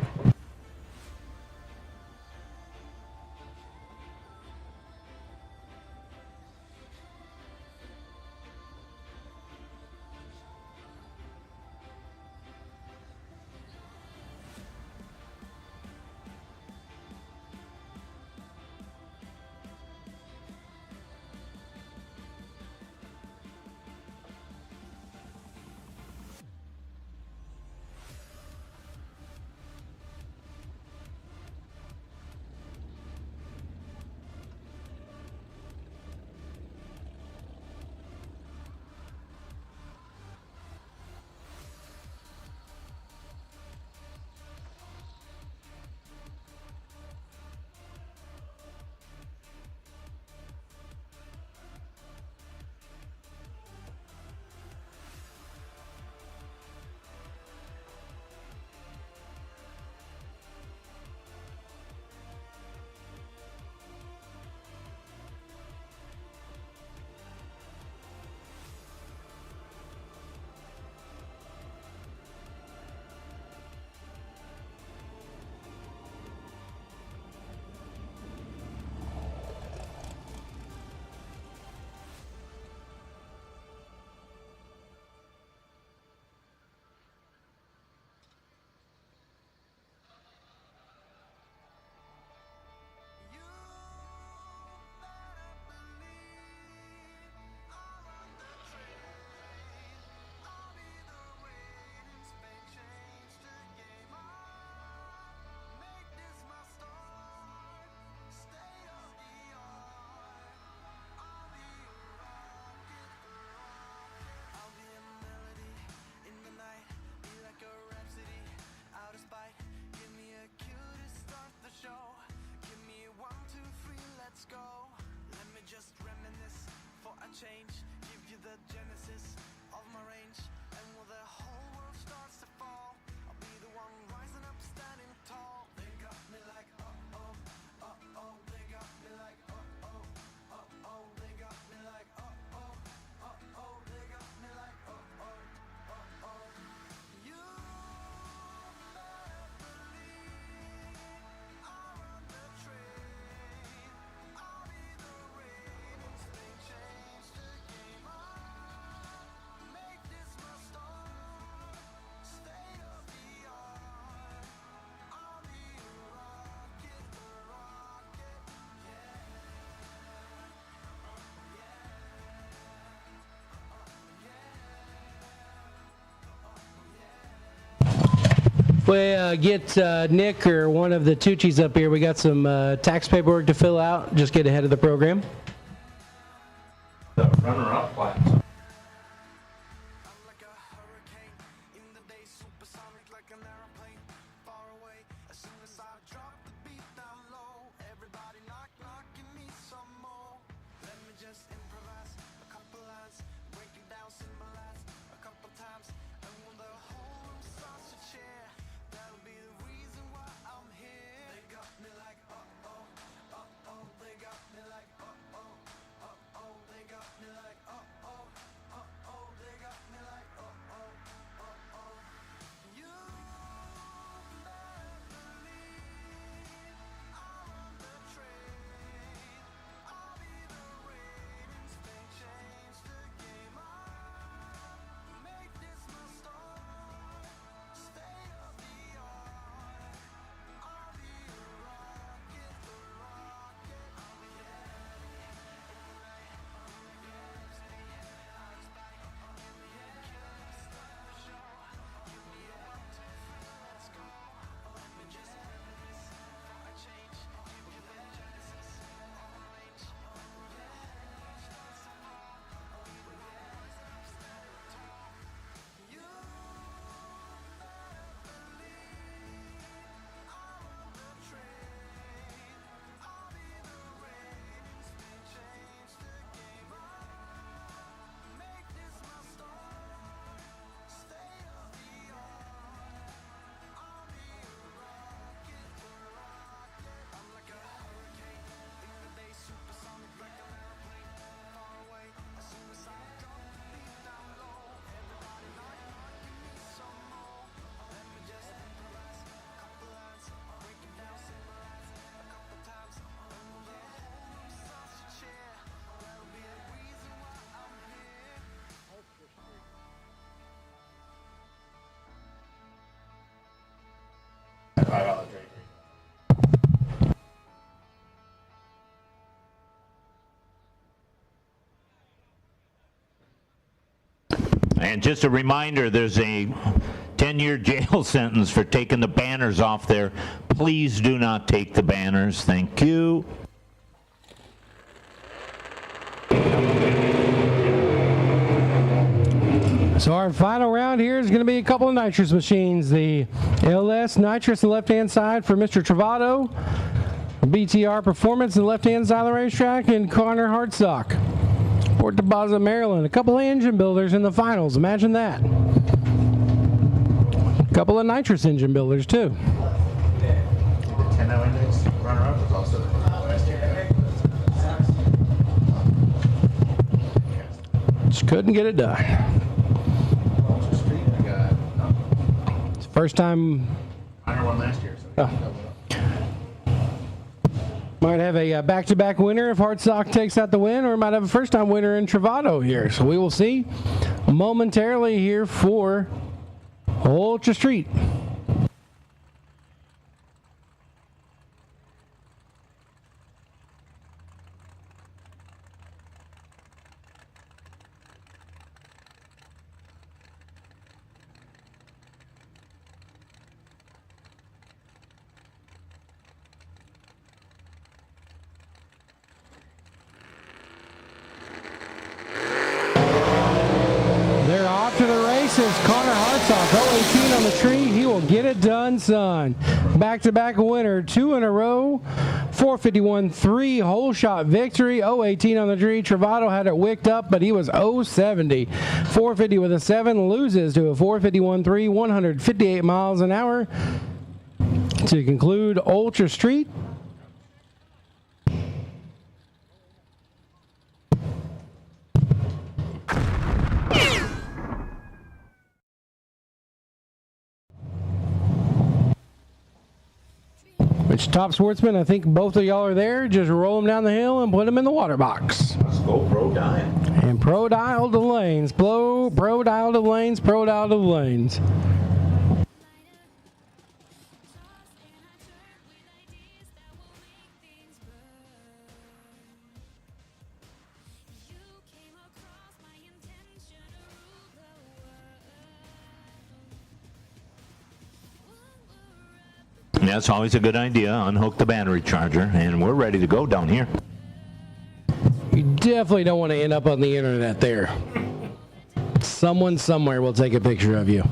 S6: Change, give you the genesis of my range, and when the whole world starts to fall, I'll be the one rising up, standing tall. They got me like oh, they got me like oh, they got me like oh, they got me like oh. You better believe I'll run the train, I'll be the rain, they change the game on, make this my start, state of the art, I'll be a rocket,
S8: We get Nick or one of the Tucci's up here. We got some tax paperwork to fill out. Just get ahead of the program.
S13: The runner-up class.
S6: like a hurricane in the day, supersonic like an airplane, far away as soon as
S13: $5 trade.
S7: And just a reminder, there's a 10-year jail sentence for taking the banners off there. Please do not take the banners. Thank you.
S8: So our final round here is going to be a couple of nitrous machines. The LS nitrous on the left-hand side for Mr. Travato. BTR Performance on the left-hand side of the racetrack, and Connor Hartsock. Port Deposit, Maryland. A couple of engine builders in the finals. Imagine that. A couple of nitrous engine builders, too.
S13: The 10-0 index runner-up was also last year.
S8: Just couldn't get it done. It's the first time.
S13: Runner won last year, so
S8: Might have a back-to-back winner if Hartsock takes out the win, or might have a first-time winner in Travato here. So we will see momentarily here for Ultra Street. Connor Hartsock, 018 on the tree. He will get it done, son. Back-to-back winner, 2 in a row. 451-3 hole shot victory. 018 on the tree. Travato had it wicked up, but he was 070. 450 with a 7, loses to a 451-3, 158 miles an hour. To conclude Ultra Street. Which Top Sportsman, I think both of y'all are there. Just roll them down the hill and put them in the water box.
S7: Let's go pro dial.
S8: And pro dial to the lanes. Pro dial to the lanes. Pro dial to the lanes.
S7: That's always a good idea. Unhook the battery charger, and we're ready to go down here.
S8: You definitely don't want to end up on the internet there. Someone somewhere will take a picture of you.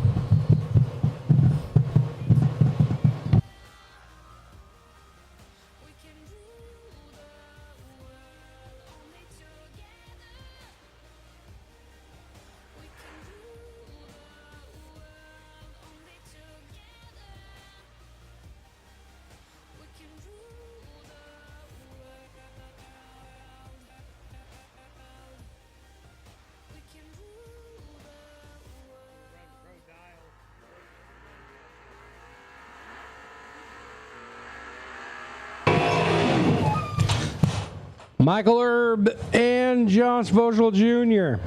S8: Michael Erb and Josh Vogel Jr.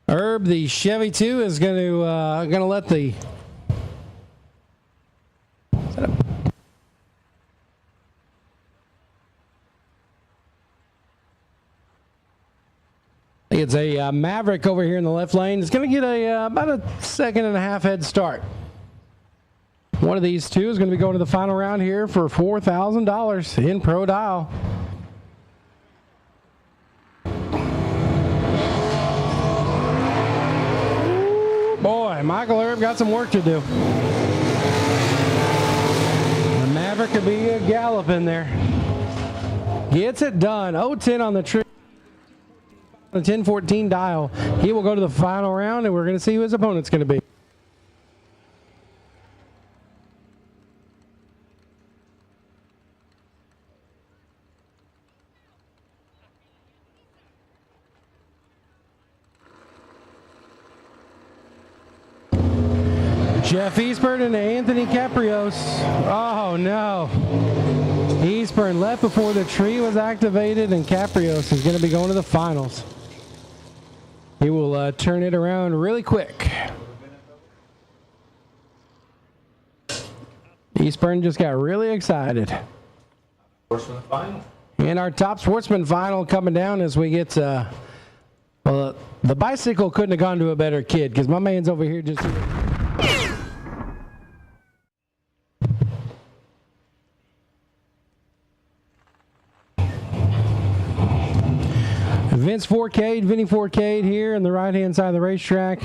S8: Erb, the Chevy 2, is going to let the it's a Maverick over here in the left lane. It's going to get about a 2.5 head start. One of these two is going to be going to the final round here for $4,000 in Pro Dial. Ooh, boy, Michael Erb got some work to do. The Maverick could be a gallop in there. Gets it done. 0-10 on the tree. The 10-14 dial. He will go to the final round, and we're going to see who his opponent's going to be. Jeff Eastburn and Anthony Caprios. Oh no. Eastburn left before the tree was activated, and Caprios is going to be going to the finals. He will turn it around really quick. Eastburn just got really excited.
S10: Sportsman Final.
S8: And our top Sportsman Final coming down as we get, well, the bicycle couldn't have gone to a better kid because my man's over here just... Vince Forcade, Vinny Forcade here on the right-hand side of the racetrack.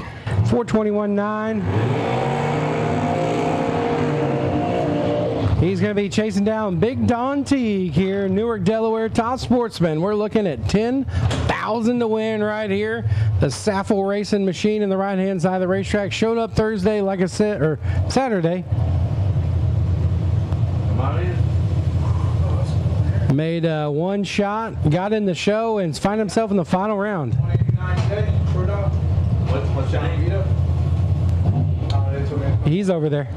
S8: 421.9. He's going to be chasing down Big Don Teague here, Newark, Delaware, top sportsman. We're looking at $10,000 to win right here. The Saffel Racing machine in the right-hand side of the racetrack showed up Thursday, like I said, or Saturday.
S10: Come on in.
S8: Made one shot, got in the show, and find himself in the final round.
S10: What's your name?
S8: He's over there.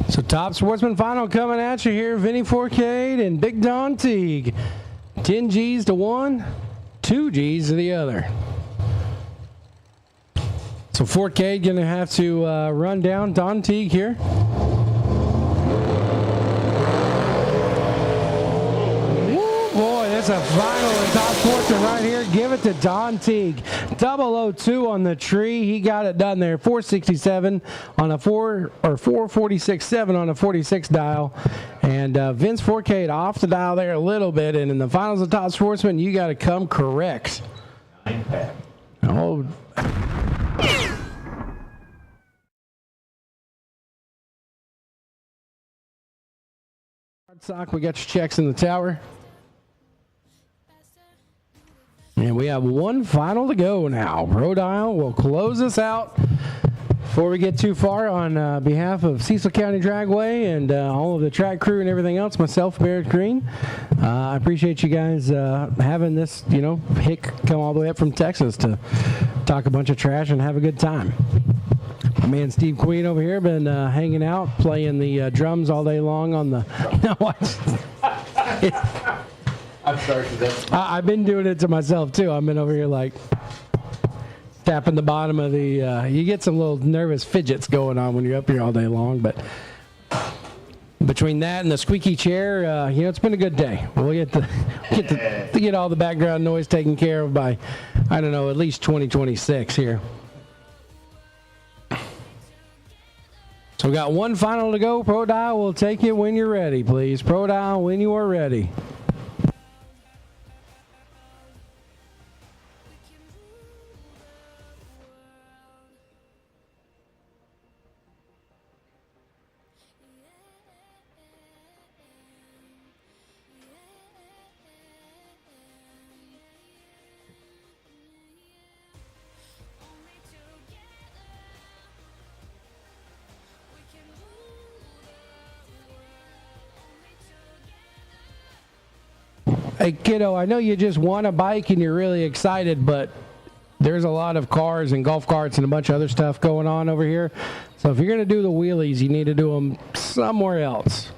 S8: So top Sportsman Final coming at you here. Vinny Forcade and Big Don Teague. 10 G's to one, 2 G's to the other. So Forcade going to have to run down Don Teague here. Woo, boy, that's a final and top sportsman right here. Give it to Don Teague. 002 on the tree. He got it done there. 467 on a 446.7 on a 46 dial. And Vince Forcade off the dial there a little bit. And in the finals of top sportsman, you got to come correct. Oh. Sock, we got your checks in the tower. And we have one final to go now. Pro Dial will close us out. Before we get too far, on behalf of Cecil County Dragway and all of the track crew and everything else, myself, Barrett Green, I appreciate you guys having this, hick come all the way up from Texas to talk a bunch of trash and have a good time. My man Steve Queen over here been hanging out, playing the drums all day long on the...
S10: I'm sorry for that.
S8: I've been doing it to myself too. I've been over here like tapping the bottom of the... you get some little nervous fidgets going on when you're up here all day long, but between that and the squeaky chair, it's been a good day. We'll get to get all the background noise taken care of by, I don't know, at least 2026 here. So we got one final to go. Pro Dial will take it when you're ready, please. Pro Dial, when you are ready. Hey, kiddo, I know you just want a bike and you're really excited, but there's a lot of cars and golf carts and a bunch of other stuff going on over here. So if you're going to do the wheelies, you need to do them somewhere else.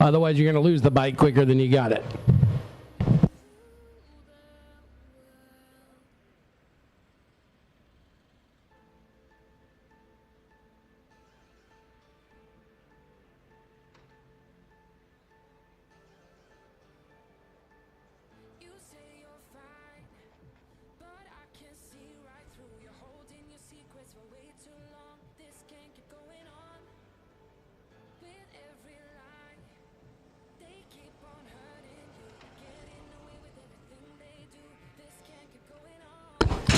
S8: Otherwise, you're going to lose the bike quicker than you got it.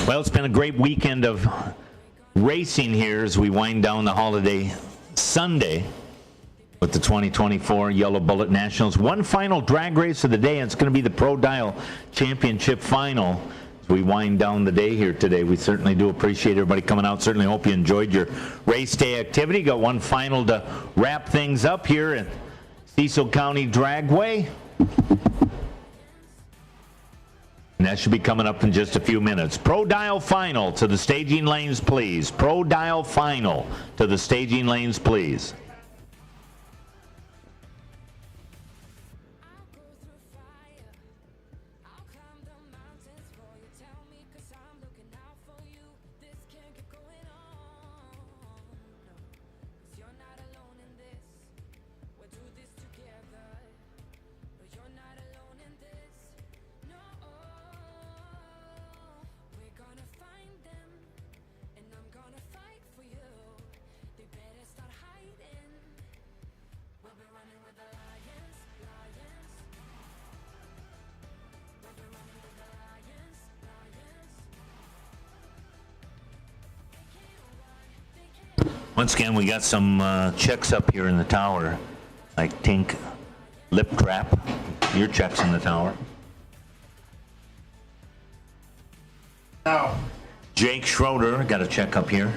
S7: Well, it's been a great weekend of racing here as we wind down the holiday Sunday with the 2024 Yellow Bullet Nationals. One final drag race of the day, and it's going to be the Pro Dial Championship Final. As we wind down the day here today, we certainly do appreciate everybody coming out. Certainly hope you enjoyed your race day activity. Got one final to wrap things up here at Cecil County Dragway. And that should be coming up in just a few minutes. Pro Dial Final to the staging lanes, please. Pro Dial Final to the staging lanes, please. Once again, we got some checks up here in the tower. Like Tink, Lip Trap, your checks in the tower.
S10: Now,
S7: Jake Schroeder got a check up here.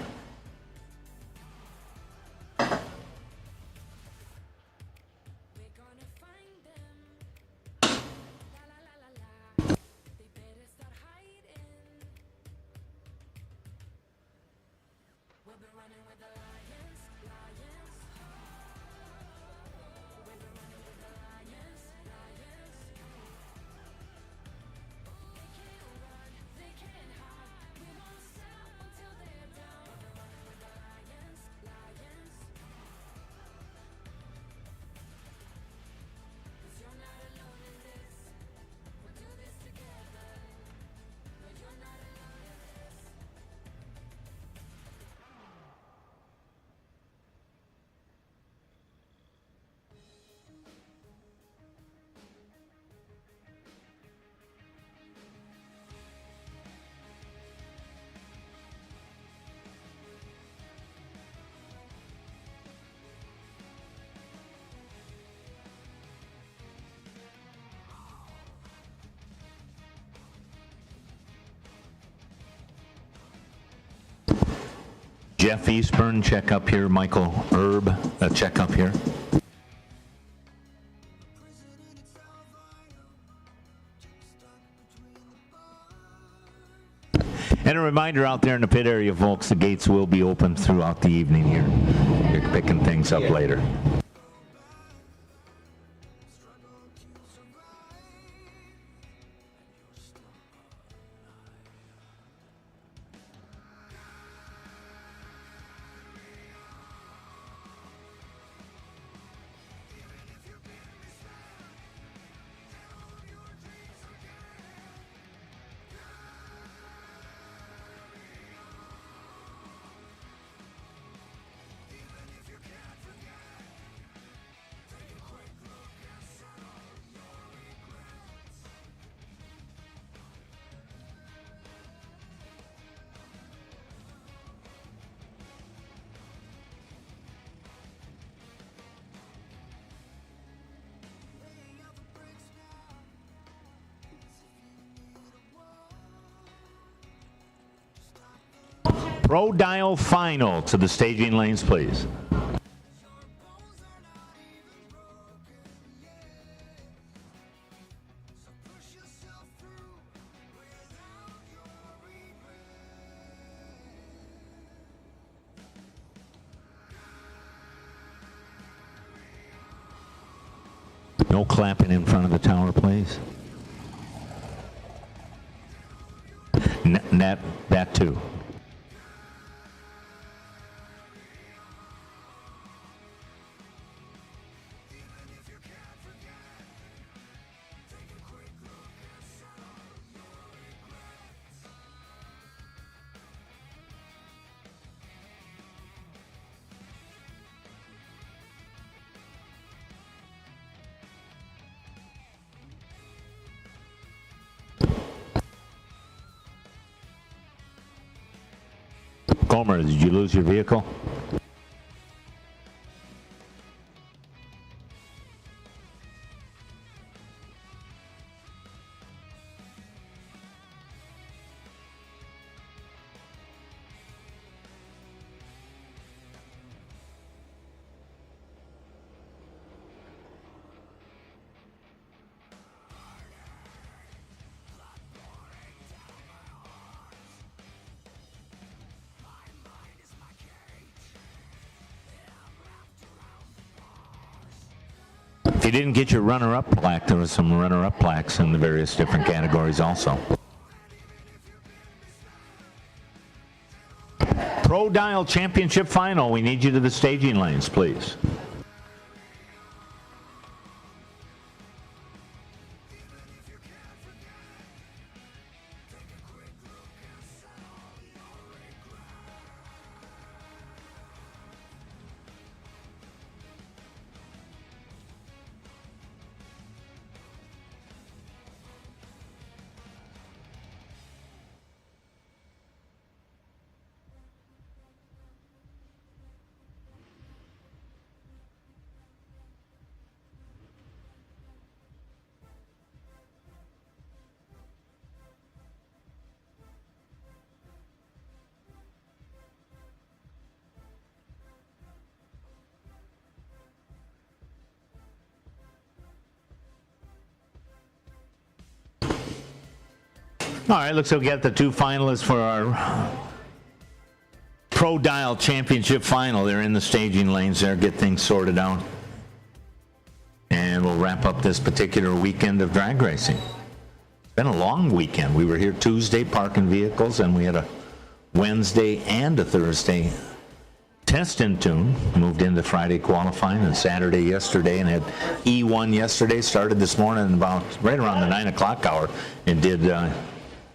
S7: Jeff Eastburn, check up here. Michael Erb, check up here. And a reminder out there in the pit area, folks, the gates will be open throughout the evening here. You're picking things up later. Pro Dial Final to the staging lanes, please. No clapping in front of the tower, please. That too. Comer, did you lose your vehicle? If you didn't get your runner-up plaque, there was some runner-up plaques in the various different categories also. Pro Dial Championship Final. We need you to the staging lanes, please. All right, looks like we got the two finalists for our Pro Dial Championship Final. They're in the staging lanes there, get things sorted out. And we'll wrap up this particular weekend of drag racing. It's been a long weekend. We were here Tuesday parking vehicles, and we had a Wednesday and a Thursday test in tune. Moved into Friday qualifying and Saturday yesterday, and had E1 yesterday. Started this morning about right around the 9 o'clock hour and did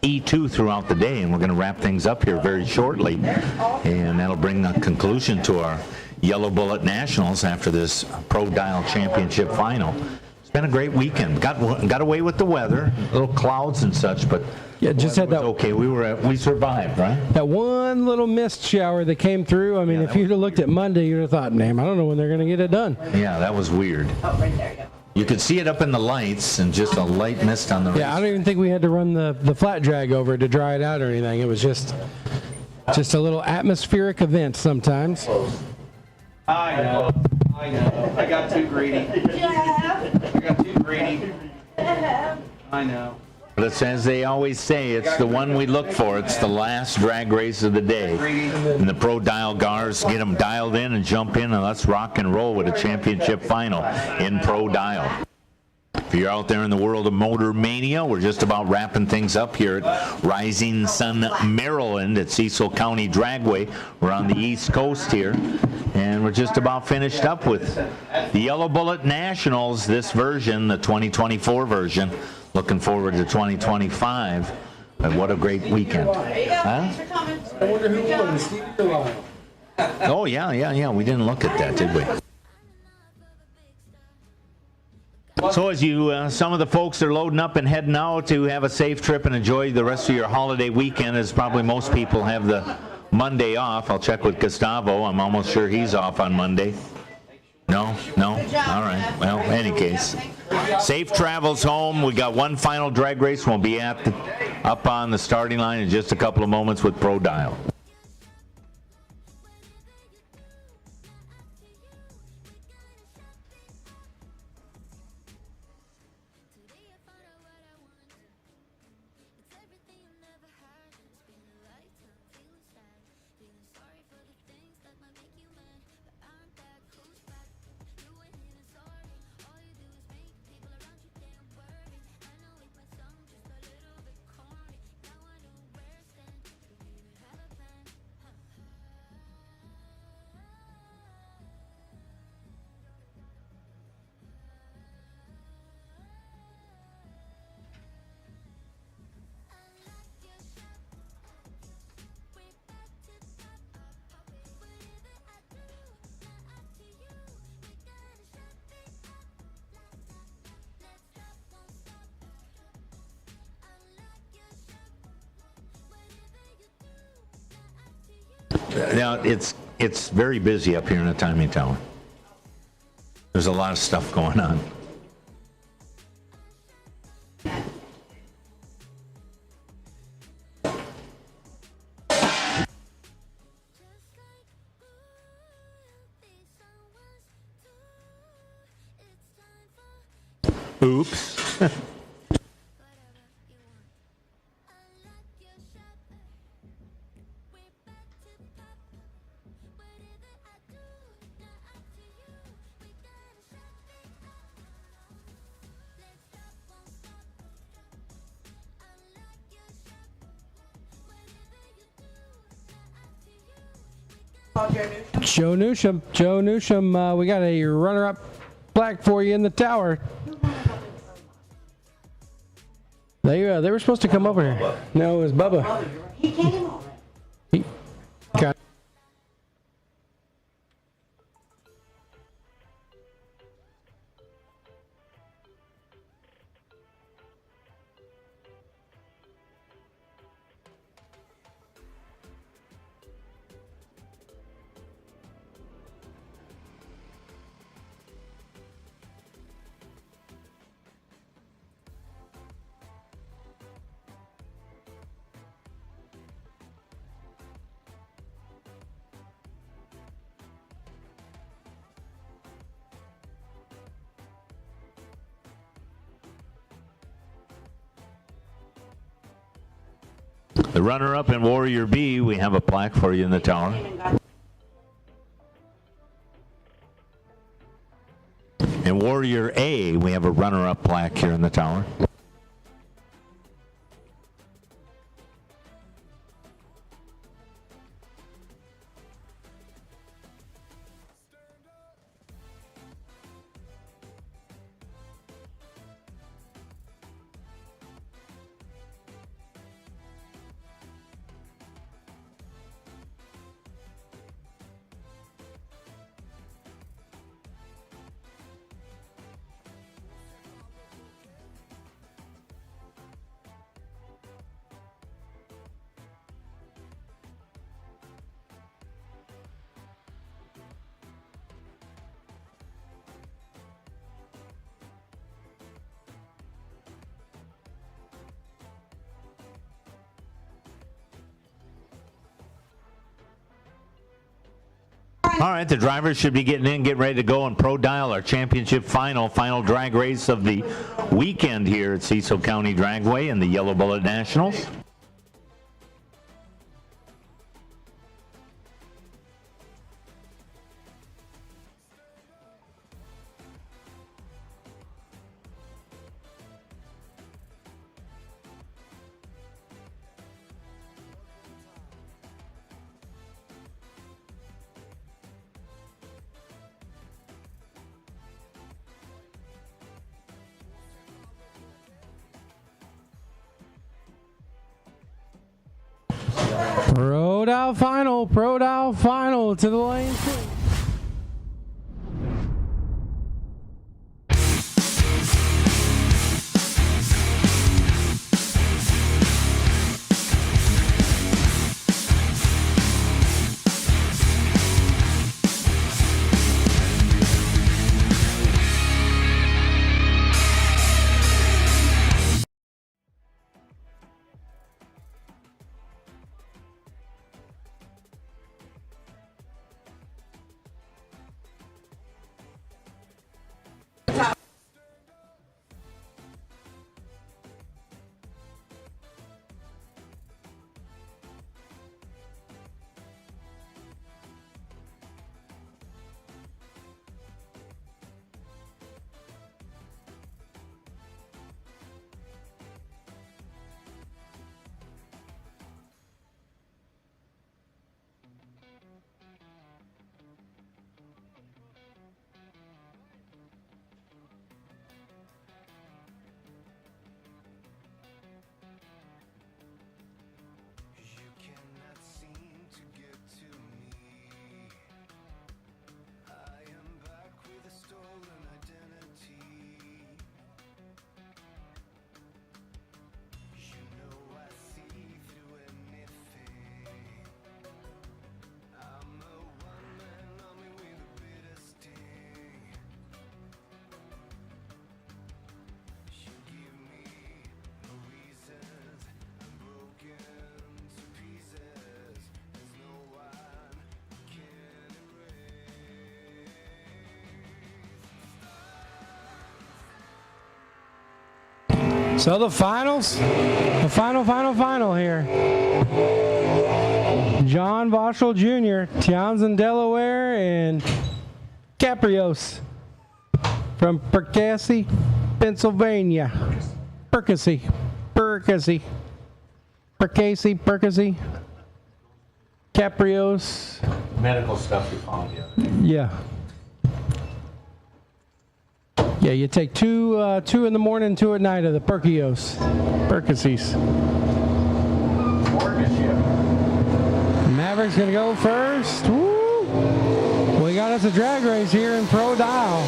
S7: E2 throughout the day, and we're going to wrap things up here very shortly, and that'll bring a conclusion to our Yellow Bullet Nationals after this Pro Dial Championship Final. It's been a great weekend. Got away with the weather, little clouds and such, but
S8: yeah, just had that.
S7: Okay, we survived, right?
S8: That one little mist shower that came through. I mean, if you'd have looked at Monday, you'd have thought, "Damn, I don't know when they're going to get it done."
S7: Yeah, that was weird.
S9: Oh, right there, yeah.
S7: You could see it up in the lights and just a light mist on the race.
S8: Yeah, I don't even think we had to run the flat drag over to dry it out or anything. It was just a little atmospheric event sometimes.
S10: I know. I got too greedy. I got too greedy. I know.
S7: But it's as they always say, it's the one we look for. It's the last drag race of the day. And the Pro Dial Gars get them dialed in and jump in, and let's rock and roll with a championship final in Pro Dial. If you're out there in the world of Motor Mania, we're just about wrapping things up here at Rising Sun, Maryland at Cecil County Dragway. We're on the East Coast here, and we're just about finished up with the Yellow Bullet Nationals, this version, the 2024 version. Looking forward to 2025. And what a great weekend. Huh?
S8: I wonder who won, Stevie or Lyle?
S7: Oh, yeah. We didn't look at that, did we? So as some of the folks are loading up and heading out to have a safe trip and enjoy the rest of your holiday weekend, as probably most people have the Monday off. I'll check with Gustavo. I'm almost sure he's off on Monday. No? All right. Well, any case. Safe travels home. We got one final drag race. We'll be up on the starting line in just a couple of moments with Pro Dial. Now, it's very busy up here in the timing tower. There's a lot of stuff going on. Oops.
S8: Joe Newsham, we got a runner-up plaque for you in the tower. They were supposed to come over here. No, it was Bubba.
S9: He came already.
S8: He got.
S7: The runner-up in Warrior B, we have a plaque for you in the tower. In Warrior A, we have a runner-up plaque here in the tower. All right, the drivers should be getting ready to go and pro dial our championship final drag race of the weekend here at Cecil County Dragway and the Yellow Bullet Nationals. Pro dial final to the lane 2.
S8: So the finals, the final here. John Voschel Jr., Townsend, Delaware, and Caprios from Perkasie, Pennsylvania. Perkasie. Caprios.
S13: Medical stuff we found the other day.
S8: Yeah. Yeah, you take two in the morning, 2 at night of the Perkasies. Maverick's gonna go first. Woo! We got us a drag race here in Pro Dial.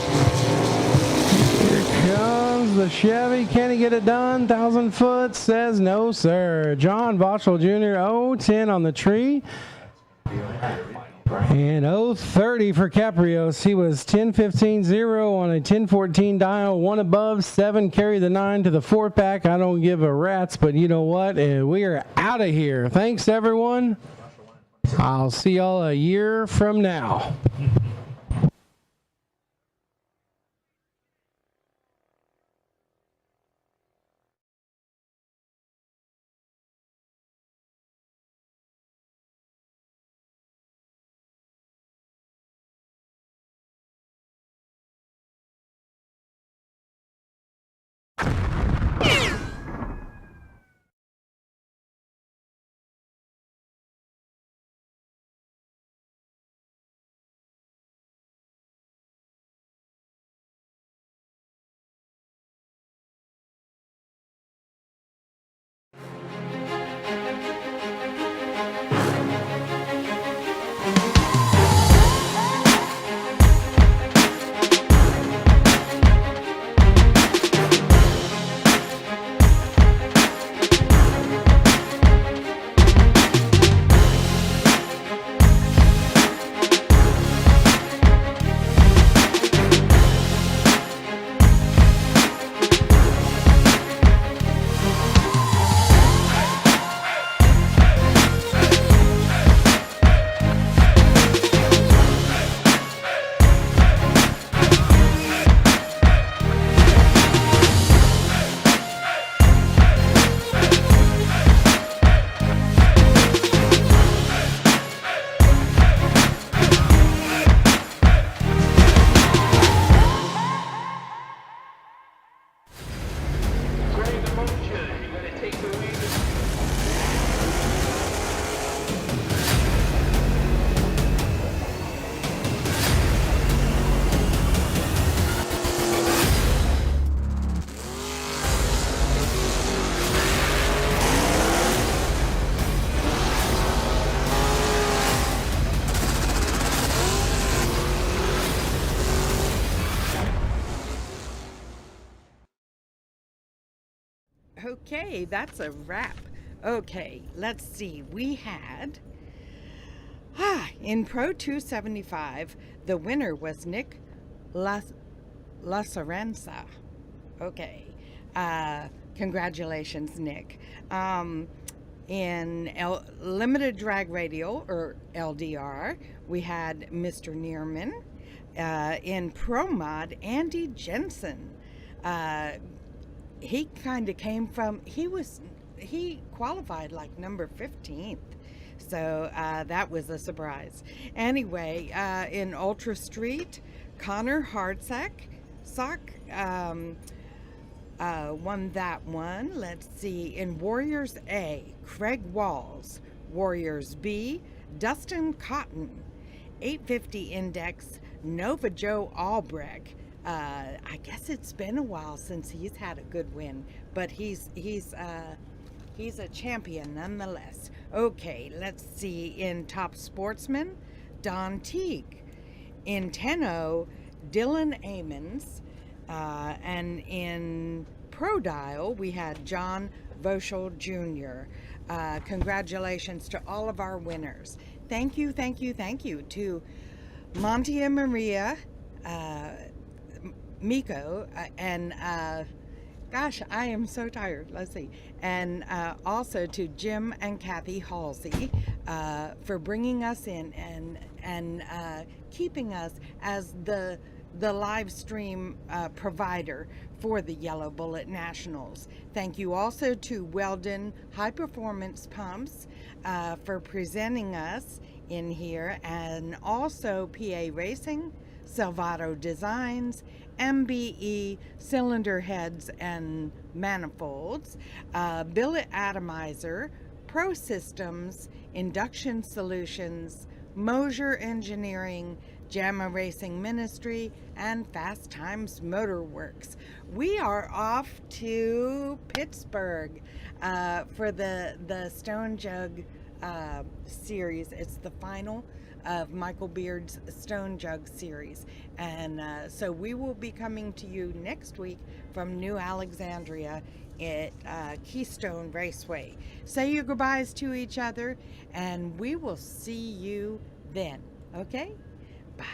S8: Here comes the Chevy. Can he get it done? 1,000 foot says no, sir. John Voschel Jr. 0-10 on the tree. And 0-30 for Caprios. He was 10-15-0 on a 10-14 dial, 1 above, 7 carry the 9 to the 4-pack. I don't give a rat's, but you know what? We are out of here. Thanks, everyone. I'll see y'all a year from now.
S3: Okay, that's a wrap. Okay, let's see. We had in Pro 275, the winner was Nick LaSarenza. Okay, congratulations, Nick. In Limited Drag Radial, or LDR, we had Mr. Neerman. In Pro Mod, Andy Jensen. He kind of came from, he qualified like number 15th. So that was a surprise. Anyway, in Ultra Street, Connor Hardsack won that one. Let's see. In Warriors A, Craig Walls. Warriors B, Dustin Cotton. 850 Index, Nova Joe Albrecht. I guess it's been a while since he's had a good win, but he's a champion nonetheless. Okay, let's see. In Top Sportsman, Don Teague. In 10-0, Dylan Amons. And in Pro Dial, we had John Voschel Jr. Congratulations to all of our winners. Thank you to Monty and Maria, Miko, and gosh, I am so tired. Let's see. And also to Jim and Kathy Halsey for bringing us in and keeping us as the the live stream provider for the Yellow Bullet Nationals. Thank you also to Weldon High Performance Pumps for presenting us in here, and also PA Racing, Salvato Designs, MBE cylinder heads and manifolds, Billet Atomizer, Pro Systems, Induction Solutions, Mosier Engineering, JAMA Racing Ministry, and Fast Times Motor Works. We are off to Pittsburgh for the Stone Jug series. It's the final of Michael Beard's Stone Jug series. And so we will be coming to you next week from New Alexandria at Keystone Raceway. Say your goodbyes to each other, and we will see you then. Okay? Bye.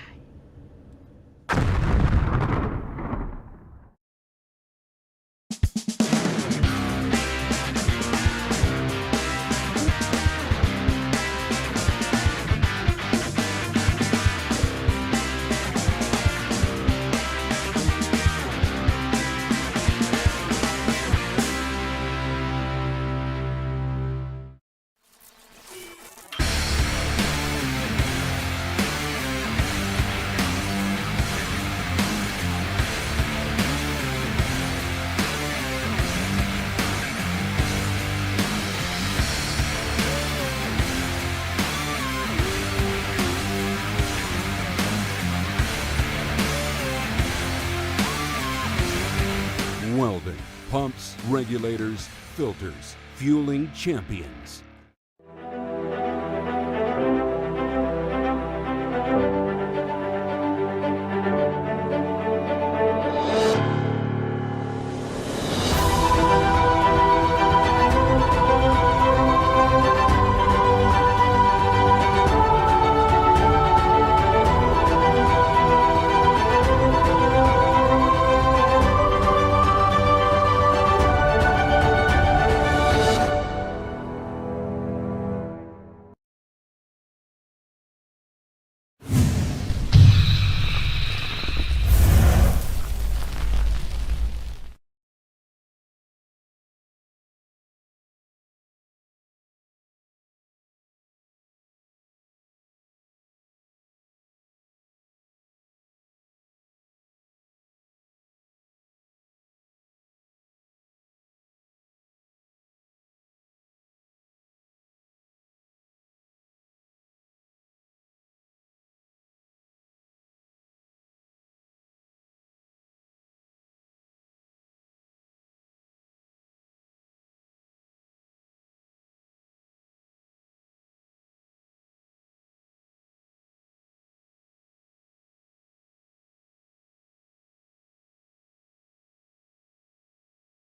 S1: Welding, pumps, regulators, filters, fueling champions.